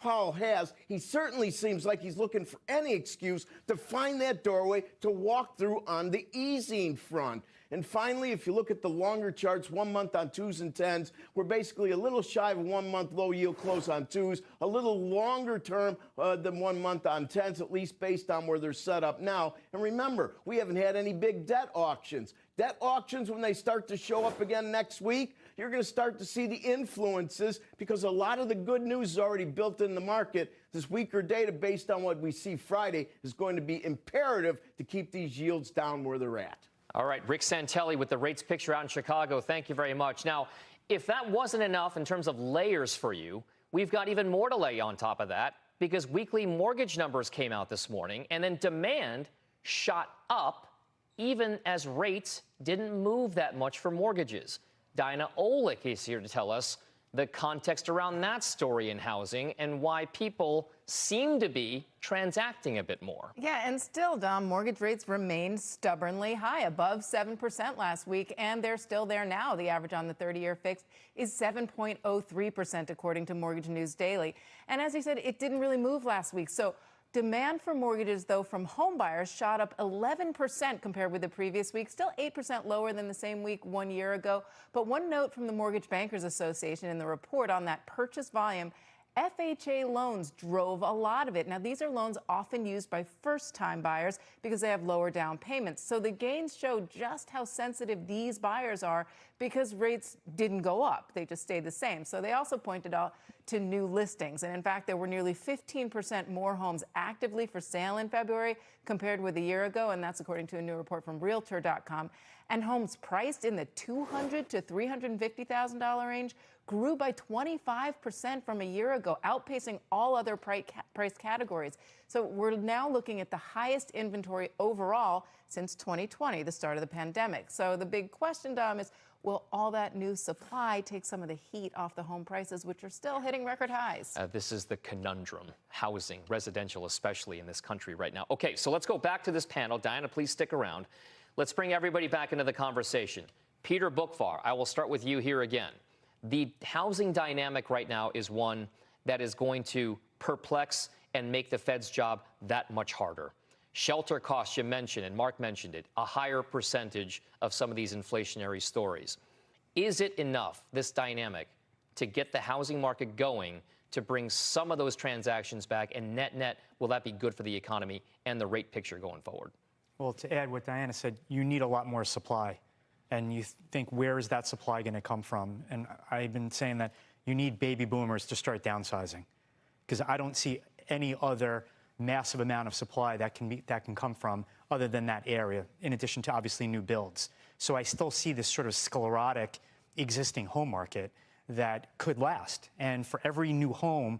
Powell has, he certainly seems like he's looking for any excuse to find that doorway to walk through on the easing front. And finally, if you look at the longer charts, 1 month on 2s and 10s, we're basically a little shy of a 1 month low yield close on 2s, a little longer term than 1 month on 10s, at least based on where they're set up now. And remember, we haven't had any big debt auctions. Debt auctions, when they start to show up again next week, you're going to start to see the influences, because a lot of the good news is already built in the market. This weaker data based on what we see Friday is going to be imperative to keep these yields down where they're at. All right, Rick Santelli with the rates picture out in Chicago. Thank you very much. Now, if that wasn't enough in terms of layers for you, we've got even more to lay on top of that, because weekly mortgage numbers came out this morning, and then demand shot up even as rates didn't move that much for mortgages. Dinah Olick is here to tell us the context around that story in housing and why people seem to be transacting a bit more. Yeah, and still, Dom, mortgage rates remain stubbornly high, above 7% last week, and they're still there now. The average on the 30-year fixed is 7.03%, according to Mortgage News Daily. And as he said, it didn't really move last week. So demand for mortgages, though, from home buyers shot up 11% compared with the previous week, still 8% lower than the same week 1 year ago. But one note from the Mortgage Bankers Association in the report on that purchase volume, FHA loans drove a lot of it. Now, these are loans often used by first-time buyers because they have lower down payments. So the gains show just how sensitive these buyers are, because rates didn't go up. They just stayed the same. So they also pointed out to new listings. And in fact, there were nearly 15% more homes actively for sale in February compared with a year ago. And that's according to a new report from Realtor.com. And homes priced in the $200,000 to $350,000 range grew by 25% from a year ago, outpacing all other price categories. So we're now looking at the highest inventory overall since 2020, the start of the pandemic. So the big question, Dom, is will all that new supply take some of the heat off the home prices, which are still hitting record highs? This is the conundrum, housing, residential especially in this country right now. Okay, so let's go back to this panel. Diana, please stick around. Let's bring everybody back into the conversation. Peter Bookvar, I will start with you here again. The housing dynamic right now is one that is going to perplex and make the Fed's job that much harder. Shelter costs, you mentioned, and Mark mentioned it, a higher percentage of some of these inflationary stories. Is it enough, this dynamic, to get the housing market going, to bring some of those transactions back, and net-net, will that be good for the economy and the rate picture going forward? Well, to add what Diana said, you need a lot more supply. And you think, where is that supply going to come from? And I've been saying that you need baby boomers to start downsizing, because I don't see any other massive amount of supply that can come from other than that area, in addition to obviously new builds. So I still see this sort of sclerotic existing home market that could last. And for every new home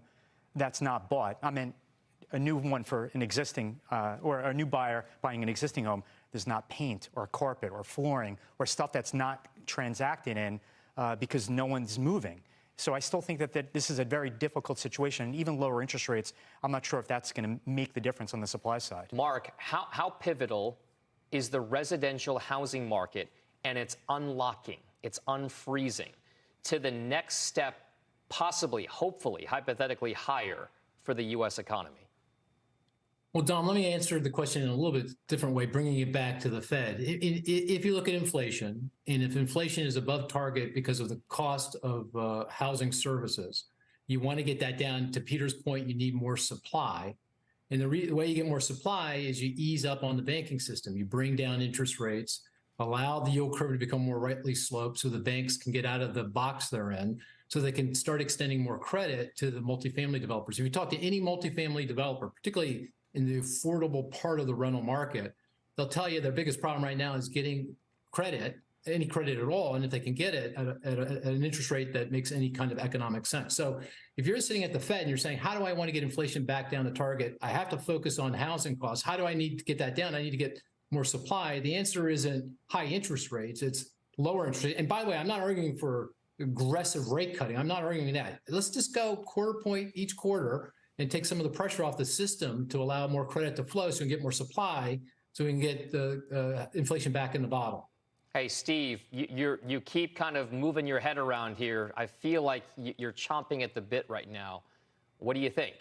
that's not bought, I mean, a new one for an existing, or a new buyer buying an existing home, there's not paint or carpet or flooring or stuff that's not transacted in because no one's moving. So I still think that this is a very difficult situation. And even lower interest rates, I'm not sure if that's going to make the difference on the supply side. Mark, how pivotal is the residential housing market and its unlocking, its unfreezing to the next step, possibly, hopefully, hypothetically higher for the U.S. economy? Well, Dom, let me answer the question in a little bit different way, bringing it back to the Fed. If you look at inflation, and if inflation is above target because of the cost of housing services, you want to get that down. To Peter's point, you need more supply. And the way you get more supply is you ease up on the banking system. You bring down interest rates, allow the yield curve to become more rightly sloped so the banks can get out of the box they're in, so they can start extending more credit to the multifamily developers. If you talk to any multifamily developer, particularly in the affordable part of the rental market, they'll tell you their biggest problem right now is getting credit, any credit at all, and if they can get it at an interest rate that makes any kind of economic sense. So if you're sitting at the Fed and you're saying, how do I want to get inflation back down to target? I have to focus on housing costs. How do I need to get that down? I need to get more supply. The answer isn't high interest rates, it's lower interest rates. And by the way, I'm not arguing for aggressive rate cutting. I'm not arguing that. Let's just go quarter point each quarter and take some of the pressure off the system to allow more credit to flow so we can get more supply, so we can get the inflation back in the bottle. Hey, Steve, you keep kind of moving your head around here. I feel like you're chomping at the bit right now. What do you think?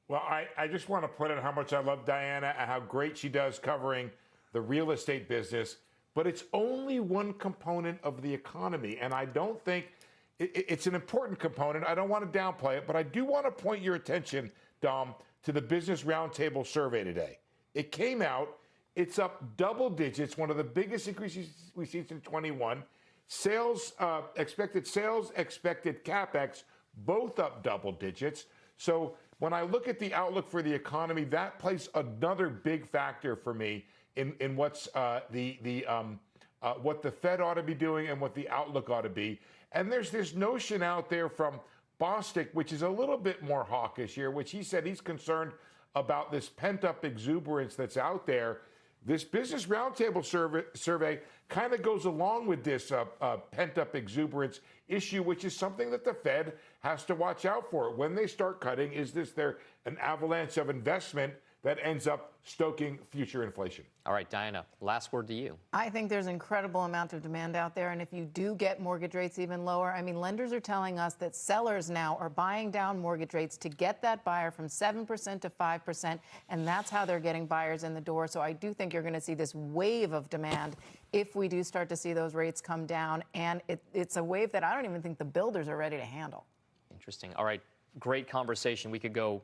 Well, I just want to put in how much I love Diana and how great she does covering the real estate business, but it's only one component of the economy, and I don't think it's an important component. I don't want to downplay it, but I do want to point your attention, Dom, to the Business Roundtable survey today. It came out. It's up double digits, one of the biggest increases we've seen since 21. Expected CapEx, both up double digits. So when I look at the outlook for the economy, that plays another big factor for me in what's what the Fed ought to be doing and what the outlook ought to be. And there's this notion out there from Bostic, which is a little bit more hawkish here, which he said he's concerned about this pent-up exuberance that's out there. This Business Roundtable survey kind of goes along with this pent-up exuberance issue, which is something that the Fed has to watch out for. When they start cutting, is there an avalanche of investment that ends up stoking future inflation? All right, Diana, last word to you. I think there's an incredible amount of demand out there, and if you do get mortgage rates even lower, I mean, lenders are telling us that sellers now are buying down mortgage rates to get that buyer from 7% to 5%, and that's how they're getting buyers in the door. So I do think you're going to see this wave of demand if we do start to see those rates come down, and it's a wave that I don't even think the builders are ready to handle. Interesting. All right, great conversation. We could go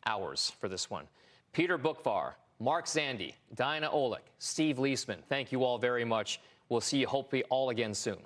hours for this one. Peter Bookvar, Mark Zandi, Diana Olick, Steve Leisman, thank you all very much. We'll see you hopefully all again soon.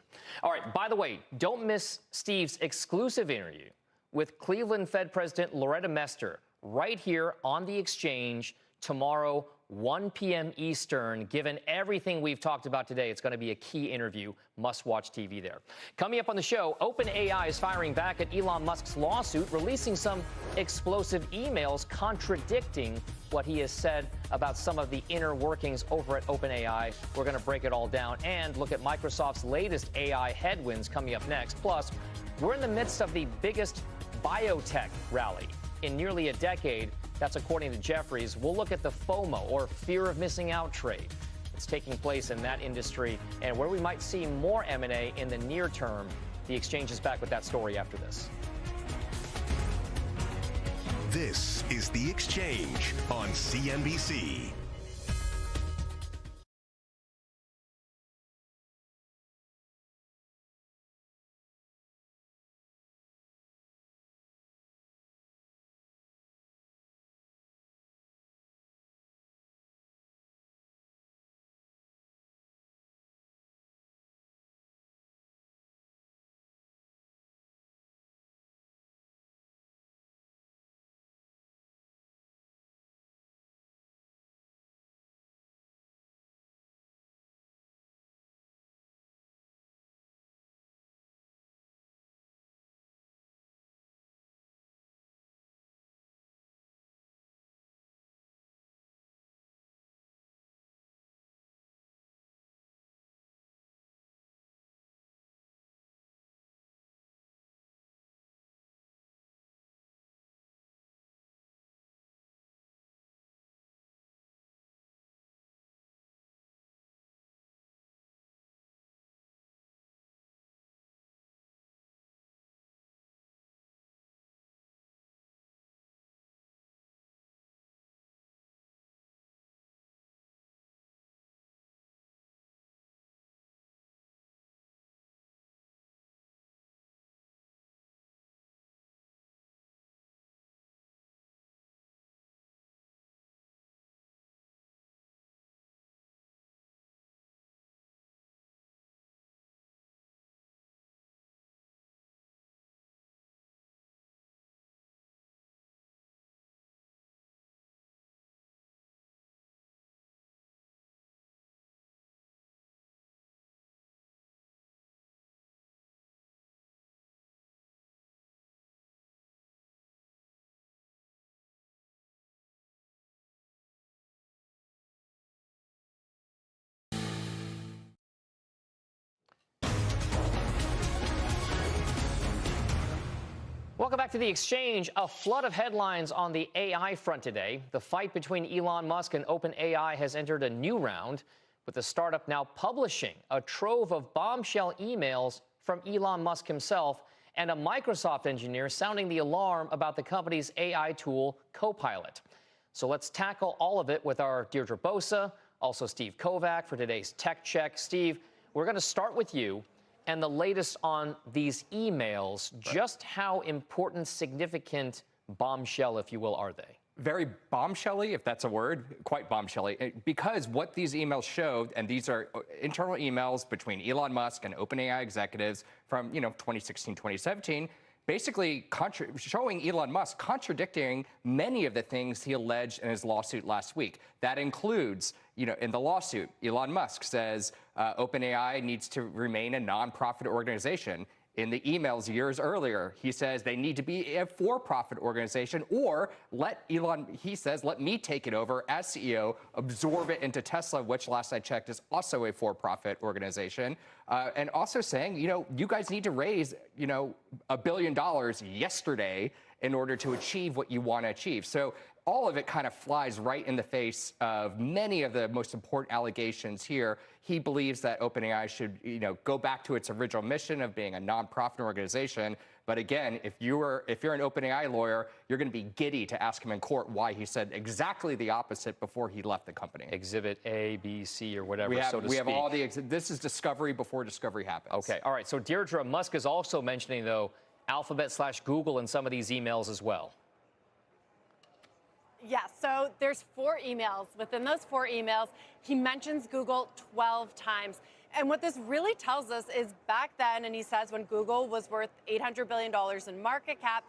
All right, by the way, don't miss Steve's exclusive interview with Cleveland Fed President Loretta Mester right here on The Exchange tomorrow, 1 p.m. Eastern. Given everything we've talked about today, it's going to be a key interview. Must-watch TV there. Coming up on the show, OpenAI is firing back at Elon Musk's lawsuit, releasing some explosive emails contradicting what he has said about some of the inner workings over at OpenAI. We're going to break it all down and look at Microsoft's latest AI headwinds coming up next. Plus, we're in the midst of the biggest biotech rally in nearly a decade. That's according to Jefferies. We'll look at the FOMO, or fear of missing out trade. It's taking place in that industry and where we might see more M&A in the near term. The Exchange is back with that story after this. This is The Exchange on CNBC. Welcome back to The Exchange. A flood of headlines on the AI front today. The fight between Elon Musk and OpenAI has entered a new round, with the startup now publishing a trove of bombshell emails from Elon Musk himself and a Microsoft engineer sounding the alarm about the company's AI tool, Copilot. So let's tackle all of it with our Deirdre Bosa, also Steve Kovac for today's Tech Check. Steve, we're going to start with you and the latest on these emails. Right. Just how important, significant, bombshell, if you will, are they? Very bombshelly, if that's a word, quite bombshelly, because what these emails showed, and these are internal emails between Elon Musk and OpenAI executives from 2016, 2017, basically showing Elon Musk contradicting many of the things he alleged in his lawsuit last week. That includes, in the lawsuit, Elon Musk says OpenAI needs to remain a nonprofit organization. In the emails years earlier, he says they need to be a for-profit organization, or let me take it over as CEO, absorb it into Tesla, which last I checked is also a for-profit organization, and also saying, you guys need to raise, $1 billion yesterday in order to achieve what you want to achieve. So all of it kind of flies right in the face of many of the most important allegations here. He believes that OpenAI should, go back to its original mission of being a nonprofit organization. But again, if you're an OpenAI lawyer, you're going to be giddy to ask him in court why he said exactly the opposite before he left the company. Exhibit A, B, C, or whatever, so to speak. We have all this is discovery before discovery happens. Okay, all right. So Deirdre, Musk is also mentioning, though, Alphabet/Google in some of these emails as well. Yes, so there's 4 emails. Within those 4 emails, he mentions Google 12 times. And what this really tells us is back then, and he says when Google was worth $800 billion in market cap,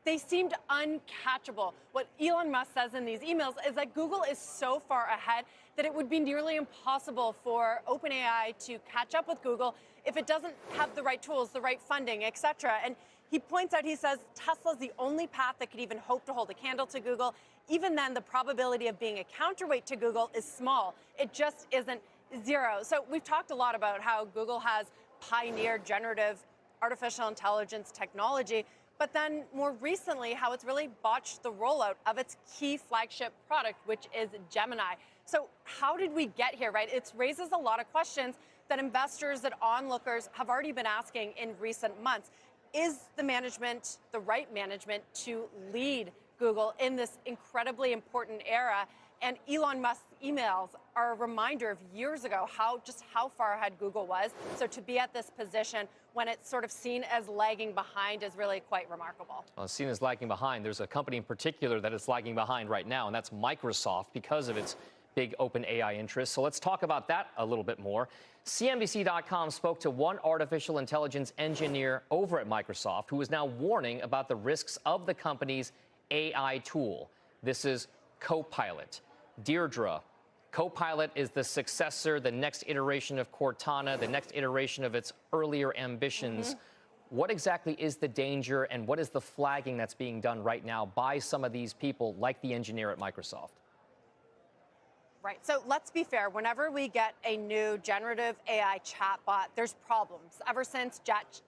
they seemed uncatchable. What Elon Musk says in these emails is that Google is so far ahead that it would be nearly impossible for OpenAI to catch up with Google if it doesn't have the right tools, the right funding, et cetera. And he points out, he says, Tesla's the only path that could even hope to hold a candle to Google. Even then, the probability of being a counterweight to Google is small. It just isn't zero. So we've talked a lot about how Google has pioneered generative artificial intelligence technology, but then more recently, how it's really botched the rollout of its key flagship product, which is Gemini. So how did we get here, right? It raises a lot of questions that investors, that onlookers have already been asking in recent months. Is the management the right management to lead Google in this incredibly important era? And Elon Musk's emails are a reminder of years ago how far ahead Google was. So to be at this position when it's sort of seen as lagging behind is really quite remarkable. Well, seen as lagging behind, there's a company in particular that is lagging behind right now, and that's Microsoft because of its big open AI interest. So let's talk about that a little bit more. CNBC.com spoke to one artificial intelligence engineer over at Microsoft who is now warning about the risks of the company's AI tool. This is Copilot. Deirdre, Copilot is the successor, the next iteration of Cortana, the next iteration of its earlier ambitions. What exactly is the danger, and what is the flagging that's being done right now by some of these people, like the engineer at Microsoft? Right. So let's be fair. Whenever we get a new generative AI chatbot, there's problems. Ever since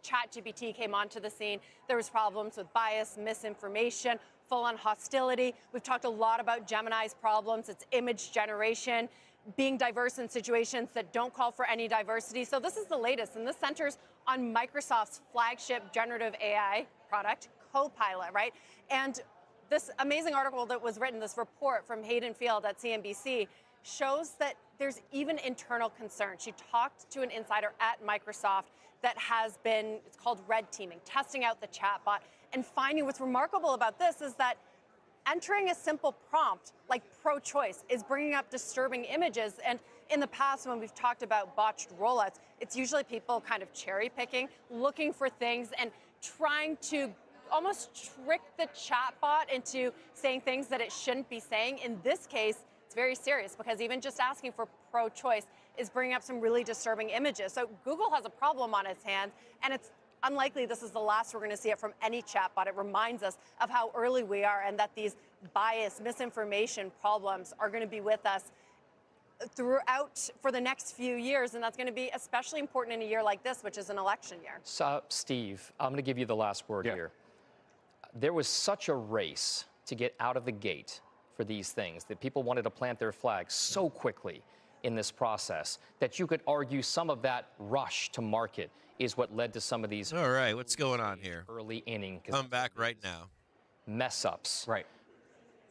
ChatGPT came onto the scene, there was problems with bias, misinformation, full-on hostility. We've talked a lot about Gemini's problems, its image generation, being diverse in situations that don't call for any diversity. So this is the latest, and this centers on Microsoft's flagship generative AI product, Copilot, right? And this amazing article that was written, this report from Hayden Field at CNBC, shows that there's even internal concern. She talked to an insider at Microsoft that has been, it's called red teaming, testing out the chatbot, and finding what's remarkable about this is that entering a simple prompt like pro-choice is bringing up disturbing images. And in the past, when we've talked about botched rollouts, it's usually people kind of cherry picking, looking for things and trying to almost trick the chatbot into saying things that it shouldn't be saying. In this case, it's very serious because even just asking for pro-choice is bringing up some really disturbing images. So Google has a problem on its hands, and it's unlikely this is the last we're going to see it from any chatbot. It reminds us of how early we are and that these bias, misinformation problems are going to be with us throughout for the next few years, and that's going to be especially important in a year like this, which is an election year. So, Steve, I'm going to give you the last word here. There was such a race to get out of the gate for these things that people wanted to plant their flags so quickly in this process that you could argue some of that rush to market is what led to some of these. All right, what's going on here? Early inning. Come back right now. Mess ups. Right.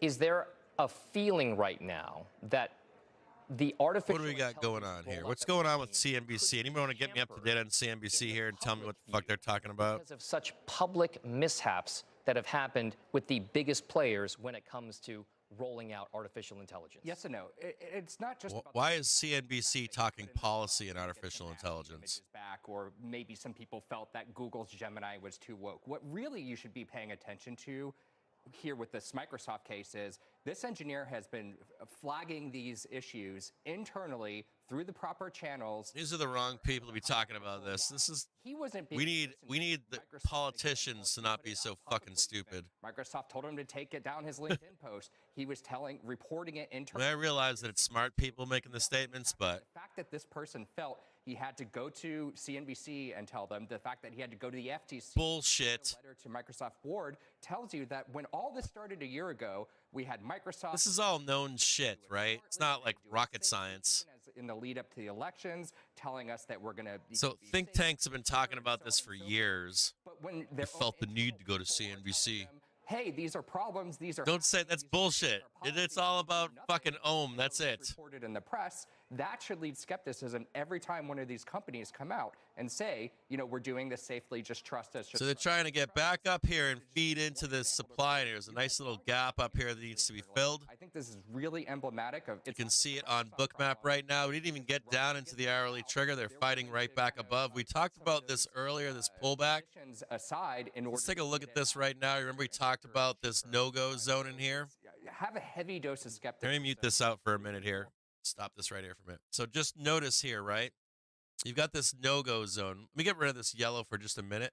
Is there a feeling right now that the artificial... What do we got going on here? What's going on with CNBC? Anybody want to get me up to date on CNBC here and tell me what the fuck they're talking about? Because of such public mishaps that have happened with the biggest players when it comes to rolling out artificial intelligence. Yes and no. It's not just about why is CNBC talking policy and artificial intelligence? Back, or maybe some people felt that Google's Gemini was too woke. What really you should be paying attention to here with this Microsoft case is this engineer has been flagging these issues internally through the proper channels. These are the wrong people to be talking about this. This is he wasn't. We need the politicians to not be so fucking stupid. Microsoft told him to take it down his LinkedIn post. He was reporting it internally. I realize that it's smart people making the statements, but the fact that this person felt he had to go to CNBC and tell them, the fact that he had to go to the FTC, bullshit, letter to Microsoft board tells you that when all this started a year ago, we had Microsoft. This is all known shit, right? It's not like rocket science. In the lead up to the elections, telling us that we're going to. So think tanks have been talking about this for years. But when they felt the need to go to CNBC. Hey, these are problems. These are. Don't say that's bullshit. It's all about fucking Ohm. That's it. Reported in the press. That should lead skepticism every time one of these companies come out and say, you know, we're doing this safely. Just trust us. So they're trying to get back up here and feed into this supply. And there's a nice little gap up here that needs to be filled. I think this is really emblematic of. You can see it on Bookmap right now. We didn't even get down into the hourly trigger. They're fighting right back above. We talked about this earlier, this pullback. Aside, in order Let's take a look at this right now. Remember we talked about this no-go zone in here? have a heavy dose of skepticism. Let me mute this out for a minute here. Stop this right here for a minute. So just notice here, right? You've got this no-go zone. Let me get rid of this yellow for just a minute.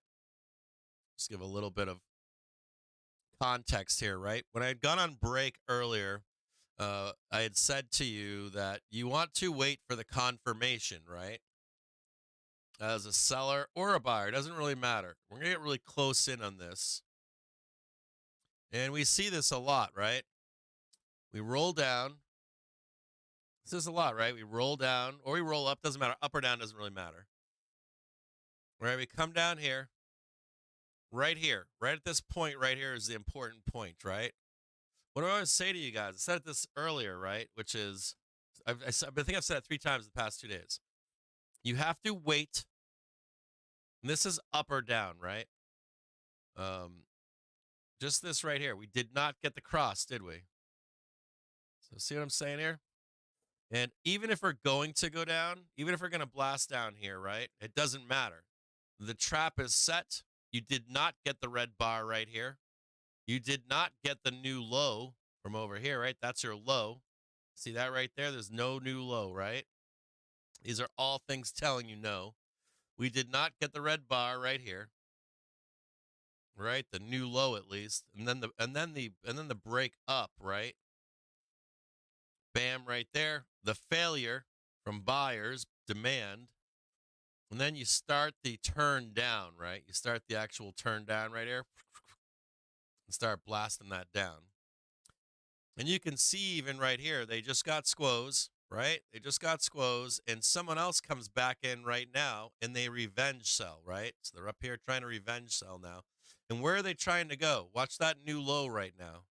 Just give a little bit of context here, right? When I had gone on break earlier, I had said to you that you want to wait for the confirmation, right? As a seller or a buyer, it doesn't really matter. We're going to get really close in on this. And we see this a lot, right? We roll down. This is a lot, right? We roll down or we roll up. Doesn't matter. Up or down doesn't really matter. Right? We come down here. Right here. Right at this point right here is the important point, right? What do I always say to you guys? I said this earlier, right? Which is, I think I've said it 3 times the past 2 days. You have to wait. And this is up or down, right? Just this right here. We did not get the cross, did we? So see what I'm saying here? And even if we're going to go down, even if we're going to blast down here, right? It doesn't matter. The trap is set. You did not get the red bar right here. You did not get the new low from over here, right? That's your low. See that right there? There's no new low, right? These are all things telling you no. We did not get the red bar right here. Right? The new low at least. And then the break up, right? Bam, right there. The failure from buyers, demand. And then you start the turn down, right? You start the actual turn down right here. And start blasting that down. And you can see even right here, they just got squoze, right? They just got squoze, and someone else comes back in right now, and they revenge sell, right? So they're up here trying to revenge sell now. And where are they trying to go? Watch that new low right now.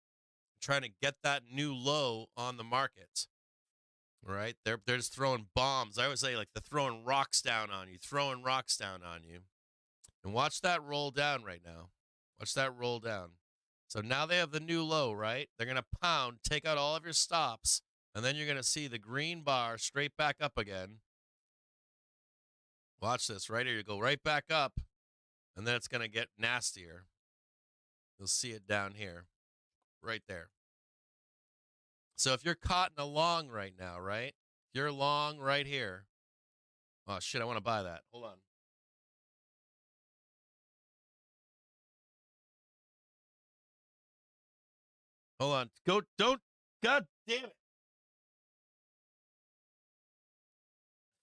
Trying to get that new low on the market, right? They're just throwing bombs. I always say, like, they're throwing rocks down on you, throwing rocks down on you. And watch that roll down right now. Watch that roll down. So now they have the new low, right? They're going to pound, take out all of your stops, and then you're going to see the green bar straight back up again. Watch this right here. You go right back up, and then it's going to get nastier. You'll see it down here, right there. So if you're caught in a long right now, right? If you're long right here. Oh, shit, I want to buy that. Hold on. Hold on. Don't. God damn it.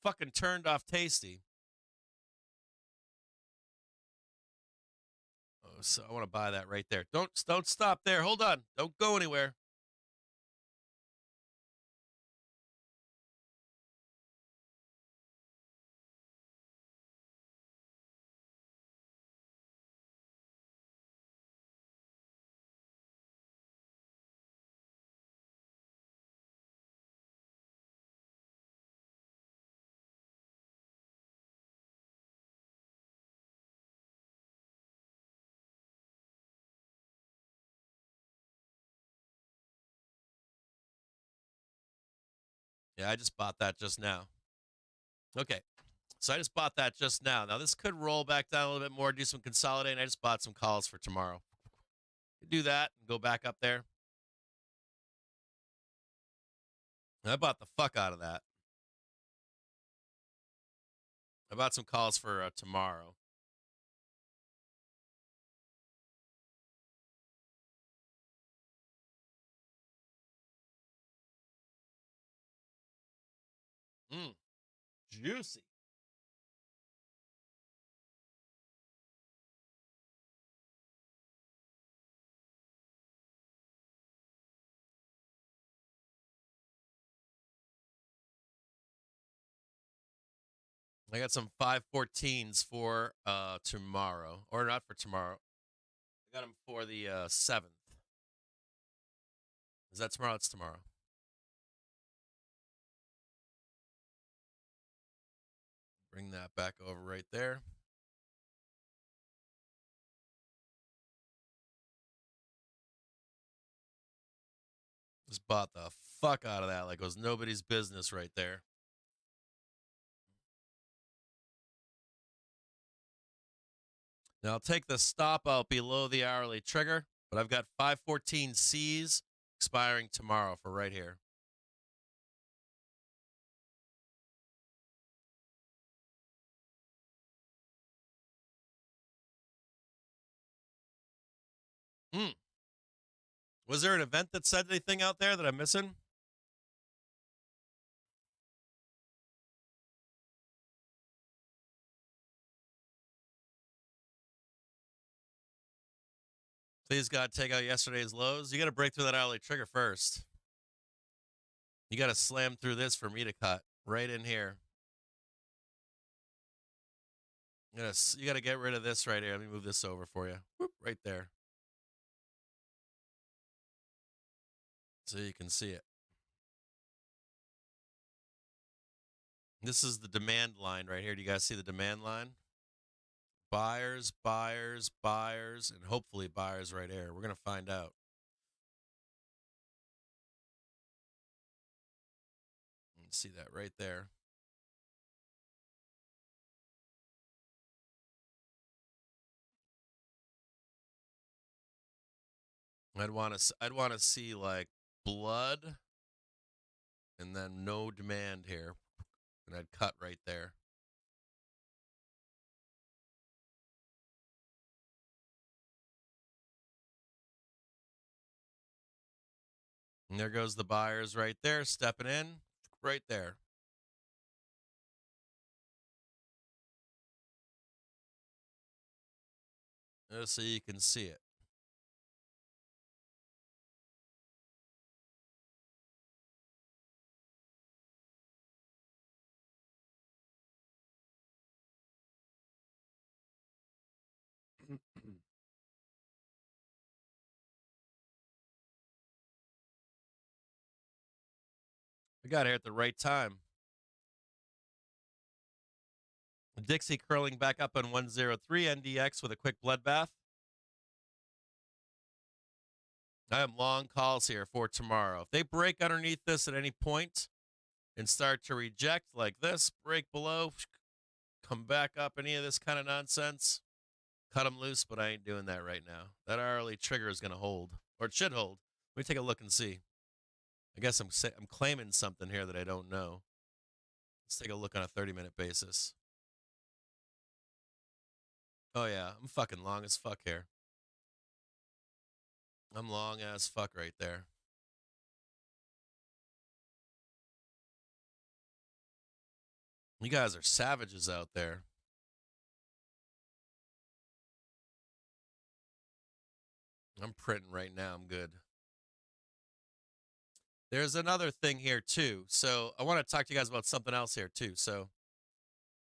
Fucking turned off Tasty. Oh, so I want to buy that right there. Don't stop there. Hold on. Don't go anywhere. Yeah, I just bought that just now. Okay, so I just bought that just now. Now, this could roll back down a little bit more, do some consolidating. I just bought some calls for tomorrow. Do that and go back up there. I bought the fuck out of that. I bought some calls for tomorrow. Juicy. I got some 514s for tomorrow. Or not for tomorrow. I got them for the 7th. Is that tomorrow? It's tomorrow. Bring that back over right there. Just bought the fuck out of that like it was nobody's business right there. Now I'll take the stop out below the hourly trigger, but I've got 514 C's expiring tomorrow for right here. Was there an event that said anything out there that I'm missing? Please, God, take out yesterday's lows. You got to break through that hourly trigger first. You got to slam through this for me to cut right in here. You got to get rid of this right here. Let me move this over for you. Whoop, right there. So you can see it. This is the demand line right here. Do you guys see the demand line? Buyers, buyers, buyers, and hopefully buyers right here. We're going to find out. You can see that right there. I'd want to see like blood and then no demand here. And I'd cut right there. And there goes the buyers right there, stepping in right there. Just so you can see it. I got here at the right time. Dixie curling back up on 103 NDX with a quick bloodbath. I have long calls here for tomorrow. If they break underneath this at any point and start to reject like this, break below, come back up, any of this kind of nonsense, cut them loose, but I ain't doing that right now. That hourly trigger is going to hold, or it should hold. Let me take a look and see. I guess I'm claiming something here that I don't know. Let's take a look on a 30-minute basis. Oh, yeah, I'm fucking long as fuck here. I'm long as fuck right there. You guys are savages out there. I'm printing right now. I'm good. There's another thing here, too. So I want to talk to you guys about something else here, too. So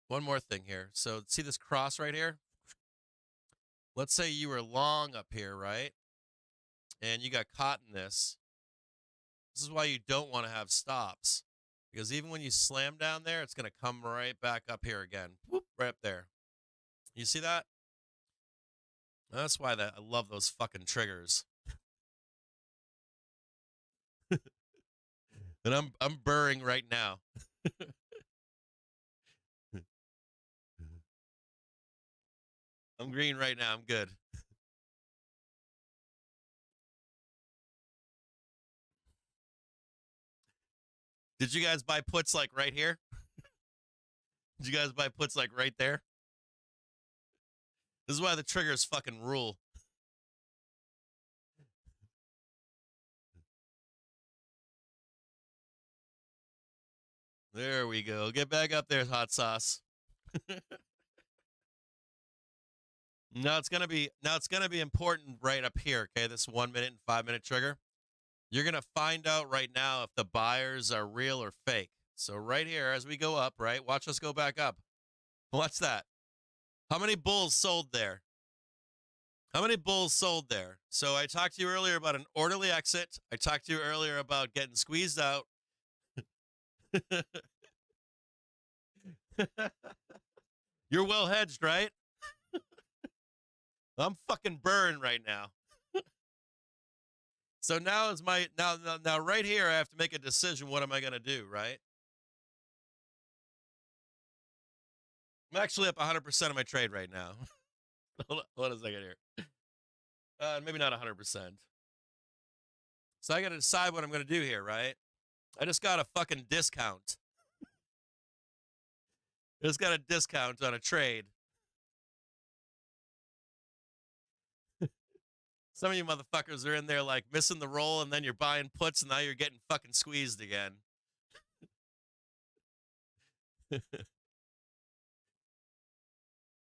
one more thing here. So see this cross right here? Let's say you were long up here, right? And you got caught in this. This is why you don't want to have stops. Because even when you slam down there, it's going to come right back up here again. Whoop, right up there. You see that? That's why I love those fucking triggers. And I'm burring right now. I'm green right now. I'm good. Did you guys buy puts like right here? Did you guys buy puts like right there? This is why the triggers fucking rule. There we go. Get back up there, hot sauce. Now it's gonna be important right up here, okay? This 1 minute and 5 minute trigger. You're gonna find out right now if the buyers are real or fake. So right here, as we go up, right? Watch us go back up. Watch that. How many bulls sold there? How many bulls sold there? So I talked to you earlier about an orderly exit. I talked to you earlier about getting squeezed out. You're well hedged, right? I'm fucking burned right now. So now is my now right here I have to make a decision. What am I going to do, right? I'm actually up 100% of my trade right now. Hold on a second here. Maybe not 100%. So I got to decide what I'm going to do here, right? I just got a fucking discount. I just got a discount on a trade. Some of you motherfuckers are in there like missing the roll, and then you're buying puts, and now you're getting fucking squeezed again.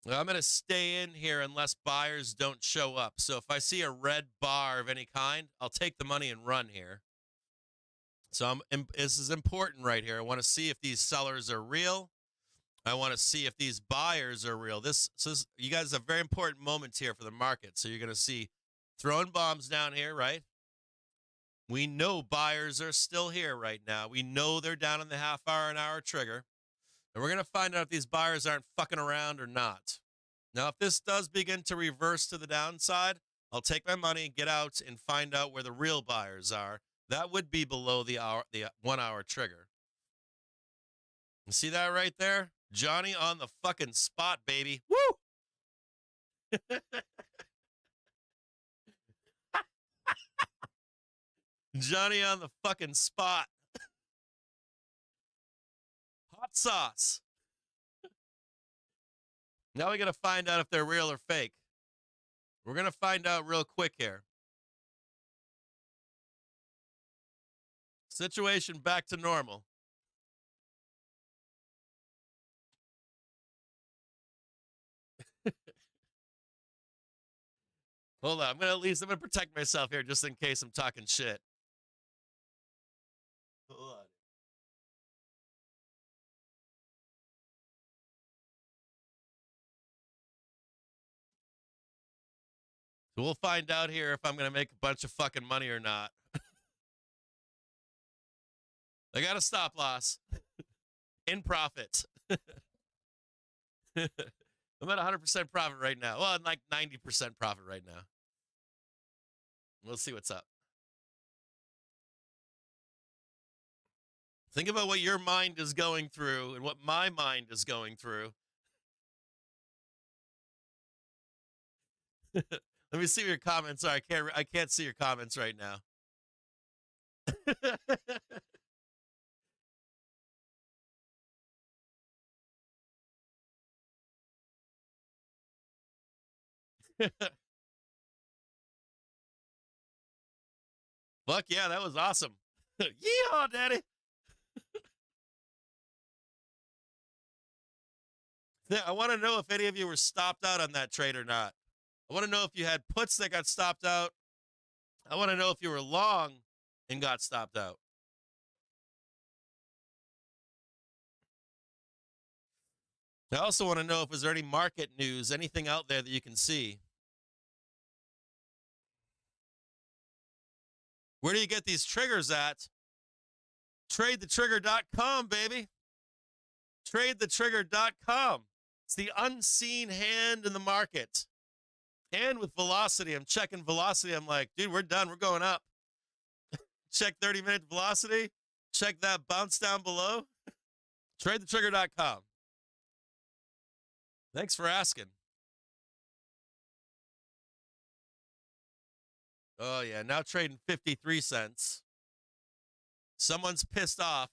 Well, I'm going to stay in here unless buyers don't show up. So if I see a red bar of any kind, I'll take the money and run here. So this is important right here. I want to see if these sellers are real. I want to see if these buyers are real. You guys have a very important moment here for the market. So you're going to see throwing bombs down here, right? We know buyers are still here right now. We know they're down in the half hour and hour trigger. And we're going to find out if these buyers aren't fucking around or not. Now, if this does begin to reverse to the downside, I'll take my money, get out, and find out where the real buyers are. That would be below the 1 hour trigger. You see that right there? Johnny on the fucking spot, baby. Woo! Johnny on the fucking spot. Hot sauce. Now we got to find out if they're real or fake. We're going to find out real quick here. Situation back to normal. Hold on. I'm going to protect myself here just in case I'm talking shit. Hold on. So we'll find out here if I'm going to make a bunch of fucking money or not. I got a stop loss in profit. I'm at 100% profit right now. Well, I'm like 90% profit right now. We'll see what's up. Think about what your mind is going through and what my mind is going through. Let me see your comments. Sorry, I can't see your comments right now. Fuck yeah, that was awesome. Yeehaw, daddy. I want to know if any of you were stopped out on that trade or not. I want to know if you had puts that got stopped out. I want to know if you were long and got stopped out. I also want to know if there's any market news, anything out there that you can see. Where do you get these triggers at? TradeTheTrigger.com, baby. TradeTheTrigger.com. It's the unseen hand in the market. And with velocity, I'm checking velocity. I'm like, dude, we're done. We're going up. Check 30-minute velocity. Check that bounce down below. TradeTheTrigger.com. Thanks for asking. Oh, yeah. Now trading 53 cents. Someone's pissed off.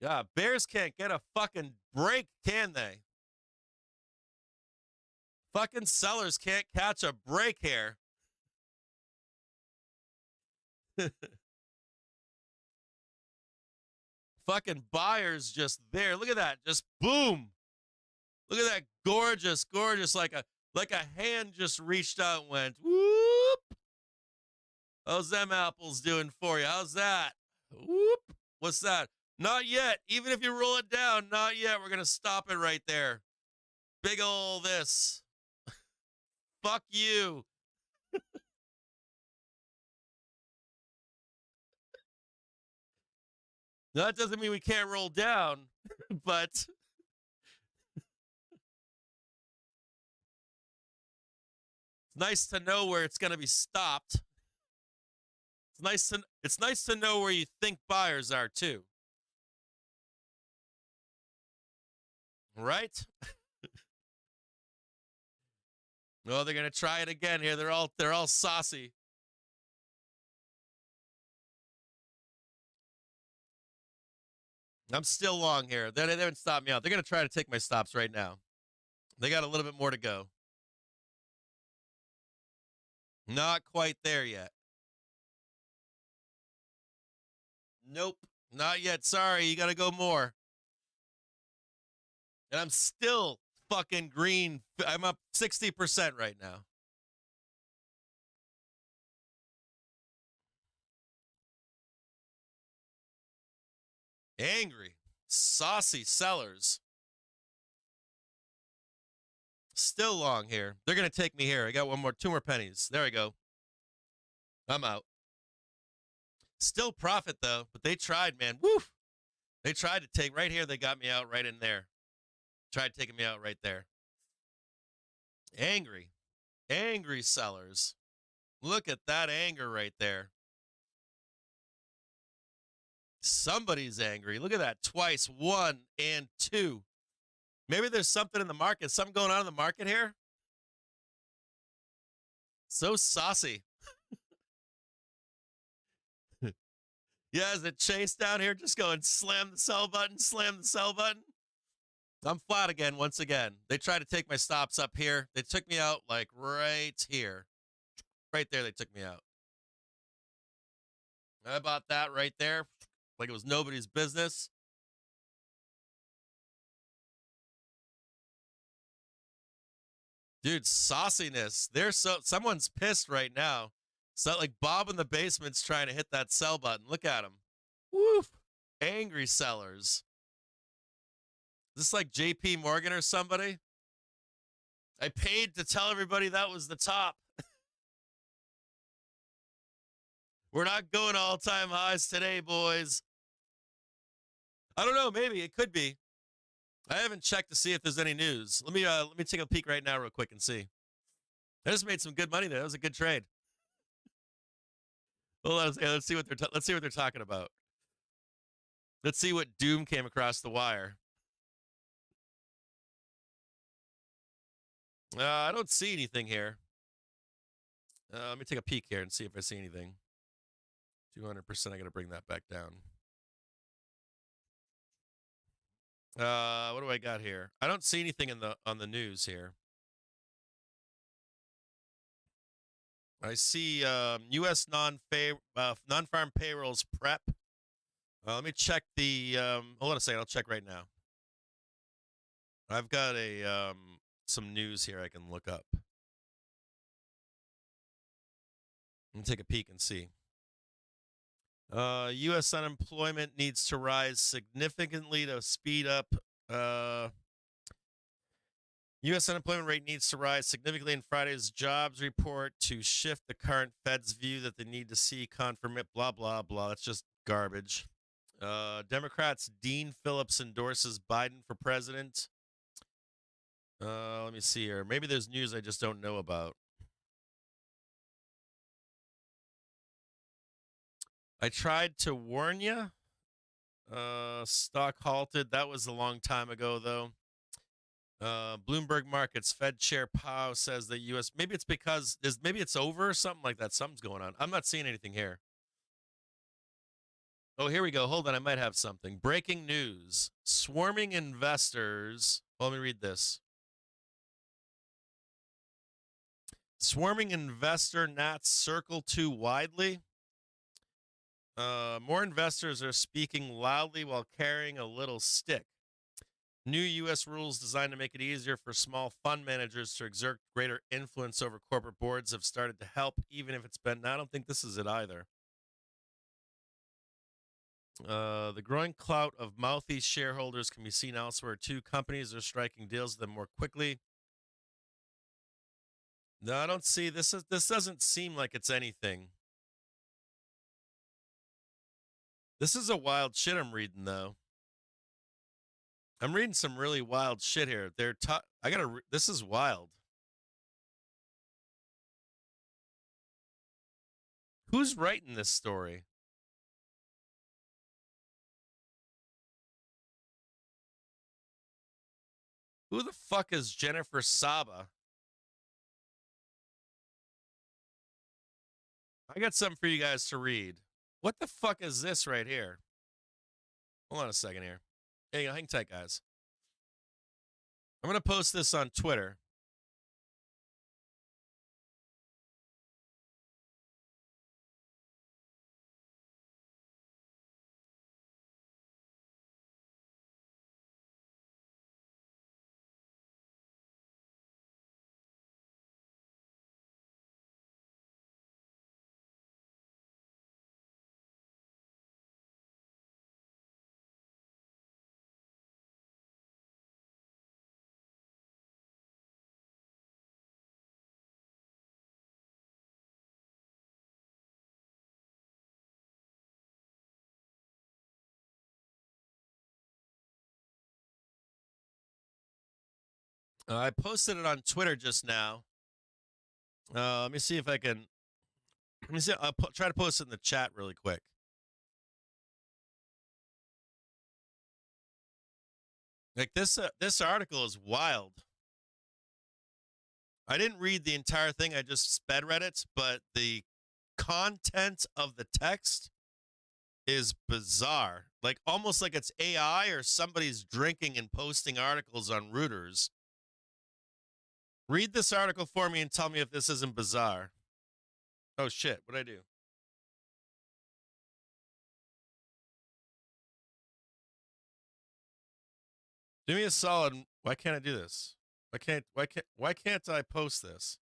Yeah, Bears can't get a fucking break, can they? Fucking sellers can't catch a break here. Fucking buyers just there. Look at that. Just boom. Look at that gorgeous, like a hand just reached out and went, whoop. How's them apples doing for you? How's that? Whoop. What's that? Not yet. Even if you roll it down, not yet. We're going to stop it right there. Big ol' this. Fuck you. Now, that doesn't mean we can't roll down, but it's nice to know where it's going to be stopped. It's nice to know where you think buyers are too. Right? No, they're going to try it again here. They're all saucy. I'm still long here. They haven't stopped me out. They're going to try to take my stops right now. They got a little bit more to go. Not quite there yet. Nope, not yet. Sorry, you got to go more. And I'm still fucking green. I'm up 60% right now. Angry, saucy sellers. Still long here. They're going to take me here. I got two more pennies. There we go. I'm out. Still profit, though, but they tried, man. Woof. They tried to take right here. They got me out right in there. Tried taking me out right there. Angry. Angry sellers. Look at that anger right there. Somebody's angry. Look at that. Twice. 1 and 2. Maybe there's something in the market. Something going on in the market here. So saucy. Yeah, is it Chase down here? Just go and slam the sell button, slam the sell button. I'm flat again, once again. They tried to take my stops up here. They took me out like right here. Right there, they took me out. I bought that right there like it was nobody's business. Dude, sauciness. Someone's pissed right now. So like Bob in the basement's trying to hit that sell button. Look at him. Woof. Angry sellers. Is this like JP Morgan or somebody? I paid to tell everybody that was the top. We're not going all-time highs today, boys. I don't know. Maybe it could be. I haven't checked to see if there's any news. Let me take a peek right now real quick and see. I just made some good money there. That was a good trade. Well, let's see what they're talking about. Let's see what doom came across the wire. I don't see anything here. Let me take a peek here and see if I see anything. 200%. I got to bring that back down. What do I got here? I don't see anything on the news here. I see U.S. non-farm payrolls prep. Let me check the. Hold on a second. I'll check right now. I've got some news here I can look up. Let me take a peek and see. U.S. unemployment needs to rise significantly to speed up. U.S. unemployment rate needs to rise significantly in Friday's jobs report to shift the current Fed's view that they need to see confirmation. Blah, blah, blah. That's just garbage. Democrats' Dean Phillips endorses Biden for president. Let me see here. Maybe there's news I just don't know about. I tried to warn you. Stock halted. That was a long time ago, though. Bloomberg Markets, Fed Chair Powell says that U.S. Maybe it's because maybe it's over or something like that. Something's going on. I'm not seeing anything here. Oh, here we go. Hold on. I might have something. Breaking news. Swarming investors. Well, let me read this. Swarming investor gnats circle too widely. More investors are speaking loudly while carrying a little stick. New U.S. rules designed to make it easier for small fund managers to exert greater influence over corporate boards have started to help, even if it's been. I don't think this is it either. The growing clout of mouthy shareholders can be seen elsewhere, too. Companies are striking deals with them more quickly. No, I don't see this. This doesn't seem like it's anything. This is a wild shit I'm reading though. I'm reading some really wild shit here. This is wild. Who's writing this story? Who the fuck is Jennifer Saba? I got something for you guys to read. What the fuck is this right here? Hold on a second here. Hey, hang tight, guys. I'm going to post this on Twitter. I posted it on Twitter just now. Let me see if I can. Let me see. I'll try to post it in the chat really quick. Like this article is wild. I didn't read the entire thing. I just sped read it, but the content of the text is bizarre. Like almost like it's AI or somebody's drinking and posting articles on Reuters. Read this article for me and tell me if this isn't bizarre. Oh shit, what'd I do? Do me a solid. Why can't I do this? Why can't I post this?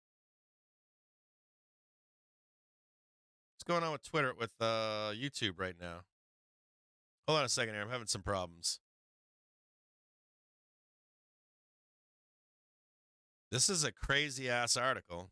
What's going on with Twitter, with YouTube right now? Hold on a second here. I'm having some problems. This is a crazy ass article.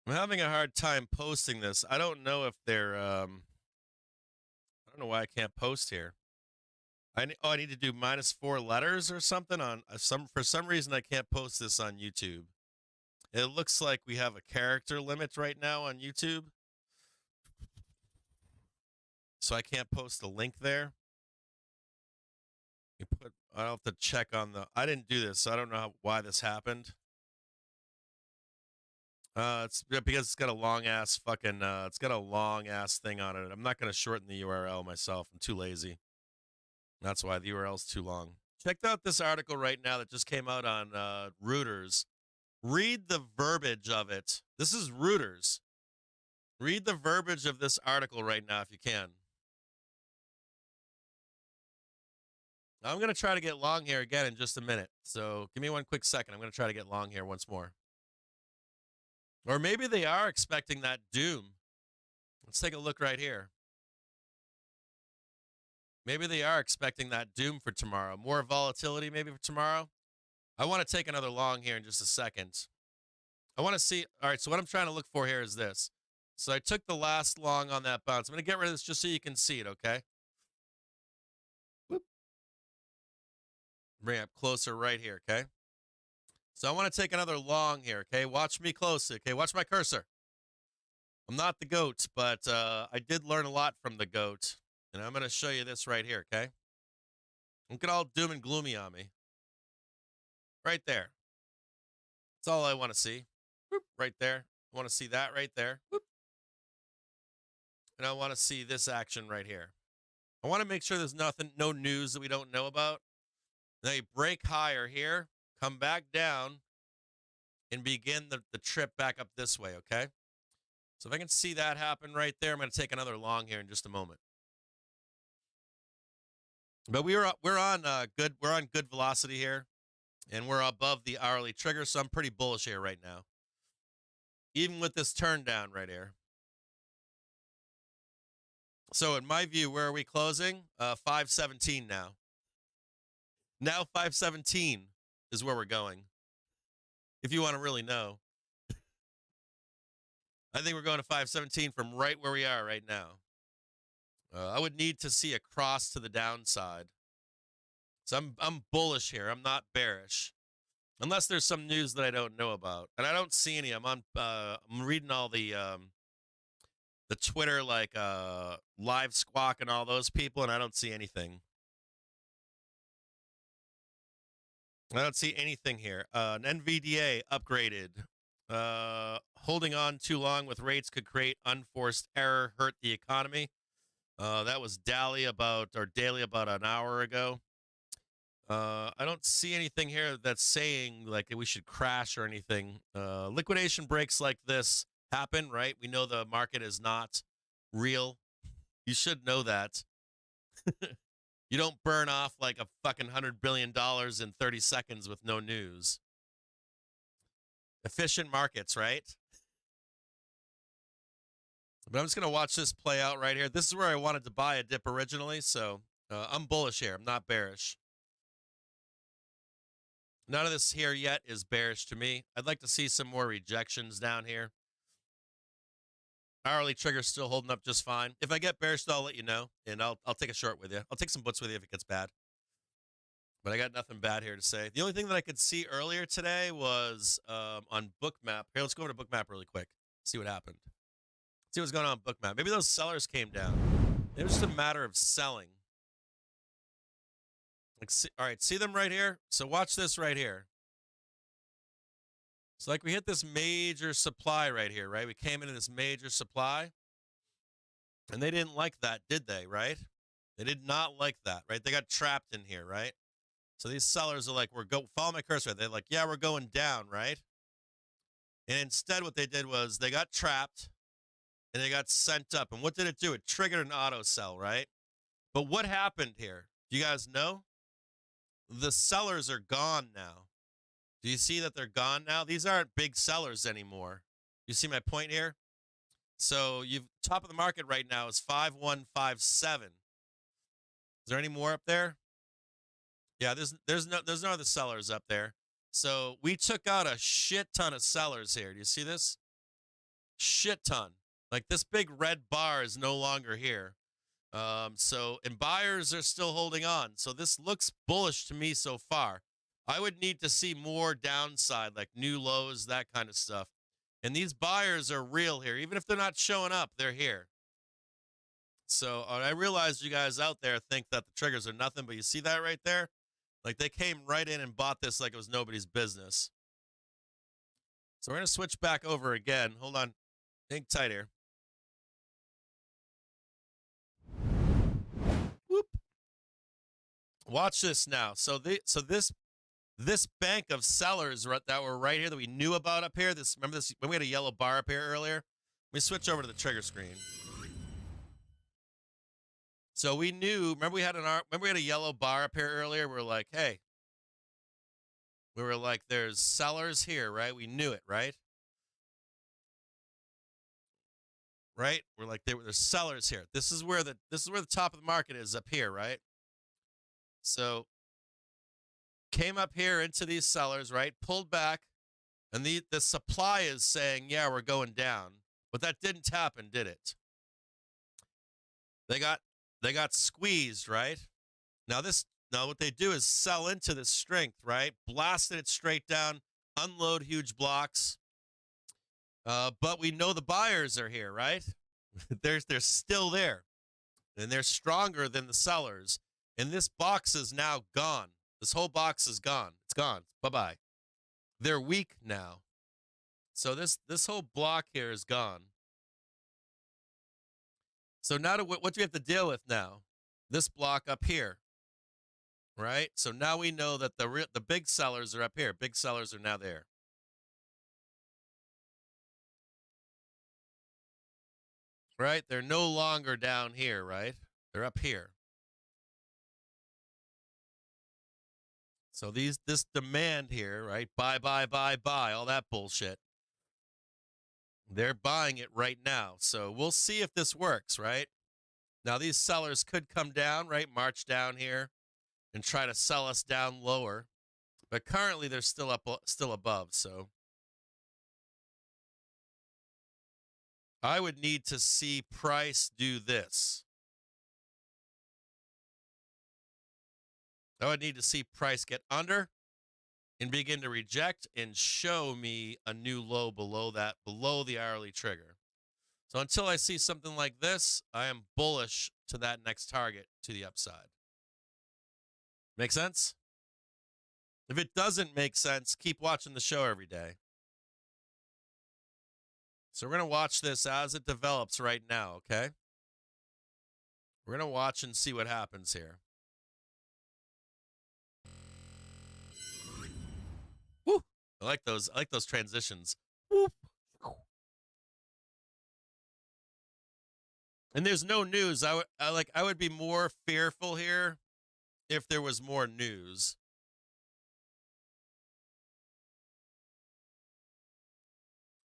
I'm having a hard time posting this. I don't know if they're I don't know why I can't post here. I need to do -4 letters or something on for some reason I can't post this on YouTube. It looks like we have a character limit right now on YouTube. So I can't post a link there. I'll have to check on I didn't do this, so I don't know why this happened. It's because it's got a long ass fucking it's got a long ass thing on it. I'm not going to shorten the URL myself. I'm too lazy. That's why the URL is too long. Check out this article right now that just came out on Reuters. Read the verbiage of it. This is Reuters. Read the verbiage of this article right now if you can. I'm going to try to get long here again in just a minute. So give me one quick second. I'm going to try to get long here once more. Or maybe they are expecting that doom. Let's take a look right here. Maybe they are expecting that doom for tomorrow. More volatility maybe for tomorrow. I want to take another long here in just a second. I want to see. All right, so what I'm trying to look for here is this. So I took the last long on that bounce. I'm going to get rid of this just so you can see it, okay? Whoop. Bring it up closer right here, okay? So I want to take another long here, okay? Watch me closely, okay? Watch my cursor. I'm not the GOAT, but I did learn a lot from the GOAT. And I'm going to show you this right here, okay? Don't get all doom and gloomy on me. Right there. That's all I want to see. Whoop, right there. I want to see that right there. Whoop. And I want to see this action right here. I want to make sure there's no news that we don't know about. They break higher here, come back down, and begin the trip back up this way, okay? So if I can see that happen right there, I'm going to take another long here in just a moment. But we're on good velocity here, and we're above the hourly trigger, so I'm pretty bullish here right now. Even with this turn down right here. So in my view, where are we closing? 517 now. Now 517 is where we're going. If you want to really know. I think we're going to 517 from right where we are right now. I would need to see a cross to the downside. So I'm bullish here. I'm not bearish. Unless there's some news that I don't know about. And I don't see any. I'm reading all the Twitter live squawk and all those people, and I don't see anything. I don't see anything here. An NVDA upgraded. Holding on too long with rates could create unforced error, hurt the economy. That was daily about an hour ago. I don't see anything here that's saying like we should crash or anything. Liquidation breaks like this happen, right? We know the market is not real. You should know that. You don't burn off like a fucking $100 billion in 30 seconds with no news. Efficient markets, right? But I'm just going to watch this play out right here. This is where I wanted to buy a dip originally, so I'm bullish here. I'm not bearish. None of this here yet is bearish to me. I'd like to see some more rejections down here. Hourly trigger's still holding up just fine. If I get bearish, though, I'll let you know, and I'll take a short with you. I'll take some puts with you if it gets bad. But I got nothing bad here to say. The only thing that I could see earlier today was on Bookmap. Here, let's go over to Bookmap really quick. See what happened. See what's going on Bookmap. Maybe those sellers came down. It was just a matter of selling. All right, see them right here? So watch this right here. So like we hit this major supply right here, right? We came into this major supply. And they didn't like that, did they, right? They did not like that, right? They got trapped in here, right? So these sellers are like, follow my cursor. They're like, yeah, we're going down, right? And instead what they did was they got trapped and they got sent up. And what did it do? It triggered an auto sell, right? But what happened here? Do you guys know? The sellers are gone now. Do you see that they're gone now? These aren't big sellers anymore. You see my point here? So you've top of the market right now is 5157. Is there any more up there? Yeah, there's no other sellers up there. So we took out a shit ton of sellers here. Do you see this? Shit ton. Like this big red bar is no longer here. And buyers are still holding on. So this looks bullish to me so far. I would need to see more downside, like new lows, that kind of stuff. And these buyers are real here. Even if they're not showing up, they're here. So I realize you guys out there think that the triggers are nothing, but you see that right there? Like they came right in and bought this like it was nobody's business. So we're going to switch back over again. Hold on. Hang tight here. Whoop. Watch this now. So this bank of sellers that were right here that we knew about up here. Remember this when we had a yellow bar up here earlier? Let me switch over to the trigger screen. So we knew. Remember we had a yellow bar up here earlier. We were like, hey. We were like, there's sellers here, right? We knew it, right? Right? We're like, there's sellers here. This is where the top of the market is up here, right? So came up here into these sellers, right? Pulled back, and the supply is saying, yeah, we're going down. But that didn't happen, did it? They got squeezed, right? Now what they do is sell into this strength, right? Blasted it straight down, unload huge blocks. But we know the buyers are here, right? They're still there. And they're stronger than the sellers. And this box is now gone. This whole box is gone. It's gone. Bye-bye. They're weak now. So this whole block here is gone. So now what do we have to deal with now? This block up here. Right? So now we know that the big sellers are up here. Big sellers are now there. right? They're no longer down here, right? They're up here. So this demand here, right? Buy, all that bullshit. They're buying it right now. So we'll see if this works, right? Now these sellers could come down, right? March down here and try to sell us down lower. But currently they're still above, so I would need to see price do this. I would need to see price get under and begin to reject and show me a new low below that, below the hourly trigger. So until I see something like this, I am bullish to that next target to the upside. Make sense? If it doesn't make sense, keep watching the show every day. So we're going to watch this as it develops right now, okay? We're going to watch and see what happens here. Woo! I like those transitions. Woo! And there's no news. I would be more fearful here if there was more news.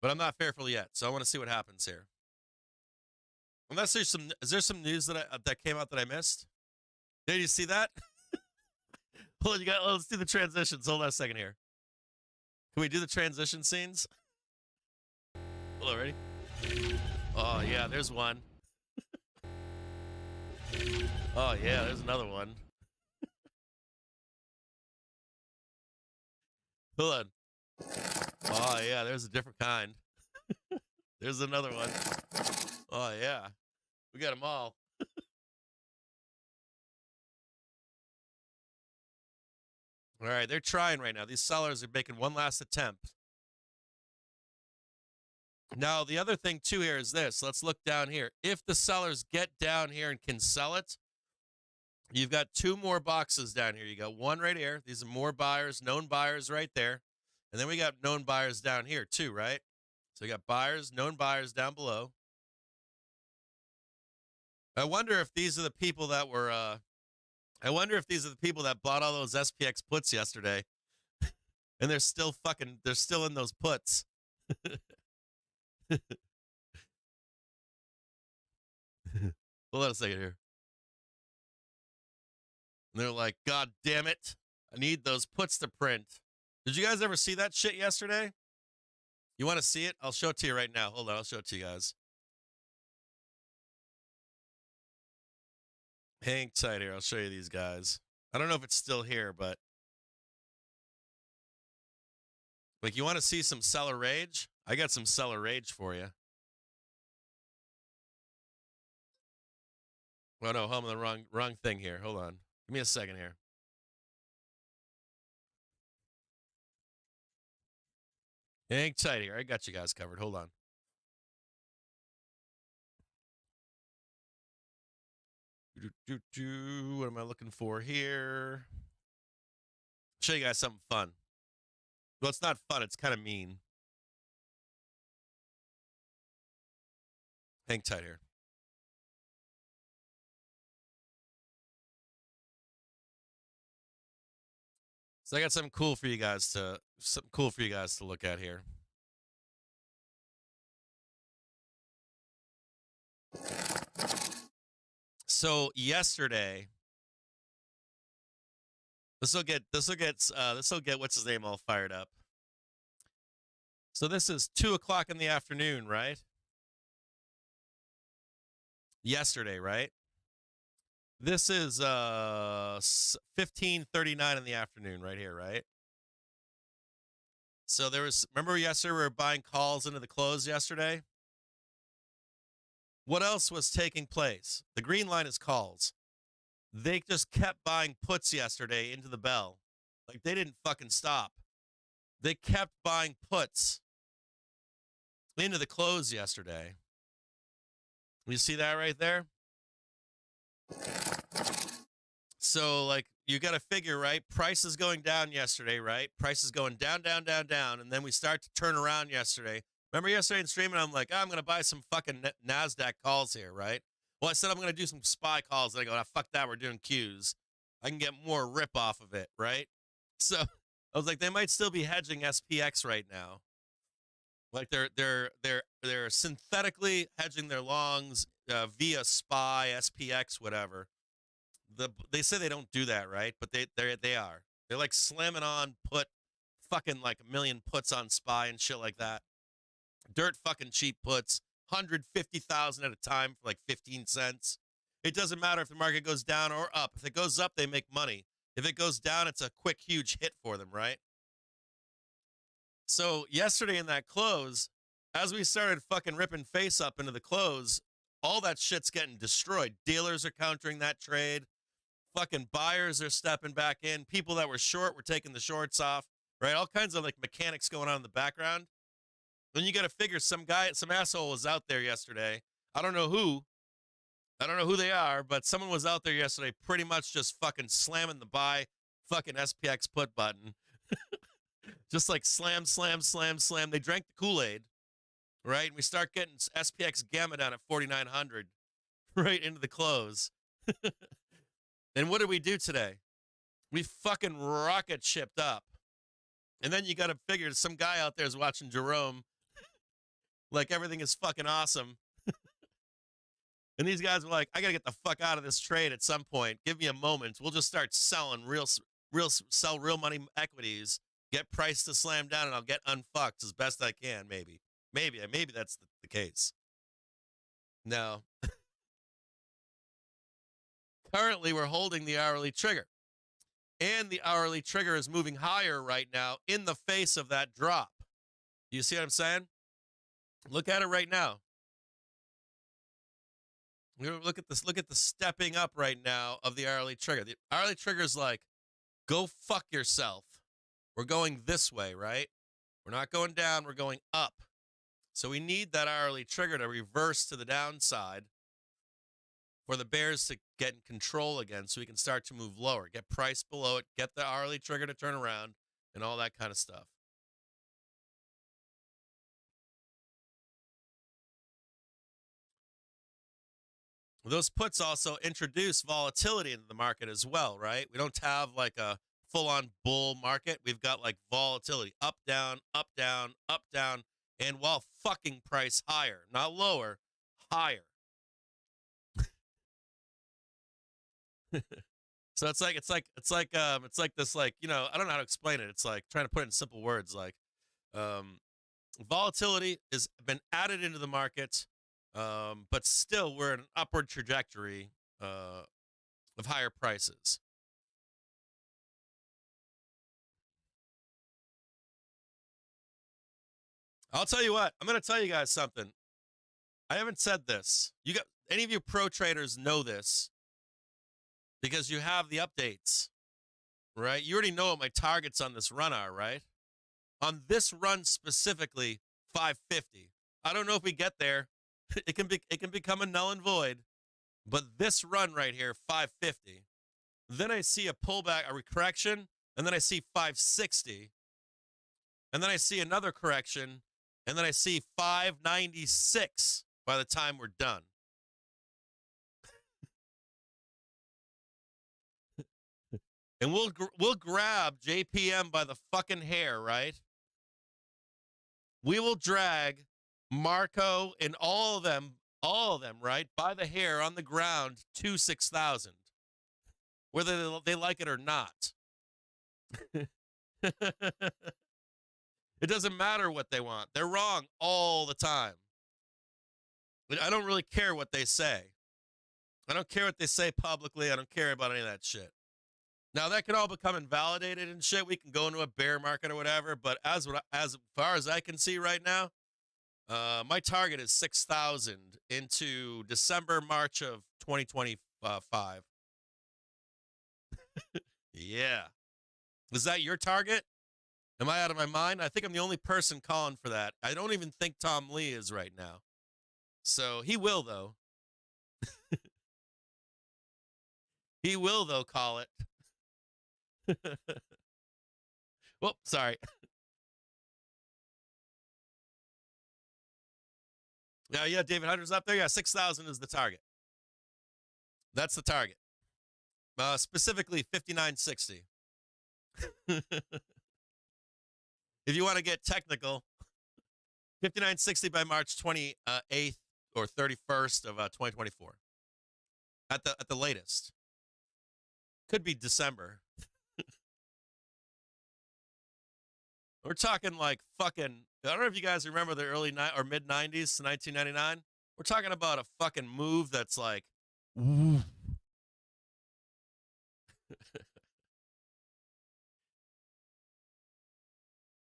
But I'm not fearful yet, so I want to see what happens here. Unless there's is there some news that came out that I missed? Did you see that? Hold on, let's do the transitions. Hold on a second here. Can we do the transition scenes? Hello, ready? Oh yeah, there's one. Oh yeah, there's another one. Hold on. Oh, yeah, there's a different kind. There's another one. Oh, yeah. We got them all. All right, they're trying right now. These sellers are making one last attempt. Now, the other thing, too, here is this. Let's look down here. If the sellers get down here and can sell it, you've got two more boxes down here. You got one right here. These are more buyers, known buyers right there. And then we got known buyers down here too, right? So we got buyers, known buyers down below. I wonder if these are the people that were, bought all those SPX puts yesterday. And they're still in those puts. Hold on a second here. And they're like, God damn it. I need those puts to print. Did you guys ever see that shit yesterday? You want to see it? I'll show it to you right now. Hold on, I'll show it to you guys. Hang tight here. I'll show you these guys. I don't know if it's still here, but like, you want to see some seller rage? I got some seller rage for you. Oh no, I'm on the wrong thing here. Hold on. Give me a second here. Hang tight here. I got you guys covered. Hold on. What am I looking for here? Show you guys something fun. Well, it's not fun. It's kind of mean. Hang tight here. So I got something cool for you guys to look at here. So yesterday, this will get what's his name all fired up. So this is 2:00 in the afternoon, right? Yesterday, right? This is 15:39 in the afternoon right here, right? So remember yesterday we were buying calls into the close yesterday? What else was taking place? The green line is calls. They just kept buying puts yesterday into the bell. Like, they didn't fucking stop. They kept buying puts into the close yesterday. You see that right there? So, like, you got to figure, right? Price is going down yesterday, right? Price is going down, down, down, down. And then we start to turn around yesterday. Remember yesterday in streaming, I'm like, I'm going to buy some fucking NASDAQ calls here, right? Well, I said I'm going to do some SPY calls. And I go, fuck that, we're doing Qs. I can get more rip off of it, right? So I was like, they might still be hedging SPX right now. Like they're synthetically hedging their longs via SPY, SPX, whatever. They say they don't do that, right? But they are. They're like slamming on fucking like 1 million puts on SPY and shit like that. Dirt fucking cheap puts, 150,000 at a time for like 15 cents. It doesn't matter if the market goes down or up. If it goes up, they make money. If it goes down, it's a quick, huge hit for them, right? So yesterday in that close, as we started fucking ripping face up into the close, all that shit's getting destroyed. Dealers are countering that trade. Fucking buyers are stepping back in. People that were short were taking the shorts off, right? All kinds of like mechanics going on in the background. Then you got to figure some asshole was out there yesterday. I don't know who they are, but someone was out there yesterday pretty much just fucking slamming the buy fucking SPX put button. Just like slam, slam, slam, slam. They drank the Kool-Aid, right? And we start getting SPX gamma down at 4,900 right into the close. And what did we do today? We fucking rocket shipped up. And then you got to figure some guy out there is watching Jerome like everything is fucking awesome. And these guys were like, I got to get the fuck out of this trade at some point. Give me a moment. We'll just start selling sell real money equities, get price to slam down, and I'll get unfucked as best I can, maybe. Maybe that's the case. No. Currently, we're holding the hourly trigger. And the hourly trigger is moving higher right now in the face of that drop. You see what I'm saying? Look at it right now. Look at this. Look at the stepping up right now of the hourly trigger. The hourly trigger is like, go fuck yourself. We're going this way, right? We're not going down. We're going up. So we need that hourly trigger to reverse to the downside for the bears to get in control again so we can start to move lower, get price below it, get the hourly trigger to turn around, and all that kind of stuff. Those puts also introduce volatility into the market as well, right? We don't have like a full-on bull market. We've got like volatility, up, down, up, down, up, down, and while fucking price higher, not lower, higher. So it's like this, like, you know, I don't know how to explain it. It's like trying to put it in simple words, like volatility has been added into the market. But still, we're in an upward trajectory of higher prices. I'll tell you what. I'm going to tell you guys something. I haven't said this. Any of you pro traders know this because you have the updates, right? You already know what my targets on this run are, right? On this run specifically, 550. I don't know if we get there. It can become a null and void, but this run right here, 550. Then I see a pullback, a correction, and then I see 560, and then I see another correction, and then I see 596 by the time we're done. And we'll grab JPM by the fucking hair, right? We will drag Marco and all of them, right, by the hair on the ground to 6,000, whether they like it or not. It doesn't matter what they want. They're wrong all the time. But I don't really care what they say. I don't care what they say publicly. I don't care about any of that shit. Now, that can all become invalidated and shit. We can go into a bear market or whatever, but as far as I can see right now, my target is 6,000 into December, March of 2025. Yeah. Is that your target? Am I out of my mind? I think I'm the only person calling for that. I don't even think Tom Lee is right now. So he will, though. He will, though, call it. Whoop, sorry. Yeah, David Hunter's up there. Yeah, 6,000 is the target. That's the target. Specifically 5960. If you want to get technical, 5960 by March 28th or 31st of 2024. At the latest. Could be December. We're talking like fucking, I don't know if you guys remember the early or mid 90s, 1999. We're talking about a fucking move that's like,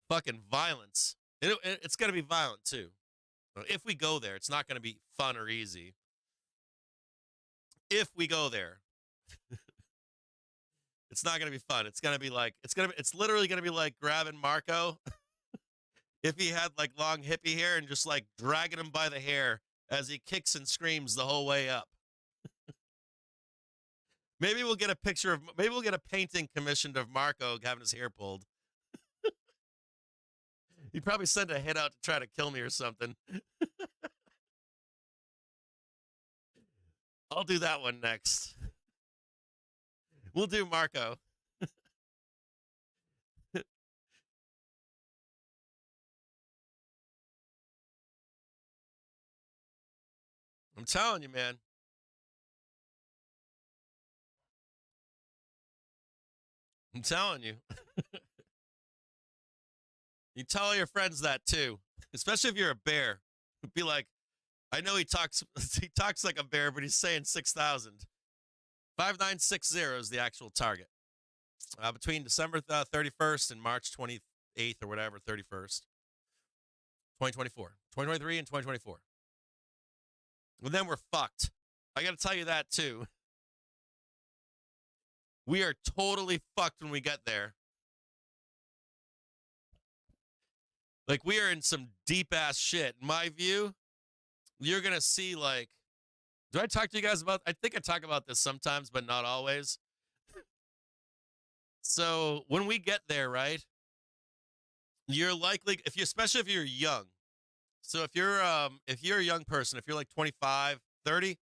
fucking violence. It's going to be violent too. If we go there, it's not going to be fun or easy. If we go there, it's not going to be fun. It's going to be like, it's literally going to be like grabbing Marco if he had like long hippie hair and just like dragging him by the hair as he kicks and screams the whole way up. Maybe we'll get a painting commissioned of Marco having his hair pulled. He'd probably send a hit out to try to kill me or something. I'll do that one next. We'll do Marco. I'm telling you, man. I'm telling you. You tell all your friends that too, especially if you're a bear. Be like, I know he talks like a bear, but he's saying 6,000. 5960 is the actual target. Between December 31st and March 28th or whatever, 31st, 2024, 2023 and 2024. Well, then we're fucked. I got to tell you that too. We are totally fucked when we get there. Like, we are in some deep-ass shit. In my view, you're going to see, like, do I talk to you guys about, I think I talk about this sometimes, but not always. So, when we get there, right, you're likely, especially if you're young. So, if you're a young person, if you're like 25, 30,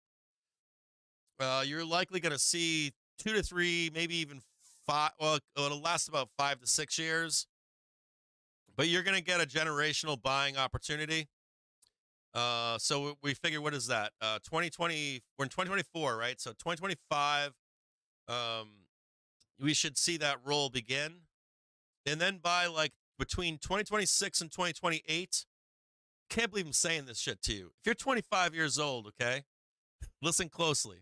you're likely going to see 2 to 3, maybe even 5, well, it'll last about 5 to 6 years. But you're going to get a generational buying opportunity. So we figure, what is that? 2020, we're in 2024, right? So 2025, we should see that roll begin. And then by like between 2026 and 2028, can't believe I'm saying this shit to you. If you're 25 years old, okay, listen closely.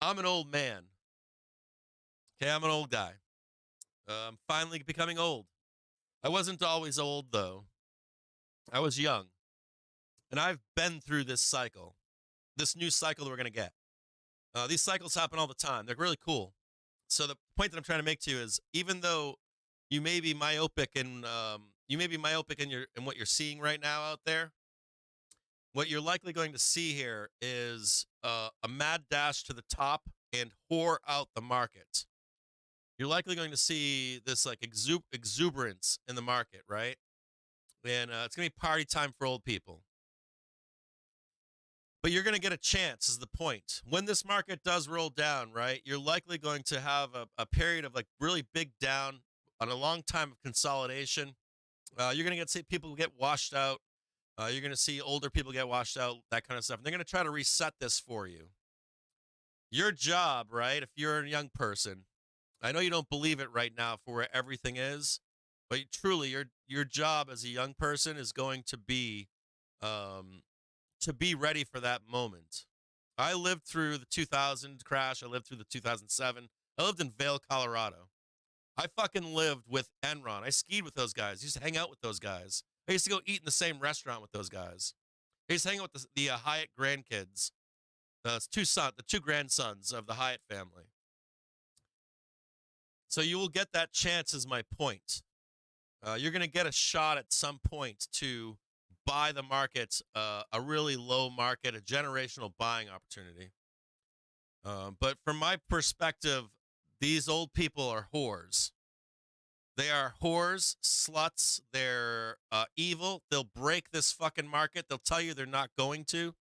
I'm an old man. Okay, I'm an old guy. I'm finally becoming old. I wasn't always old, though. I was young. And I've been through this cycle, this new cycle that we're going to get. These cycles happen all the time. They're really cool. So the point that I'm trying to make to you is, even though you may be myopic in what you're seeing right now out there, what you're likely going to see here is a mad dash to the top and whore out the market. You're likely going to see this like exuberance in the market, right? And it's going to be party time for old people. But you're going to get a chance is the point. When this market does roll down, right, you're likely going to have a period of like really big down on a long time of consolidation. You're going to see people get washed out. You're going to see older people get washed out, that kind of stuff. And they're going to try to reset this for you. Your job, right, if you're a young person, I know you don't believe it right now for where everything is, but truly your job as a young person is going to be ready for that moment. I lived through the 2000 crash. I lived through the 2007. I lived in Vail, Colorado. I fucking lived with Enron. I skied with those guys. I used to hang out with those guys. I used to go eat in the same restaurant with those guys. I used to hang out with the Hyatt grandkids, the two grandsons of the Hyatt family. So you will get that chance, is my point. You're going to get a shot at some point to buy the market, a really low market, a generational buying opportunity. But from my perspective, these old people are whores. They are whores, sluts. They're evil. They'll break this fucking market. They'll tell you they're not going to,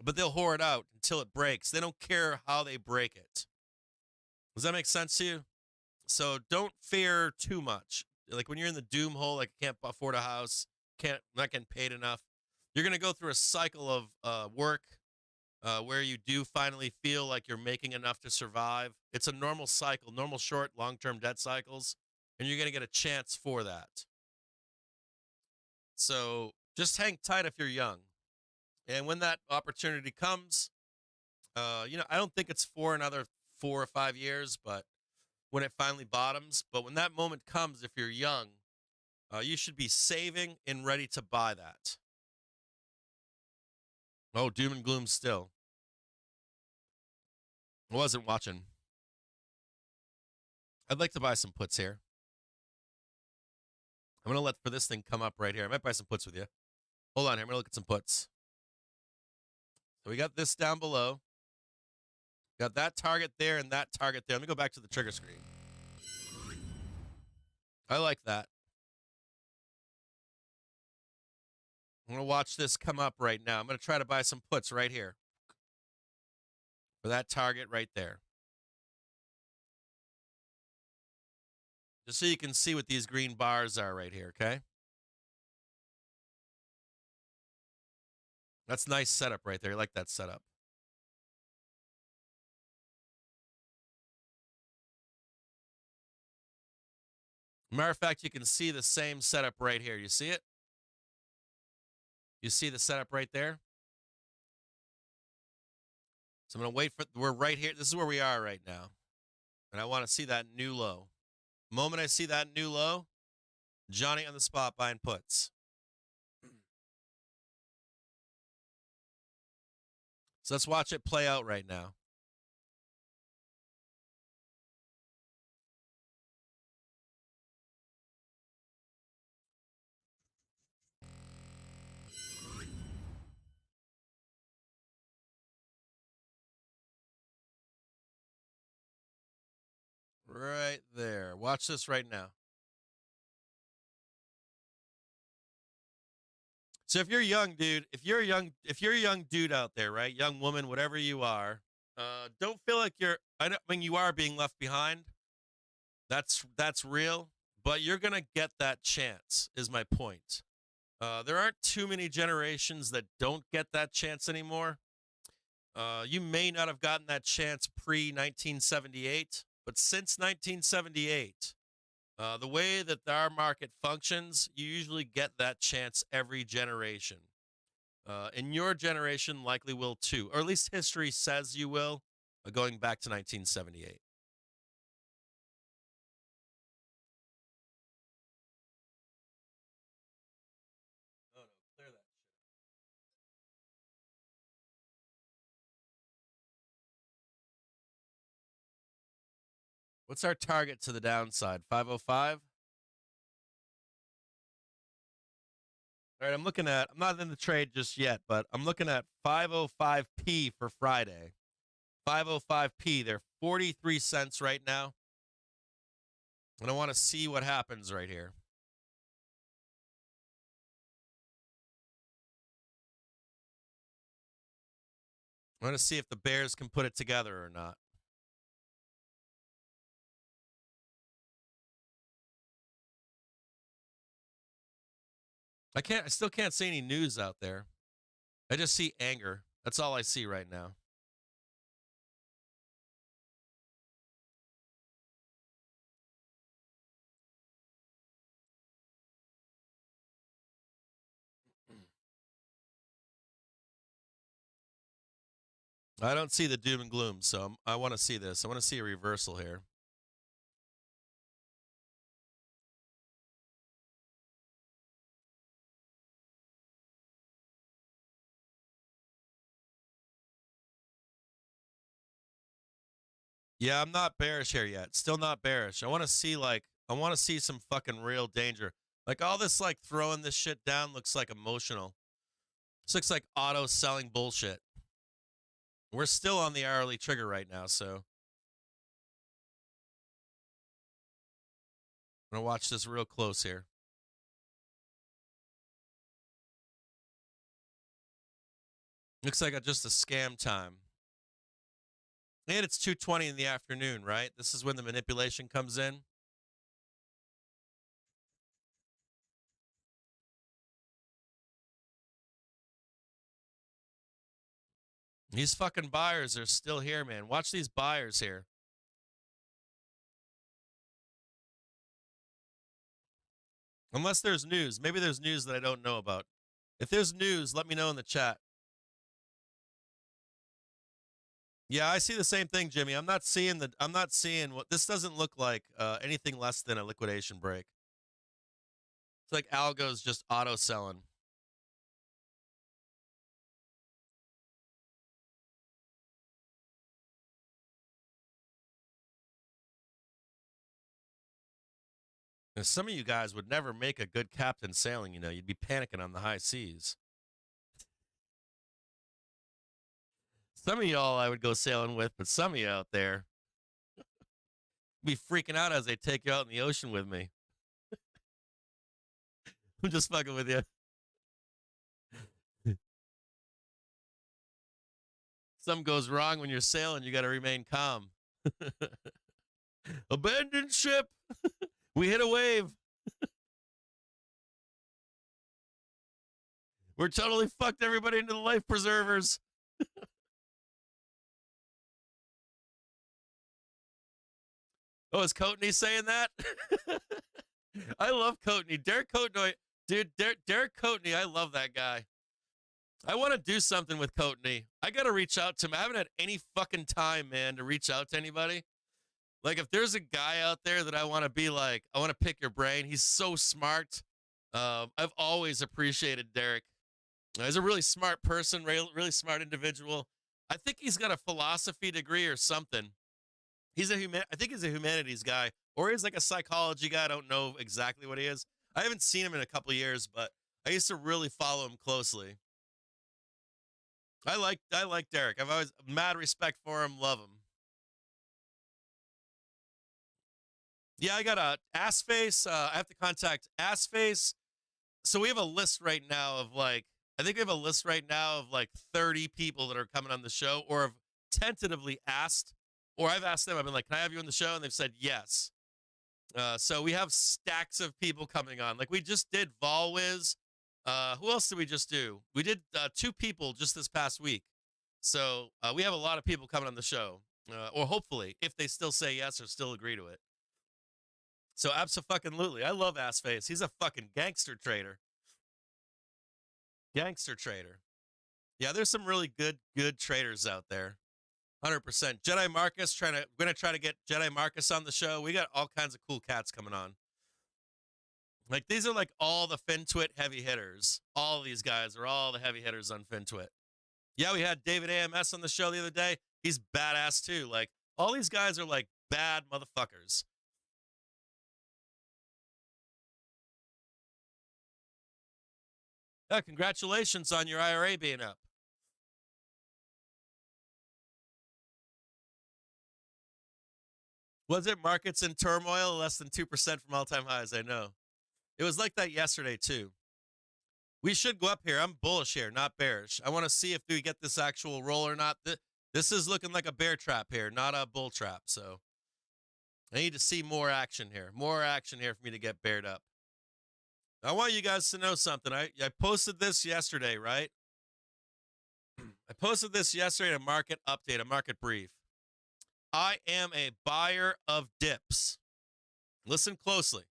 but they'll whore it out until it breaks. They don't care how they break it. Does that make sense to you? So don't fear too much. Like when you're in the doom hole, like can't afford a house, not getting paid enough. You're going to go through a cycle of work where you do finally feel like you're making enough to survive. It's a normal cycle, normal short, long-term debt cycles, and you're going to get a chance for that. So just hang tight if you're young. And when that opportunity comes, I don't think it's for another 4 or 5 years, but when it finally bottoms. But when that moment comes, if you're young, you should be saving and ready to buy that. Oh, doom and gloom still. I wasn't watching. I'd like to buy some puts here. I'm going to let for this thing come up right here. I might buy some puts with you. Hold on here. I'm going to look at some puts. So we got this down below. Got that target there and that target there. Let me go back to the trigger screen. I like that. I'm going to watch this come up right now. I'm going to try to buy some puts right here for that target right there. Just so you can see what these green bars are right here, okay? That's nice setup right there. I like that setup. Matter of fact, you can see the same setup right here. You see it? You see the setup right there? So I'm going to wait for, we're right here. This is where we are right now. And I want to see that new low. The moment I see that new low, Johnny on the spot buying puts. So let's watch it play out right now. Right there. Watch this right now. So if you're young, dude, if you're a young dude out there, right? Young woman, whatever you are, don't feel like you are being left behind. That's real, but you're going to get that chance is my point. There aren't too many generations that don't get that chance anymore. You may not have gotten that chance pre-1978, but since 1978, the way that our market functions, you usually get that chance every generation. And your generation likely will too, or at least history says you will, going back to 1978. Oh, no, clear that shit. What's our target to the downside? 505? All right, I'm not in the trade just yet, but I'm looking at 505p for Friday. 505p, they're 43 cents right now. And I want to see what happens right here. I want to see if the Bears can put it together or not. I still can't see any news out there. I just see anger. That's all I see right now. I don't see the doom and gloom, so I want to see this. I want to see a reversal here. Yeah, I'm not bearish here yet. Still not bearish. I want to see some fucking real danger. Like all this like throwing this shit down looks like emotional. This looks like auto selling bullshit. We're still on the hourly trigger right now, so I'm going to watch this real close here. Looks like just a scam time. And it's 2:20 in the afternoon, right? This is when the manipulation comes in. These fucking buyers are still here, man. Watch these buyers here. Unless there's news. Maybe there's news that I don't know about. If there's news, let me know in the chat. Yeah, I see the same thing, Jimmy. I'm not seeing what this doesn't look like anything less than a liquidation break. It's like algo's just auto selling. Now, some of you guys would never make a good captain sailing, you know. You'd be panicking on the high seas. Some of y'all I would go sailing with, but some of you out there be freaking out as they take you out in the ocean with me. I'm just fucking with you. Something goes wrong when you're sailing, you got to remain calm. Abandoned ship. We hit a wave. We're totally fucked everybody into the life preservers. Oh, is Coatney saying that? I love Coatney. Derek Coatney, dude, Derek Coatney, I love that guy. I want to do something with Coatney. I got to reach out to him. I haven't had any fucking time, man, to reach out to anybody. Like, if there's a guy out there that I want to be like, I want to pick your brain. He's so smart. I've always appreciated Derek. He's a really smart person, really smart individual. I think he's got a philosophy degree or something. I think he's a humanities guy, or he's like a psychology guy. I don't know exactly what he is. I haven't seen him in a couple of years, but I used to really follow him closely. I like Derek. I've always mad respect for him, love him. Yeah, I got a Assface. I have to contact Assface. So we have a list right now of like 30 people that are coming on the show or have tentatively asked, or I've asked them, I've been like, can I have you on the show? And they've said yes. So we have stacks of people coming on. Like we just did Volwiz. Who else did we just do? We did 2 people just this past week. So we have a lot of people coming on the show, or hopefully, if they still say yes or still agree to it. So abso-fucking-lutely. I love Assface. He's a fucking gangster trader. Gangster trader. Yeah, there's some really good traders out there. 100%. Jedi Marcus, we're going to try to get Jedi Marcus on the show. We got all kinds of cool cats coming on. Like, these are like all the FinTwit heavy hitters. All of these guys are all the heavy hitters on FinTwit. Yeah, we had David AMS on the show the other day. He's badass too. Like, all these guys are like bad motherfuckers. Yeah, congratulations on your IRA being up. Was it markets in turmoil? Less than 2% from all-time highs, I know. It was like that yesterday, too. We should go up here. I'm bullish here, not bearish. I want to see if we get this actual roll or not. This is looking like a bear trap here, not a bull trap. So I need to see more action here. More action here for me to get bared up. I want you guys to know something. I posted this yesterday, right? I posted this yesterday in a market update, a market brief. I am a buyer of dips. Listen closely.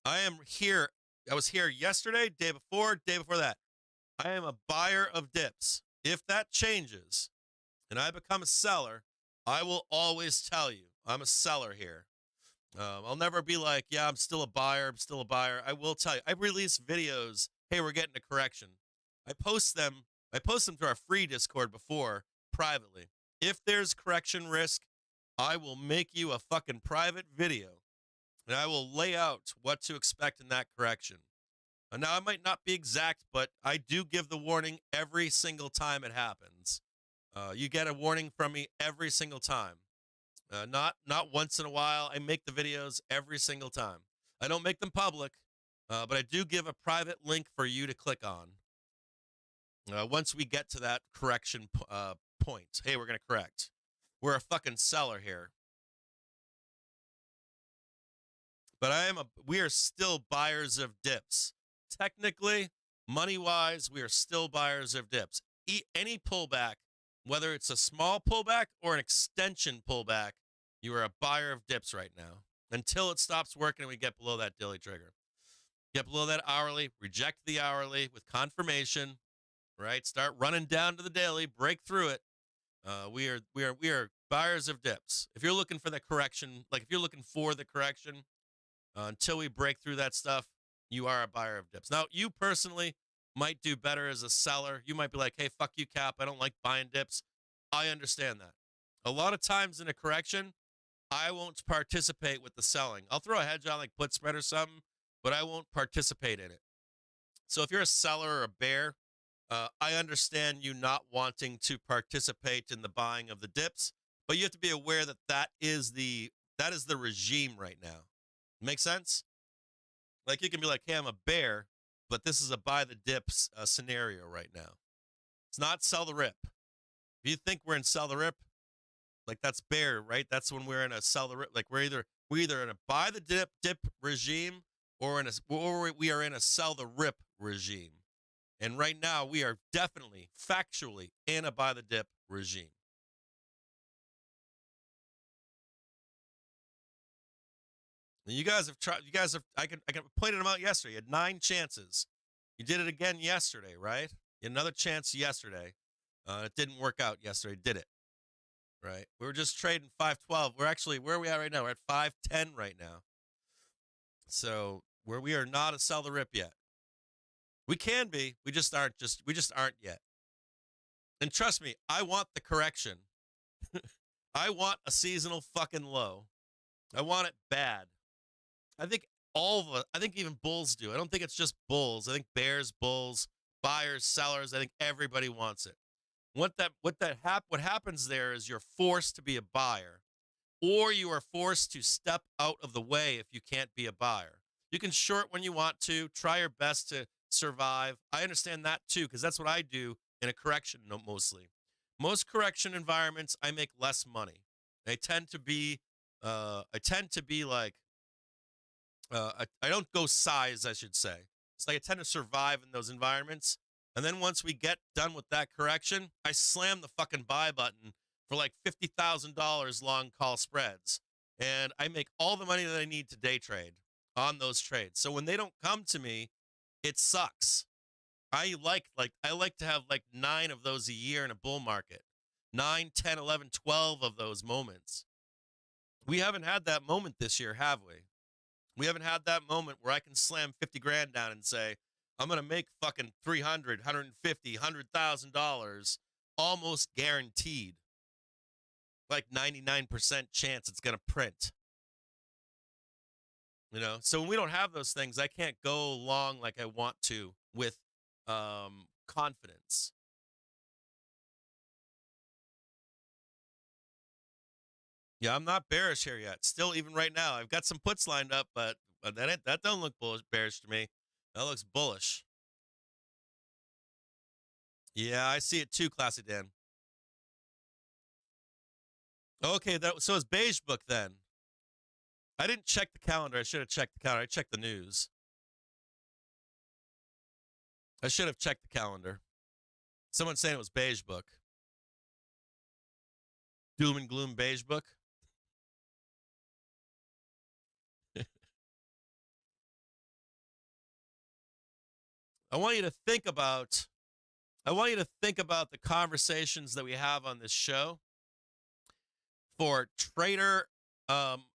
I am here. I was here yesterday, day before that. I am a buyer of dips. If that changes and I become a seller, I will always tell you I'm a seller here. I'll never be like, yeah, I'm still a buyer. I will tell you. I release videos. Hey, we're getting a correction. I post them to our free Discord before privately. If there's correction risk, I will make you a fucking private video and I will lay out what to expect in that correction. Now, I might not be exact, but I do give the warning every single time it happens. You get a warning from me every single time. Not once in a while. I make the videos every single time. I don't make them public, but I do give a private link for you to click on. Once we get to that correction point. Hey, we're going to correct. We're a fucking seller here. But we are still buyers of dips. Technically, money-wise, we are still buyers of dips. Any pullback, whether it's a small pullback or an extension pullback, you are a buyer of dips right now until it stops working and we get below that daily trigger. Get below that hourly, reject the hourly with confirmation, right? Start running down to the daily, break through it. We are buyers of dips. If you're looking for the correction, like if you're looking for the correction, until we break through that stuff, you are a buyer of dips. Now, you personally might do better as a seller. You might be like, hey, fuck you, Cap. I don't like buying dips. I understand that. A lot of times in a correction, I won't participate with the selling. I'll throw a hedge on like put spread or something, but I won't participate in it. So if you're a seller or a bear, I understand you not wanting to participate in the buying of the dips, but you have to be aware that that is the regime right now. Make sense? Like you can be like, hey, I'm a bear, but this is a buy the dips scenario right now. It's not sell the rip. If you think we're in sell the rip, like that's bear, right? That's when we're in a sell the rip. Like we're either in a buy the dip regime or we are in a sell the rip regime. And right now we are definitely factually in a buy the dip regime. And you guys have tried. I can pointed them out yesterday. You had 9 chances. You did it again yesterday, right? You had another chance yesterday. It didn't work out yesterday, did it? Right? We were just trading 512. We're actually, where are we at right now? We're at 510 right now. So we are not a sell the rip yet. We can be. We just aren't yet. And trust me, I want the correction. I want a seasonal fucking low. I want it bad. I think I think even bulls do. I don't think it's just bulls. I think bears, bulls, buyers, sellers, I think everybody wants it. What happens there is you're forced to be a buyer, or you are forced to step out of the way if you can't be a buyer. You can short when you want to, try your best to survive. I understand that too, because that's what I do in a correction mostly. Most correction environments, I make less money. I tend to be like, I don't go size, I should say. It's like I tend to survive in those environments. And then once we get done with that correction, I slam the fucking buy button for like $50,000 long call spreads. And I make all the money that I need to day trade on those trades. So when they don't come to me, it sucks. I like to have like 9 of those a year in a bull market. 9, 10, 11, 12 of those moments. We haven't had that moment this year, have we? We haven't had that moment where I can slam 50 grand down and say, I'm going to make fucking $300, $150, $100,000 almost guaranteed. Like 99% chance it's going to print. You know, so when we don't have those things, I can't go long like I want to with confidence. Yeah, I'm not bearish here yet. Still, even right now, I've got some puts lined up, but that don't look bearish to me. That looks bullish. Yeah, I see it too, Classy Dan. Okay, so it's Beige Book then. I didn't check the calendar. I should have checked the calendar. I checked the news. I should have checked the calendar. Someone's saying it was Beige Book. Doom and Gloom Beige Book. I want you to think about the conversations that we have on this show for trader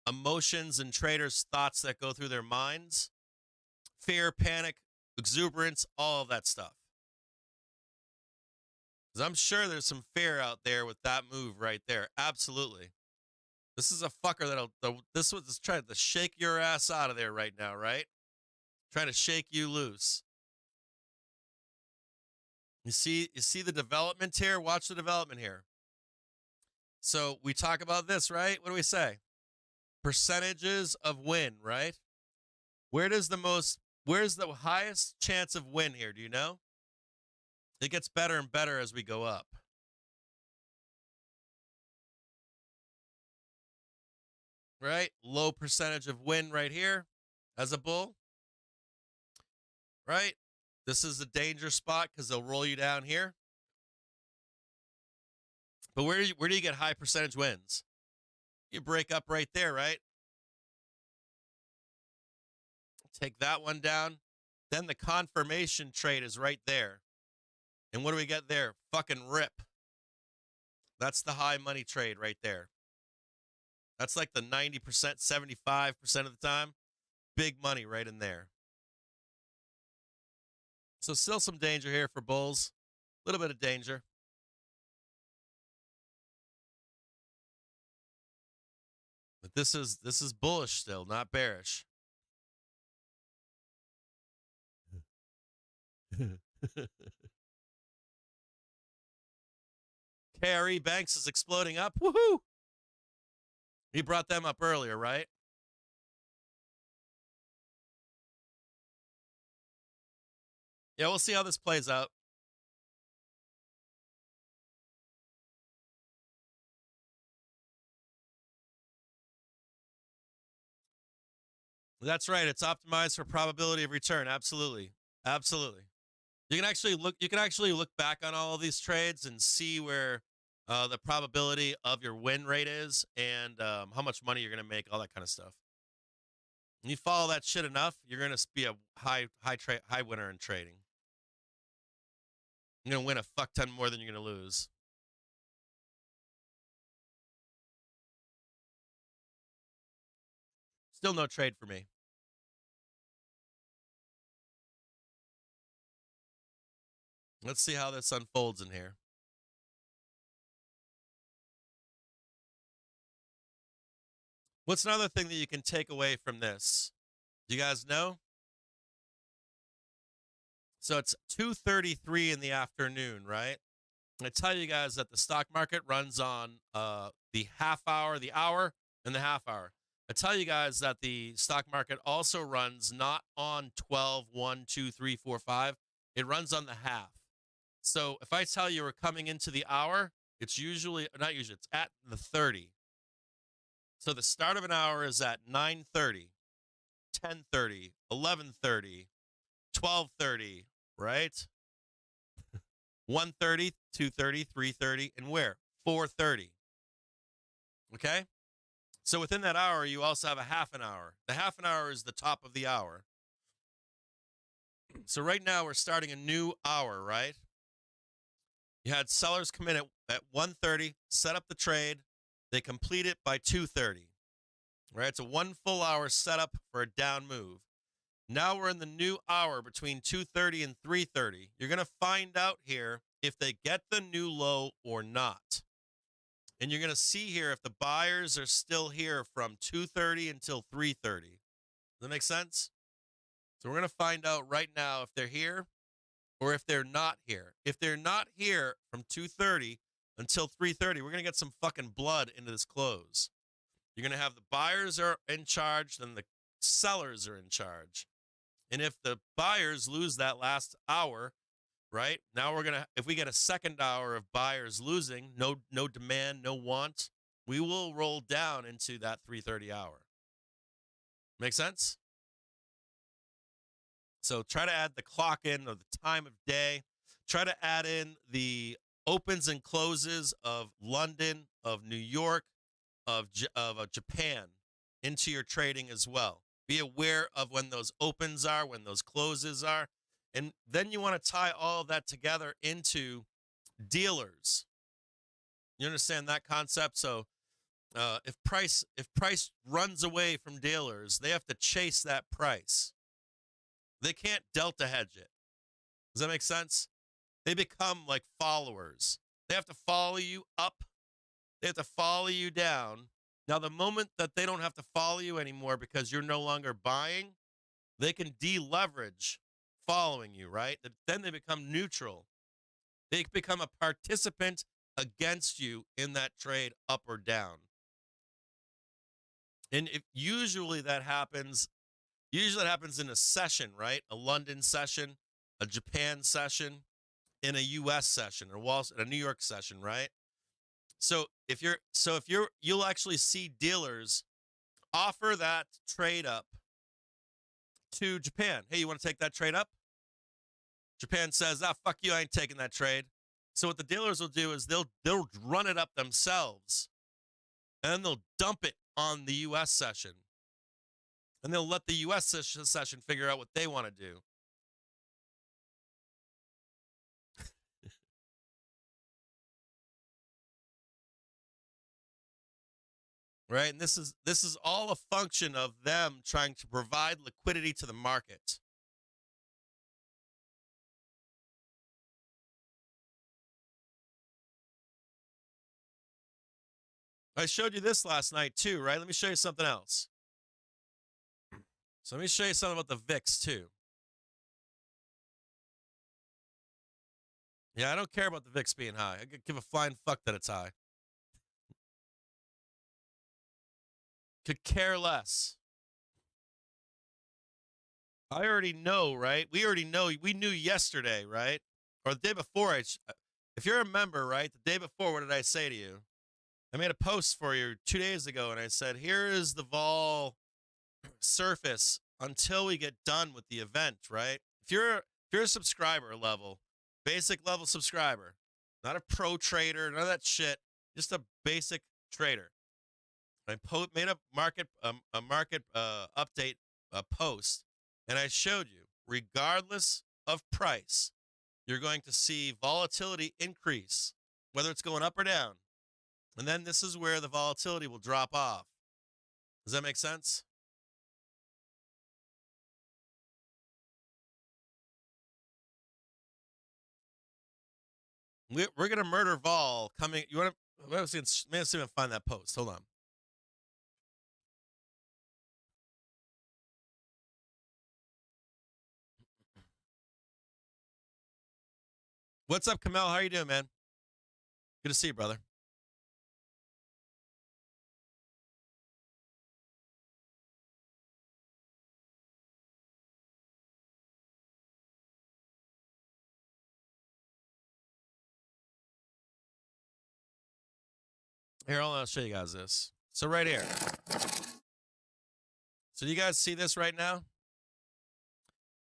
emotions and traders' thoughts that go through their minds. Fear, panic, exuberance, all of that stuff. Because I'm sure there's some fear out there with that move right there. Absolutely. This is a fucker this was trying to shake your ass out of there right now, right? Trying to shake you loose. You see the development here? Watch the development here. So we talk about this, right? What do we say? Percentages of win, right? Where's the highest chance of win here? Do you know? It gets better and better as we go up. Right? Low percentage of win right here as a bull. Right? This is a danger spot because they'll roll you down here. But where do you get high percentage wins? You break up right there, right? Take that one down. Then the confirmation trade is right there. And what do we get there? Fucking rip. That's the high money trade right there. That's like the 90%, 75% of the time. Big money right in there. So still some danger here for bulls. A little bit of danger. But this is bullish still, not bearish. KRE Banks is exploding up. Woohoo! He brought them up earlier, right? Yeah, we'll see how this plays out. That's right. It's optimized for probability of return. Absolutely. Absolutely. You can actually look back on all of these trades and see where the probability of your win rate is and how much money you're going to make, all that kind of stuff. When you follow that shit enough, you're going to be a high winner in trading. You're going to win a fuck ton more than you're going to lose. Still no trade for me. Let's see how this unfolds in here. What's another thing that you can take away from this? Do you guys know? So it's 2:33 in the afternoon, right? I tell you guys that the stock market runs on the half hour, the hour, and the half hour. I tell you guys that the stock market also runs not on 12, 1, 2, 3, 4, 5. It runs on the half. So if I tell you we're coming into the hour, it's it's at the 30. So the start of an hour is at 9:30, 10:30, 11:30, 12:30, right? 1:30, 2:30, 3:30, and where? 4:30. Okay? So within that hour, you also have a half an hour. The half an hour is the top of the hour. So right now, we're starting a new hour, right? You had sellers come in at 1:30, set up the trade. They complete it by 2:30, right? It's a 1 full hour setup for a down move. Now we're in the new hour between 2:30 and 3:30. You're going to find out here if they get the new low or not. And you're going to see here if the buyers are still here from 2:30 until 3:30. Does that make sense? So we're going to find out right now if they're here or if they're not here. If they're not here from 2:30 until 3:30, we're going to get some fucking blood into this close. You're going to have the buyers are in charge, then the sellers are in charge. And if the buyers lose that last hour, right, now if we get a second hour of buyers losing, no demand, no want, we will roll down into that 3:30 hour. Make sense? So try to add the clock in or the time of day. Try to add in the opens and closes of London, of New York, of Japan into your trading as well. Be aware of when those opens are, when those closes are. And then you want to tie all of that together into dealers. You understand that concept? So if price runs away from dealers, they have to chase that price. They can't delta hedge it. Does that make sense? They become like followers. They have to follow you up. They have to follow you down. Now, the moment that they don't have to follow you anymore because you're no longer buying, they can deleverage following you, right? Then they become neutral. They become a participant, against you in that trade up or down. And usually that happens in a session, right? A London session, a Japan session, in a US session, or a New York session, right? So you'll actually see dealers offer that trade up to Japan. Hey, you want to take that trade up? Japan says, fuck you, I ain't taking that trade. So what the dealers will do is they'll run it up themselves, and then they'll dump it on the U.S. session. And they'll let the U.S. session figure out what they want to do. Right? And this is all a function of them trying to provide liquidity to the market. I showed you this last night too, right? Let me show you something else. So let me show you something about the VIX too. Yeah, I don't care about the VIX being high. I could give a flying fuck that it's high. Could care less. I already know, right? We already know. We knew yesterday, right? Or the day before. If you remember, right? The day before, what did I say to you? I made a post for you 2 days ago, and I said, here is the vol surface until we get done with the event, right? If you're a subscriber level, basic level subscriber, not a pro trader, none of that shit, just a basic trader. I made a market update post, and I showed you, regardless of price, you're going to see volatility increase, whether it's going up or down. And then this is where the volatility will drop off. Does that make sense? We're going to murder vol coming. You want to? Let's see if I can find that post. Hold on. What's up, Kamel? How are you doing, man? Good to see you, brother. Here, I'll show you guys this. So right here. So do you guys see this right now?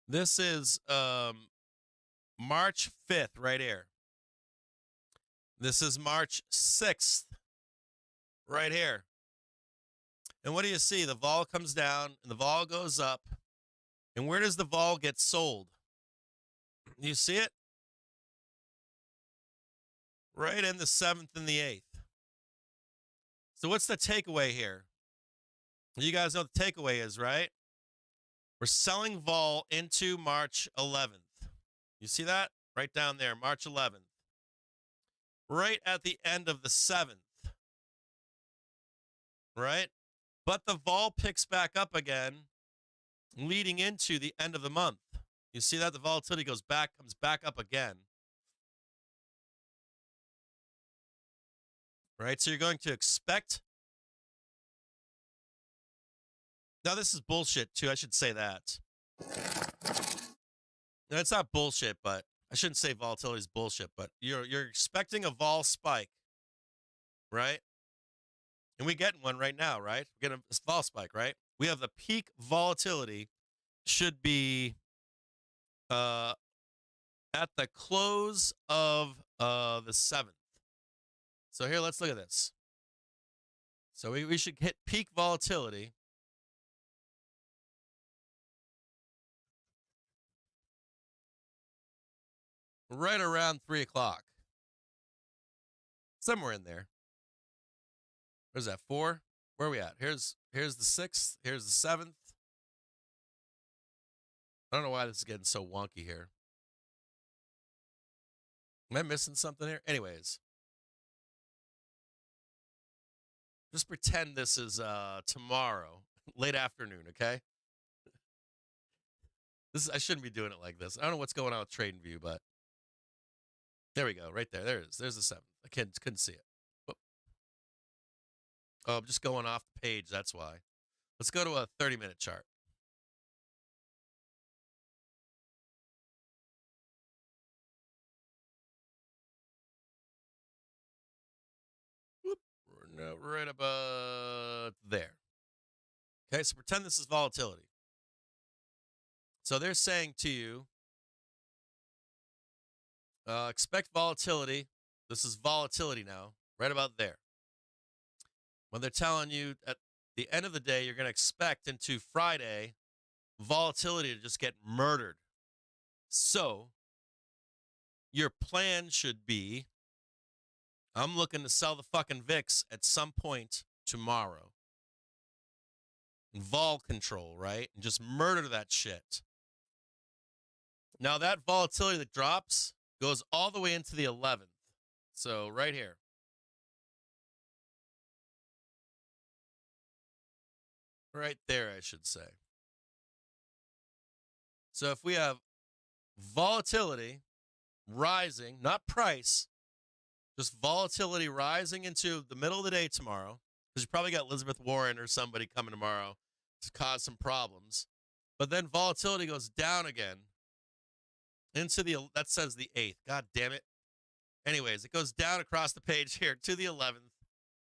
This is March 5th right here. This is March 6th right here. And what do you see? The vol comes down and the vol goes up. And where does the vol get sold? You see it? Right in the 7th and the 8th. So what's the takeaway here? You guys know what the takeaway is, right? We're selling vol into March 11th. You see that? Right down there, March 11th. Right at the end of the 7th. Right? But the vol picks back up again leading into the end of the month. You see that? The volatility comes back up again. Right? So you're going to expect. Now, this is bullshit, too. I should say that. No, it's not bullshit, but I shouldn't say volatility is bullshit, but you're expecting a vol spike, right? And we're getting one right now, right? We're getting a vol spike, right? We have the peak volatility should be at the close of the 7th. So here, let's look at this. So we should hit peak volatility right around 3 o'clock. Somewhere in there. Where's that? 4? Where are we at? Here's the 6th. Here's the 7th. I don't know why this is getting so wonky here. Am I missing something here? Anyways. Just pretend this is tomorrow, late afternoon, okay? I shouldn't be doing it like this. I don't know what's going on with TradingView, but There we go. Right there. There it is. There's the 7th. I couldn't see it. Whoop. Oh, I'm just going off the page. That's why. Let's go to a 30-minute chart. Whoop. No, right about there. Okay, so pretend this is volatility. So they're saying to you, expect volatility. This is volatility now, right about there. When they're telling you at the end of the day, you're going to expect into Friday volatility to just get murdered. So your plan should be, I'm looking to sell the fucking VIX at some point tomorrow. Vol control, right? And just murder that shit. Now that volatility that drops goes all the way into the 11th. So right here. Right there, I should say. So if we have volatility rising, not price, just volatility rising into the middle of the day tomorrow, because you probably got Elizabeth Warren or somebody coming tomorrow to cause some problems. But then volatility goes down again into that says the 8th. God damn it. Anyways, it goes down across the page here to the 11th,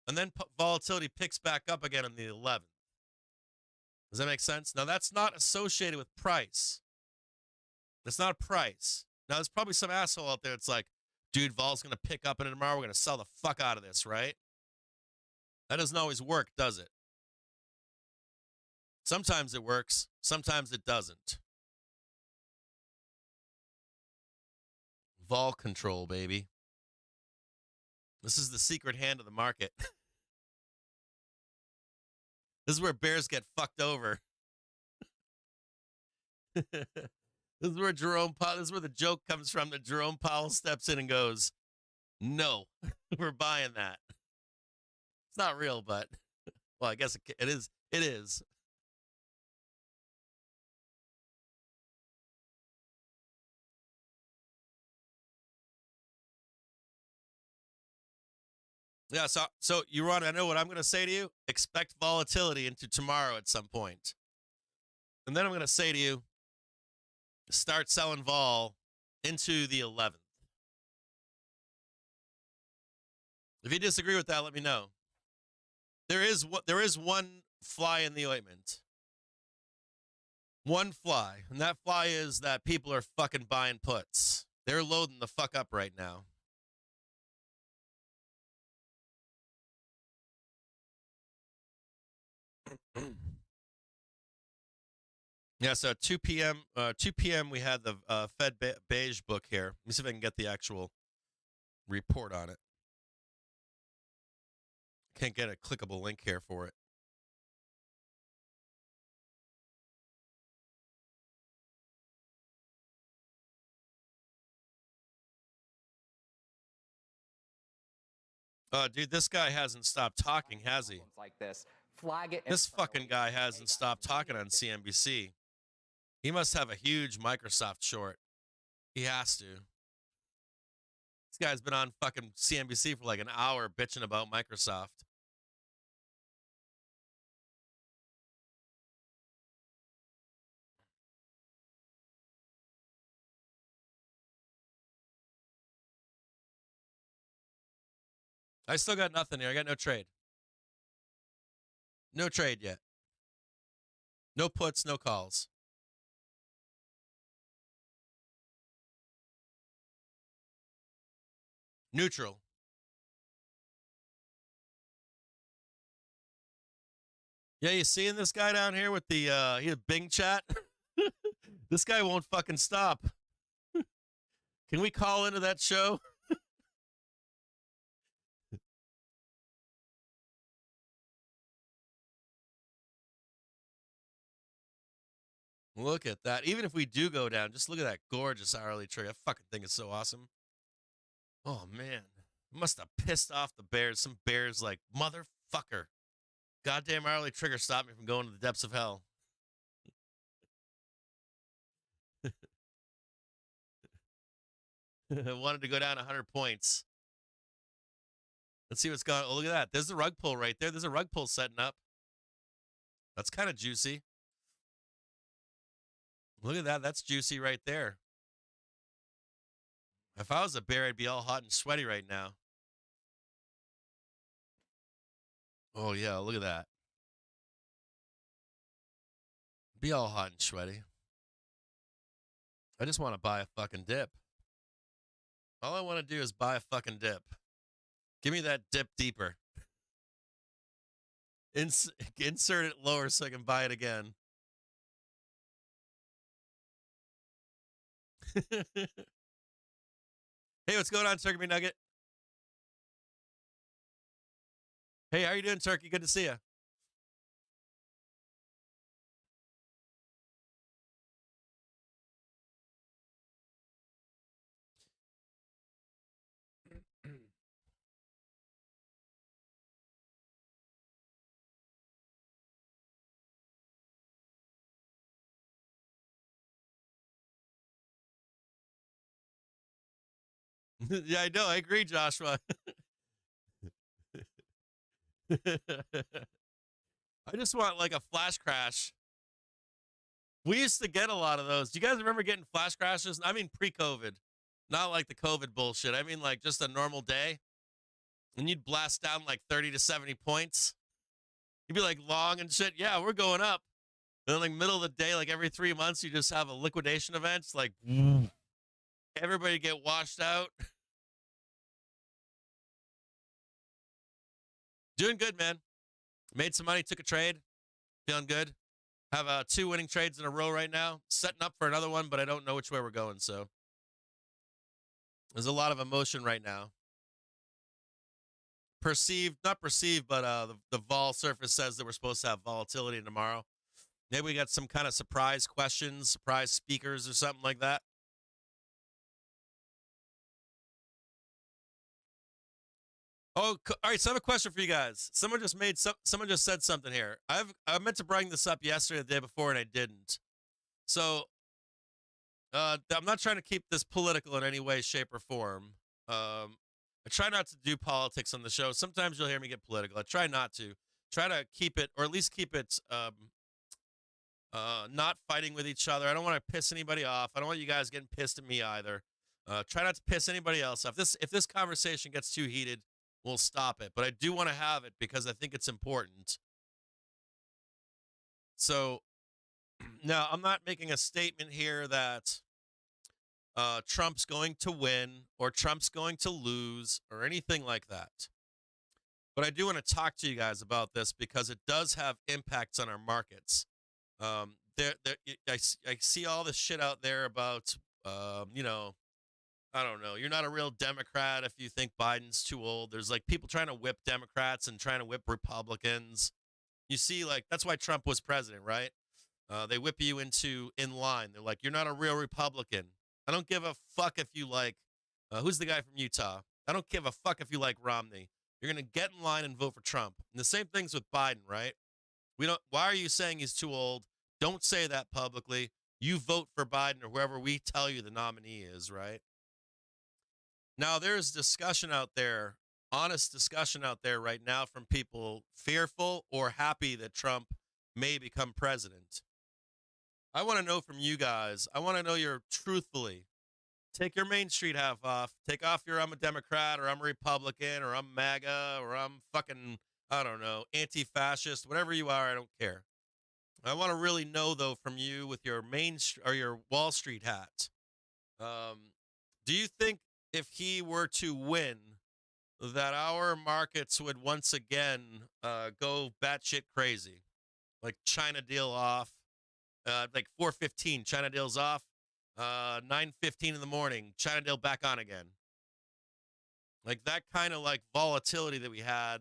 and then volatility picks back up again on the 11th. Does that make sense? Now, that's not associated with price. That's not price. Now, there's probably some asshole out there that's like, dude, vol's going to pick up and tomorrow we're going to sell the fuck out of this, right? That doesn't always work, does it? Sometimes it works. Sometimes it doesn't. Vol control, baby. This is the secret hand of the market. This is where bears get fucked over. This is where this is where the joke comes from that Jerome Powell steps in and goes, no, we're buying that. It's not real, but, well, I guess it is. It is. Yeah, so you want to know what I'm going to say to you? Expect volatility into tomorrow at some point. And then I'm going to say to you, start selling vol into the 11th. If you disagree with that, let me know. There is one fly in the ointment. One fly. And that fly is that people are fucking buying puts. They're loading the fuck up right now. Yeah, so 2 p.m. We had the Fed beige book here. Let me see if I can get the actual report on it. Can't get a clickable link here for it. Dude, this guy hasn't stopped talking, has he? Like this, flag it. This fucking guy hasn't stopped talking on CNBC. He must have a huge Microsoft short. He has to. This guy's been on fucking CNBC for like an hour bitching about Microsoft. I still got nothing here. I got no trade. No trade yet. No puts, no calls. Neutral. Yeah, you seeing this guy down here with the he had Bing chat? This guy won't fucking stop. Can we call into that show? Look at that. Even if we do go down, just look at that gorgeous hourly trigger. That fucking thing is so awesome. Oh, man. Must have pissed off the bears. Some bears like, motherfucker. Goddamn hourly trigger stopped me from going to the depths of hell. Wanted to go down 100 points. Let's see what's going on. Oh, look at that. There's the rug pull right there. There's a rug pull setting up. That's kind of juicy. Look at that. That's juicy right there. If I was a bear, I'd be all hot and sweaty right now. Oh, yeah. Look at that. Be all hot and sweaty. I just want to buy a fucking dip. All I want to do is buy a fucking dip. Give me that dip deeper. Insert it lower so I can buy it again. Hey, what's going on, Turkey McNugget? Hey, how you doing, Turkey? Good to see you. Yeah, I know. I agree, Joshua. I just want like a flash crash. We used to get a lot of those. Do you guys remember getting flash crashes? I mean, pre-COVID, not like the COVID bullshit. I mean, like just a normal day, and you'd blast down like 30 to 70 points. You'd be like long and shit. Yeah, we're going up. And then like middle of the day, like every 3 months, you just have a liquidation event. It's like everybody get washed out. Doing good, man. Made some money, took a trade. Feeling good. Have 2 winning trades in a row right now. Setting up for another one, but I don't know which way we're going, so. There's a lot of emotion right now. Not perceived, but the vol surface says that we're supposed to have volatility tomorrow. Maybe we got some kind of surprise questions, surprise speakers or something like that. Oh, all right. So I have a question for you guys. Someone just said something here. I meant to bring this up yesterday, the day before, and I didn't. So I'm not trying to keep this political in any way, shape, or form. I try not to do politics on the show. Sometimes you'll hear me get political. I try not to. Try to keep it, or at least keep it, not fighting with each other. I don't want to piss anybody off. I don't want you guys getting pissed at me either. Try not to piss anybody else off. If this conversation gets too heated, we'll stop it. But I do want to have it because I think it's important. So now I'm not making a statement here that Trump's going to win or Trump's going to lose or anything like that. But I do want to talk to you guys about this because it does have impacts on our markets. I see all this shit out there about, I don't know. You're not a real Democrat if you think Biden's too old. There's like people trying to whip Democrats and trying to whip Republicans. You see, like, that's why Trump was president, right? They whip you in line. They're like, you're not a real Republican. I don't give a fuck if you like, who's the guy from Utah? I don't give a fuck if you like Romney. You're going to get in line and vote for Trump. And the same thing's with Biden, right? Why are you saying he's too old? Don't say that publicly. You vote for Biden or whoever we tell you the nominee is, right? Now, there's discussion out there, honest discussion out there right now from people fearful or happy that Trump may become president. I want to know from you guys. I want to know your truthfully. Take your Main Street half off. Take off your I'm a Democrat or I'm a Republican or I'm MAGA or I'm fucking, I don't know, anti-fascist, whatever you are, I don't care. I want to really know, though, from you with your your Wall Street hat. Do you think if he were to win, that our markets would once again go batshit crazy? Like China deal off, like 4:15, China deal's off, 9:15 in the morning, China deal back on again. Like that kind of like volatility that we had.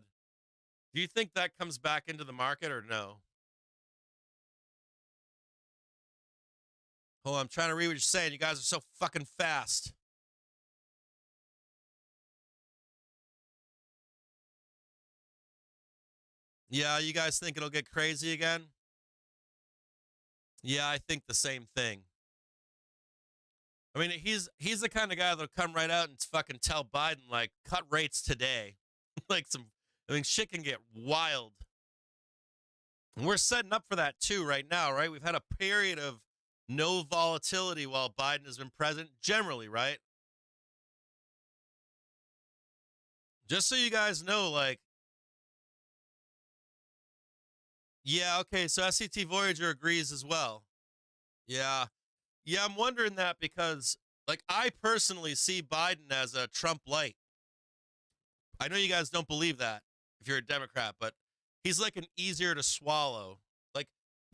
Do you think that comes back into the market or no? Hold on, I'm trying to read what you're saying. You guys are so fucking fast. Yeah, you guys think it'll get crazy again? Yeah, I think the same thing. I mean, he's the kind of guy that'll come right out and fucking tell Biden, like, cut rates today. Like shit can get wild. And we're setting up for that too right now, right? We've had a period of no volatility while Biden has been president generally, right? Just so you guys know, like, yeah, okay, so SCT Voyager agrees as well. Yeah. Yeah, I'm wondering that because, like, I personally see Biden as a Trump light. I know you guys don't believe that if you're a Democrat, but he's like an easier to swallow. Like,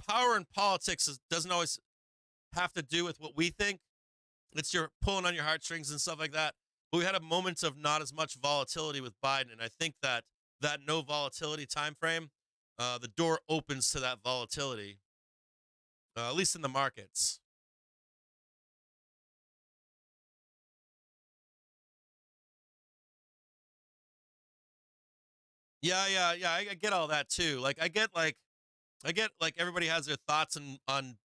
power in politics doesn't always have to do with what we think. It's your pulling on your heartstrings and stuff like that. But we had a moment of not as much volatility with Biden, and I think that no volatility time frame, the door opens to that volatility, at least in the markets. Yeah. I get all that too. Like, I get like everybody has their thoughts on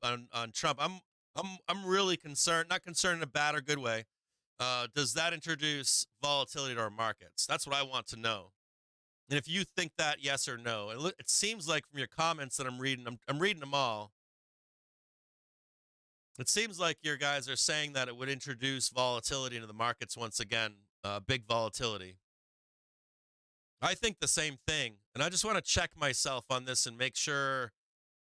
Trump. I'm really concerned, not concerned in a bad or good way. Does that introduce volatility to our markets? That's what I want to know. And if you think that, yes or no. And it seems like from your comments that I'm reading them all. It seems like your guys are saying that it would introduce volatility into the markets once again, big volatility. I think the same thing. And I just want to check myself on this and make sure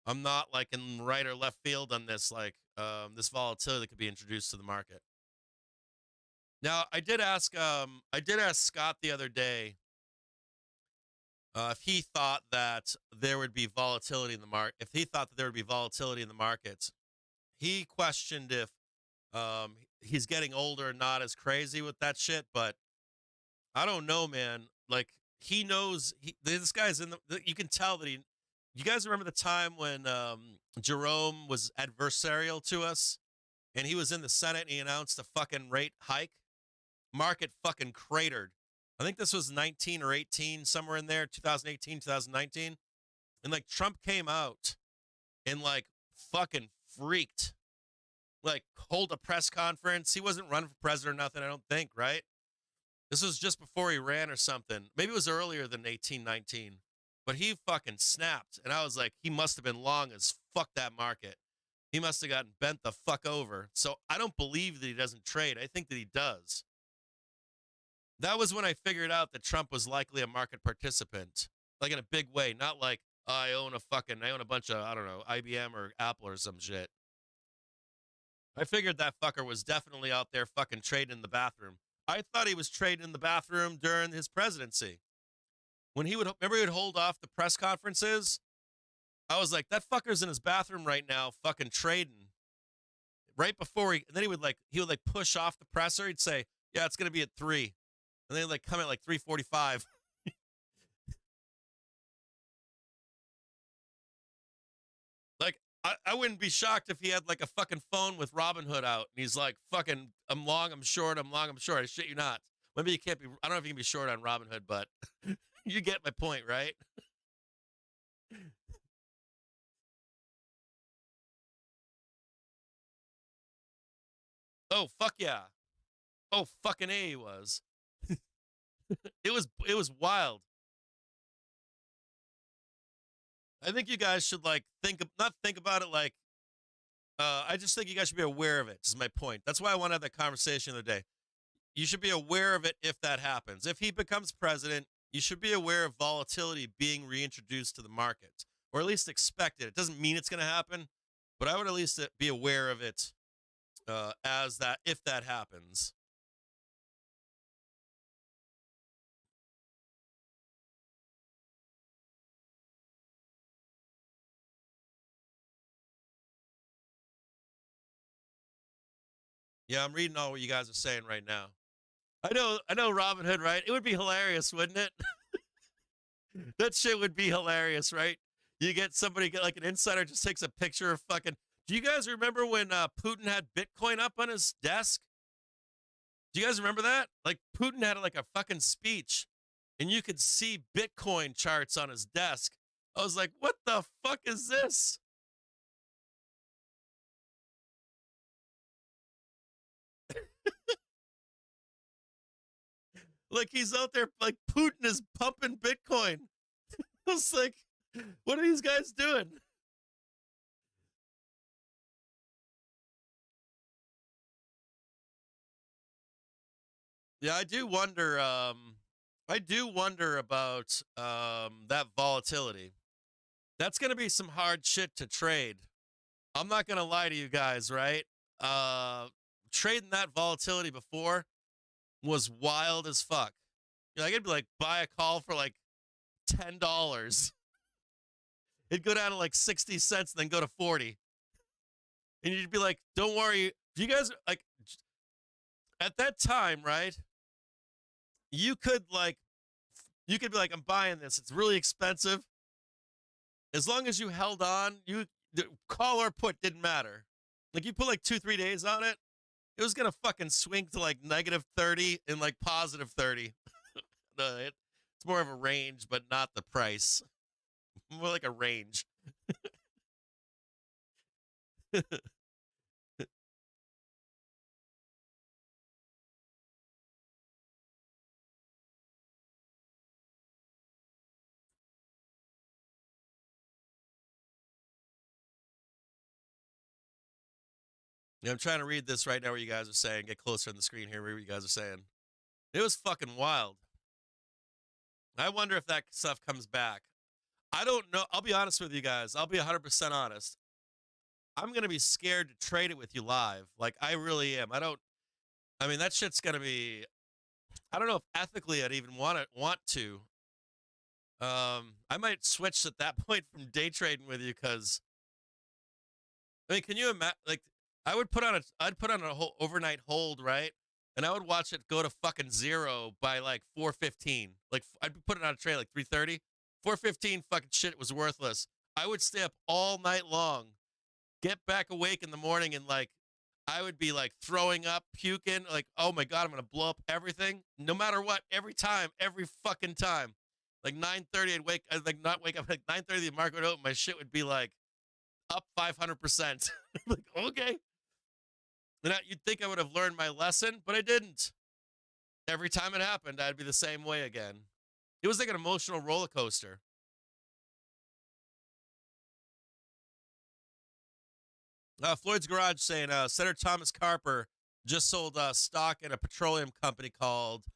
I'm not like in right or left field on this, like this volatility that could be introduced to the market. Now, I did ask Scott the other day if he thought that there would be volatility in the market. If he thought that there would be volatility in the markets, he questioned if he's getting older and not as crazy with that shit. But I don't know, man. Like, he knows this guy's in the. You can tell that he. You guys remember the time when Jerome was adversarial to us, and he was in the Senate and he announced a fucking rate hike? Market fucking cratered. I think this was 19 or 18, somewhere in there, 2018, 2019. And like Trump came out and like fucking freaked. Like, hold a press conference. He wasn't running for president or nothing, I don't think, right? This was just before he ran or something. Maybe it was earlier than 18, 19. But he fucking snapped. And I was like, he must have been long as fuck that market. He must have gotten bent the fuck over. So I don't believe that he doesn't trade. I think that he does. That was when I figured out that Trump was likely a market participant, like in a big way, not like, oh, I own a bunch of, I don't know, IBM or Apple or some shit. I figured that fucker was definitely out there fucking trading in the bathroom. I thought he was trading in the bathroom during his presidency. When he would hold off the press conferences, I was like, that fucker's in his bathroom right now fucking trading. Right before and then he would push off the presser. He'd say, yeah, it's going to be at 3. And then like come at like 3:45. Like, I wouldn't be shocked if he had like a fucking phone with Robinhood out. And he's like, fucking, I'm long, I'm short, I'm long, I'm short. I shit you not. Maybe you can't be, I don't know if you can be short on Robinhood, but you get my point, right? Oh, fuck yeah. Oh, fucking A he was. It was wild. I think you guys should like not think about it like I just think you guys should be aware of it. Is my point. That's why I want to have that conversation the other day. You should be aware of it if that happens. If he becomes president, you should be aware of volatility being reintroduced to the market, or at least expect it. It doesn't mean it's going to happen, but I would at least be aware of it if that happens. Yeah, I'm reading all what you guys are saying right now. I know Robinhood, right? It would be hilarious, wouldn't it? That shit would be hilarious, right? You get like an insider just takes a picture of fucking. Do you guys remember when Putin had Bitcoin up on his desk? Do you guys remember that? Like, Putin had like a fucking speech, and you could see Bitcoin charts on his desk. I was like, what the fuck is this? Like he's out there, like Putin is pumping Bitcoin. I was like, what are these guys doing? Yeah, I do wonder. I do wonder about that volatility. That's going to be some hard shit to trade. I'm not going to lie to you guys, right? Trading that volatility before was wild as fuck. You know, I could be like, buy a call for like $10. It'd go down to like 60 cents, then go to 40. And you'd be like, don't worry. You guys, like, at that time, right? You could be like, I'm buying this. It's really expensive. As long as you held on, the call or put didn't matter. Like you put like 2-3 days on it, it was gonna fucking swing to like -30 and like +30. It's more of a range, but not the price. More like a range. Yeah, I'm trying to read this right now what you guys are saying. Get closer on the screen here, read what you guys are saying. It was fucking wild. I wonder if that stuff comes back. I don't know. I'll be honest with you guys. I'll be 100% honest. I'm going to be scared to trade it with you live. Like, I really am. I mean, that shit's going to be, I don't know if ethically I'd even want to. I might switch at that point from day trading with you because, I mean, can you imagine, like, I'd put on a whole overnight hold, right? And I would watch it go to fucking zero by like 4:15. Like I'd put it on a trade like 3:30. 4:15 fucking shit was worthless. I would stay up all night long, get back awake in the morning, and like I would be like throwing up, puking, like, oh my God, I'm gonna blow up everything. No matter what, every time, every fucking time. Like 9:30, I'd not wake up like 9:30, the market would open, my shit would be like up 500%. Like, okay. And you'd think I would have learned my lesson, but I didn't. Every time it happened, I'd be the same way again. It was like an emotional roller coaster. Floyd's Garage saying, Senator Thomas Carper just sold stock in a petroleum company called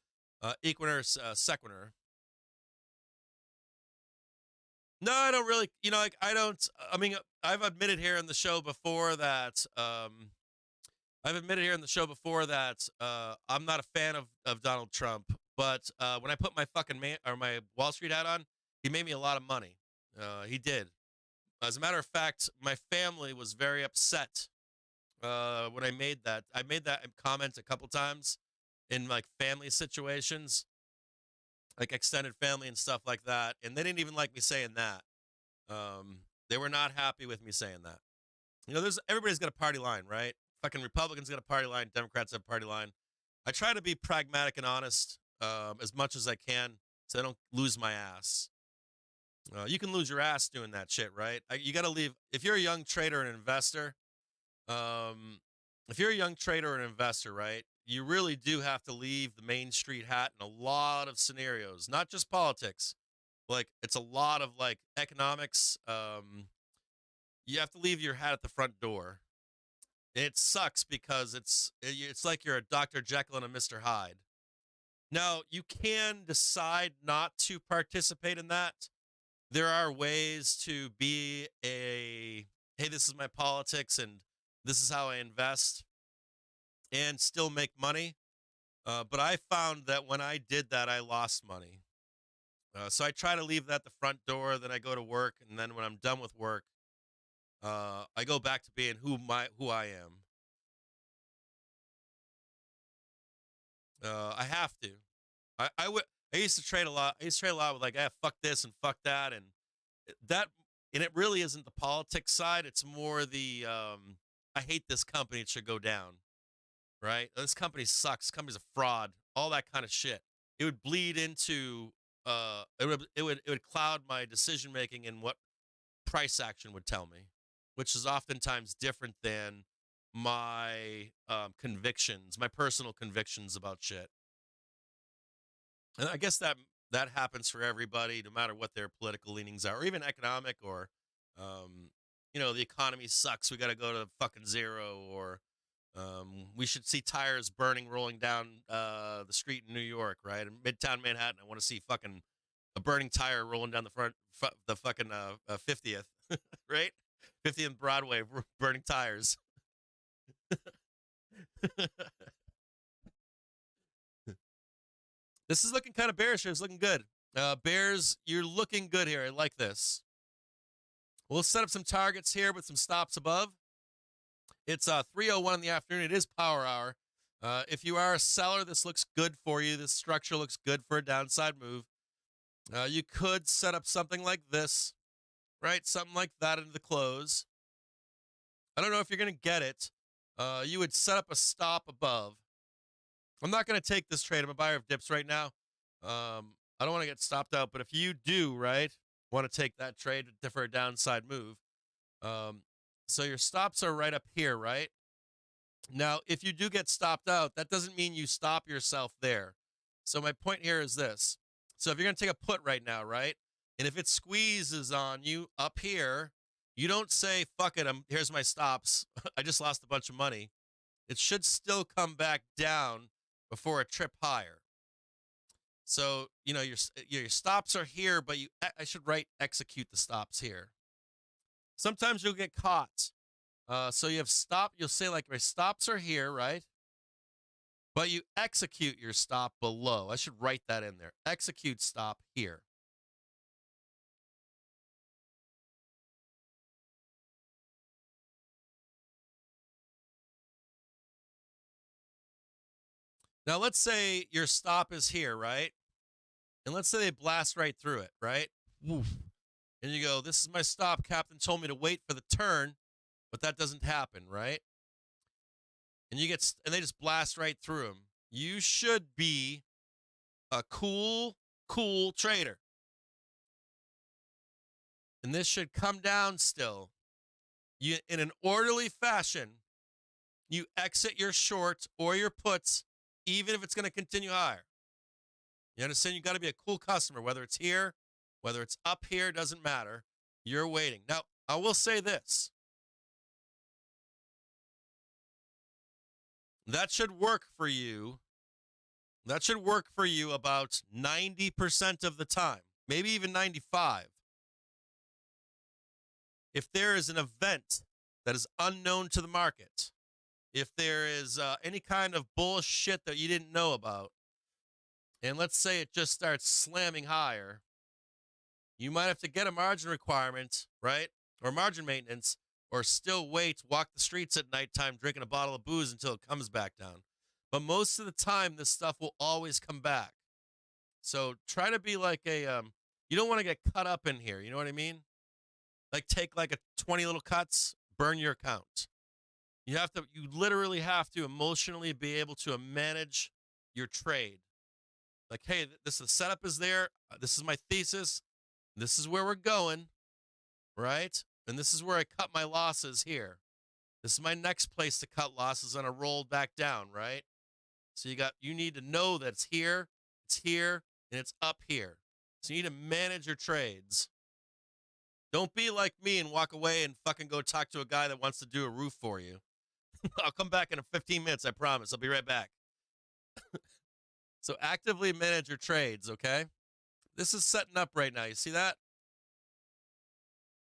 Equinor Sequinor. No, I don't really, like, I mean, I've admitted here in the show before that, I'm not a fan of Donald Trump, but when I put my fucking my Wall Street hat on, he made me a lot of money. He did. As a matter of fact, my family was very upset when I made that. I made that comment a couple times in like family situations, like extended family and stuff like that, and they didn't even like me saying that. They were not happy with me saying that. Everybody's got a party line, right? Fucking Republicans got a party line. Democrats have a party line. I try to be pragmatic and honest as much as I can so I don't lose my ass. You can lose your ass doing that shit, right? You got to leave. If you're a young trader and investor, right, you really do have to leave the Main Street hat in a lot of scenarios, not just politics. Like, it's a lot of, like, economics. You have to leave your hat at the front door. It sucks because it's like you're a Dr. Jekyll and a Mr. Hyde. Now, you can decide not to participate in that. There are ways to be hey, this is my politics and this is how I invest and still make money. But I found that when I did that, I lost money. So I try to leave that at the front door, then I go to work, and then when I'm done with work, I go back to being who I am. I have to. I used to trade a lot. I used to trade a lot with like, fuck this and fuck that, and it really isn't the politics side. It's more the I hate this company. It should go down. Right? This company sucks. This company's a fraud. All that kind of shit. It would bleed into it would cloud my decision making and what price action would tell me, which is oftentimes different than my convictions, my personal convictions about shit. And I guess that happens for everybody, no matter what their political leanings are, or even economic, or the economy sucks, we got to go to fucking zero, or we should see tires burning rolling down the street in New York, right? In Midtown Manhattan, I want to see fucking a burning tire rolling down the fucking 50th, right? 50th Broadway, burning tires. This is looking kind of bearish here. It's looking good. Bears, you're looking good here. I like this. We'll set up some targets here with some stops above. It's 3:01 in the afternoon. It is power hour. If you are a seller, this looks good for you. This structure looks good for a downside move. You could set up something like this, right? Something like that into the close. I don't know if you're going to get it. You would set up a stop above. I'm not going to take this trade. I'm a buyer of dips right now. I don't want to get stopped out, but if you do, right, want to take that trade for a downside move, so your stops are right up here, right? Now, if you do get stopped out, that doesn't mean you stop yourself there. So my point here is this. So if you're going to take a put right now, right, and if it squeezes on you up here, you don't say, fuck it, here's my stops. I just lost a bunch of money. It should still come back down before a trip higher. So, your stops are here, but I should write execute the stops here. Sometimes you'll get caught. So you have you'll say like my stops are here, right? But you execute your stop below. I should write that in there. Execute stop here. Now, let's say your stop is here, right? And let's say they blast right through it, right? Woof. And you go, this is my stop. Captain told me to wait for the turn, but that doesn't happen, right? And they just blast right through them. You should be a cool trader. And this should come down still. You, in an orderly fashion, you exit your short or your puts, even if it's going to continue higher. You understand? You got to be a cool customer, whether it's here, whether it's up here, doesn't matter. You're waiting. Now, I will say this. That should work for you. That should work for you about 90% of the time, maybe even 95. If there is an event that is unknown to the market, if there is any kind of bullshit that you didn't know about, and let's say it just starts slamming higher, you might have to get a margin requirement, right? Or margin maintenance, or still wait, walk the streets at nighttime drinking a bottle of booze until it comes back down. But most of the time, this stuff will always come back. So try to be like you don't want to get cut up in here. You know what I mean? Like take like a 20 little cuts, burn your account. You literally have to emotionally be able to manage your trade. Like, hey, the setup is there. This is my thesis. This is where we're going, right? And this is where I cut my losses here. This is my next place to cut losses on a roll back down, right? So you need to know that it's here, and it's up here. So you need to manage your trades. Don't be like me and walk away and fucking go talk to a guy that wants to do a roof for you. I'll come back in 15 minutes, I promise. I'll be right back. So actively manage your trades, okay? This is setting up right now. You see that?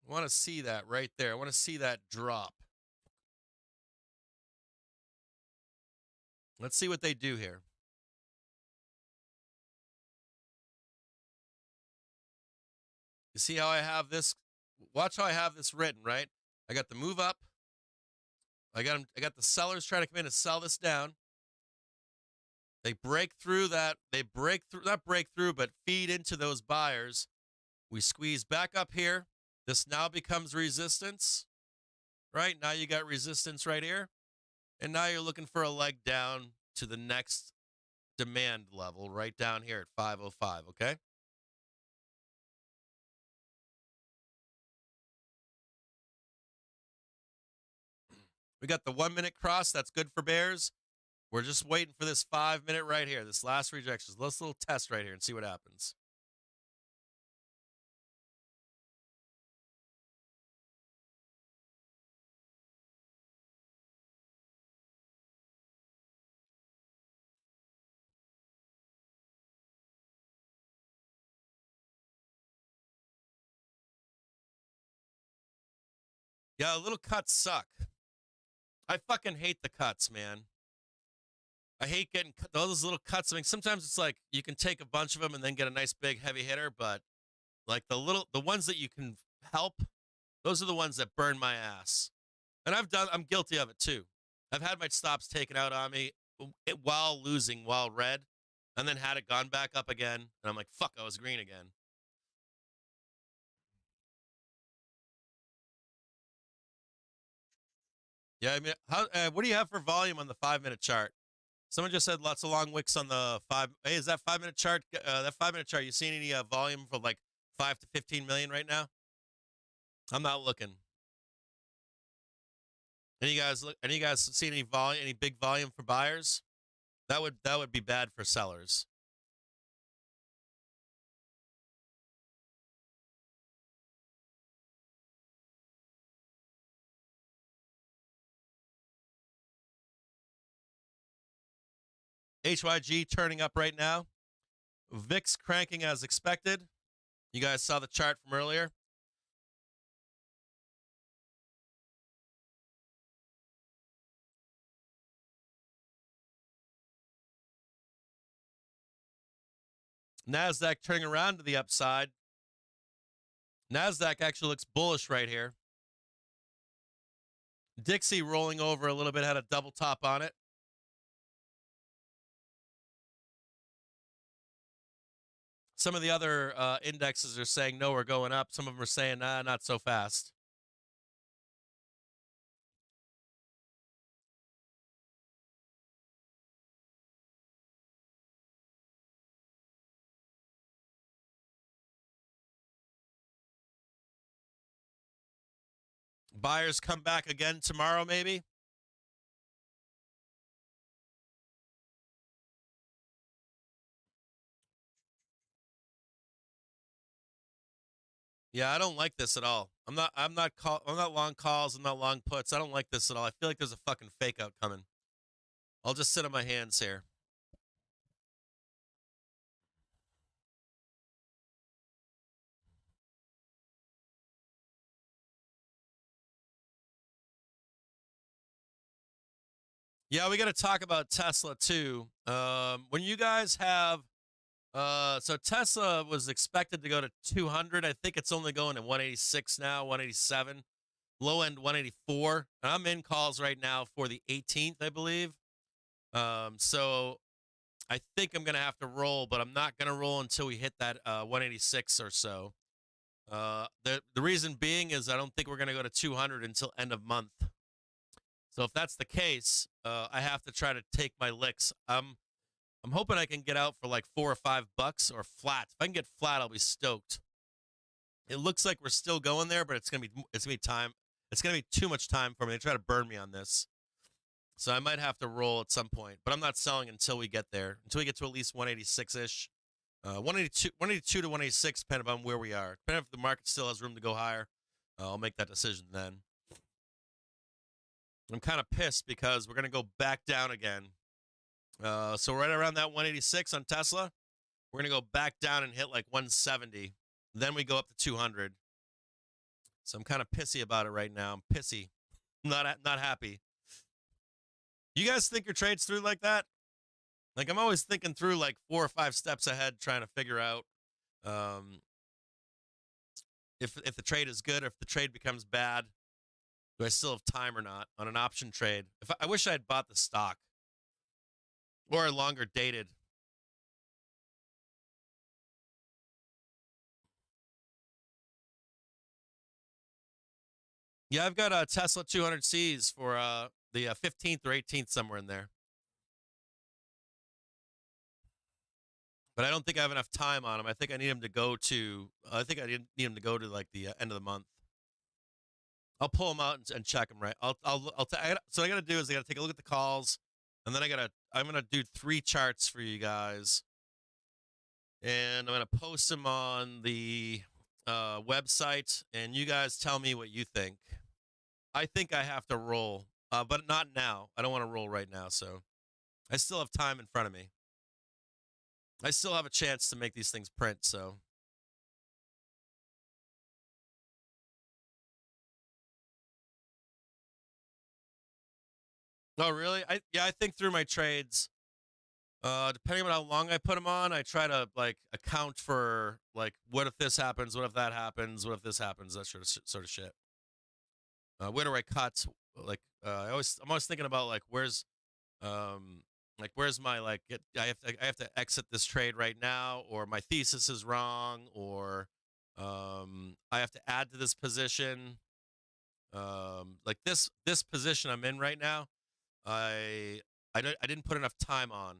I want to see that right there. I want to see that drop. Let's see what they do here. You see how I have this? Watch how I have this written, right? I got the move up. I got the sellers trying to come in and sell this down. They break through that. Not break through, but feed into those buyers. We squeeze back up here. This now becomes resistance, right? Now you got resistance right here. And now you're looking for a leg down to the next demand level right down here at 505, okay? We got the 1 minute cross. That's good for bears. We're just waiting for this 5-minute right here, this last rejection, this little test right here, and see what happens. Yeah, little cuts suck. I fucking hate the cuts, man. I hate getting all those little cuts. I mean, sometimes it's like you can take a bunch of them and then get a nice big heavy hitter, but like the ones that you can help, those are the ones that burn my ass. And I'm guilty of it too. I've had my stops taken out on me while losing, while red, and then had it gone back up again. And I'm like, fuck, I was green again. Yeah, I mean, what do you have for volume on the 5-minute chart? Someone just said lots of long wicks on the 5. Hey, is that 5-minute chart? That 5-minute chart, you seen any volume for like 5 to 15 million right now? I'm not looking. Any of you guys see any volume, any big volume for buyers? That would be bad for sellers. HYG turning up right now. VIX cranking as expected. You guys saw the chart from earlier. NASDAQ turning around to the upside. NASDAQ actually looks bullish right here. Dixie rolling over a little bit, had a double top on it. Some of the other indexes are saying, no, we're going up. Some of them are saying, nah, not so fast. Buyers come back again tomorrow, maybe? Yeah, I don't like this at all. I'm not long calls, I'm not long puts. I don't like this at all. I feel like there's a fucking fake out coming. I'll just sit on my hands here. Yeah, we got to talk about Tesla too. When you guys have, so Tesla was expected to go to 200. I think it's only going to 186 now, 187, low end 184. And I'm in calls right now for the 18th, I believe. So I think I'm going to have to roll, but I'm not going to roll until we hit that 186 or so. The reason being is I don't think we're going to go to 200 until end of month. So if that's the case, I have to try to take my licks. I'm hoping I can get out for like $4 or $5 or flat. If I can get flat, I'll be stoked. It looks like we're still going there, but it's gonna be time. It's gonna be too much time for me. They try to burn me on this, so I might have to roll at some point. But I'm not selling until we get there. Until we get to at least 186-ish, 182 to 186, depending on where we are. Depending if the market still has room to go higher, I'll make that decision then. I'm kind of pissed because we're going to go back down again. So right around that 186 on Tesla, we're going to go back down and hit like 170. Then we go up to 200. So I'm kind of pissy about it right now. I'm pissy. Not happy. You guys think your trade's through like that? Like I'm always thinking through like 4 or 5 steps ahead, trying to figure out if the trade is good or if the trade becomes bad. Do I still have time or not on an option trade? I wish I had bought the stock or longer dated. Yeah, I've got a Tesla 200Cs for the 15th or 18th, somewhere in there. But I don't think I have enough time on them. I think I need them to go to. I think I need them to go to like the end of the month. I'll pull them out and check them, right? So what I got to do is I got to take a look at the calls, and then I got I'm gonna do 3 charts for you guys, and I'm gonna post them on the website, and you guys tell me what you think. I think I have to roll, but not now. I don't want to roll right now, so I still have time in front of me. I still have a chance to make these things print, so. Oh, really? I think through my trades. Depending on how long I put them on, I try to like account for like what if this happens, what if that happens, what if this happens, that sort of shit. Where do I cut? Like I'm always thinking about like where's my like I have to exit this trade right now, or my thesis is wrong, or I have to add to this position. Like this position I'm in right now, I didn't put enough time on,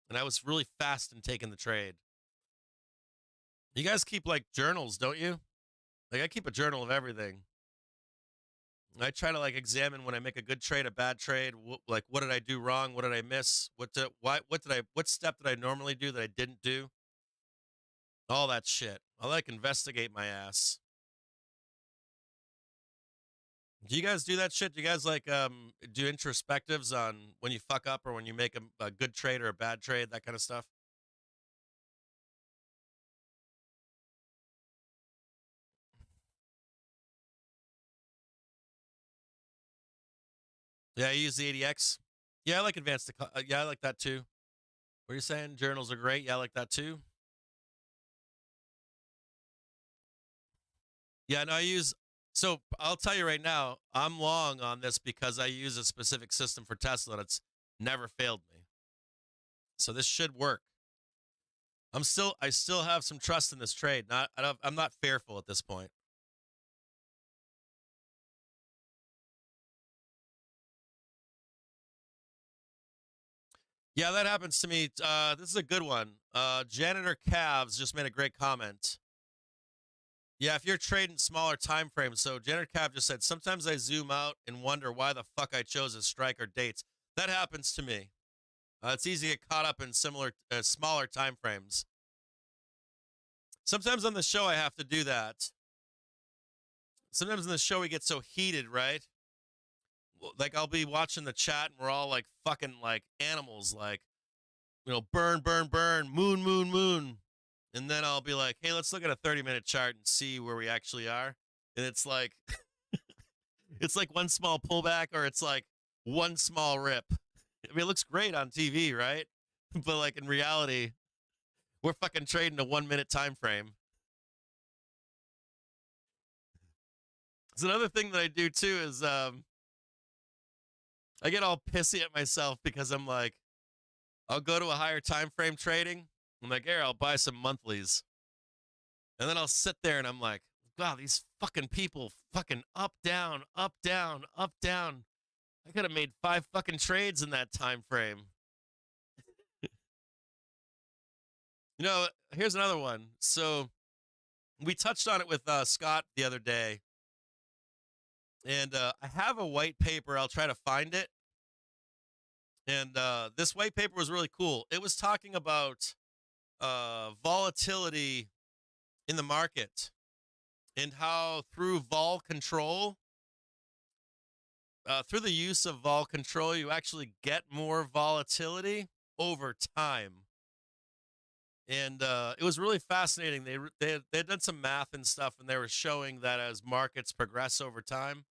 and I was really fast in taking the trade. You guys keep like journals, don't you? Like I keep a journal of everything. I try to like examine when I make a good trade, a bad trade. Like what did I do wrong? What did I miss? What step did I normally do that I didn't do? All that shit. I like investigate my ass. Do you guys do that shit? Do you guys like do introspectives on when you fuck up or when you make a good trade or a bad trade, that kind of stuff? Yeah, I use the ADX. Yeah, I like advanced. Yeah, I like that too. What are you saying? Journals are great. Yeah, I like that too. Yeah, no, I use. So I'll tell you right now, I'm long on this because I use a specific system for Tesla and it's never failed me. So this should work. I still have some trust in this trade. I'm not fearful at this point. Yeah, that happens to me. This is a good one. Janitor Cavs just made a great comment. Yeah, if you're trading smaller time frames. So Janitor Cav just said, sometimes I zoom out and wonder why the fuck I chose a strike or dates. That happens to me. It's easy to get caught up in smaller time frames. Sometimes on the show I have to do that. Sometimes in the show we get so heated, right? Like I'll be watching the chat and we're all like fucking like animals, like, you know, burn, burn, burn, moon, moon, moon. And then I'll be like, hey, let's look at a 30-minute chart and see where we actually are. And it's like, it's like one small pullback or it's like one small rip. I mean, it looks great on TV, right? But like in reality, we're fucking trading a 1-minute time frame. So another thing that I do too is I get all pissy at myself because I'm like, I'll go to a higher time frame trading. I'm like, here, I'll buy some monthlies. And then I'll sit there and I'm like, wow, these fucking people fucking up, down, up, down, up, down. I could have made 5 fucking trades in that time frame. You know, here's another one. So we touched on it with Scott the other day. And I have a white paper. I'll try to find it. And this white paper was really cool. It was talking about volatility in the market and how through vol control, through the use of vol control, you actually get more volatility over time. And it was really fascinating. They had done some math and stuff, and they were showing that as markets progress over time,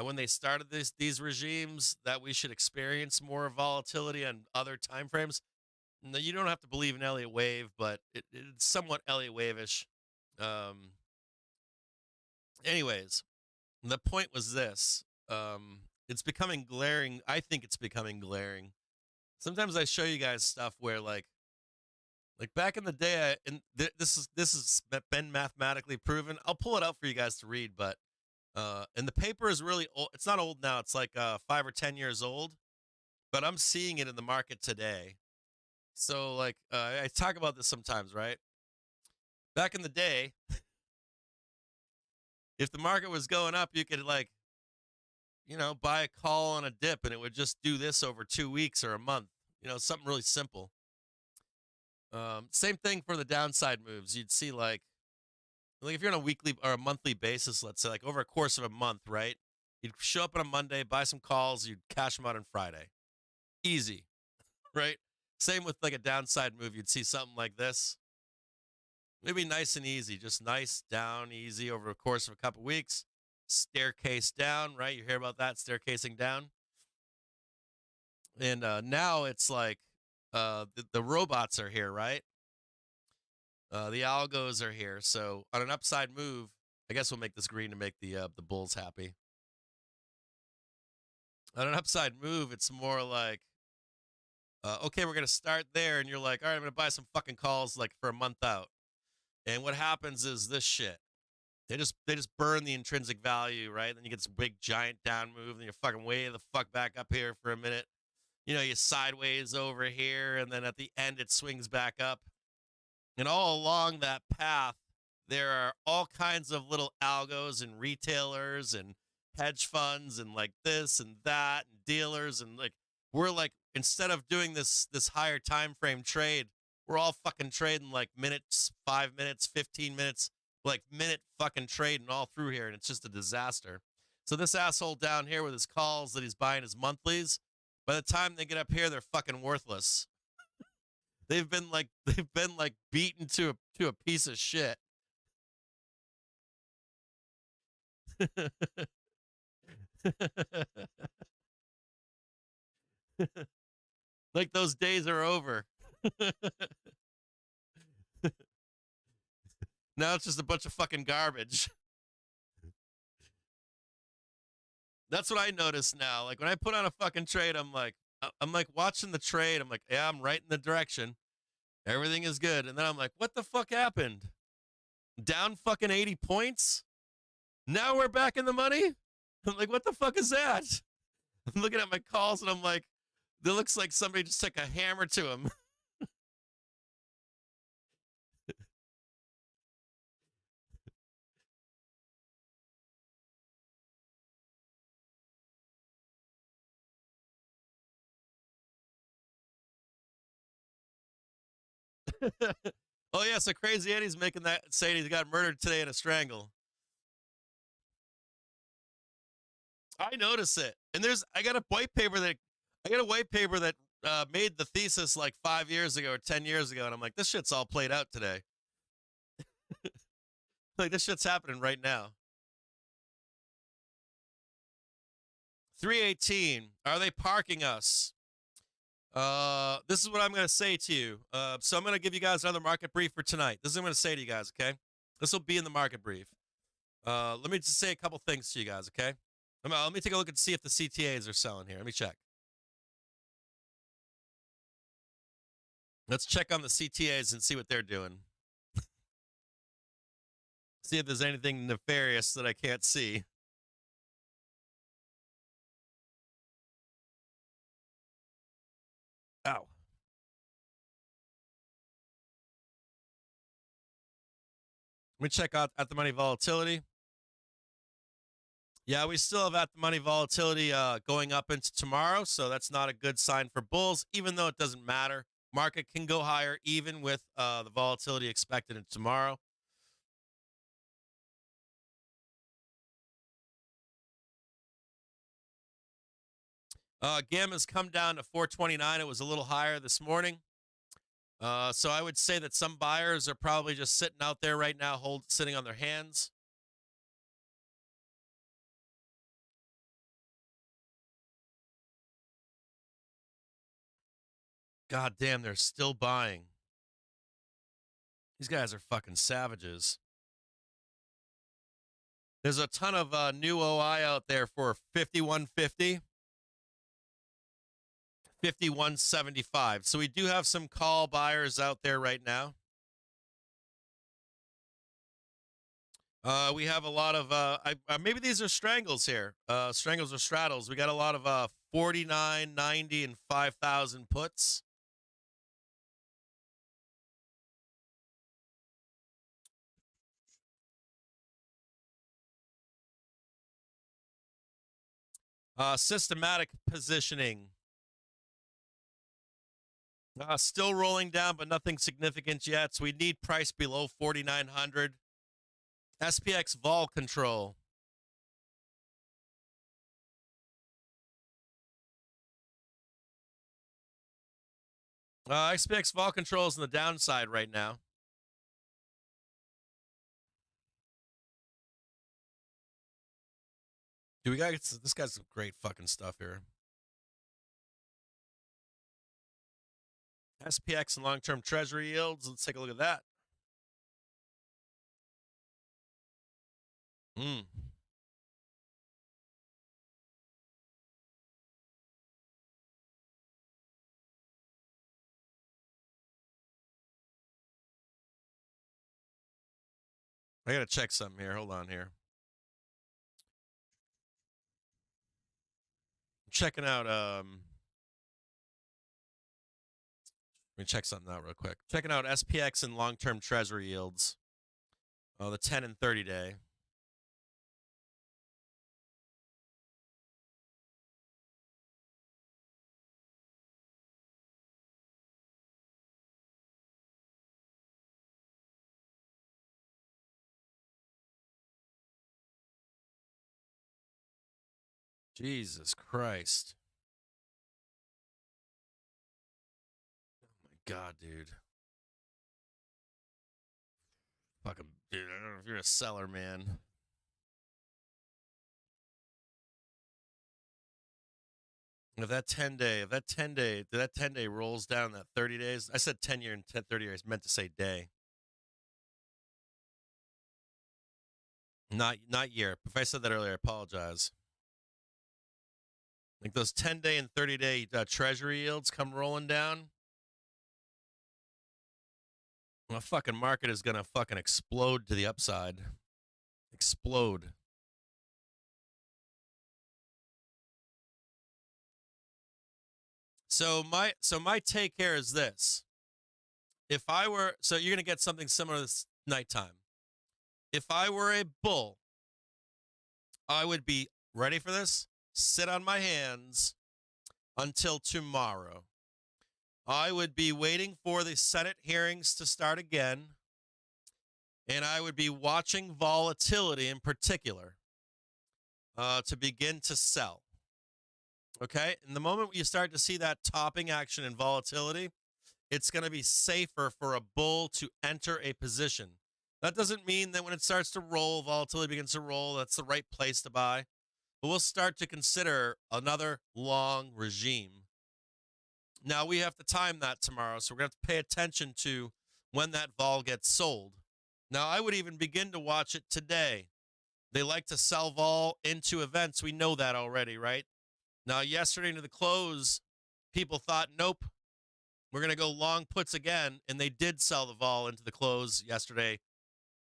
when they started these regimes, that we should experience more volatility on other time frames. No, you don't have to believe in Elliott Wave, but it's somewhat Elliott Wave-ish. Anyways, the point was this. It's becoming glaring. I think it's becoming glaring. Sometimes I show you guys stuff where like back in the day, this has been mathematically proven. I'll pull it out for you guys to read, but and the paper is really old. It's not old now. It's like 5 or 10 years old, but I'm seeing it in the market today. So like I talk about this sometimes, right? Back in the day, if the market was going up, you could like, you know, buy a call on a dip and it would just do this over 2 weeks or a month. something really simple. Same thing for the downside moves. You'd see like if you're on a weekly or a monthly basis, let's say like over a course of a month, right? You'd show up on a Monday, buy some calls, you'd cash them out on Friday. Easy, right? Same with like a downside move. You'd see something like this. Maybe nice and easy, just nice, down, easy over a course of a couple weeks. Staircase down, right? You hear about that, staircasing down. And now it's like the robots are here, right? The algos are here. So on an upside move, I guess we'll make this green to make the bulls happy. On an upside move, it's more like, okay, we're going to start there. And you're like, all right, I'm going to buy some fucking calls like for a month out. And what happens is this shit. They just burn the intrinsic value, right? Then you get this big giant down move, and you're fucking way the fuck back up here for a minute. You sideways over here, and then at the end it swings back up. And all along that path, there are all kinds of little algos and retailers and hedge funds and like this and that and dealers, and like we're like, instead of doing this higher time frame trade, we're all fucking trading like minutes, 5 minutes, 15 minutes, like minute fucking trading all through here, and it's just a disaster. So this asshole down here with his calls that he's buying his monthlies, by the time they get up here, they're fucking worthless. They've been beaten to a piece of shit. Like those days are over. Now it's just a bunch of fucking garbage. That's what I notice now. Like when I put on a fucking trade, I'm like watching the trade. I'm like, yeah, I'm right in the direction. Everything is good. And then I'm like, what the fuck happened? Down fucking 80 points? Now we're back in the money? I'm like, what the fuck is that? I'm looking at my calls and I'm like, it looks like somebody just took a hammer to him. Oh yeah, so Crazy Eddie's making that, saying he got murdered today in a strangle. I notice it, and I got a white paper that made the thesis like 5 years ago or 10 years ago, and I'm like, this shit's all played out today. Like this shit's happening right now. 318. Are they parking us? This is what I'm going to say to you. So I'm going to give you guys another market brief for tonight. This is what I'm going to say to you guys, okay? This will be in the market brief. Let me just say a couple things to you guys, okay? Let me take a look and see if the CTAs are selling here. Let me check. Let's check on the CTAs and see what they're doing. See if there's anything nefarious that I can't see. Ow. Let me check out at the money volatility. Yeah, we still have at the money volatility going up into tomorrow, so that's not a good sign for bulls, even though it doesn't matter. Market can go higher even with the volatility expected in tomorrow. GAM has come down to 429. It was a little higher this morning. So I would say that some buyers are probably just sitting out there right now, sitting on their hands. God damn, they're still buying. These guys are fucking savages. There's a ton of new OI out there for 5150. 5175. So we do have some call buyers out there right now. We have a lot of, maybe these are strangles here. Strangles or straddles. We got a lot of 49, 90, and 5,000 puts. Systematic positioning. Still rolling down, but nothing significant yet. So we need price below 4,900. SPX vol control. SPX vol control is on the downside right now. Dude, this guy's some great fucking stuff here. SPX and long-term treasury yields. Let's take a look at that. I gotta check something here. Hold on here. I'm checking out let me check something out real quick. Checking out SPX and long-term treasury yields. The 10 and 30 day. Jesus Christ. Oh my God, dude. Fucking dude, I don't know if you're a seller, man. If that 10 day rolls down that 30 days, I said 10 year and 30 years, meant to say day. Not year. If I said that earlier, I apologize. Like those 10-day and 30-day treasury yields come rolling down. The fucking market is going to fucking explode to the upside. Explode. So my take here is this. If I were, so you're going to get something similar this nighttime. If I were a bull, I would be ready for this. Sit on my hands until tomorrow. I would be waiting for the Senate hearings to start again, and I would be watching volatility in particular to begin to sell. Okay? And the moment you start to see that topping action in volatility, it's going to be safer for a bull to enter a position. That doesn't mean that when it starts to roll, volatility begins to roll, that's the right place to buy. But we'll start to consider another long regime. Now, we have to time that tomorrow, so we're going to have to pay attention to when that vol gets sold. Now, I would even begin to watch it today. They like to sell vol into events. We know that already, right? Now, yesterday into the close, people thought, nope, we're going to go long puts again, and they did sell the vol into the close yesterday,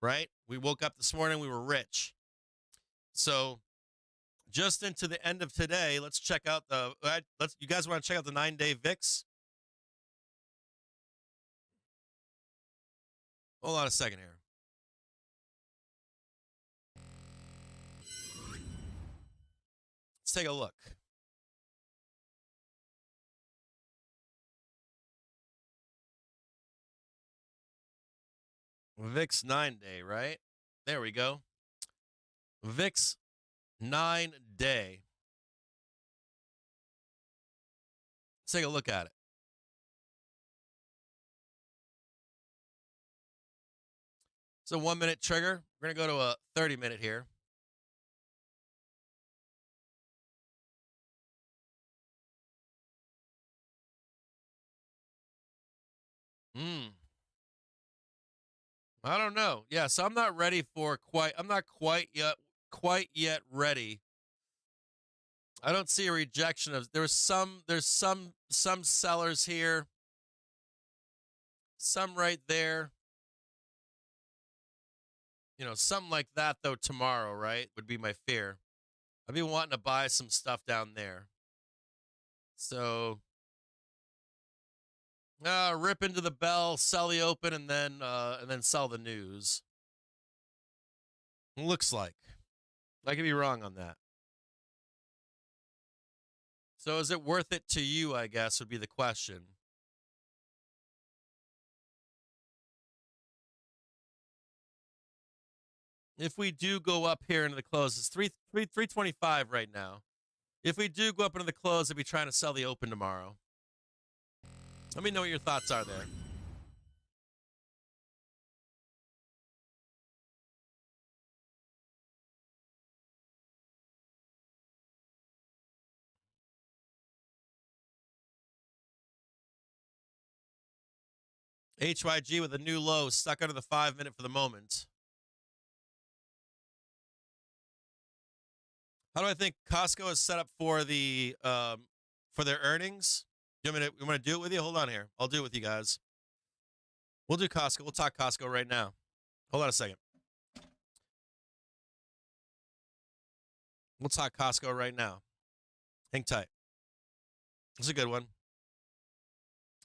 right? We woke up this morning, we were rich. So just into the end of today, let's check out you guys want to check out the 9-day VIX? Hold on a second here. Let's take a look. VIX 9-day, right? There we go. VIX 9-day. Let's take a look at it. It's a 1-minute trigger. We're going to go to a 30-minute here. I don't know. Yeah, so I'm not ready for I'm not quite yet ready. I don't see a rejection of, there's some sellers here. Some right there. You know, something like that though tomorrow, right? Would be my fear. I've been wanting to buy some stuff down there. So rip into the bell, sell the open, and then sell the news. Looks like. I could be wrong on that. So is it worth it to you, I guess, would be the question. if we do go up here into the close, it's 325 right now. If we do go up into the close, I'll be trying to sell the open tomorrow. Let me know what your thoughts are there. HYG with a new low, stuck under the 5-minute for the moment. How do I think Costco is set up for the for their earnings? You want to do it with you? Hold on here. I'll do it with you guys. We'll do Costco. We'll talk Costco right now. Hold on a second. We'll talk Costco right now. Hang tight. This is a good one.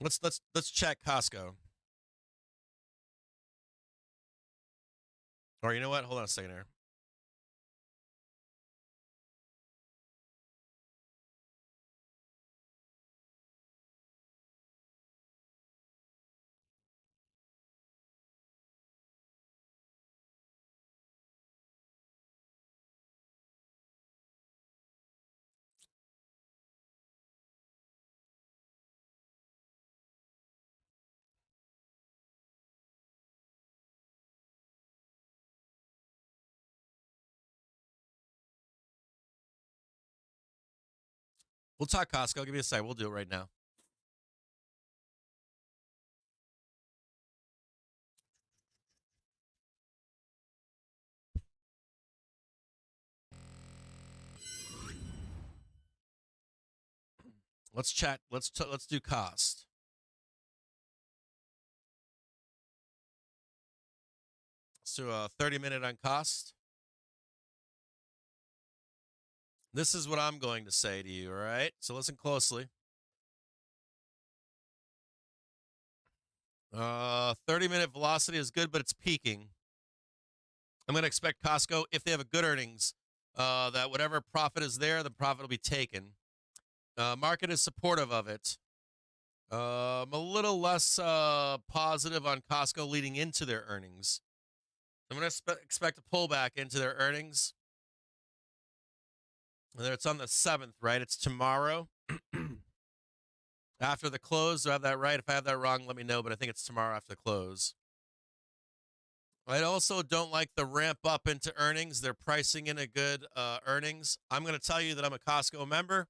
Let's check Costco. Or you know what? Hold on a second here. We'll talk Costco. Give me a second. We'll do it right now. Let's chat. Let's do cost. Let's do a 30-minute on cost. This is what I'm going to say to you, all right? So listen closely. 30-minute velocity is good, but it's peaking. I'm going to expect Costco, if they have a good earnings, that whatever profit is there, the profit will be taken. Market is supportive of it. I'm a little less positive on Costco leading into their earnings. I'm going to expect a pullback into their earnings. It's on the 7th, right? It's tomorrow. After the close. Do I have that right? If I have that wrong, let me know, but I think it's tomorrow after the close. I also don't like the ramp up into earnings. They're pricing in a good earnings. I'm going to tell you that I'm a Costco member,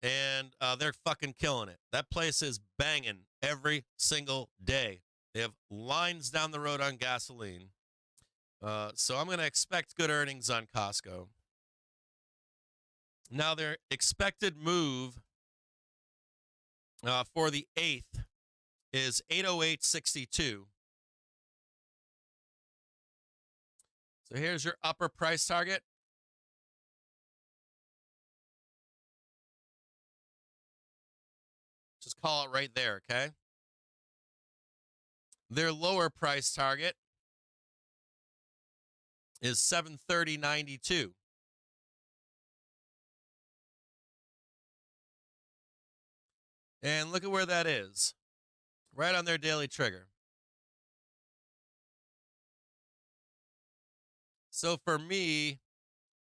and they're fucking killing it. That place is banging every single day. They have lines down the road on gasoline. So I'm going to expect good earnings on Costco. Now, their expected move for the 8th is 808.62. So here's your upper price target. Just call it right there, okay? Their lower price target is 730.92. And look at where that is. Right on their daily trigger. So for me,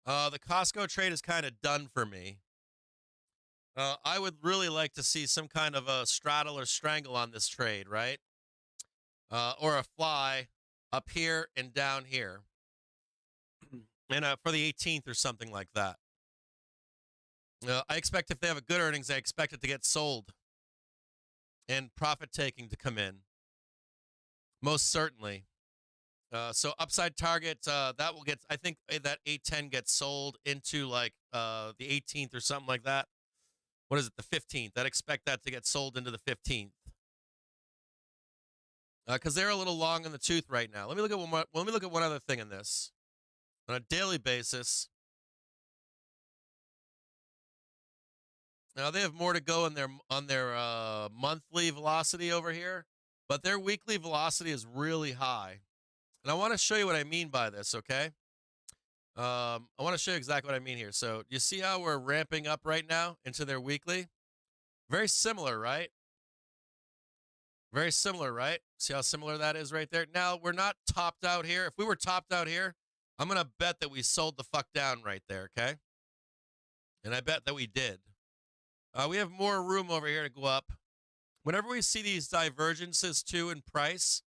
the Costco trade is kind of done for me. I would really like to see some kind of a straddle or strangle on this trade, right? Or a fly up here and down here. And for the 18th or something like that. I expect if they have a good earnings, I expect it to get sold and profit taking to come in. Most certainly. So upside target, that will get, I think that 810 gets sold into like the 18th or something like that. What is it, the 15th? I'd expect that to get sold into the 15th. Because they're a little long in the tooth right now. Let me look at one other thing in this. On a daily basis, now they have more to go on their monthly velocity over here, but their weekly velocity is really high. And I want to show you what I mean by this, okay? I want to show you exactly what I mean here. So you see how we're ramping up right now into their weekly? Very similar, right? Very similar, right? See how similar that is right there? Now, we're not topped out here. If we were topped out here, I'm going to bet that we sold the fuck down right there, okay? And I bet that we did. We have more room over here to go up. Whenever we see these divergences, too, in price,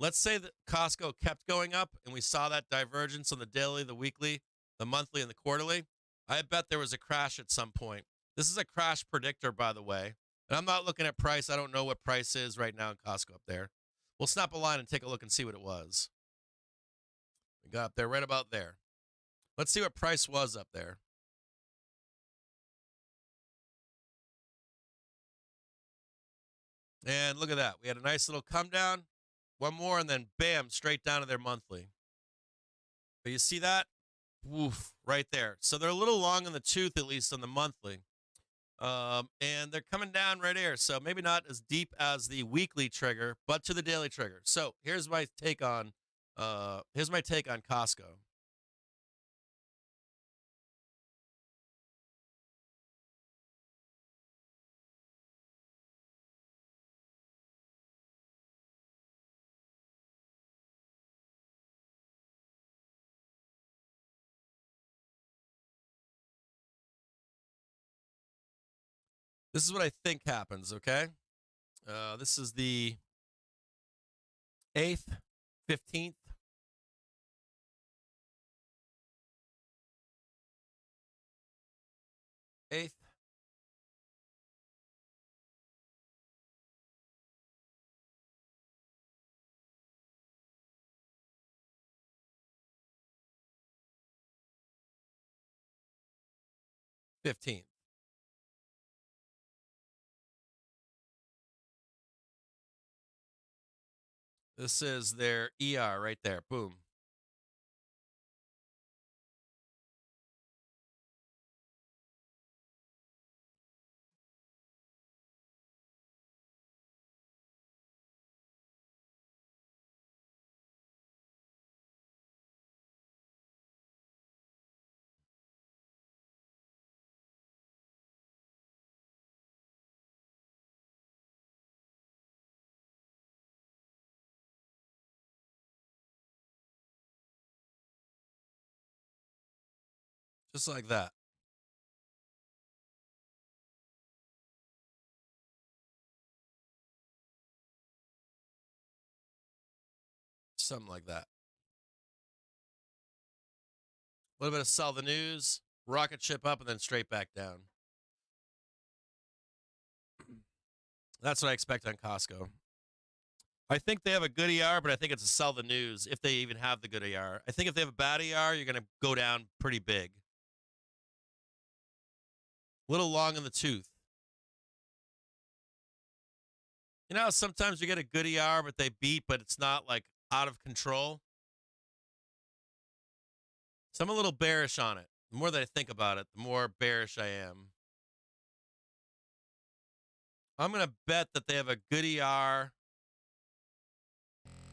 let's say that Costco kept going up and we saw that divergence on the daily, the weekly, the monthly, and the quarterly, I bet there was a crash at some point. This is a crash predictor, by the way. And I'm not looking at price. I don't know what price is right now in Costco up there. We'll snap a line and take a look and see what it was. We got up there right about there. Let's see what price was up there. And look at that. We had a nice little come down. One more, and then bam, straight down to their monthly. But you see that? Woof, right there. So they're a little long in the tooth, at least on the monthly. And they're coming down right here. So maybe not as deep as the weekly trigger, but to the daily trigger. So here's my take on Costco. This is what I think happens, okay? This is the 8th, 15th. Eighth. $15. This is their ER right there. Boom. Just like that. Something like that. A little bit of sell the news, rocket ship up, and then straight back down. That's what I expect on Costco. I think they have a good ER, but I think it's a sell the news if they even have the good ER. I think if they have a bad ER, you're going to go down pretty big. A little long in the tooth. You know, sometimes you get a good ER, but they beat, but it's not like out of control. So I'm a little bearish on it. The more that I think about it, the more bearish I am. I'm going to bet that they have a good ER.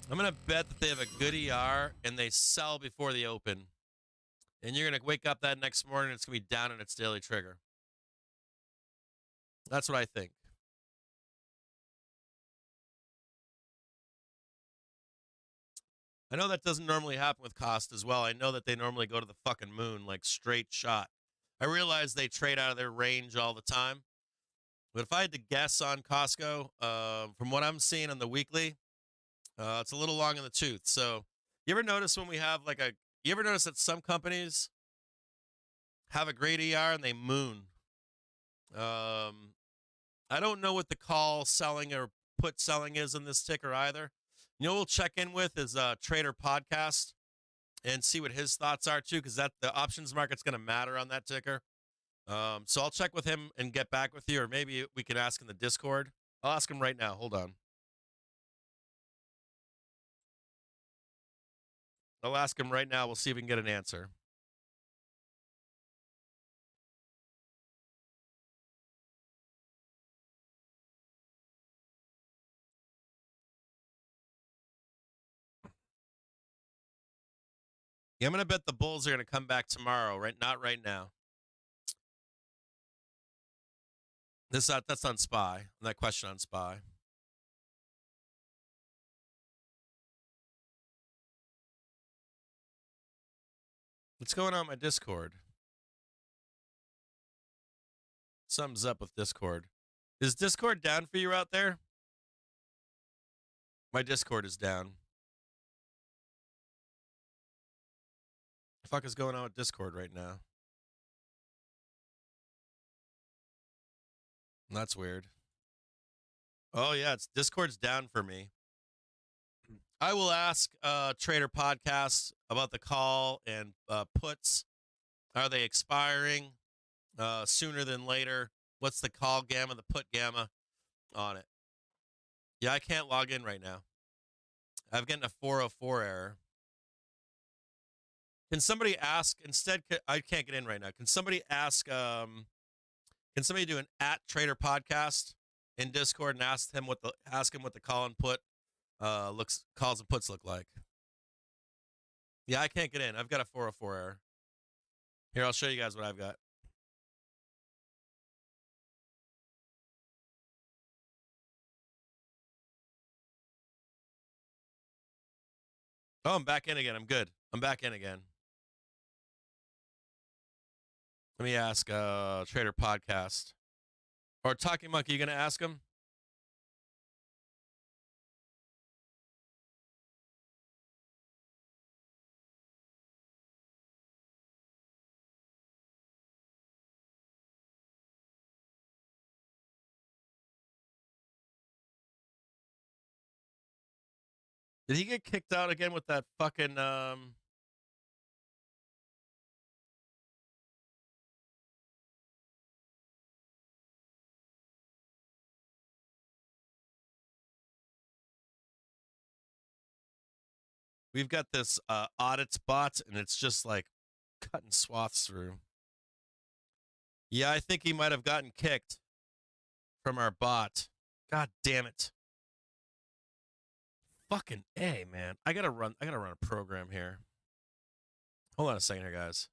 I'm going to bet that they have a good ER and they sell before the open. And you're going to wake up that next morning and it's going to be down in its daily trigger. That's what I think. I know that doesn't normally happen with Cost as well. I know that they normally go to the fucking moon, like straight shot. I realize they trade out of their range all the time. But if I had to guess on Costco, from what I'm seeing on the weekly, it's a little long in the tooth. So you ever notice when we have you ever notice that some companies have a great ER and they moon? I don't know what the call selling or put selling is in this ticker either. You know, we'll check in with is Trader Podcast and see what his thoughts are too, because the options market's going to matter on that ticker. So I'll check with him and get back with you, or maybe we can ask in the Discord. I'll ask him right now. Hold on. I'll ask him right now. We'll see if we can get an answer. Yeah, I'm going to bet the Bulls are going to come back tomorrow, right? Not right now. That's on SPY. That question on SPY. What's going on in my Discord? Something's up with Discord. Is Discord down for you out there? My Discord is down. The fuck is going on with Discord right now? That's weird. Oh yeah, it's Discord's down for me. I will ask Trader Podcast about the call and puts. Are they expiring sooner than later? What's the call gamma, the put gamma on it? Yeah, I can't log in right now. I've gotten a 404 error. Can somebody ask instead? I can't get in right now. Can somebody ask? Can somebody do an @Trader Podcast in Discord and ask him what the call and put calls and puts look like? Yeah, I can't get in. I've got a 404 error. Here, I'll show you guys what I've got. Oh, I'm back in again. I'm good. I'm back in again. Let me ask Trader Podcast. Or Talking Monkey, you going to ask him? Did he get kicked out again with that fucking We've got this audits bot, and it's just like cutting swaths through. Yeah, I think he might have gotten kicked from our bot. God damn it. Fucking A, man. I gotta run a program here. Hold on a second here, guys.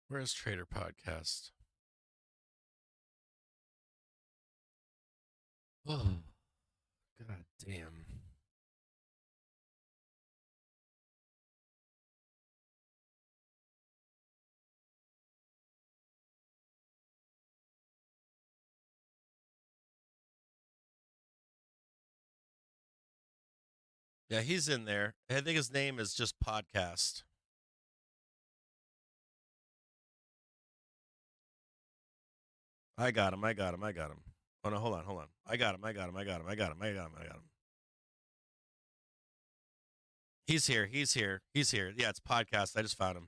Where's Trader Podcast? Oh, God damn. Yeah, he's in there. I think his name is just Podcast. I got him. Oh, no, hold on. I got him. He's here. Yeah, it's Podcast. I just found him.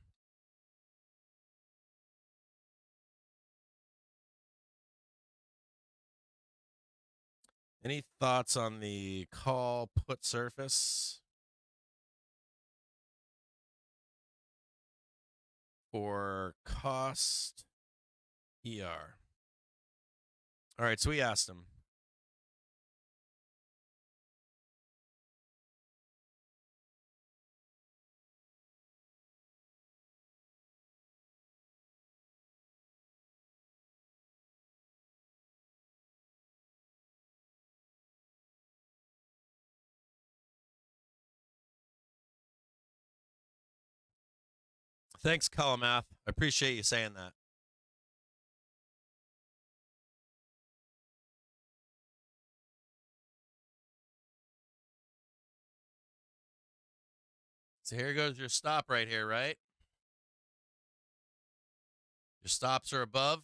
Any thoughts on the call put surface for cost ER? All right, so we asked him. Thanks, Colamath. I appreciate you saying that. So here goes your stop right here, right? Your stops are above.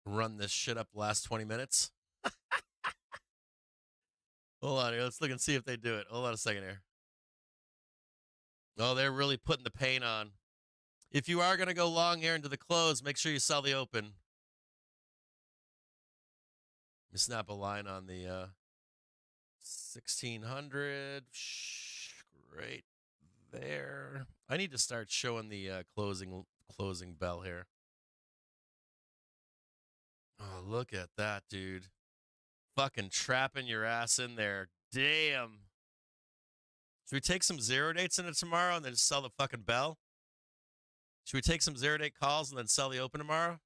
run this shit up the last 20 minutes. Hold on here. Let's look and see if they do it. Hold on a second here. Oh, they're really putting the pain on. If you are going to go long here into the close, make sure you sell the open. Let me snap a line on the 1600. Right there. I need to start showing the closing bell here. Oh, look at that, dude. Fucking trapping your ass in there. Damn. Should we take some zero dates into tomorrow and then just sell the fucking bell? Should we take some zero date calls and then sell the open tomorrow?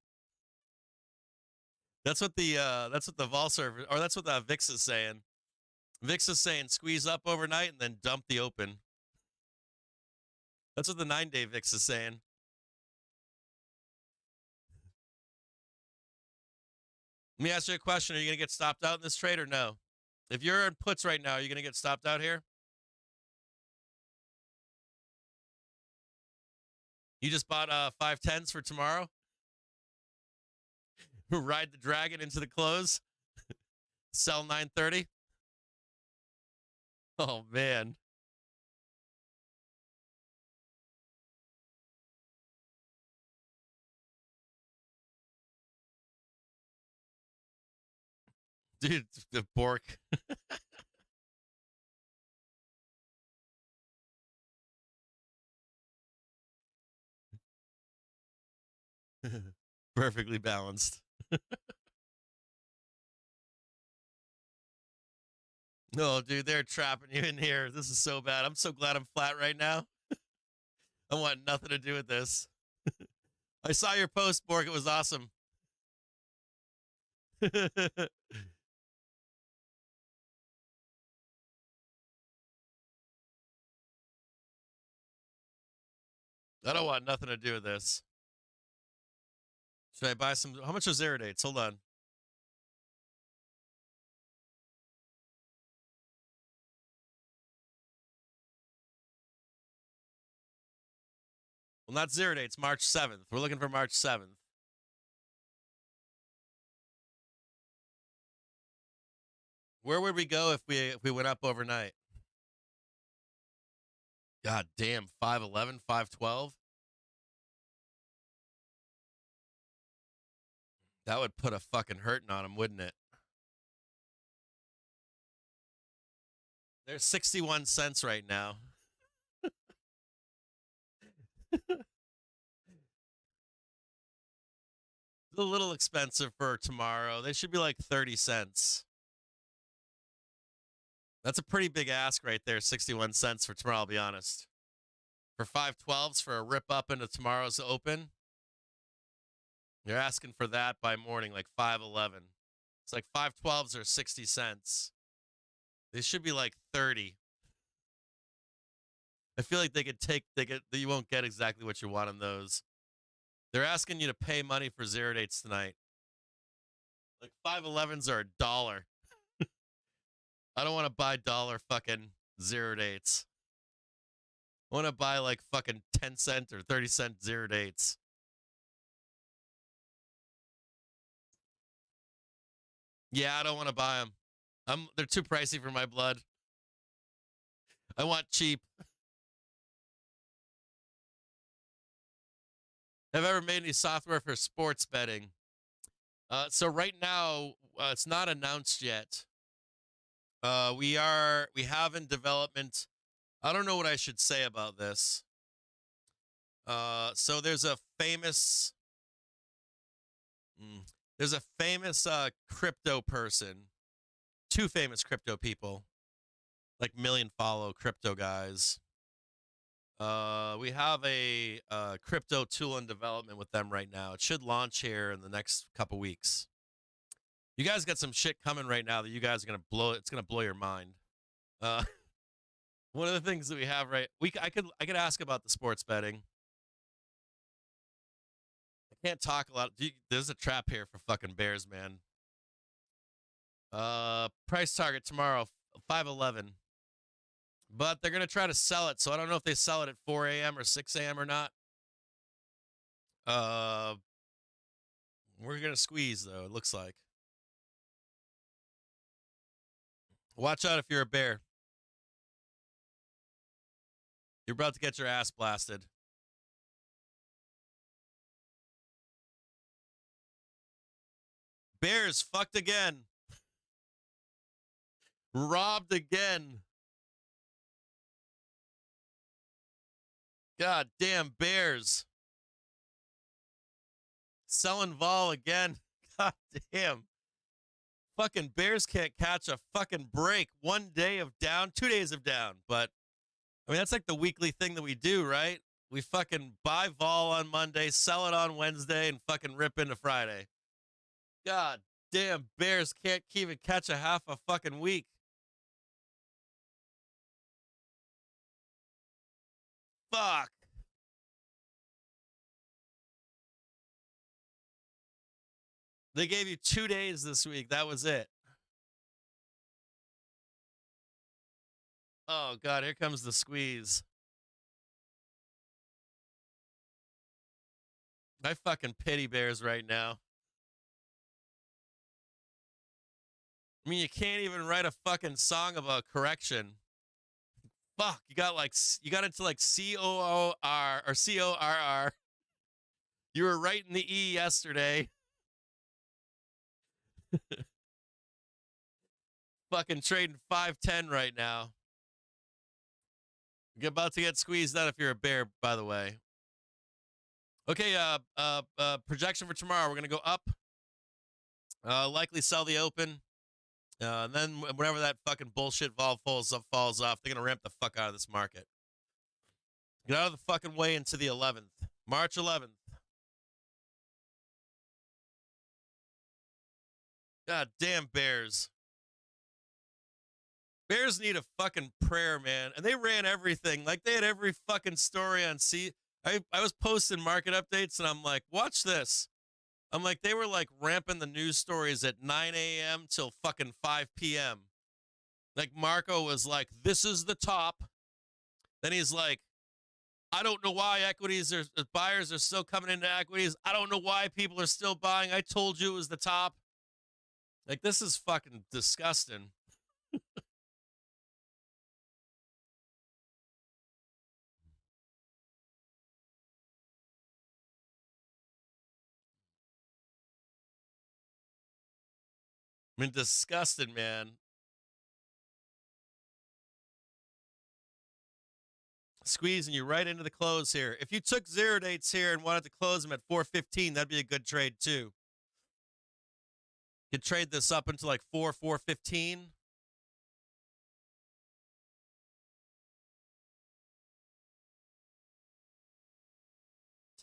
That's what the vol server, or that's what the VIX is saying. VIX is saying squeeze up overnight and then dump the open. That's what the 9-day VIX is saying. Let me ask you a question. Are you going to get stopped out in this trade or no? If you're in puts right now, are you going to get stopped out here? You just bought 510s for tomorrow? Ride the dragon into the close? Sell 930? Oh, man. Dude, the Bork. Perfectly balanced. No, dude, they're trapping you in here. This is so bad. I'm so glad I'm flat right now. I want nothing to do with this. I saw your post, Bork. It was awesome. I don't want nothing to do with this. Should I buy some? How much are zero dates? Hold on. Well, not zero dates, March 7th. We're looking for March 7th. Where would we go if we went up overnight? God damn, 511, 512. That would put a fucking hurting on him, wouldn't it? There's 61 cents right now. It's a little expensive for tomorrow. They should be like 30 cents. That's a pretty big ask right there, 61 cents for tomorrow, I'll be honest. For 512s for a rip up into tomorrow's open, you're asking for that by morning, like 511. It's like 512s are 60 cents. They should be like 30. I feel like you won't get exactly what you want on those. They're asking you to pay money for zero dates tonight. Like 511s are $1. I don't want to buy dollar fucking zero dates. I want to buy like fucking 10 cent or 30 cent zero dates. Yeah, I don't want to buy them. They're too pricey for my blood. I want cheap. Have I ever made any software for sports betting? So right now, it's not announced yet. We have in development. I don't know what I should say about this. So there's a famous crypto person, two famous crypto people, like million follow crypto guys. We have a crypto tool in development with them right now. It should launch here in the next couple weeks. You guys got some shit coming right now that you guys are gonna blow. It's gonna blow your mind. One of the things that we have I could ask about the sports betting. I can't talk a lot. There's a trap here for fucking bears, man. Price target tomorrow, 511. But they're going to try to sell it, so I don't know if they sell it at 4 a.m. or 6 a.m. or not. We're going to squeeze, though, it looks like. Watch out if you're a bear. You're about to get your ass blasted. Bears fucked again. Robbed again. God damn Bears. Selling vol again. God damn. Fucking Bears can't catch a fucking break. 1 day of down, 2 days of down. But, I mean, that's like the weekly thing that we do, right? We fucking buy vol on Monday, sell it on Wednesday, and fucking rip into Friday. God damn, Bears can't even catch a half a fucking week. Fuck. They gave you 2 days this week. That was it. Oh, God, here comes the squeeze. I fucking pity Bears right now. I mean, you can't even write a fucking song about correction. Fuck, you got into like C-O-O-R or C-O-R-R. You were writing the E yesterday. Fucking trading 5-10 right now. You're about to get squeezed out if you're a bear, by the way. Okay, projection for tomorrow. We're going to go up. Likely sell the open. And then whenever that fucking bullshit vol falls off, they're going to ramp the fuck out of this market. Get out of the fucking way into the 11th. March 11th. God damn Bears. Bears need a fucking prayer, man. And they ran everything. Like, they had every fucking story on I was posting market updates, and I'm like, watch this. I'm like, they were like ramping the news stories at 9 a.m. till fucking 5 p.m. Like, Marco was like, this is the top. Then he's like, I don't know why buyers are still coming into equities. I don't know why people are still buying. I told you it was the top. Like, this is fucking disgusting. I mean, disgusted, man. Squeezing you right into the close here. If you took 0 dates here and wanted to close them at 415, that'd be a good trade too. You could trade this up into like 415.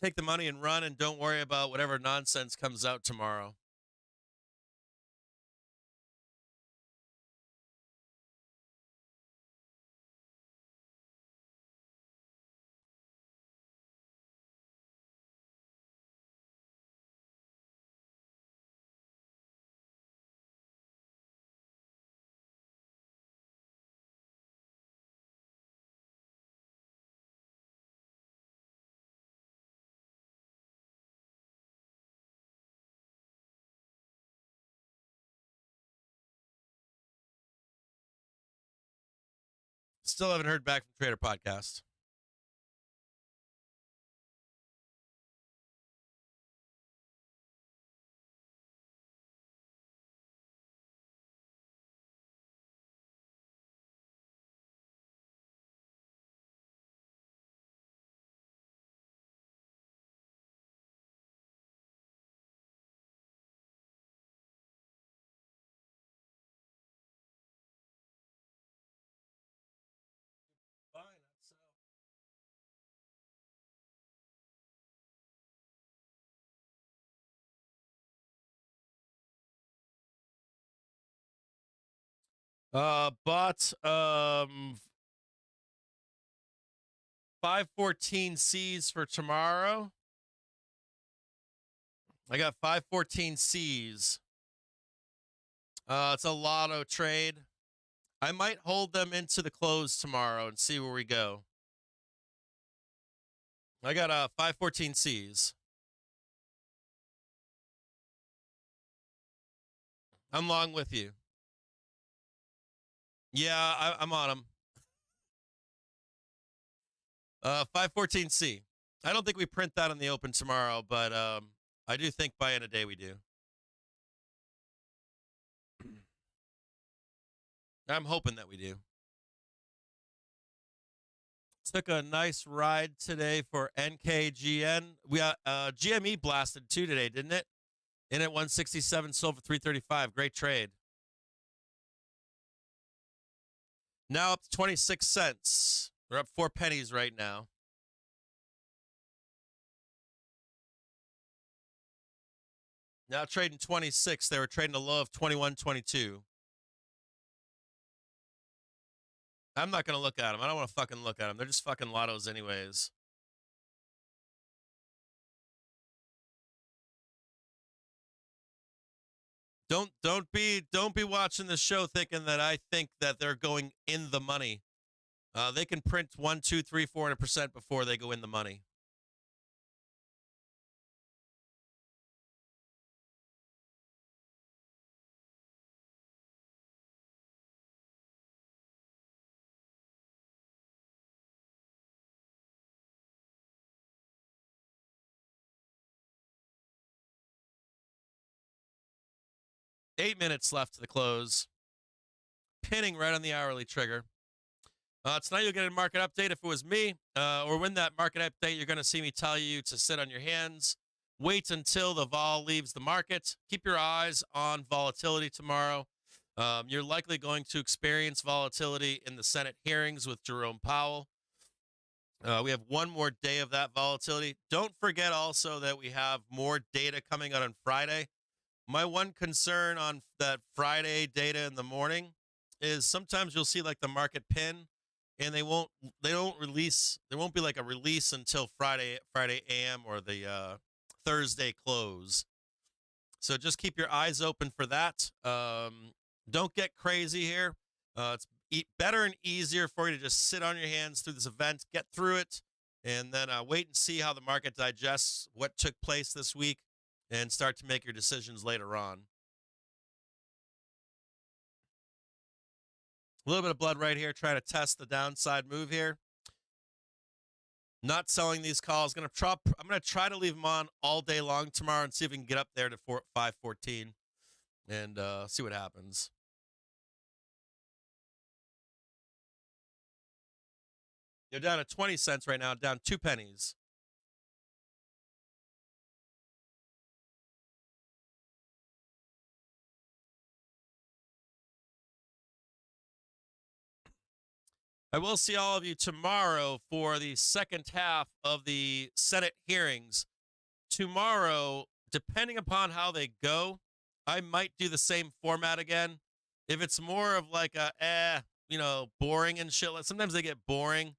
Take the money and run, and don't worry about whatever nonsense comes out tomorrow. Still haven't heard back from Trader Podcast. Bought 514 C's for tomorrow. I got 514 C's. It's a lotto trade. I might hold them into the close tomorrow and see where we go. I got 514 C's. I'm long with you. Yeah, I'm on them. 514C. I don't think we print that on the open tomorrow, but I do think by end of day we do. I'm hoping that we do. Took a nice ride today for NKGN. We GME blasted too today, didn't it? In at 167, sold for 335. Great trade. Now up to 26 cents. We're up 4 pennies right now. Now trading 26. They were trading a low of 21.22. I'm not going to look at them. I don't want to fucking look at them. They're just fucking lottos anyways. Don't be watching this show thinking that I think that they're going in the money. They can print 1, 2, 3, 400% before they go in the money. Eight minutes left to the close. Pinning right on the hourly trigger. Tonight you'll get a market update if it was me, or when that market update, you're going to see me tell you to sit on your hands. Wait until the vol leaves the market. Keep your eyes on volatility tomorrow. You're likely going to experience volatility in the Senate hearings with Jerome Powell. We have one more day of that volatility. Don't forget also that we have more data coming out on Friday. My one concern on that Friday data in the morning is sometimes you'll see like the market pin and they won't release. There won't be like a release until Friday AM or the Thursday close. So just keep your eyes open for that. Don't get crazy here. It's better and easier for you to just sit on your hands through this event, get through it, and then wait and see how the market digests what took place this week and start to make your decisions later on. A little bit of blood right here, trying to test the downside move here. Not selling these calls. I'm going to try to leave them on all day long tomorrow and see if we can get up there to 514 and see what happens. You're down at 20 cents right now, down 2 pennies. I will see all of you tomorrow for the second half of the Senate hearings. Tomorrow, depending upon how they go, I might do the same format again. If it's more of like a, boring and shit, sometimes they get boring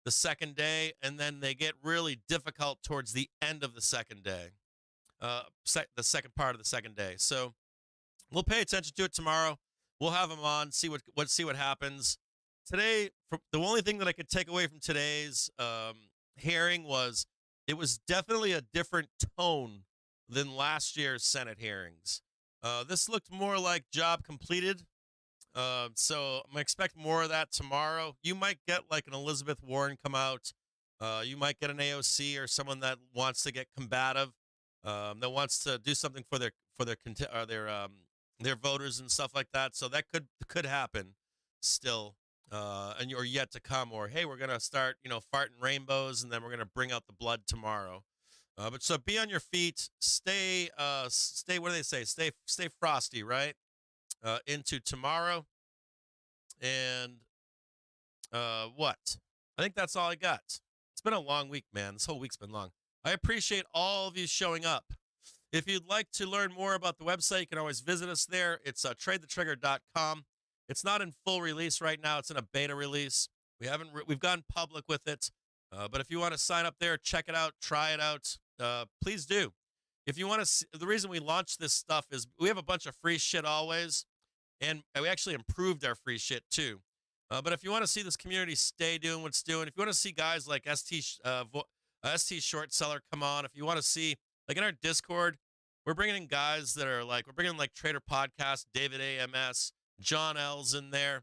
the second day, and then they get really difficult towards the end of the second day, the second part of the second day. So we'll pay attention to it tomorrow. We'll have them on, see what happens. Today, the only thing that I could take away from today's hearing was it was definitely a different tone than last year's Senate hearings. This looked more like job completed. So I'm going to expect more of that tomorrow. You might get like an Elizabeth Warren come out. You might get an AOC or someone that wants to get combative, that wants to do something for their voters and stuff like that. So that could happen still. And you're yet to come, or hey, we're gonna start, farting rainbows, and then we're gonna bring out the blood tomorrow. But so be on your feet, stay. What do they say? Stay frosty, right? Into tomorrow, and what? I think that's all I got. It's been a long week, man. This whole week's been long. I appreciate all of you showing up. If you'd like to learn more about the website, you can always visit us there. It's tradethetrigger.com. It's not in full release right now. It's in a beta release. We've gone public with it. But if you want to sign up there, check it out, try it out, please do. If you want to, the reason we launched this stuff is we have a bunch of free shit always, and we actually improved our free shit too. But if you want to see this community stay doing what's doing, if you want to see guys like ST Short Seller come on, if you want to see, like in our Discord, we're bringing in guys that are like, we're bringing in like Trader Podcast, David AMS, John L's in there.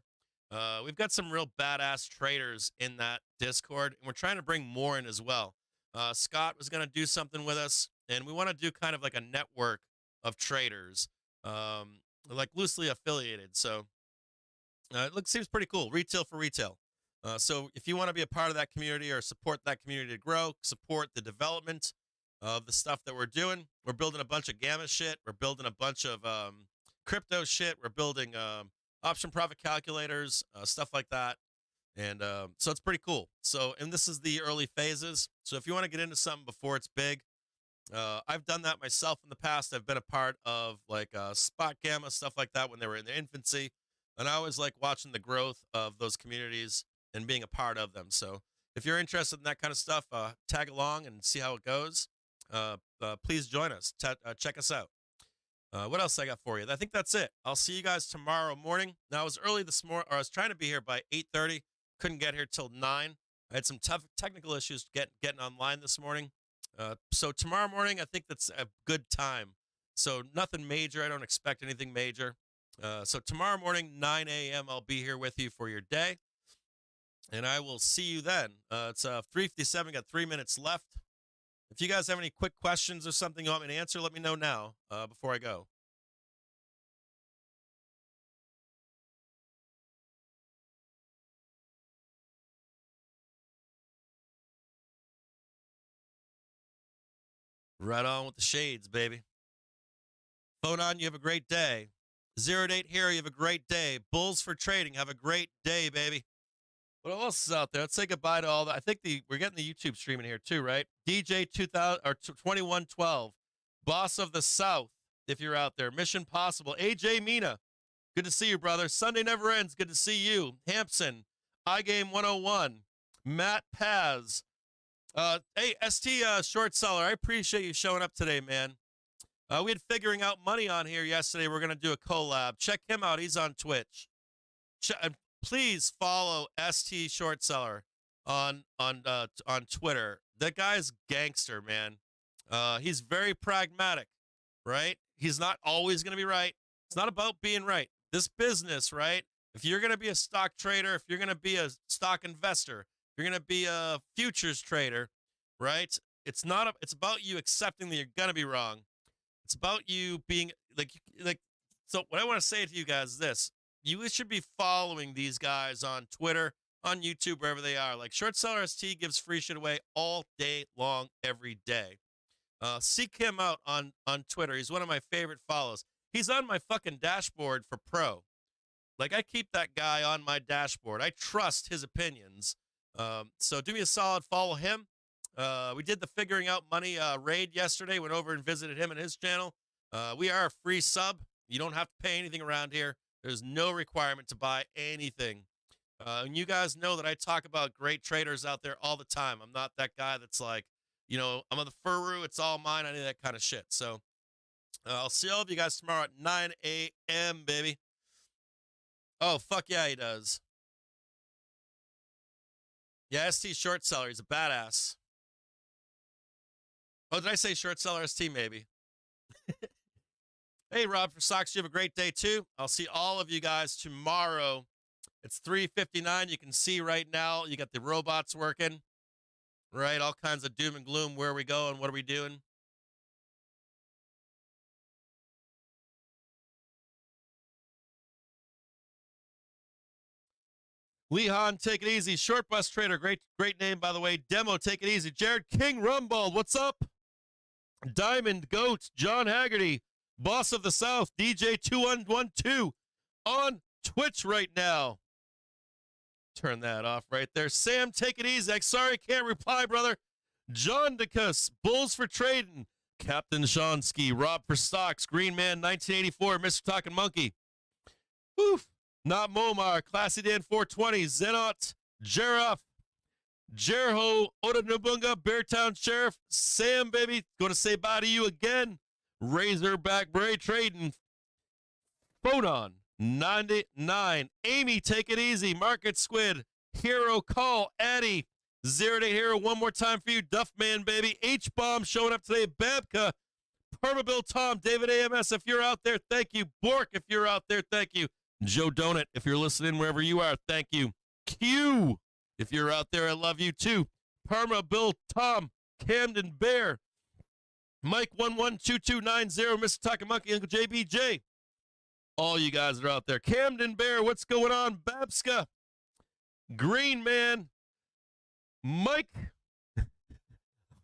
We've got some real badass traders in that Discord, and we're trying to bring more in as well. Scott was going to do something with us, and we want to do kind of like a network of traders, like loosely affiliated. So it seems pretty cool. Retail for retail. So if you want to be a part of that community or support that community to grow, support the development of the stuff that we're doing, we're building a bunch of gamma shit. We're building a bunch of crypto shit. We're building option profit calculators, stuff like that. And so it's pretty cool. So, and this is the early phases. So if you want to get into something before it's big, I've done that myself in the past. I've been a part of like Spot Gamma, stuff like that when they were in their infancy. And I always like watching the growth of those communities and being a part of them. So if you're interested in that kind of stuff, tag along and see how it goes. Please join us. Check us out. What else I got for you? I think that's it. I'll see you guys tomorrow morning. Now, I was early this morning, or I was trying to be here by 8:30. Couldn't get here till 9. I had some tough technical issues getting online this morning. So tomorrow morning, I think that's a good time. So nothing major. I don't expect anything major. So tomorrow morning, 9 a.m., I'll be here with you for your day. And I will see you then. It's 3:57. Got 3 minutes left. If you guys have any quick questions or something you want me to answer, let me know now before I go. Right on with the shades, baby. Phone on, you have a great day. 08 Hero, you have a great day. Bulls for Trading, have a great day, baby. What else is out there? Let's say goodbye to all that. I think we're getting the YouTube stream in here too, right? DJ 2000 or 2112, Boss of the South, if you're out there. Mission Possible, AJ Mina, good to see you, brother. Sunday Never Ends, good to see you. Hampson, iGame 101, Matt Paz. Hey, ST Short Seller, I appreciate you showing up today, man. We had Figuring Out Money on here yesterday. We're going to do a collab. Check him out. He's on Twitch. Please follow ST Short Seller on Twitter. That guy's gangster, man. He's very pragmatic, right? He's not always going to be right. It's not about being right. This business, right? If you're going to be a stock trader, if you're going to be a stock investor, if you're going to be a futures trader, right? It's about you accepting that you're going to be wrong. It's about you being like. So what I want to say to you guys is this. You should be following these guys on Twitter, on YouTube, wherever they are. Like Short Seller ST gives free shit away all day long, every day. Seek him out on Twitter. He's one of my favorite follows. He's on my fucking dashboard for pro. Like, I keep that guy on my dashboard. I trust his opinions. So do me a solid, follow him. We did the Figuring Out Money raid yesterday. Went over and visited him and his channel. We are a free sub. You don't have to pay anything around here. There's no requirement to buy anything. And you guys know that I talk about great traders out there all the time. I'm not that guy that's like, I'm on the furu, it's all mine, any of that kind of shit. So I'll see all of you guys tomorrow at 9 a.m., baby. Oh, fuck yeah, he does. Yeah, ST Short Seller, he's a badass. Oh, did I say Short Seller ST, maybe? Hey, Rob for Stocks, you have a great day, too. I'll see all of you guys tomorrow. It's 3:59. You can see right now, you got the robots working, right? All kinds of doom and gloom. Where are we going? What are we doing? Lehan, take it easy. Short Bus Trader, great name, by the way. Demo, take it easy. Jared King Rumbald, what's up? Diamond Goat, John Haggerty, Boss of the South, DJ 2112 on Twitch right now. Turn that off right there. Sam, take it easy. Sorry, can't reply, brother. John DeCus, Bulls for Trading, Captain Shonsky, Rob for Stocks, Green Man 1984, Mr. Talking Monkey. Oof. Not Momar, Classy Dan 420, Zenot, Jeroff, Jerho, Oda Nubunga, Beartown Sheriff, Sam, baby, going to say bye to you again. Razorback Bray Trading, Photon 99, Amy, take it easy, Market Squid, Hero Call, Addy, 08 Hero, one more time for you, Duffman, baby, H-Bomb showing up today, Babka, Permabill Tom, David AMS, if you're out there, thank you. Bork, if you're out there, thank you. Joe Donut, if you're listening wherever you are, thank you. Q, if you're out there, I love you too. Permabill Tom, Camden Bear, Mike 112290, Mr. Talking Monkey, Uncle JBJ. All you guys are out there. Camden Bear, what's going on? Babska, Green Man, Mike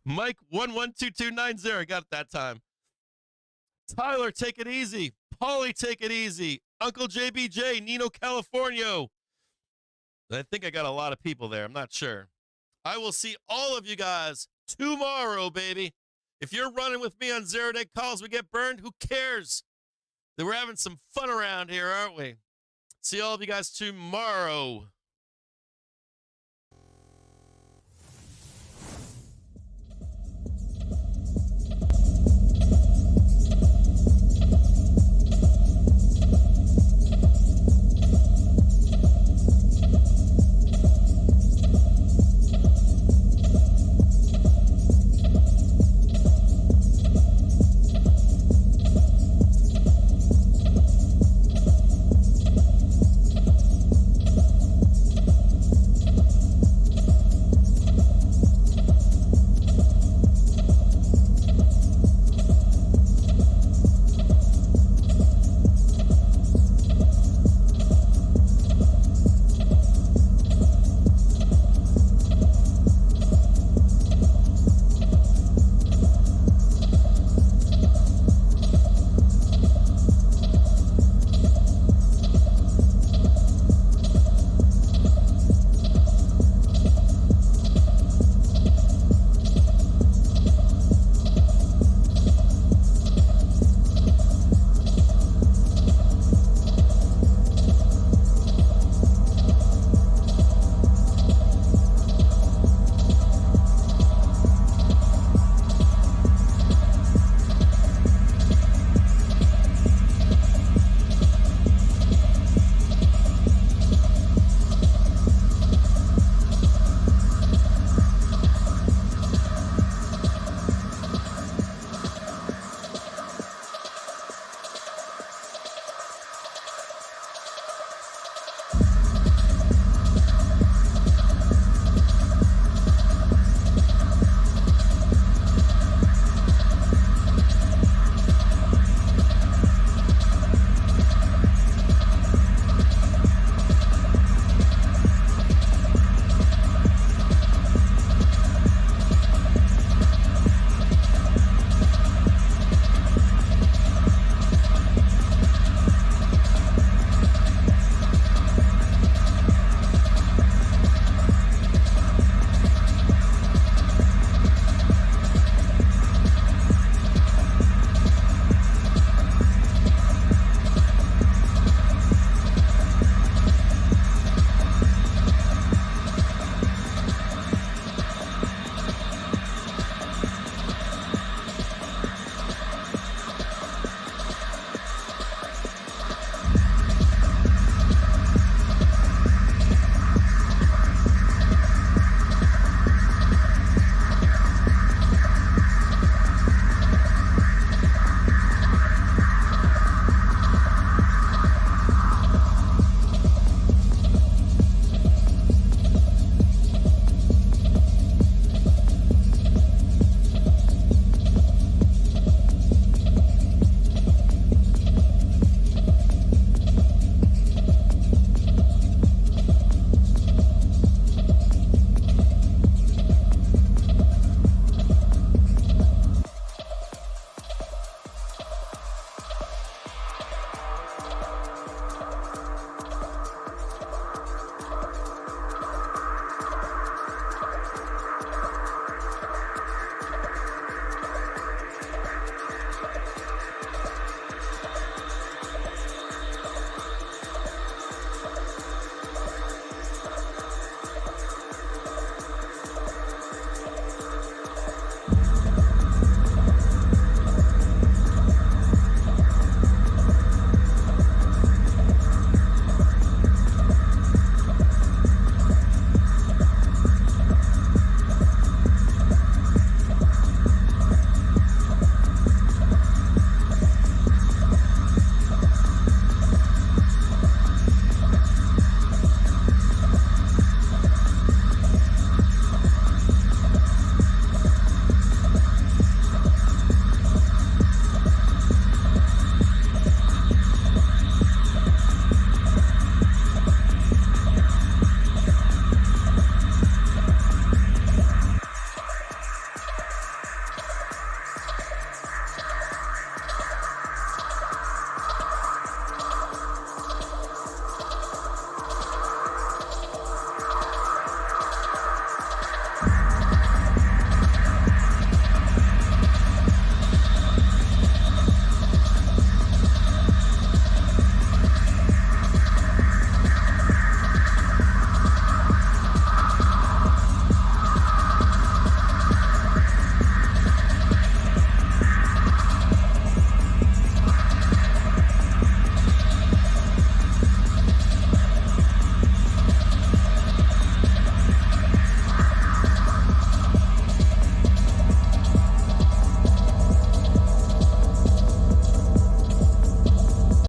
112290, I got it that time. Tyler, take it easy. Paulie, take it easy. Uncle JBJ, Nino Californio. I think I got a lot of people there. I'm not sure. I will see all of you guys tomorrow, baby. If you're running with me on 0-day calls, we get burned. Who cares? We're having some fun around here, aren't we? See all of you guys tomorrow.